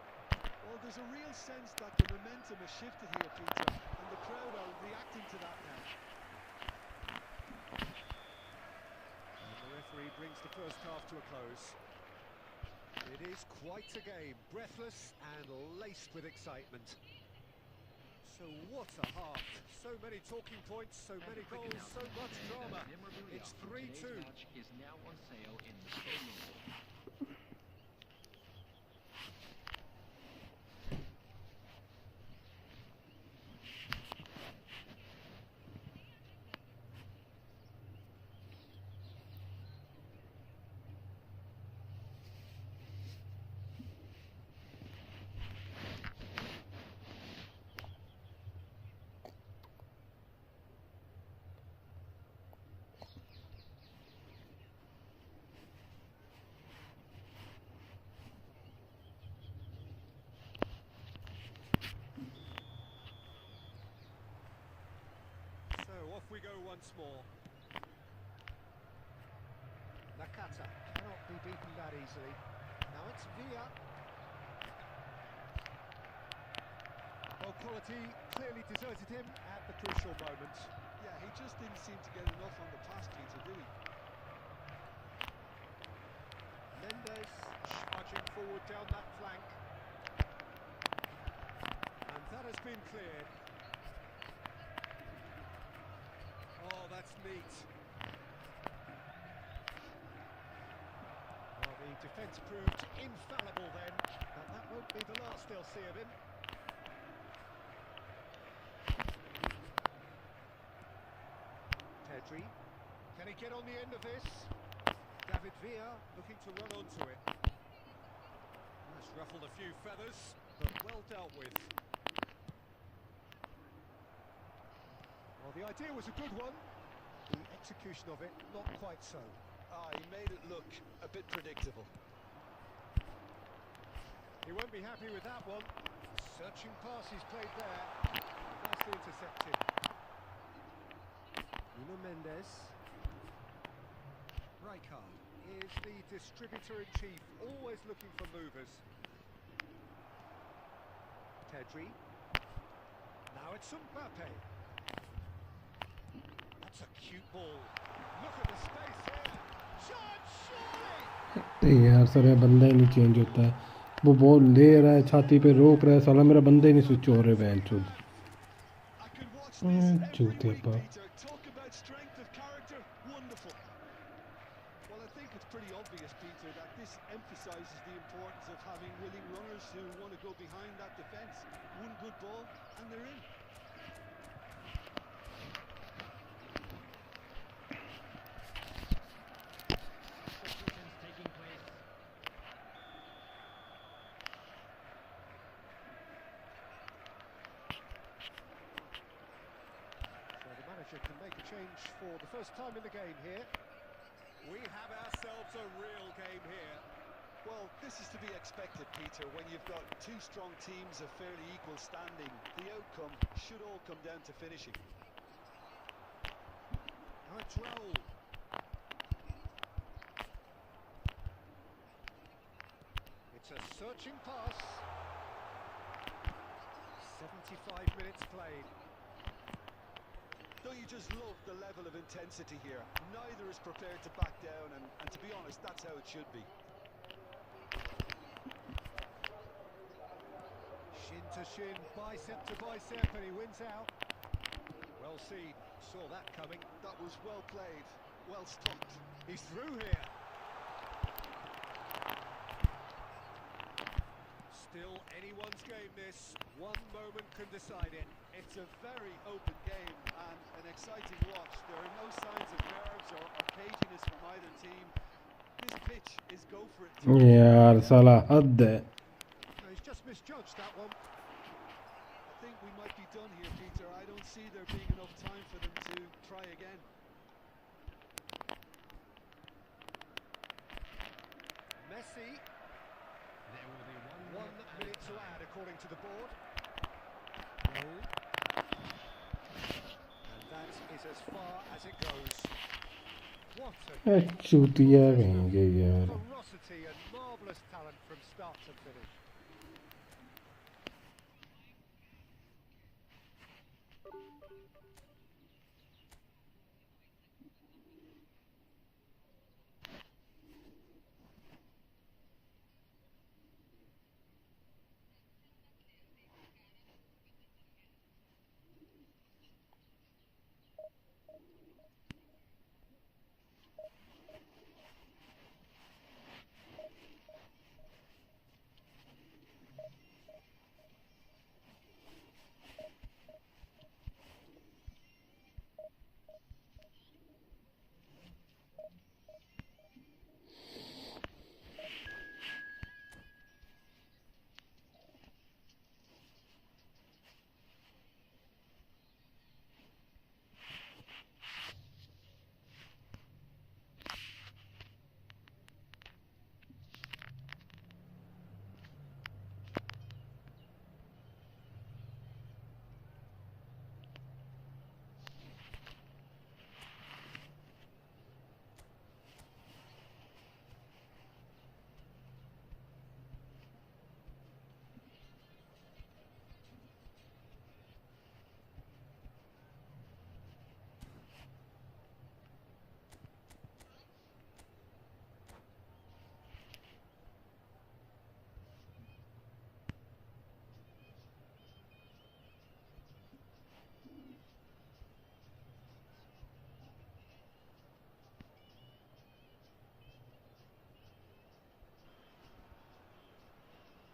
Speaker 4: Well, there's a real sense that the momentum has shifted here, Peter, and the crowd are reacting to that now.
Speaker 6: And the referee brings the first half to a close. It is quite a game, breathless and laced with excitement. So what a half. So many talking points, so many goals, so much drama. It's 3-2.
Speaker 5: Is now on sale in the stadium.
Speaker 6: So off we go once more. Nakata cannot be beaten that easily. Now it's Villa. Well, quality clearly deserted him at the crucial moment.
Speaker 4: Yeah, he just didn't seem to get enough on the pass, Peter, did he?
Speaker 6: Mendes charging forward down that flank. And that has been cleared. Oh, that's neat. Well, the defence proved infallible then, and that won't be the last they'll see of him. Pedri, can he get on the end of this? David Villa looking to run onto it. That's ruffled a few feathers, but well dealt with. Well, the idea was a good one. The execution of it, not quite so.
Speaker 4: Ah, he made it look a bit predictable.
Speaker 6: He won't be happy with that one. Searching pass he's played there. Nicely intercepted. Nuno Mendes. Rijkaard is the distributor-in-chief, always looking for movers. Pedri. Now it's Mbappe. That's a cute ball. Look at the space here. Chance, surely!
Speaker 1: यार सारा बंदा ही नहीं change होता है वो ball ले रहा है छाती पे रोक रहा है साला मेरा बंदा ही नहीं स्विच हो रहा है bench
Speaker 4: I could watch this every
Speaker 1: चूतिया
Speaker 4: week,
Speaker 1: पा
Speaker 4: Peter. Talk about strength of character. Wonderful. Well, I think it's pretty obvious, Peter, that this emphasises the importance of having willing runners who want to go behind that defence. One good ball, and they're in.
Speaker 5: Substitutions taking place.
Speaker 6: So the manager can make a change for the first time in the game here. We have ourselves a real game here.
Speaker 4: Well, this is to be expected, Peter, when you've got two strong teams of fairly equal standing. The outcome should all come down to finishing.
Speaker 6: Now it's Raul. It's a searching pass. 75 minutes played.
Speaker 4: Don't you just love the level of intensity here? Neither is prepared to back down, and to be honest, that's how it should be.
Speaker 6: Shin to shin, bicep to bicep, and he wins out. Well seen, saw that coming.
Speaker 4: That was well played, well stopped.
Speaker 6: He's through here. Still anyone's game this. One moment can decide it.
Speaker 4: It's a very open game and an exciting watch. There are no signs of nerves or caginess from either team. This pitch is go for it.
Speaker 1: यार साला हद है
Speaker 3: see there being enough time for them to try again.
Speaker 6: Messi.
Speaker 5: There will be
Speaker 6: 1 minute to add according to the board. Goal. And that is as far as it goes. What a
Speaker 1: चूतिया कहेंगे यार.
Speaker 6: ferocity and marvellous talent from start to finish.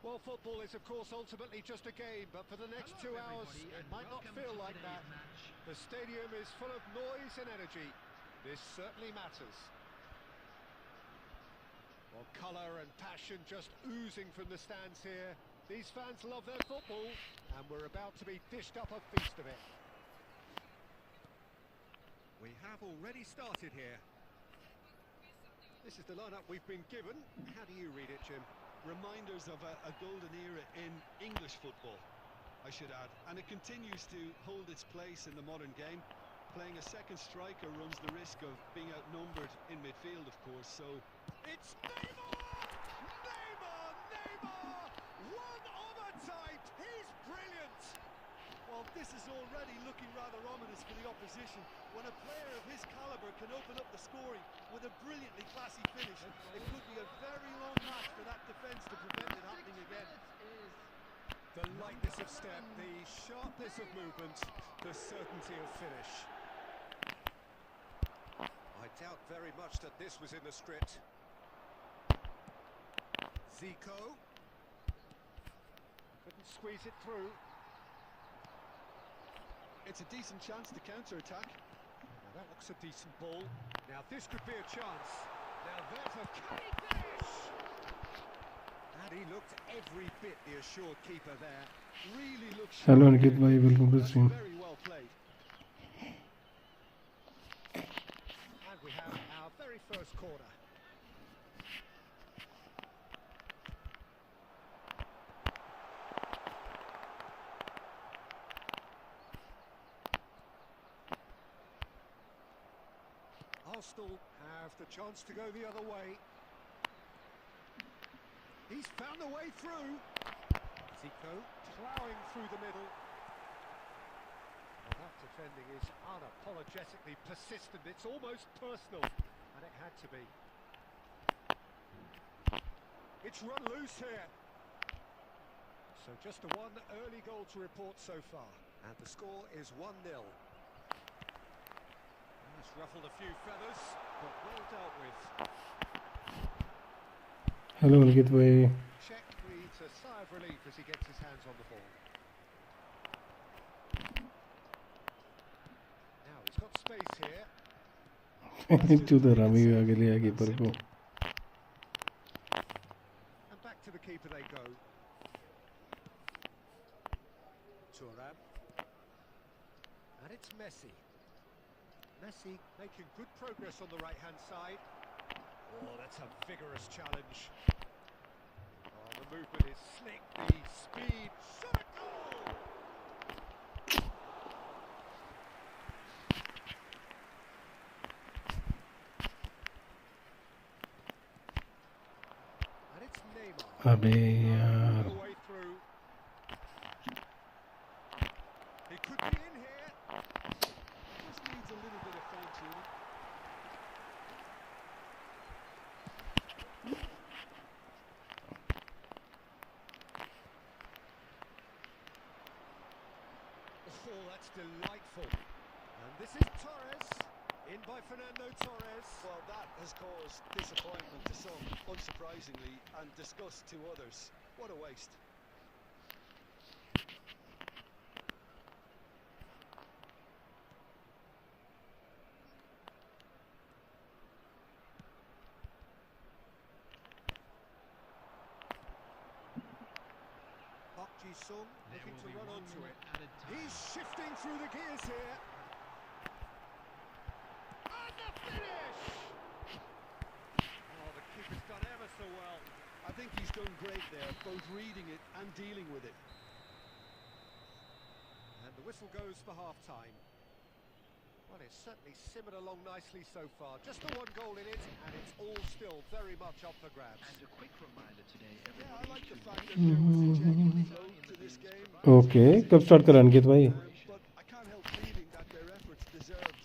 Speaker 6: Well, football is, of course, ultimately just a game, but for the next 2 hours, it might not feel like that. The stadium is full of noise and energy. This certainly matters. Well, colour and passion just oozing from the stands here. These fans love their football, and we're about to be dished up a feast of it. We have already started here. This is the lineup we've been given. How do you read it, Jim?
Speaker 3: Reminders of a golden era in English football, I should add, and it continues to hold its place in the modern game. Playing a second striker runs the risk of being outnumbered in midfield, of course, so...
Speaker 6: It's Neymar! Neymar! Neymar! One of a type! He's brilliant!
Speaker 3: Well, this is already looking rather ominous for the opposition. When a player of his calibre can open up the scoring with a brilliantly classy finish, it could be a very long match for that defence to prevent it happening again.
Speaker 6: The lightness of step, the sharpness of movement, the certainty of finish. I doubt very much that this was in the script. Zico. Couldn't squeeze it through.
Speaker 3: It's a decent chance to counter-attack.
Speaker 6: Now that looks a decent ball. Now this could be a chance. Now there's a finish! And he looked every bit the assured keeper there. Really looks...
Speaker 1: Hello Ankit bhai, welcome to the stream.
Speaker 3: Very well played.
Speaker 6: And we have our very first corner. Arsenal have the chance to go the other way. He's found the way through. Zico ploughing through the middle. Well, that defending is unapologetically persistent. It's almost personal, and it had to be. It's run loose here. So just the one early goal to report so far. And the score is 1-0. It's ruffled a few feathers, but well dealt with.
Speaker 1: Hello Ankit bhai.
Speaker 6: Czech breathes a sigh of relief as he gets his hands on the ball. Now he's got space here.
Speaker 1: चूता Rami आगे ले आगे पर को.
Speaker 6: And back to the keeper they go. Thuram. And it's Messi. Messi making good progress on the right-hand side. Oh, that's a vigorous challenge. Oh, the movement is slick, the speed, shot a goal! And it's Neymar.
Speaker 1: अबे यार
Speaker 6: All the way through. He could be in here.
Speaker 4: Just needs a little bit of fine-tuning.
Speaker 6: Oh, that's delightful. And this is Torres, in by Fernando Torres.
Speaker 4: Well, that has caused disappointment to some, unsurprisingly, and disgust to others. What a waste. Park Ji-sung looking to run onto it.
Speaker 6: He's shifting through the gears here. And the finish! Oh, the keeper's done ever so well.
Speaker 4: I think he's done great there, both reading it and dealing with it.
Speaker 6: And the whistle goes for half-time. Well, it's certainly simmered along nicely so far. Just the one goal in it, and it's all still very much up for grabs.
Speaker 5: And a quick reminder today,
Speaker 4: Yeah, I like the fact that there was a genuine flow to this game.
Speaker 1: Okay कब start करा अंकित भाई
Speaker 4: But I can't help feeling that their efforts deserved.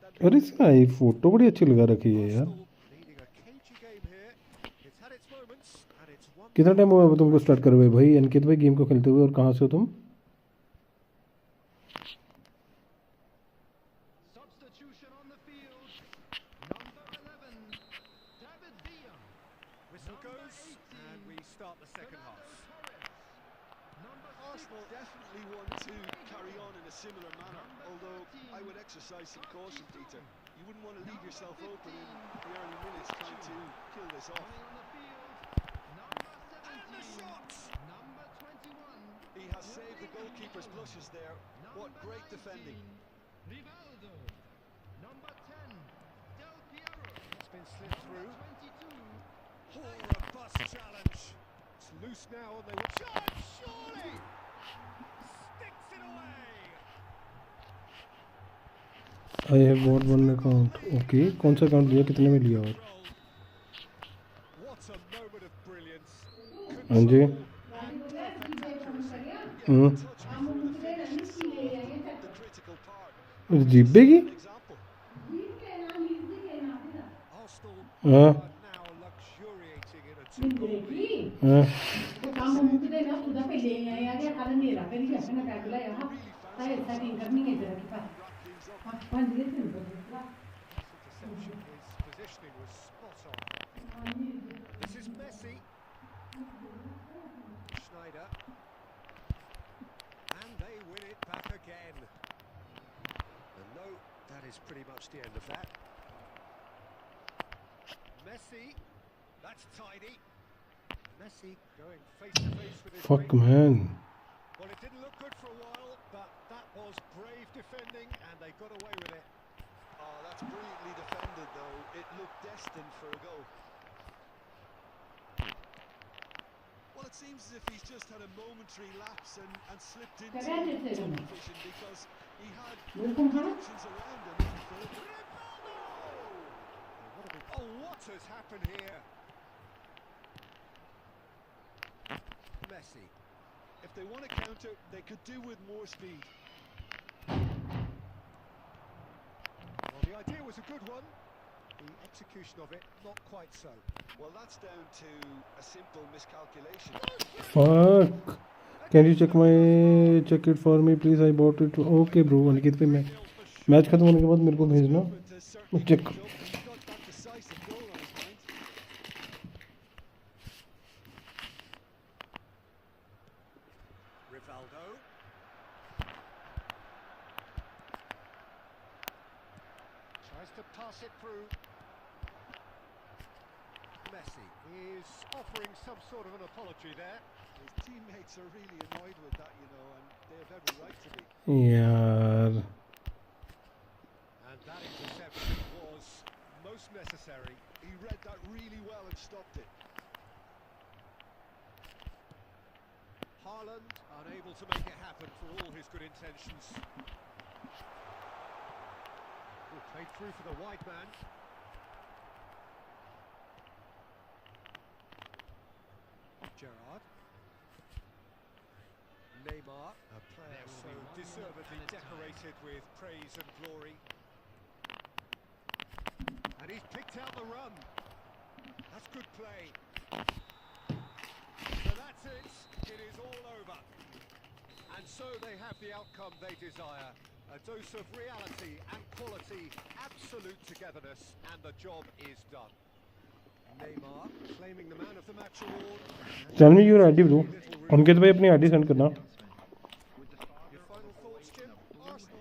Speaker 4: That
Speaker 1: अरे इसका आई photo बड़ी अच्छी लगा रखी है यार
Speaker 6: Leading a cagey game here. It's had its moments, and it's one.
Speaker 1: कितना टाइम हुआ है तुमको स्टार्ट करे हुए भाई अंकित भाई गेम को खेलते हुए और कहाँ से हो तुम
Speaker 5: substitution on the field. Number 11, David Villa.
Speaker 6: Whistle goes, and we start the second half.
Speaker 4: Arsenal definitely want to carry on in a similar manner, although I would exercise some caution, Peter. You wouldn't want to leave yourself open in the early minutes trying to kill this off.
Speaker 5: On the field, number 17, number 21.
Speaker 4: He has saved the goalkeeper's blushes there. What great defending.
Speaker 5: Rivaldo. Number 10, Del Piero.
Speaker 6: It's been slipped through.
Speaker 5: 22.
Speaker 6: Oh, robust challenge. It's loose now, and they will charge, surely! Sticks it away!
Speaker 1: I have got one account okay कौन सा account लिया कितने में लिया और
Speaker 6: What a moment of brilliance.
Speaker 1: हाँ जी
Speaker 4: The critical part.
Speaker 1: जीबे की
Speaker 4: Example.
Speaker 6: Arsenal
Speaker 1: हाँ
Speaker 6: are now luxuriating in a two-goal lead.
Speaker 1: हाँ
Speaker 6: Interception, his positioning was spot on. This is Messi. Schneider. And they win it back again. And no, that is pretty much the end of that. Messi. That's tidy. Messi going face to face with his
Speaker 1: fuck
Speaker 6: mate.
Speaker 1: Man
Speaker 6: Well, it didn't look good for a while, but that was brave defending, and they got away with it.
Speaker 4: Oh, that's brilliantly defended, though. It looked destined for a goal. Well, it seems as if he's just had a momentary lapse and slipped into tunnel vision because he had options around him.
Speaker 6: Oh, what has happened here? Messi.
Speaker 4: If they want to counter, they could do with more speed.
Speaker 6: Well, the idea was a good one. The execution of it, not quite so.
Speaker 4: Well, that's down to a simple miscalculation.
Speaker 1: Fuck can you check it for me please I bought it okay bro Ankit भाई match खत्म होने के बाद मेरे को भेजना
Speaker 4: Movement has certainly
Speaker 1: check.
Speaker 4: picked up, and he's got that decisive goal on his mind.
Speaker 6: Rivaldo. Tries to pass it through. Messi is offering some sort of an apology there.
Speaker 4: His teammates are really annoyed with that, you know, and they have every right to be.
Speaker 1: यार
Speaker 6: That interception was most necessary.
Speaker 4: He read that really well and stopped it.
Speaker 6: Haaland unable to make it happen for all his good intentions. Oh, played through for the wide man. Gerrard. Neymar, a player so deservedly decorated with praise and glory. And he's picked out the run. That's good play. So that's it. It is all over. And so they have the outcome they desire. A dose of reality and quality, absolute togetherness, and the job is done. Neymar claiming the man of the match award.
Speaker 1: Tell me your ID, bro. उनके तो भाई अपनी ID send करना.
Speaker 6: Your final thoughts, Jim? Arsenal.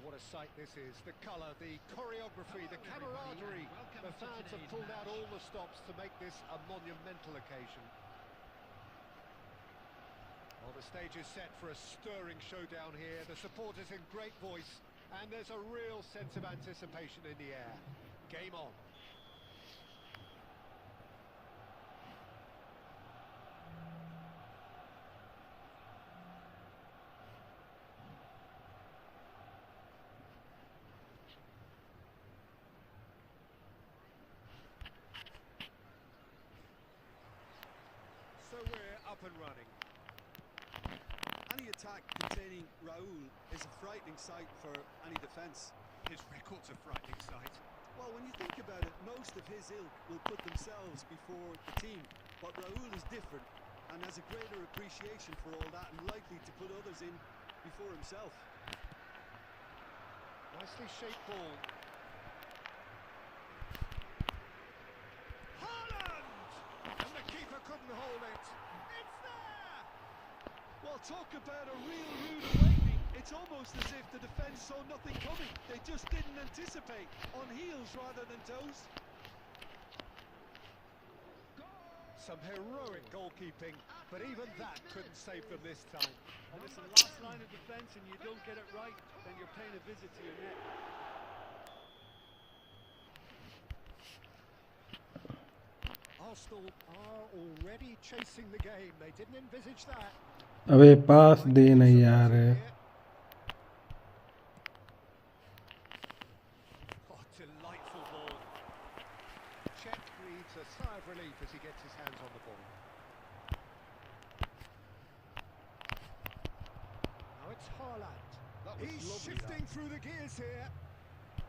Speaker 6: what a sight this is. The colour, the choreography, the camaraderie. The fans have pulled out all the stops to make this a monumental occasion. Well, the stage is set for a stirring showdown here. The supporters in great voice, and there's a real sense of anticipation in the air. Game on. So we're up and running.
Speaker 4: Any attack containing Raul is a frightening sight for any defence.
Speaker 6: His record's a frightening sight.
Speaker 4: Well, when you think about it, most of his ilk will put themselves before the team. But Raul is different and has a greater appreciation for all that and likely to put others in before himself.
Speaker 6: Nicely shaped ball. And the keeper couldn't hold it. It's there!
Speaker 4: Well, talk about a real rude awakening. It's almost as if the defence saw nothing coming. They just didn't anticipate. On heels rather than toes.
Speaker 6: Some heroic goalkeeping, but even that couldn't save them this time.
Speaker 4: And it's the last line of defence and you don't get it right, then you're paying a visit to your net.
Speaker 6: Arsenal are already chasing the game. They didn't envisage that.
Speaker 1: अबे पास दे नहीं यार.
Speaker 6: Oh, delightful ball. Czech breathes a sigh of relief as he gets his hands on the ball. Now it's Haaland. He's shifting through the gears here.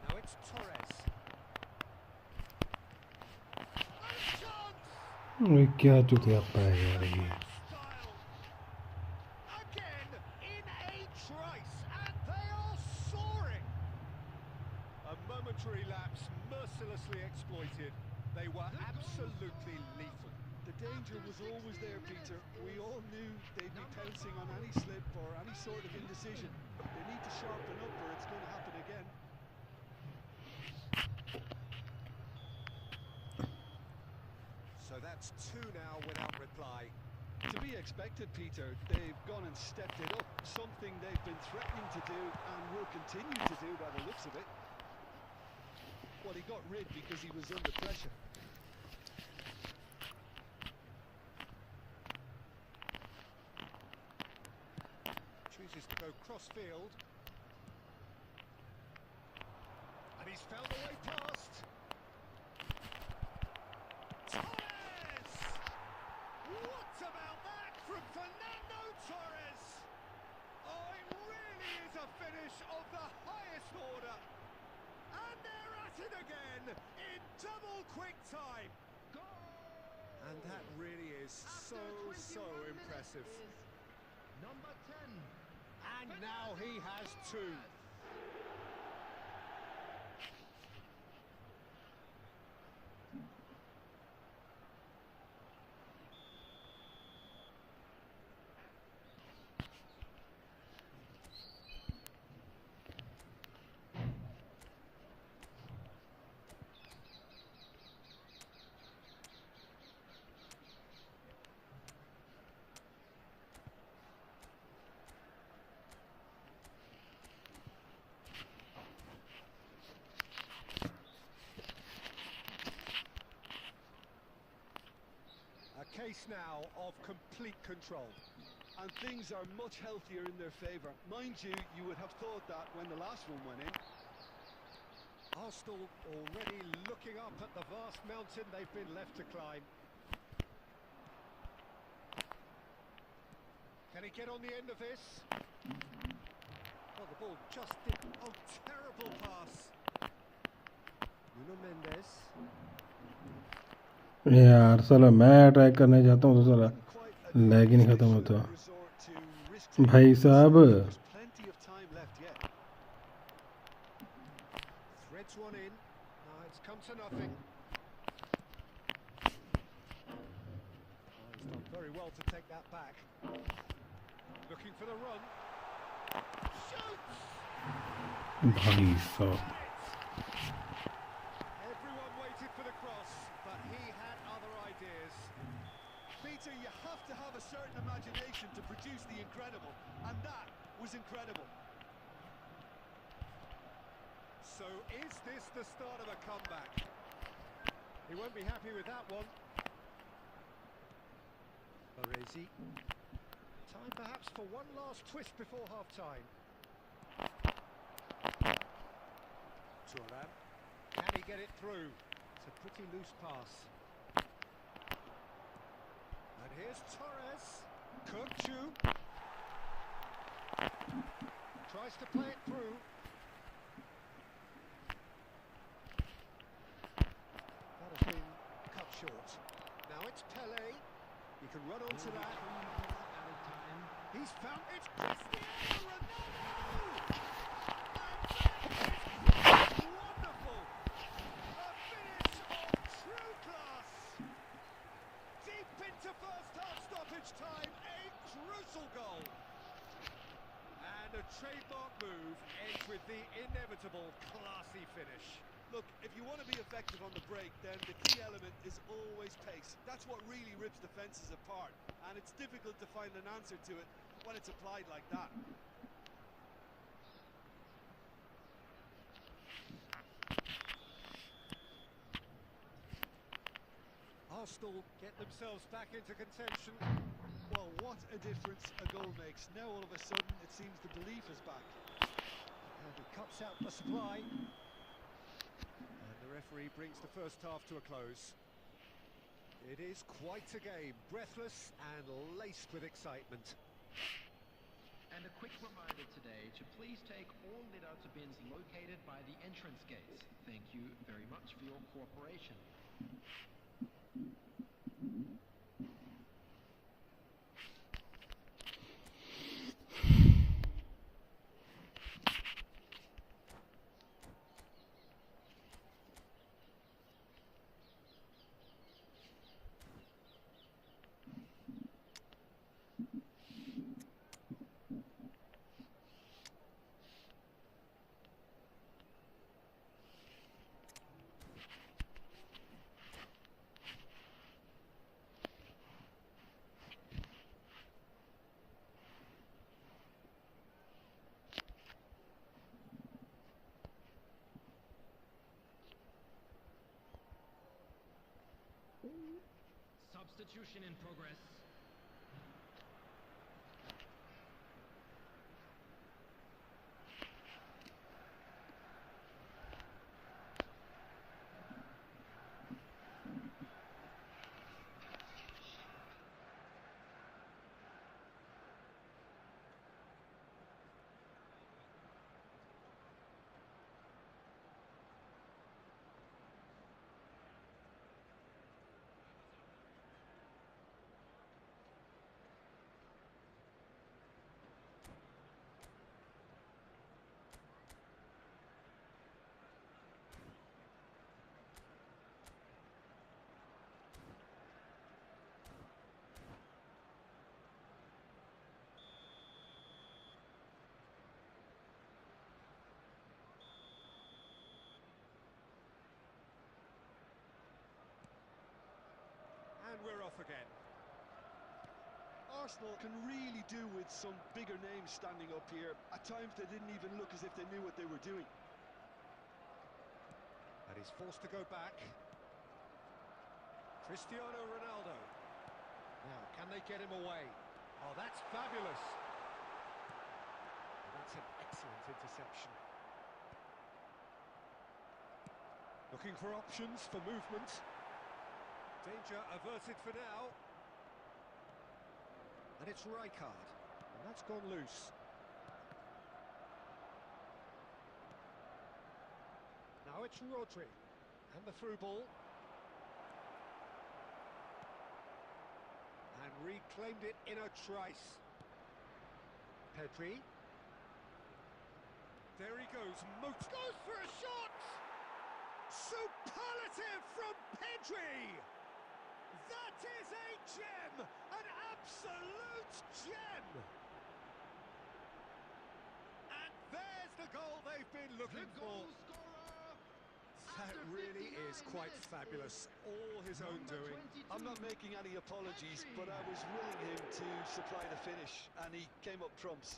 Speaker 6: Now it's Torres.
Speaker 1: क्या चुतिया पाया यार ये.
Speaker 6: Again in a trice, and they are soaring. A momentary lapse mercilessly exploited. They were absolutely lethal.
Speaker 4: The danger was always there, Peter. We all knew they'd be pouncing on any slip or any sort of indecision. They need to sharpen up or it's going to happen again.
Speaker 6: So that's two now without reply.
Speaker 4: To be expected, Peter. They've gone and stepped it up. Something they've been threatening to do and will continue to do by the looks of it. Well, he got rid because he was under pressure.
Speaker 6: Chooses to go cross-field. And he's found a way past. Torres! What about that from Fernando Torres? Oh, it really is a finish of the highest order. And they're at it again in double quick time. And that really is so impressive.
Speaker 5: Number 10.
Speaker 6: And now he has two. Case now of complete control.
Speaker 4: And things are much healthier in their favour. Mind you, you would have thought that when the last one went in.
Speaker 6: Arsenal already looking up at the vast mountain they've been left to climb. Can he get on the end of this? Oh, the ball just didn't. Oh, terrible pass. Nuno Mendes.
Speaker 1: यार साला मैं attack करने जाता हूँ तो साला lag ही नहीं खत्म होता भाई साहब.
Speaker 6: Plenty of time left yet. Threads one in. It's come to nothing. He's done very well to take that back. Looking for the run. Shoots!
Speaker 1: भाई साहब
Speaker 6: Everyone waited for the cross, but he had other ideas.
Speaker 4: Peter, you have to have a certain imagination to produce the incredible, and that was incredible.
Speaker 6: So is this the start of a comeback? He won't be happy with that one. Baresi. Time perhaps for one last twist before half-time. Turan. Can he get it through? It's a pretty loose pass. And here's Torres. Kurchu. Tries to play it through. That has been cut short. Now it's Pele. He can run onto that. He's found it's Cristiano Ronaldo! And that is wonderful! A finish of true class! Deep into first half stoppage time, a crucial goal! And a trademark move ends with the inevitable classy finish.
Speaker 4: Look, if you want to be effective on the break, then the key element is always pace. That's what really rips defences apart, and it's difficult to find an answer to it when it's applied like that.
Speaker 6: Arsenal get themselves back into contention.
Speaker 4: Well, what a difference a goal makes. Now all of a sudden it seems the belief is back.
Speaker 6: And he cuts out the supply. And the referee brings the first half to a close. It is quite a game, breathless and laced with excitement.
Speaker 5: And a quick reminder today to please take all litter to bins located by the entrance gates. Thank you very much for your cooperation. Substitution in progress.
Speaker 6: And we're off again.
Speaker 4: Arsenal can really do with some bigger names standing up here. At times they didn't even look as if they knew what they were doing.
Speaker 6: And he's forced to go back. Cristiano Ronaldo. Now, can they get him away? Oh, that's fabulous. And that's an excellent interception. Looking for options for movement. Danger averted for now. And it's Rijkaard. And that's gone loose. Now it's Rodri. And the through ball. And reclaimed it in a trice. Pedri. There he goes. Goes for a shot! Superlative from Pedri! That is a gem! An absolute gem! the goal they've been looking
Speaker 5: The
Speaker 6: for.
Speaker 5: goal scorer.
Speaker 6: That
Speaker 5: after
Speaker 6: really
Speaker 5: 59
Speaker 6: is quite
Speaker 5: minutes
Speaker 6: fabulous,
Speaker 5: is
Speaker 6: all his own
Speaker 5: number
Speaker 6: doing.
Speaker 5: 22.
Speaker 3: I'm not making any apologies, but I was willing him to supply the finish, and he came up trumps.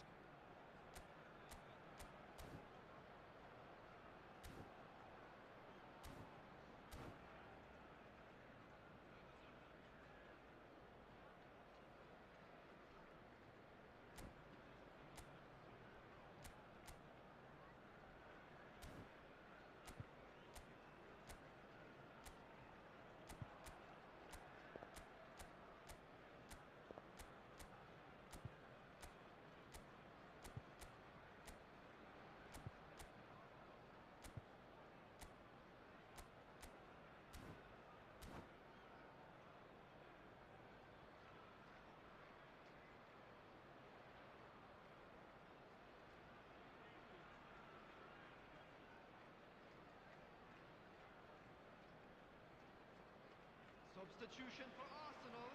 Speaker 5: Substitution for Arsenal,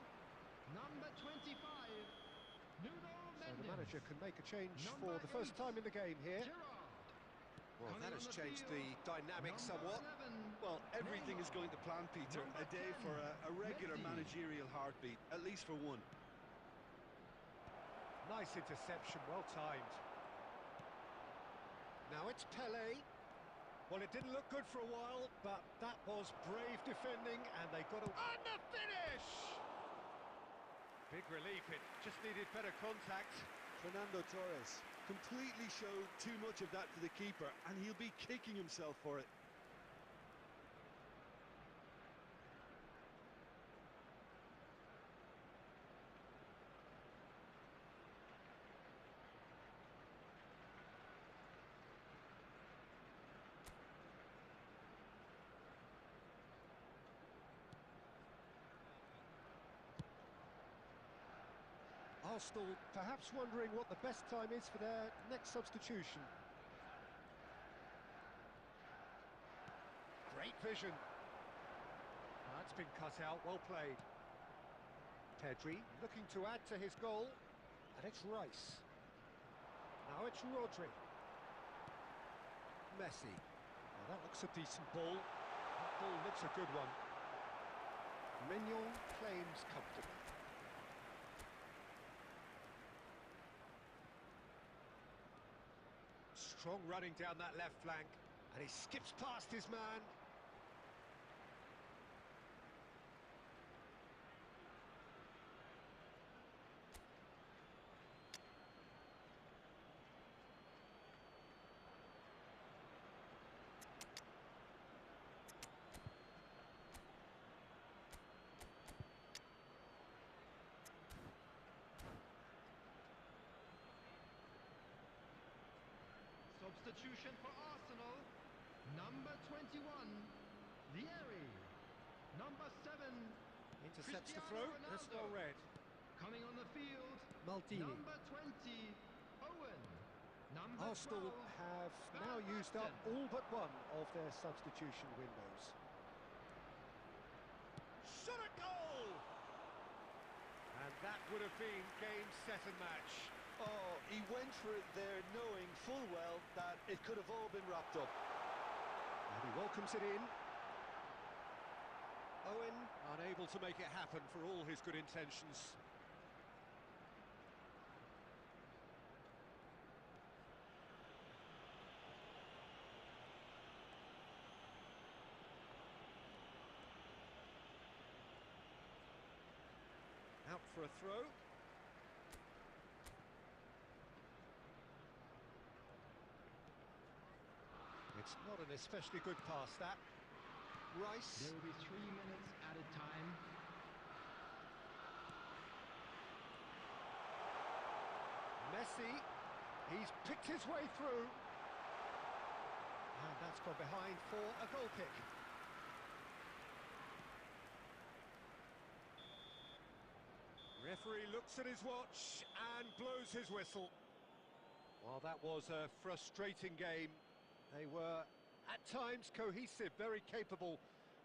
Speaker 5: number 25, Nuno
Speaker 6: So
Speaker 5: Mendes.
Speaker 6: the manager can make a change
Speaker 5: Number
Speaker 6: for the first
Speaker 5: 8,
Speaker 6: time in the game here.
Speaker 5: Gerrard.
Speaker 6: Well,
Speaker 5: Coming
Speaker 6: that
Speaker 5: on
Speaker 6: has
Speaker 5: the
Speaker 6: changed
Speaker 5: field,
Speaker 6: the dynamic
Speaker 5: number
Speaker 6: somewhat.
Speaker 5: 11,
Speaker 3: Well, everything is
Speaker 5: Neymar.
Speaker 3: going to plan, Peter.
Speaker 5: Number
Speaker 3: A day
Speaker 5: 10,
Speaker 3: for a regular
Speaker 5: Messi.
Speaker 3: managerial heartbeat, at least for one.
Speaker 6: Nice interception, well timed. Now it's Pele. Well, it didn't look good for a while, but that was brave defending, and they got a... And the finish! Big relief, it just needed better contact.
Speaker 3: Fernando Torres completely showed too much of that to the keeper, and he'll be kicking himself for it.
Speaker 6: Arsenal perhaps wondering what the best time is for their next substitution. Great vision. That's been cut out, well played. Pedri looking to add to his goal, and it's Rice. Now it's Rodri. Messi. Well, that looks a decent ball. That ball looks a good one. Mignon claims comfortably. Strong running down that left flank, and he skips past his man.
Speaker 5: Substitution for Arsenal, number 21, Vieri. Number 7,
Speaker 6: Intercepts the
Speaker 5: Cristiano
Speaker 6: throw, that's
Speaker 5: Ronaldo.
Speaker 6: well read.
Speaker 5: Coming on the field,
Speaker 6: Maldini.
Speaker 5: number 20, Owen. Number
Speaker 6: Arsenal
Speaker 5: 12,
Speaker 6: have
Speaker 5: Van
Speaker 6: now used up
Speaker 5: Basten.
Speaker 6: all but one of their substitution windows. Shot a goal! And that would have been game, set and match.
Speaker 3: Oh, he went for it there, knowing full well that it could have all been wrapped up.
Speaker 6: And he welcomes it in. Owen unable to make it happen for all his good intentions. Out for a throw. It's not an especially good pass, that. Rice.
Speaker 5: There will be 3 minutes added time.
Speaker 6: Messi. He's picked his way through. And that's gone behind for a goal kick. Referee looks at his watch and blows his whistle. Well, that was a frustrating game. They were, at times, cohesive, very capable,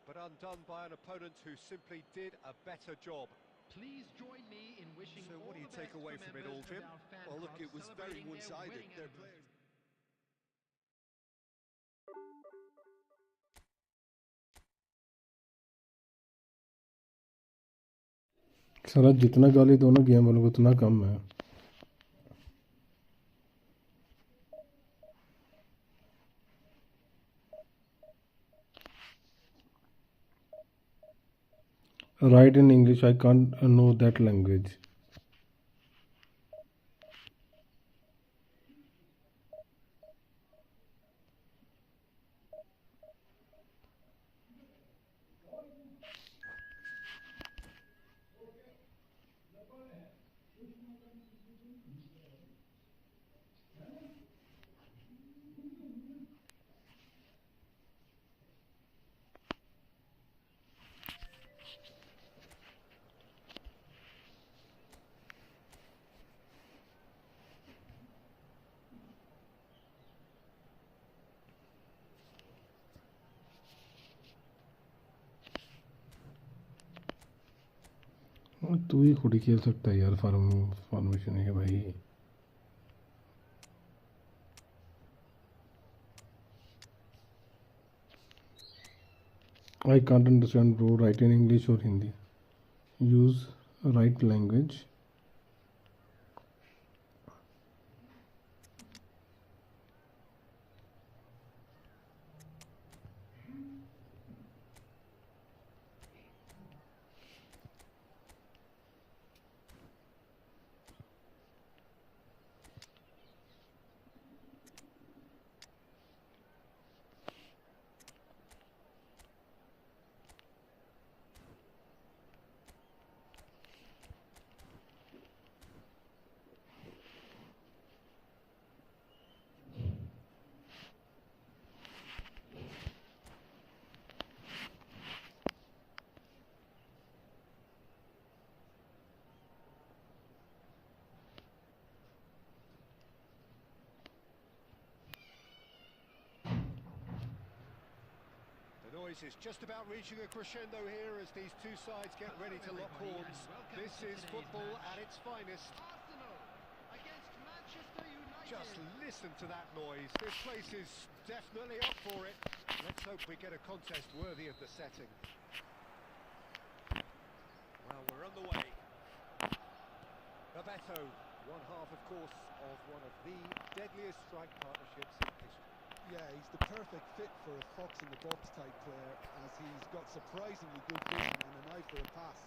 Speaker 6: but undone by an opponent who simply did a better job.
Speaker 5: Please join me in wishing
Speaker 6: So
Speaker 5: all
Speaker 6: what do you
Speaker 5: the
Speaker 6: take
Speaker 5: best
Speaker 6: away
Speaker 5: for
Speaker 6: from it
Speaker 5: members
Speaker 6: all,
Speaker 5: of
Speaker 6: Jim?
Speaker 5: our fan
Speaker 3: Well, look,
Speaker 5: club
Speaker 3: it was very
Speaker 5: celebrating their
Speaker 3: one-sided.
Speaker 5: wedding
Speaker 3: Their
Speaker 5: anniversary.
Speaker 3: players...
Speaker 1: सारा जितना गाली दो ना game वालों को उतना कम है। Write in English, I can't know that language. तू ही खुद ही खेल सकता है यार, फॉर्मेशन है भाई। I can't understand bro, write in English or Hindi. Use right language.
Speaker 6: The noise is just about reaching a crescendo here as these two sides get ready to lock horns. This is football at its finest.
Speaker 4: Arsenal against Manchester United.
Speaker 6: Just listen to that noise. This place is definitely up for it. Let's hope we get a contest worthy of the setting. Well, we're on the way. Roberto, one half, of course, of one of the deadliest strike partnerships in history.
Speaker 4: Yeah, he's the perfect fit for a fox in the box type player, as he's got surprisingly good vision and an eye for a pass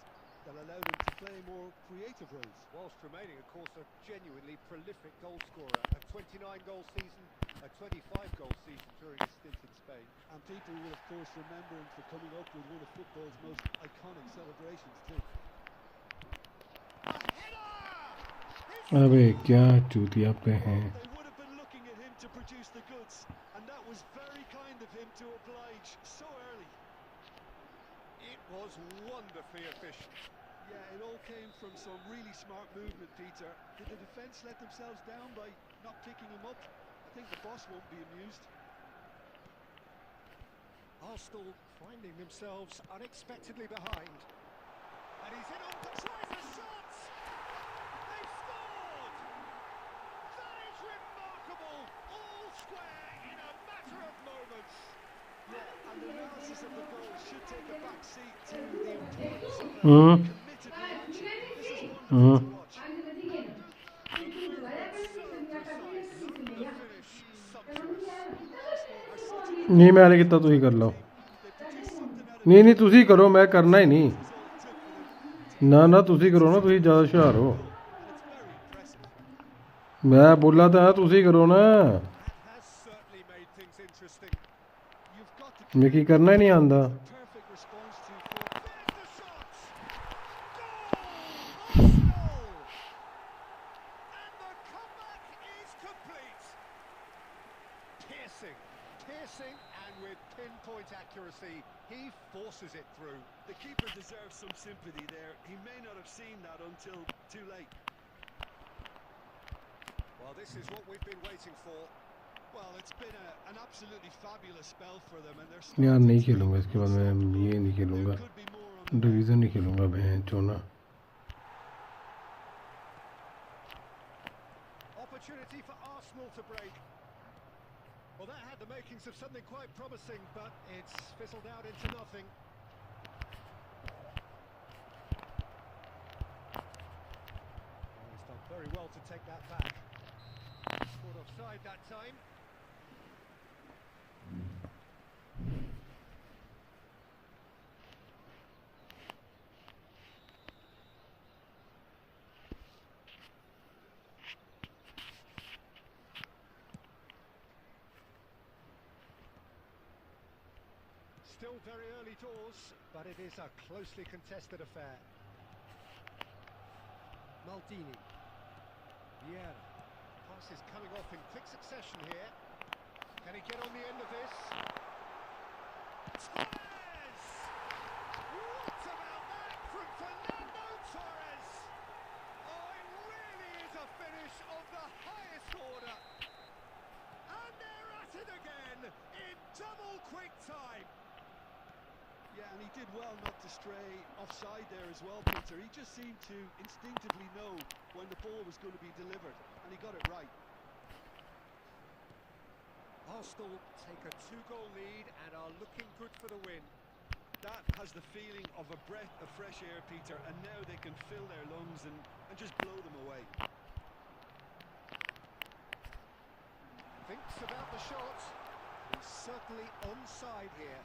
Speaker 4: that allowed him to play more creative roles.
Speaker 6: Whilst remaining, of course, a genuinely prolific goal scorer. A 29-goal season, a 25-goal season during his stint in Spain.
Speaker 4: And people will, of course, remember him for coming up with one of football's most iconic celebrations too.
Speaker 1: अबे क्या चूतिया पे हैं।
Speaker 4: They would have been looking at him to produce the goods, and that was very kind of him to oblige so early.
Speaker 6: It was wonderfully efficient.
Speaker 4: Yeah, it all came from some really smart movement, Peter. Did the defence let themselves down by not picking him up? I think the boss won't be amused.
Speaker 6: Arsenal finding themselves unexpectedly behind. And he's in on the tries a shot! They've scored! That is remarkable! All square in a matter of moments.
Speaker 4: Yeah, and the analysis of the goal should take a back seat to the importance of a
Speaker 1: hmm
Speaker 4: committed reaction. This is wonderful to watch.
Speaker 1: नहीं मैं नहीं किता, तुसी कर लो। नहीं नहीं तुसी करो, मैं करना ही नहीं। ना ना तुसी करो ना, तुसी ज़्यादा होशियार हो। मैं बोला था तुसी करो ना,
Speaker 6: Has certainly made things interesting.
Speaker 4: You've got to
Speaker 1: Mickey करना ही नहीं आंदा।
Speaker 4: perfect response to
Speaker 6: There's the shot! Goal! Arsenal! And the comeback is complete. Piercing, and with pinpoint accuracy, he forces it through.
Speaker 4: The keeper deserves some sympathy there. He may not have seen that until too late.
Speaker 6: Well, this is what we've been waiting for.
Speaker 4: Well, it's been an absolutely fabulous spell for them, and they're
Speaker 1: यार
Speaker 4: starting
Speaker 1: नहीं
Speaker 4: to
Speaker 1: खेलूँगा
Speaker 4: look
Speaker 1: इसके बाद, मैं ये नहीं खेलूँगा,
Speaker 4: there could be more on the
Speaker 1: division नहीं खेलूँगा बहन चोना।
Speaker 6: Opportunity for Arsenal to break. Well, that had the makings of something quite promising, but it's fizzled out into nothing. well to take that back. Caught offside that time. Still very early doors, but it is a closely contested affair. Maldini. Vieira. Pass is coming off in quick succession here. Can he get on the end of this? Torres! What about that from Fernando Torres? Oh, it really is a finish of the highest order. And they're at it again in double quick time.
Speaker 3: Yeah, and he did well not to stray offside there as well, Peter. He just seemed to instinctively know when the ball was going to be delivered, and he got it right.
Speaker 6: Arsenal take a 2-goal lead and are looking good for the win.
Speaker 3: That has the feeling of a breath of fresh air, Peter, and now they can fill their lungs and just blow them away.
Speaker 6: Thinks about the shot. He's certainly onside here.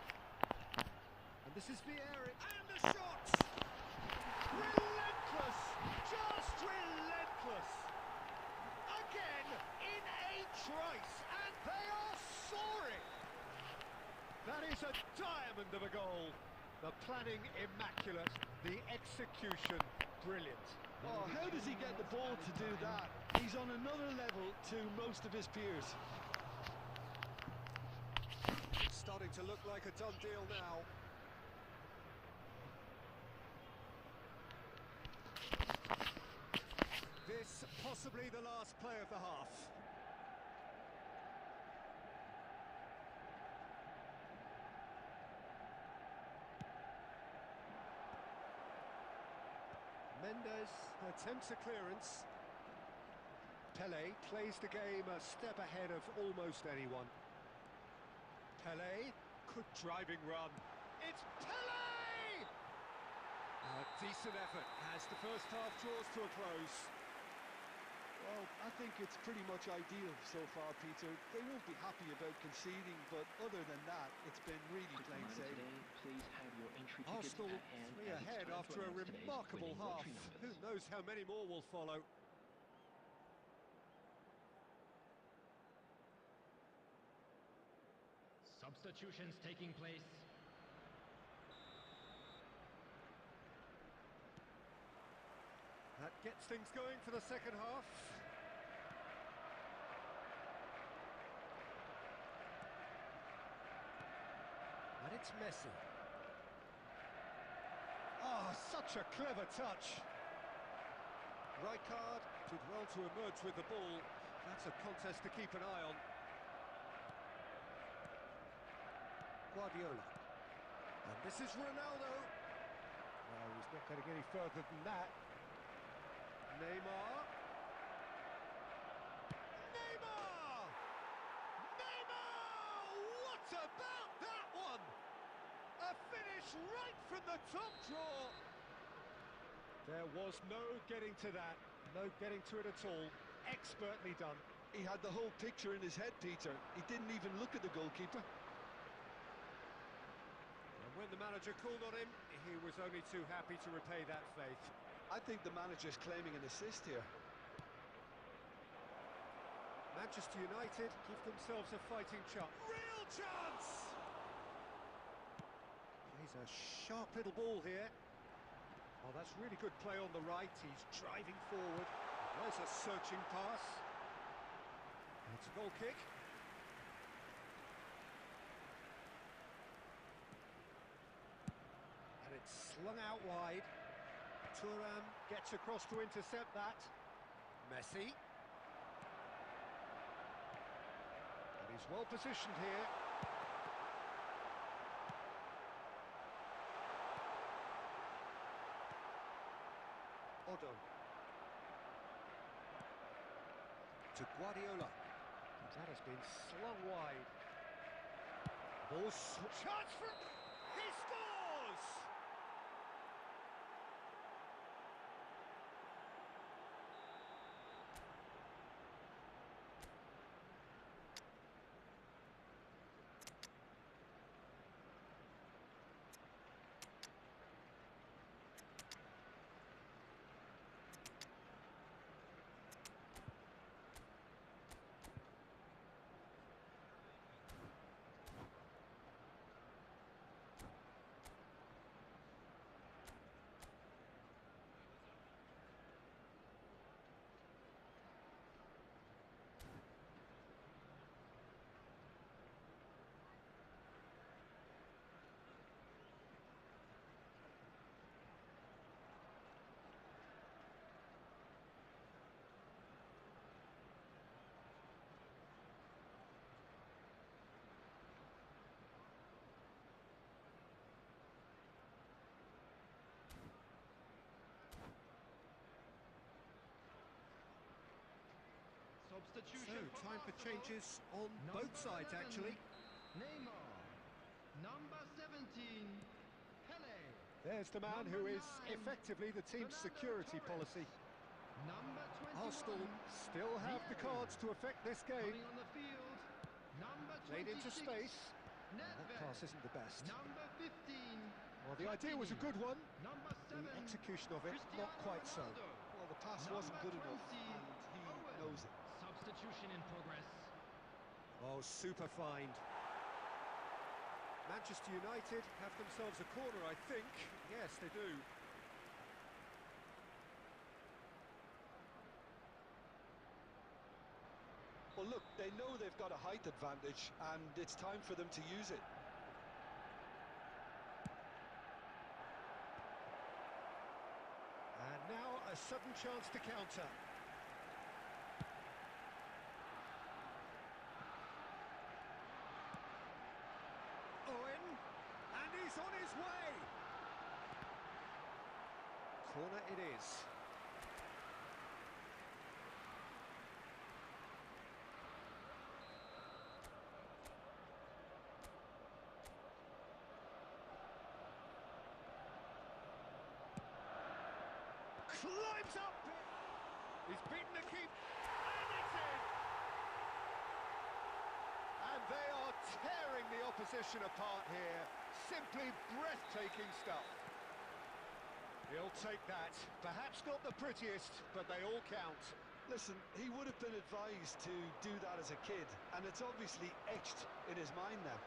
Speaker 6: And this is Vieira, and the shot! Relentless! Just relentless! Again, in a trice, and they are soaring! That is a diamond of a goal. The planning immaculate, the execution brilliant.
Speaker 3: Oh, how does he get the ball to do that? He's on another level to most of his peers.
Speaker 6: It's starting to look like a done deal now. This possibly the last play of the half. Mendes attempts a clearance. Pelé plays the game a step ahead of almost anyone. Pelé, good driving run. It's Pelé! A decent effort as the first half draws to a close.
Speaker 3: Well, I think it's pretty much ideal so far, Peter. They won't be happy about conceding, but other than that, it's been really plain sailing.
Speaker 6: Arsenal 3 ahead after a remarkable half. Who knows how many more will follow.
Speaker 5: Substitutions taking place.
Speaker 6: That gets things going for the second half. And it's Messi. Oh, such a clever touch. Rijkaard did well to emerge with the ball. That's a contest to keep an eye on. Guardiola. And this is Ronaldo. No, he's not getting any further than that. Neymar. Neymar! Neymar! What about that one? A finish right from the top draw. There was no getting to that. No getting to it at all. Expertly done.
Speaker 3: He had the whole picture in his head, Peter. He didn't even look at the goalkeeper.
Speaker 6: And when the manager called on him, he was only too happy to repay that faith.
Speaker 3: I think the manager's claiming an assist here.
Speaker 6: Manchester United give themselves a fighting chance. Real chance! He's a sharp little ball here. Oh, that's really good play on the right. He's driving forward. There's a searching pass. And it's a goal kick. And it's slung out wide. Thuram gets across to intercept that. Messi. And he's well positioned here. Oddo. To Guardiola. That has been slung wide. Ball chance for... He scores!
Speaker 5: Substitution
Speaker 6: So, time for
Speaker 5: Arsenal.
Speaker 6: changes on
Speaker 5: Number
Speaker 6: both sides,
Speaker 5: 11,
Speaker 6: actually.
Speaker 5: Neymar. Number 17, Pele.
Speaker 6: There's the man who
Speaker 5: Number
Speaker 6: is
Speaker 5: 9,
Speaker 6: effectively the team's
Speaker 5: Fernando
Speaker 6: security
Speaker 5: Torres.
Speaker 6: policy.
Speaker 5: Number 21,
Speaker 6: Arsenal still have the
Speaker 5: Vieri.
Speaker 6: cards to affect this game.
Speaker 5: Coming on the field, number 26,
Speaker 6: Played into space. That
Speaker 5: Nedved.
Speaker 6: pass isn't the best.
Speaker 5: Number 15,
Speaker 6: Well, the idea was a good one.
Speaker 5: Number 7,
Speaker 6: The execution of it,
Speaker 5: Cristiano
Speaker 6: not quite so.
Speaker 5: Ronaldo.
Speaker 3: Well, the pass
Speaker 5: Number
Speaker 3: wasn't good enough,
Speaker 5: 20,
Speaker 3: and he
Speaker 5: Owen.
Speaker 3: knows it.
Speaker 5: Substitution in progress.
Speaker 6: Oh, super find. Manchester United have themselves a corner, I think. Yes, they do.
Speaker 3: Well, look, they know they've got a height advantage, and it's time for them to use it.
Speaker 6: And now a sudden chance to counter. Owen, and he's on his way. Corner it is. Climbs up. He's beaten the keep, and it's in. And they are tearing the opposition apart here. Simply breathtaking stuff. He'll take that. Perhaps not the prettiest, but they all count.
Speaker 3: Listen, he would have been advised to do that as a kid, and it's obviously etched in his mind now.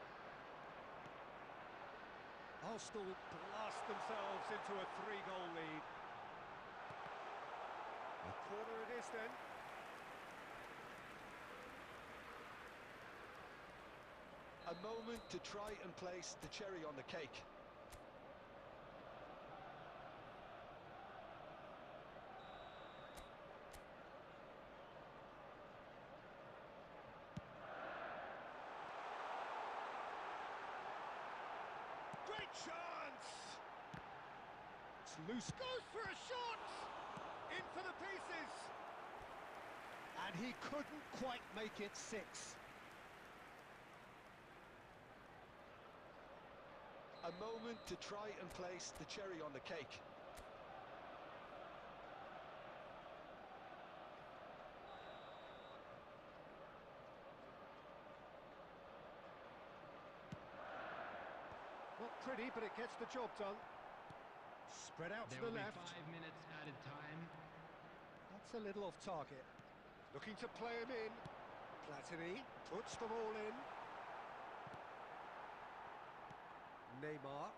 Speaker 6: Arsenal blast themselves into a 3-goal lead. A corner it is then.
Speaker 3: A moment to try and place the cherry on the cake.
Speaker 6: Great chance! It's loose, goes for a shot! In for the pieces! And he couldn't quite make it 6.
Speaker 3: A moment to try and place the cherry on the cake.
Speaker 6: Not pretty, but it gets the job done. Spread out
Speaker 5: There
Speaker 6: to the
Speaker 5: will
Speaker 6: left.
Speaker 5: be 5 minutes added time.
Speaker 6: That's a little off target. Looking to play him in. Platini puts them all in. Neymar.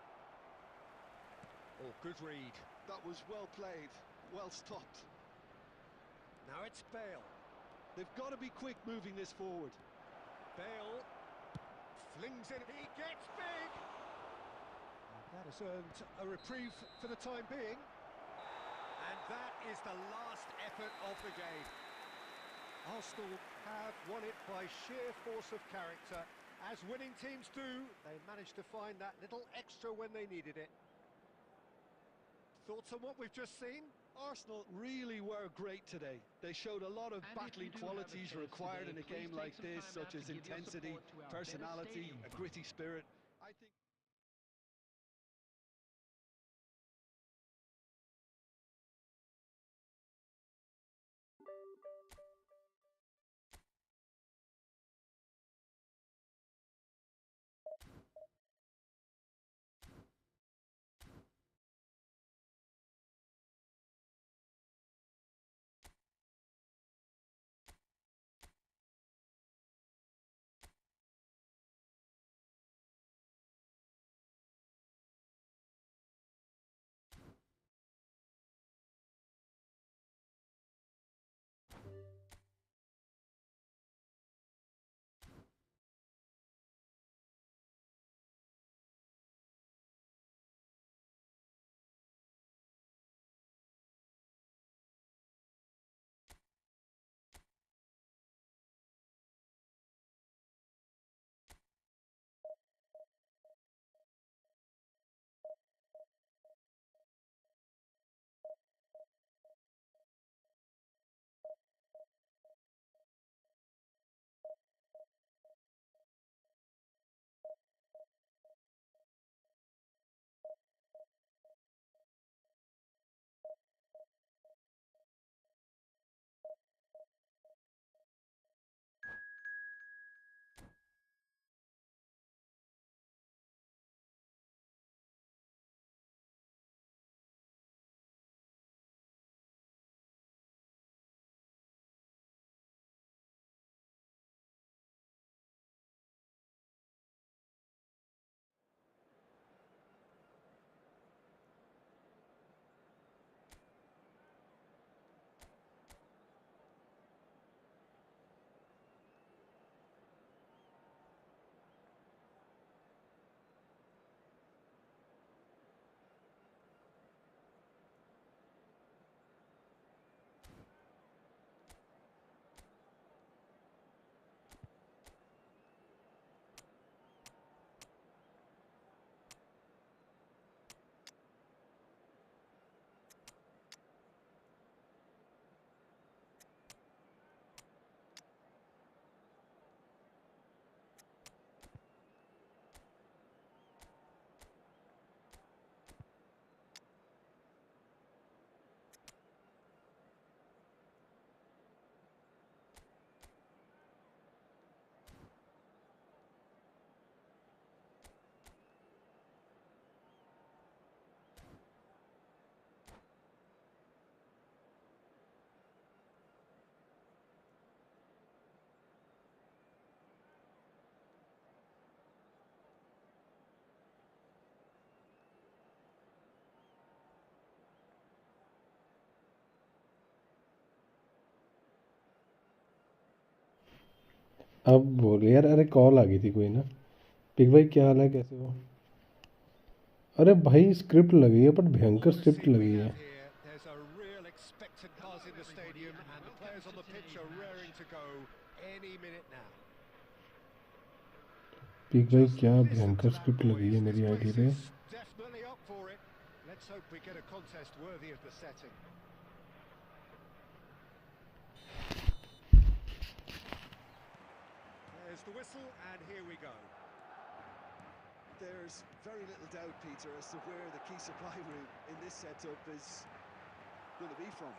Speaker 6: Oh, good read.
Speaker 3: That was well played, well stopped.
Speaker 6: Now it's Bale.
Speaker 3: They've got to be quick moving this forward.
Speaker 6: Bale flings it. He gets big. That has earned a reprieve for the time being. And that is the last effort of the game. Arsenal have won it by sheer force of character. As winning teams do, they managed to find that little extra when they needed it. Thoughts on what we've just seen?
Speaker 3: Arsenal really were great today. They showed a lot of
Speaker 5: And if
Speaker 3: battling
Speaker 5: you do have a
Speaker 3: qualities
Speaker 5: chance
Speaker 3: required
Speaker 5: today,
Speaker 3: in a
Speaker 5: please
Speaker 3: game
Speaker 5: take
Speaker 3: like
Speaker 5: some
Speaker 3: this,
Speaker 5: time out
Speaker 3: such
Speaker 5: to
Speaker 3: as
Speaker 5: give your
Speaker 3: intensity,
Speaker 5: support to our Better
Speaker 3: personality,
Speaker 5: Stadium
Speaker 3: a
Speaker 5: Fund.
Speaker 3: gritty spirit. I think
Speaker 1: अब बोल यार, अरे call आ गई थी कोई ना। Pick भाई क्या हाल है, कैसे हो? अरे भाई स्क्रिप्ट लगी है, बट भयंकर
Speaker 6: What a
Speaker 1: script
Speaker 6: scene we
Speaker 1: लगी
Speaker 6: have
Speaker 1: है।
Speaker 6: here. There's a real expectant buzz in the stadium, and the players on the pitch are raring to go any minute now.
Speaker 1: Pick भाई
Speaker 6: Just
Speaker 1: क्या
Speaker 6: listen
Speaker 1: भयंकर
Speaker 6: to that
Speaker 1: script लगी है
Speaker 6: noise. This
Speaker 1: मेरी ID
Speaker 6: place
Speaker 1: पे।
Speaker 6: is definitely up for it. Let's hope we get a contest worthy of the setting. There's the whistle, and here we go.
Speaker 4: There's very little doubt, Peter, as to where the key supply route in this setup is going to be from.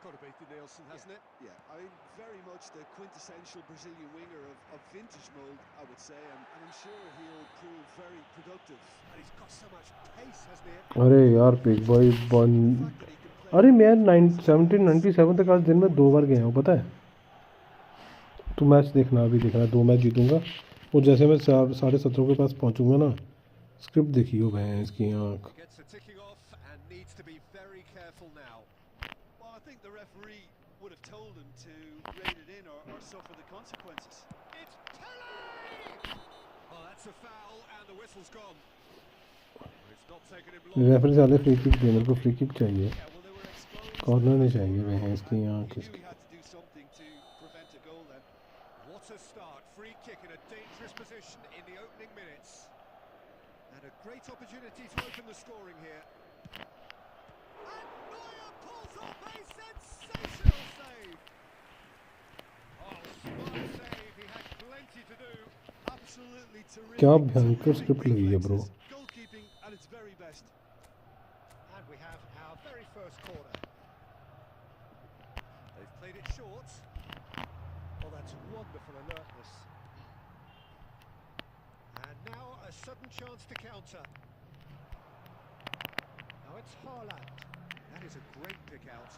Speaker 6: Got to be the Nielsen, hasn't it?
Speaker 4: Yeah, I mean, very much the quintessential Brazilian winger of vintage mould, I would say, and I'm sure he'll prove very productive.
Speaker 6: And he's got so much pace, hasn't he?
Speaker 1: अरे यार pick भाई बन,
Speaker 4: The fact that he can play
Speaker 1: अरे मैं 1797 तक आज दिन में 2 बार गया हूँ पता है। तो मैच देखना, अभी देखना 2 मैच जीतूंगा, और जैसे मैं 17:30 के पास पहुँचूंगा ना, स्क्रिप्ट देखी हो गए इसकी आँख।
Speaker 6: Gets a ticking off and needs to be very careful now.
Speaker 4: Well, I think the referee would have told him to rein it in or suffer the consequences.
Speaker 6: It's Pele! Oh, that's a foul, and the whistle's gone. It's not taken him long.
Speaker 1: Referee साले free kick दे, मेरे को free kick चाहिए,
Speaker 4: Yeah, well, they were exposed.
Speaker 1: Corner नहीं चाहिए भाई है इसकी
Speaker 4: And
Speaker 1: आँख
Speaker 4: he knew
Speaker 1: इसकी।
Speaker 4: he had to do something to prevent a goal then.
Speaker 6: What a start. Free kick in a dangerous position in the opening minutes. And a great opportunity to open the scoring here. And Neuer pulls off a sensational save. Oh, smart save. He had plenty to do.
Speaker 4: Absolutely terrific.
Speaker 1: क्या भयंकर script लगी है bro.
Speaker 4: Goalkeeping at its very best.
Speaker 6: And we have our very first corner. They've played it short. Oh, that's wonderful alertness. And now a sudden chance to counter. Now it's Haaland. That is a great pick out.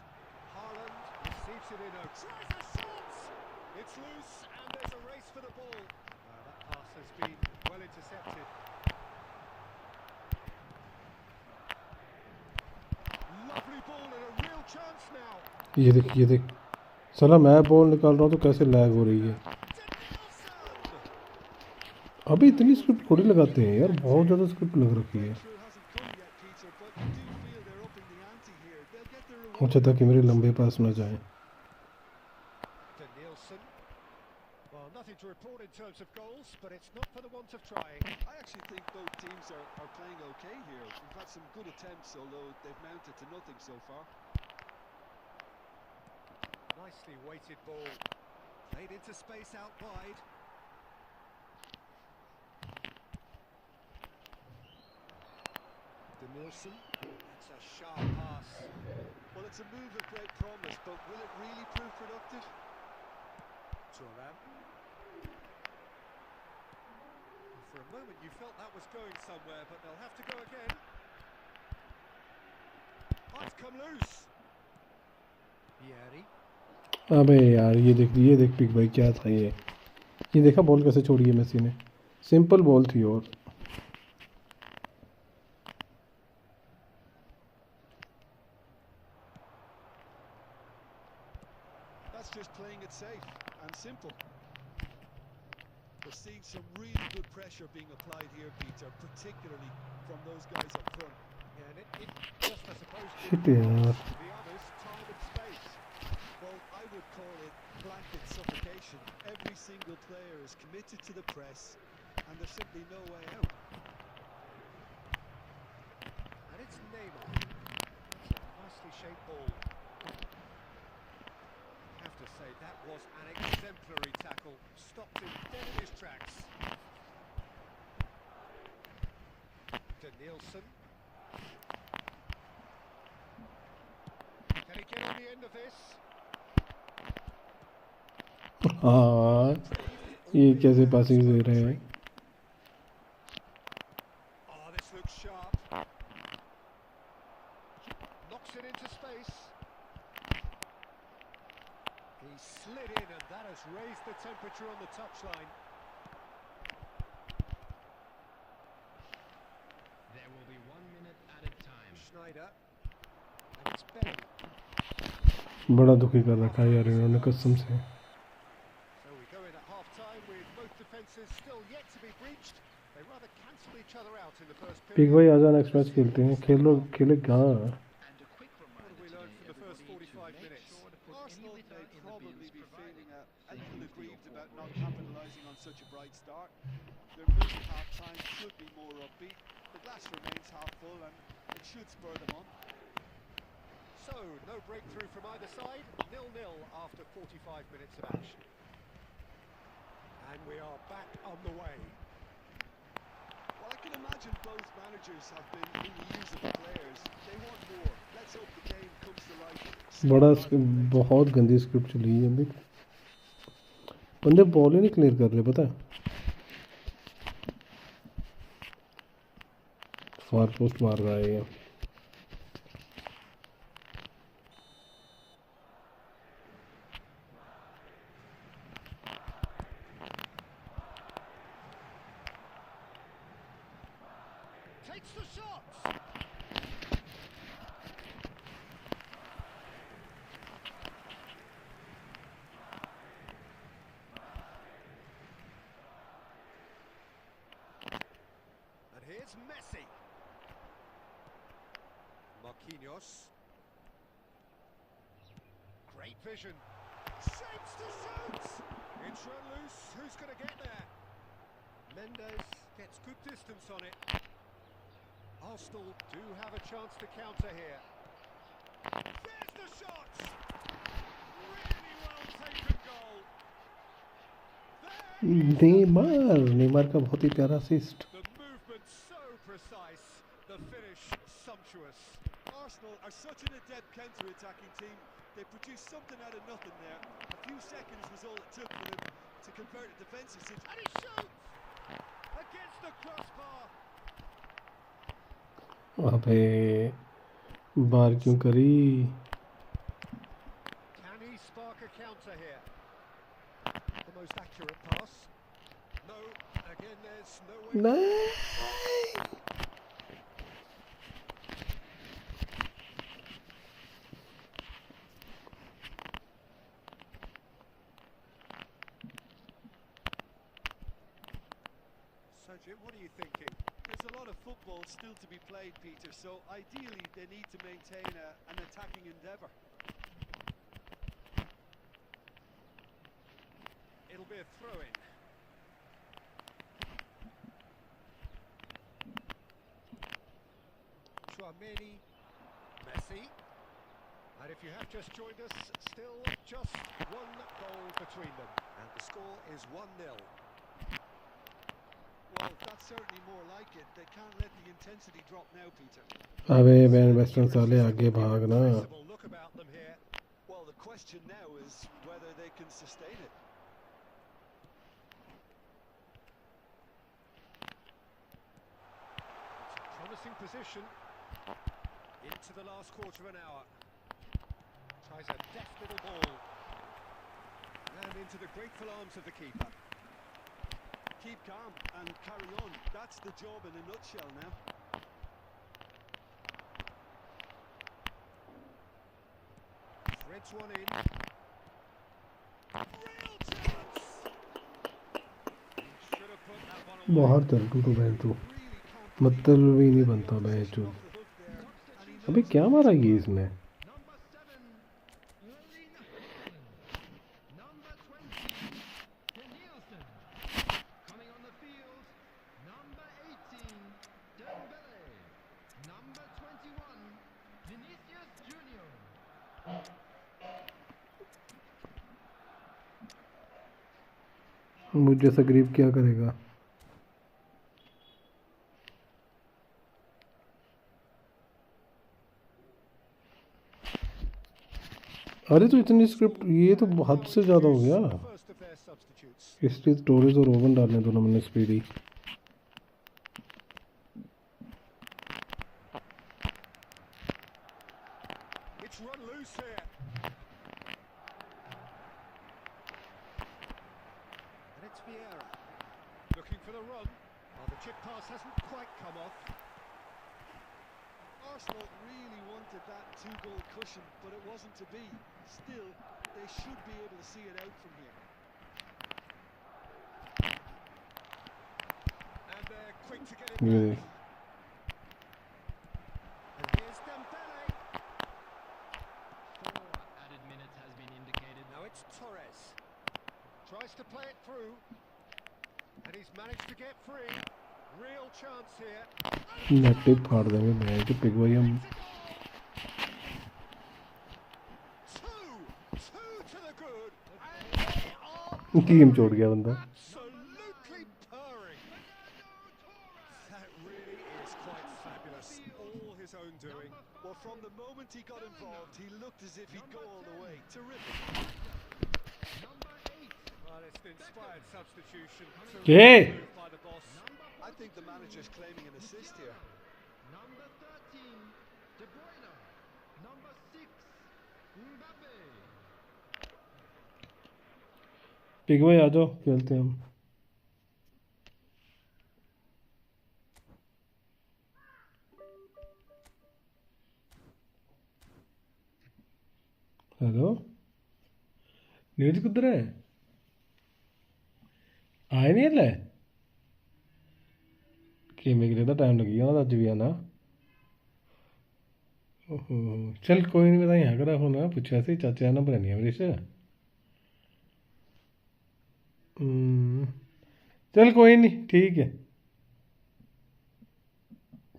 Speaker 6: Haaland receives it in a tries a shot. It's loose and there's a race for the ball. That pass has been well intercepted. Lovely ball and a real chance now.
Speaker 1: ये देख साला, मैं ball निकाल रहा हूँ तो कैसे lag हो रही है। अभी इतनी स्क्रिप्ट थोड़ी लगाते हैं यार, बहुत ज़्यादा स्क्रिप्ट लग रखी है।
Speaker 4: Sure hasn't come yet, Peter, but you do feel they're upping the ante here. They'll get their reward.
Speaker 1: अच्छा था कि मेरे लंबे पास ना जाए।
Speaker 6: To Nielsen. Well, nothing to report in terms of goals, but it's not for the want of trying.
Speaker 4: I actually think both teams are playing okay here. We've had some good attempts, although they've mounted to nothing so far.
Speaker 6: Nicely weighted ball. Played into space out wide. De Nielsen. That's a sharp pass.
Speaker 4: Well, it's a move of great promise, but will it really prove productive?
Speaker 6: Thuram. For a moment you felt that was going somewhere, but they'll have to go again. Oh, it's come loose. Vieri.
Speaker 1: अबे यार ये देख pick भाई क्या था ये देखा ball कैसे छोड़ी है मेसी ने। सिंपल बॉल थी और
Speaker 4: That's just playing it safe and simple. We're seeing some really good pressure being applied here, Peter, particularly from those guys up front.
Speaker 6: Yeah, and it just, I suppose,
Speaker 1: Shit,
Speaker 6: gives
Speaker 1: yeah.
Speaker 6: the others time and space.
Speaker 4: Well, I would call it blanket suffocation. Every single player is committed to the press, and there's simply no way out.
Speaker 6: And it's Neymar. It's a nicely shaped ball. I have to say, that was an exemplary tackle. Stopped him dead in his tracks. To Nielsen. Can he get in the end of this?
Speaker 1: हाँ ये कैसे passing दे रहे हैं।
Speaker 6: Oh, this looks sharp. Knocks it into space. He slid in and that has raised the temperature on the touchline.
Speaker 5: There will be 1 minute added time.
Speaker 6: Schneider. And it's Bellingham.
Speaker 1: बड़ा दुखी कर रखा है यार इन्होंने कसम से।
Speaker 6: So we go in at half time
Speaker 4: each other out in the first
Speaker 1: pick
Speaker 4: period.
Speaker 1: भाई आजा नेक्स्ट मैच खेलते हैं खेले कहाँ
Speaker 5: And a quick
Speaker 4: What
Speaker 5: reminder
Speaker 4: have we learned
Speaker 5: today,
Speaker 4: from the first
Speaker 5: everybody,
Speaker 4: 45
Speaker 5: to make
Speaker 4: minutes?
Speaker 5: sure to put any
Speaker 4: Arsenal
Speaker 5: litter
Speaker 4: may
Speaker 5: in the
Speaker 4: probably
Speaker 5: bins
Speaker 4: be
Speaker 5: provided.
Speaker 4: feeling a
Speaker 5: Thank
Speaker 4: little
Speaker 5: you for your
Speaker 4: aggrieved about not
Speaker 5: cooperation.
Speaker 4: capitalising on such a bright start. Their mood at half-time should be more upbeat. The glass remains half full and it should spur them on. So, no breakthrough from either side. 0-0 after 45 minutes of action. And we are back on the way.
Speaker 3: Well, I can imagine both managers have been in the ears of the players. They want more. Let's hope the game comes to life.
Speaker 1: बड़ा बहुत गंदी script चली है बंदे ball ही नहीं clear कर रहे पता है फार पोस्ट मार रहा है ये
Speaker 4: Takes the shot! And here's Messi. Marquinhos. Great vision. Shapes to shoot! It's run loose. Who's going to get there? Mendes gets good distance on it. Arsenal do have a chance to counter here. There's the shot! Really well taken goal.
Speaker 1: Neymar का बहुत ही प्यारा assist
Speaker 4: The movement so precise, the finish sumptuous.
Speaker 3: Arsenal are such an adept counter-attacking team. They produced something out of nothing there. A few seconds was all it took for them to convert a defensive situation.
Speaker 4: And he shoots! Against the crossbar.
Speaker 1: अबे बार क्यों करी
Speaker 4: Can he spark a counter here? The most accurate pass. No, again there's no way.
Speaker 1: नहीं
Speaker 4: Sergio, what are you thinking?
Speaker 3: There's a lot of football still to be played, Peter, so ideally they need to maintain an attacking endeavour.
Speaker 4: It'll be a throw-in. Tchouameni, Messi. And if you have just joined us, still just one goal between them. And the score is 1-0.
Speaker 3: Well, that's certainly more like it. They can't let the intensity drop now, Peter.
Speaker 1: अबे ban western साले आगे भागना
Speaker 4: Visible look about them here.
Speaker 3: Well, the question now is whether they can sustain it.
Speaker 4: It's a promising position. Into the last quarter of an hour. Tries a deft little ball. And into the grateful arms of the keeper.
Speaker 3: Keep calm and carry on. That's the job in a nutshell now.
Speaker 4: Threads one in. Real chance! Should have put that one away.
Speaker 1: बाहर चल तू तो बहन तू
Speaker 3: Really can't
Speaker 1: मतलब भी नहीं बनता बहन चू
Speaker 3: off the hook there. And he
Speaker 1: अबे क्या मारा ये इसने
Speaker 5: Number 7, Erling Haaland. Number 20, Danielson. Coming on the field, number 18, Dembele. Number 21, Vinicius Junior.
Speaker 1: मुझे जैसा गरीब क्या करेगा अरे तो इतनी स्क्रिप्ट ये तो हद से ज़्यादा हो गया
Speaker 4: First of their substitutes.
Speaker 1: इसलिए टोरेज और ओवन डालने दोनों मैंने speedy
Speaker 4: It's run loose here. And it's Vieira. Looking for the run. Oh, the chip pass hasn't quite come off.
Speaker 3: Arsenal really wanted that two-goal cushion, but it wasn't to be. Still, they should be able to see it out from here.
Speaker 4: And
Speaker 6: there, quick to get it
Speaker 1: ये
Speaker 6: back. And here's Dembele.
Speaker 5: 4 added minutes has been indicated.
Speaker 6: Now it's Torres. Tries to play it through. And he's managed to get free. Real chance here.
Speaker 1: Net फाड़ देंगे मैं कि pick भाई हम
Speaker 6: Two to the good. And they are
Speaker 1: team छोड़ गया बंदा
Speaker 6: absolutely purring. That really is quite fabulous. All his own doing.
Speaker 3: Well, from the moment he got involved, he looked as if he'd go all the way. Terrific.
Speaker 6: Well, it's an inspired substitution.
Speaker 1: Hey!
Speaker 6: Moved by the boss.
Speaker 3: I think the manager's claiming an assist here.
Speaker 5: Number 13, De Bruyne. Number 6, Mbappe.
Speaker 1: Pick भाई आ जाओ खेलते हैं हम hello Neeraj किधर है आए नहीं हल्ले गेम के लिए तो टाइम लगी जाना अज भी आना ओहो चल कोई नहीं पता यहाँ करा होना पूछा सी चाचे का नंबर नहीं है मेरे से चल कोई नहीं ठीक है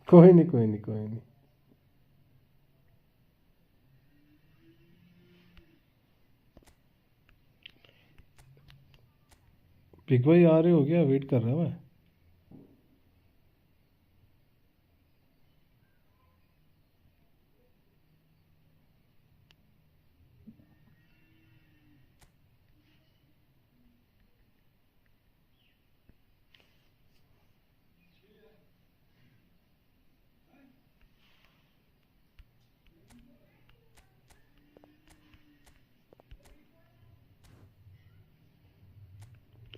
Speaker 1: कोई नहीं कोई नहीं कोई नहीं पिक भाई आ रहे हो क्या वेट कर रहा मैं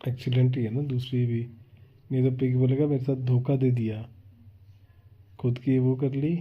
Speaker 1: एक्सीडेंट ही है ना दूसरी भी नहीं तो पिक बोलेगा मेरे साथ धोखा दे दिया खुद की वो कर ली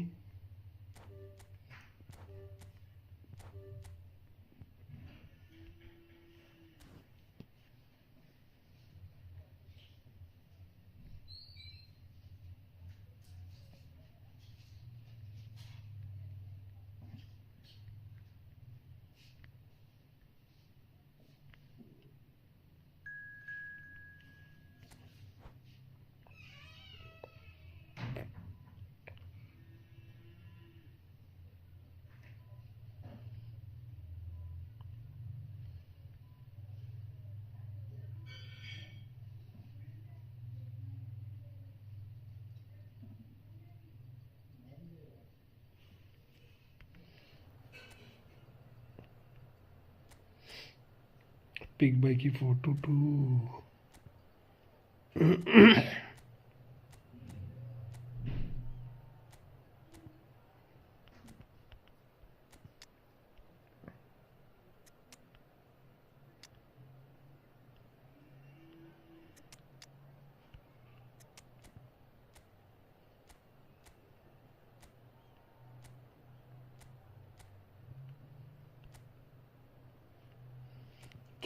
Speaker 1: पिक भाई की फोटो टू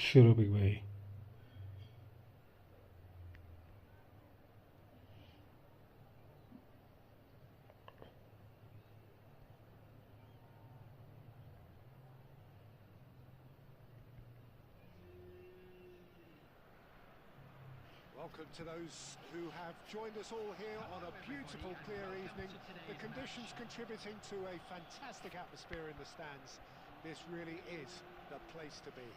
Speaker 1: शुरू पिक भाई
Speaker 6: Welcome to those who have joined us all here on a beautiful, clear evening. The conditions contributing to a fantastic atmosphere in the stands. This really is the place to be.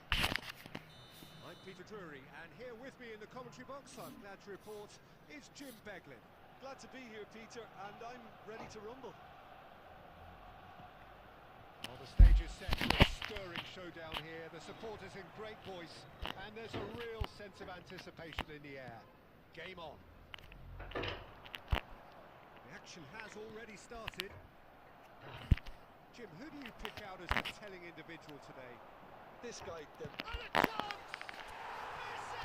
Speaker 6: I'm Peter Drury, and here with me in the commentary box, I'm glad to report, is Jim Beglin.
Speaker 3: Glad to be here, Peter, and I'm ready to rumble.
Speaker 6: Well, the stage is set for a stirring showdown here. The supporters in great voice, and there's a real sense of anticipation in the air. Game on. The action has already started. Jim, who do you pick out as the telling individual today?
Speaker 3: This guy,
Speaker 6: And a chance! Messi!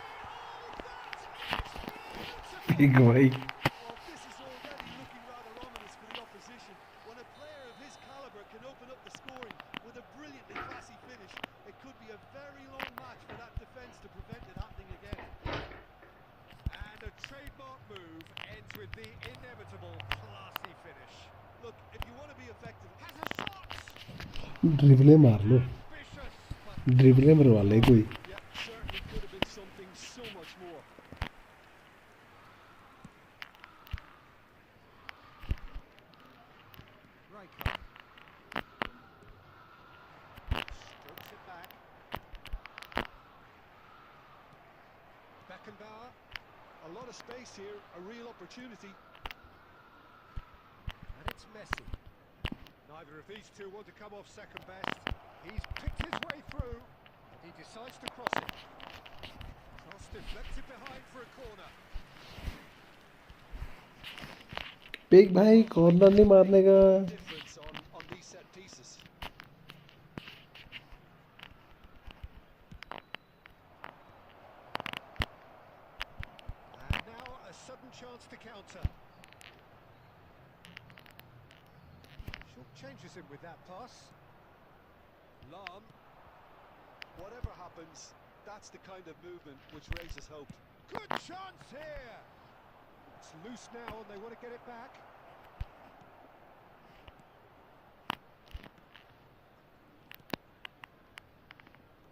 Speaker 6: Oh, that is beautiful!
Speaker 1: Pick भाई
Speaker 3: well, this is already looking rather ominous for the opposition. When a player of his calibre can open up the scoring with a brilliantly classy finish, it could be a very long match for that defence to prevent it happening again.
Speaker 6: And And a trademark move ends with the inevitable classy finish. Look, if you want to be effective, has a shot!
Speaker 1: ड्रिबले मार लो,
Speaker 6: Ambitious, but
Speaker 1: ड्रिबले मरवा ले कोई.
Speaker 6: yeah, certainly could have been something so much more. Rijkaard. Strokes it back. Beckenbauer. A lot of space here, a real opportunity. And it's Messi. Neither of these two want to come off second best. He's picked his way through, and he decides to cross it. Cross deflected behind for a corner.
Speaker 1: Big भाई corner नहीं मारने का.
Speaker 6: Difference on these set pieces. And now a sudden chance to counter. Short changes him with that pass. Lahm.
Speaker 4: Whatever happens, that's the kind of movement which raises hope.
Speaker 6: Good chance here. It's loose now and they want to get it back.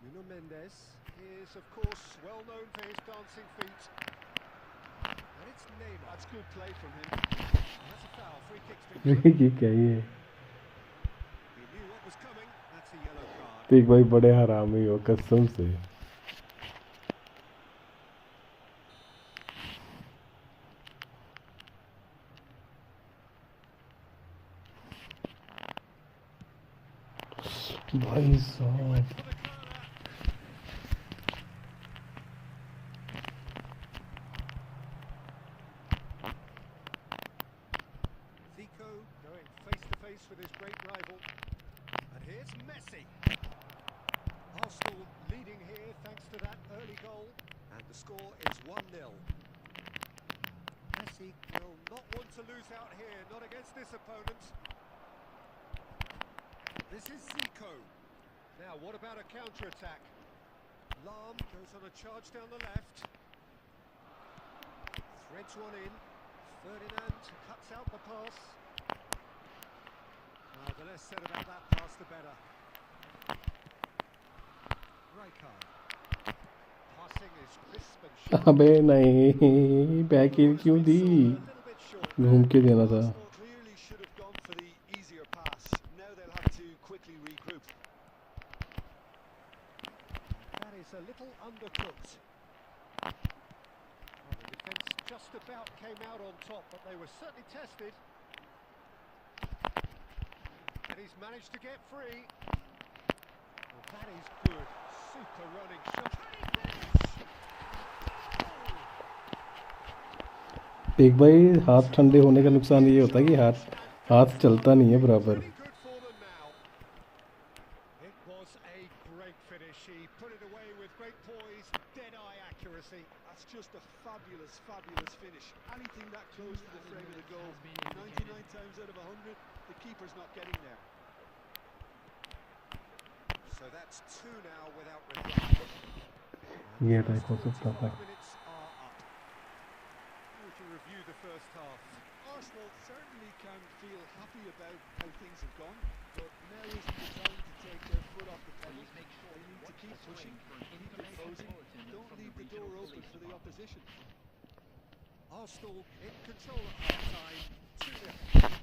Speaker 6: Nuno Mendes is, of course, well known for his dancing feet. And it's Neymar.
Speaker 4: That's good play from him.
Speaker 6: That's a foul. Free kick's been
Speaker 1: free
Speaker 6: given.
Speaker 1: Kick है ये.
Speaker 6: He knew what was coming. That's a yellow card.
Speaker 1: Big भाई बड़े हरामी हो कसम से. भाई साहब.
Speaker 6: Zico going face to face with his great rival. And here's Messi. Arsenal leading here thanks to that early goal. And the score is 1-0. Messi will not want to lose out here, not against this opponent. This is Zico. Now, what about a counter-attack? Lahm goes on a charge down the left. Threads one in. Ferdinand cuts out the pass. The less said about that pass, the better. Rijkaard. Passing is crisp and sharp.
Speaker 1: अबे नहीं, back heal क्यों दी?
Speaker 6: A little bit short.
Speaker 1: घूम के देना था.
Speaker 4: Arsenal clearly should have gone for the easier pass. Now they'll have to quickly regroup.
Speaker 6: That is a little undercooked. Well, the defence just about came out on top, but they were certainly tested. And he's managed to get free. Well, that is good. Super running shot. Can he finish?
Speaker 1: Big भाई हाथ ठंडे होने का नुकसान ये होता है कि हाथ चलता नहीं है बराबर.
Speaker 6: Pretty good for them now. It was a great finish. He put it away with great poise, dead-eye accuracy.
Speaker 4: That's just a fabulous, fabulous finish. Anything that close to the frame of the goal, 99 times out of 100, the keeper's not getting there.
Speaker 6: So that's two now without reply.
Speaker 1: ये type हो सकता था.
Speaker 6: Minutes are up. How would you review the first half?
Speaker 4: Arsenal certainly can feel happy about how things have gone, but now isn't the time to take their foot off the pedal. They need to keep pushing, keep imposing, don't leave the door open for the opposition.
Speaker 6: Arsenal in control at half-time, 2-0.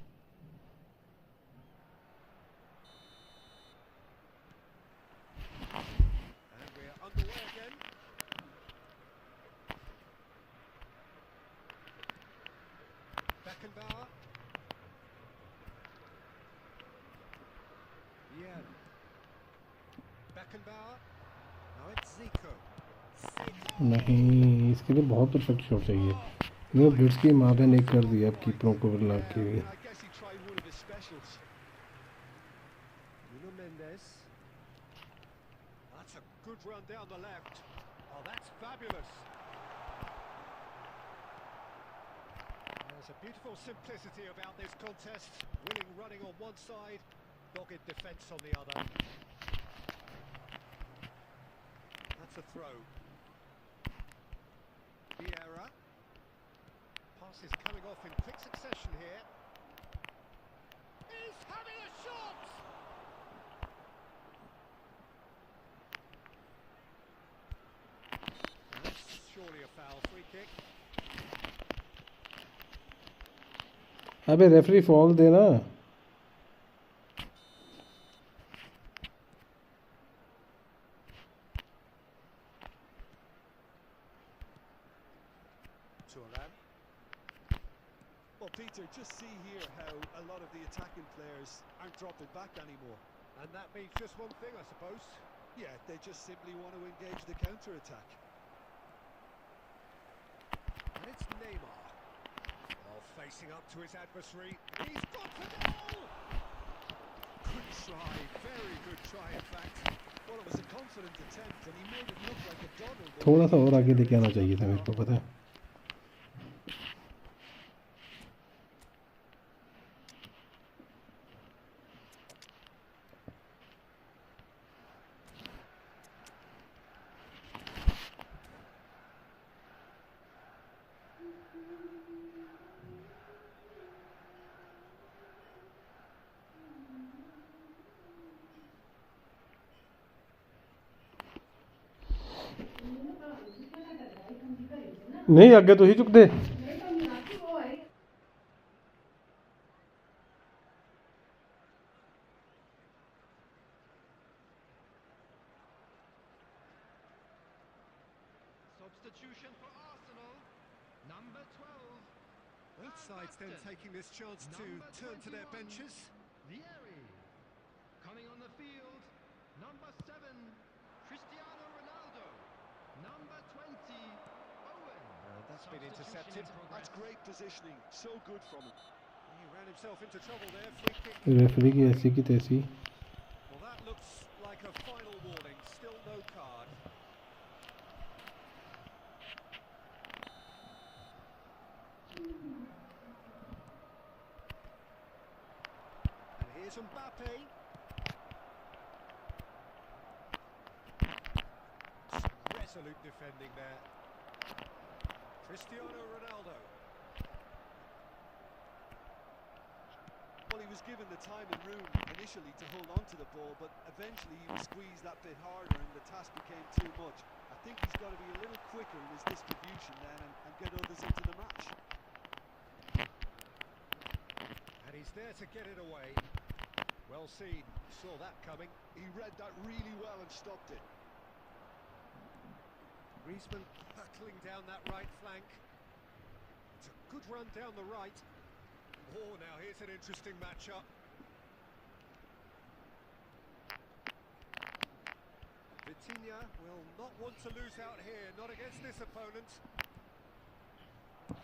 Speaker 6: And we're underway again. Beckenbauer. Yeah. Beckenbauer. Now it's Zico.
Speaker 1: नहीं, इसके लिए बहुत perfect shot चाहिए. ये Blitz की माँ बहन एक कर दिया अब कीपरों को लग के.
Speaker 4: I guess he tried one of his specials.
Speaker 6: Nuno Mendes. That's a good run down the left. Oh, that's fabulous. There's a beautiful simplicity about this contest. Winning running on one side, dogged defence on the other. That's a throw. Vieira. Passes coming off in quick succession here. He's having a shot! That's surely a foul. Free kick.
Speaker 1: अबे referee fall देना.
Speaker 4: Well, Peter, just see here how a lot of the attacking players aren't dropping back anymore.
Speaker 6: And that means just one thing, I suppose.
Speaker 4: Yeah, they just simply want to engage the counter-attack.
Speaker 6: And it's Neymar. Oh, facing up to his adversary. He's got the goal!
Speaker 4: Good try, very good try, in fact. Well, it was a confident attempt, and he made it look like a dawdle.
Speaker 1: थोड़ा सा और आगे लेके आना चाहिए था मेरे को, पता है. नहीं आगे तो ही चुक दे.
Speaker 5: Substitution for Arsenal. Number 12.
Speaker 6: Both sides then taking this chance to turn to their benches.
Speaker 5: Vieri. Coming on the field. Number 7. Cristiano Ronaldo. Number 20. Owen.
Speaker 6: That's been intercepted.
Speaker 4: That's great positioning, so good from him.
Speaker 6: He ran himself into trouble there. Free kick.
Speaker 1: Referee की ऐसी की तैसी.
Speaker 6: Well, that looks like a final warning. Still no card. And here's Mbappe. Some resolute defending there. Cristiano Ronaldo.
Speaker 4: Well, he was given the time and room initially to hold on to the ball, but eventually he was squeezed that bit harder and the task became too much. I think he's got to be a little quicker in his distribution then and get others into the match.
Speaker 6: And he's there to get it away. Well seen. Saw that coming.
Speaker 4: He read that really well and stopped it.
Speaker 6: Griezmann hurtling down that right flank. It's a good run down the right. Oh, now here's an interesting matchup. Vitinha will not want to lose out here, not against this opponent.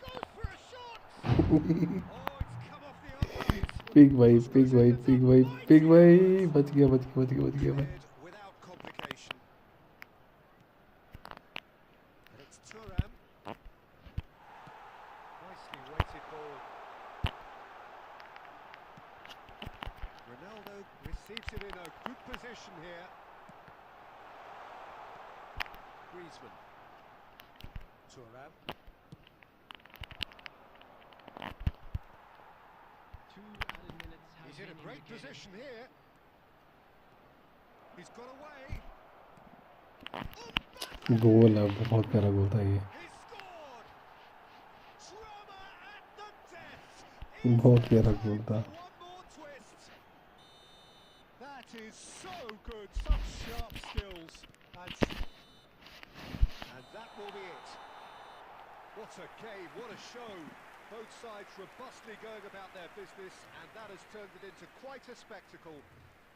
Speaker 6: Goes for a shot! Oh, it's come off the upright.
Speaker 1: Pig भाई pig भाई pig भाई pig भाई बच गया बच गया बच गया बच गया भाई.
Speaker 6: Without complication. And it's Thuram. Nicely weighted ball. Ronaldo receives it in a good position here. Griezmann. Thuram.
Speaker 5: 2 added minutes have
Speaker 6: He's in a
Speaker 5: been
Speaker 6: great
Speaker 5: indicated.
Speaker 6: position here. He's got away.
Speaker 1: गोल है, बहुत प्यारा गोल था ये.
Speaker 6: He scored. Drama at the death.
Speaker 1: बहुत प्यारा गोल था.
Speaker 6: One more twist. That is so good. Such sharp skills. And that will be it. What a game. What a show. Both sides robustly going about their business, and that has turned it into quite a spectacle.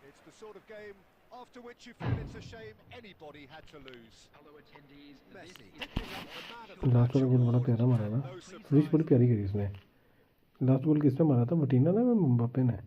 Speaker 6: It's the sort of game after which you feel it's a shame anybody had to lose.
Speaker 5: Fellow attendees,
Speaker 6: Messi
Speaker 5: this is
Speaker 6: picking up the man of the
Speaker 1: last वाला गोल बड़ा प्यारा मारा ना. Finish बड़ी प्यारी करी इसने. Last गोल किसने मारा था? बटीना ने, एम्बाप्पे ने?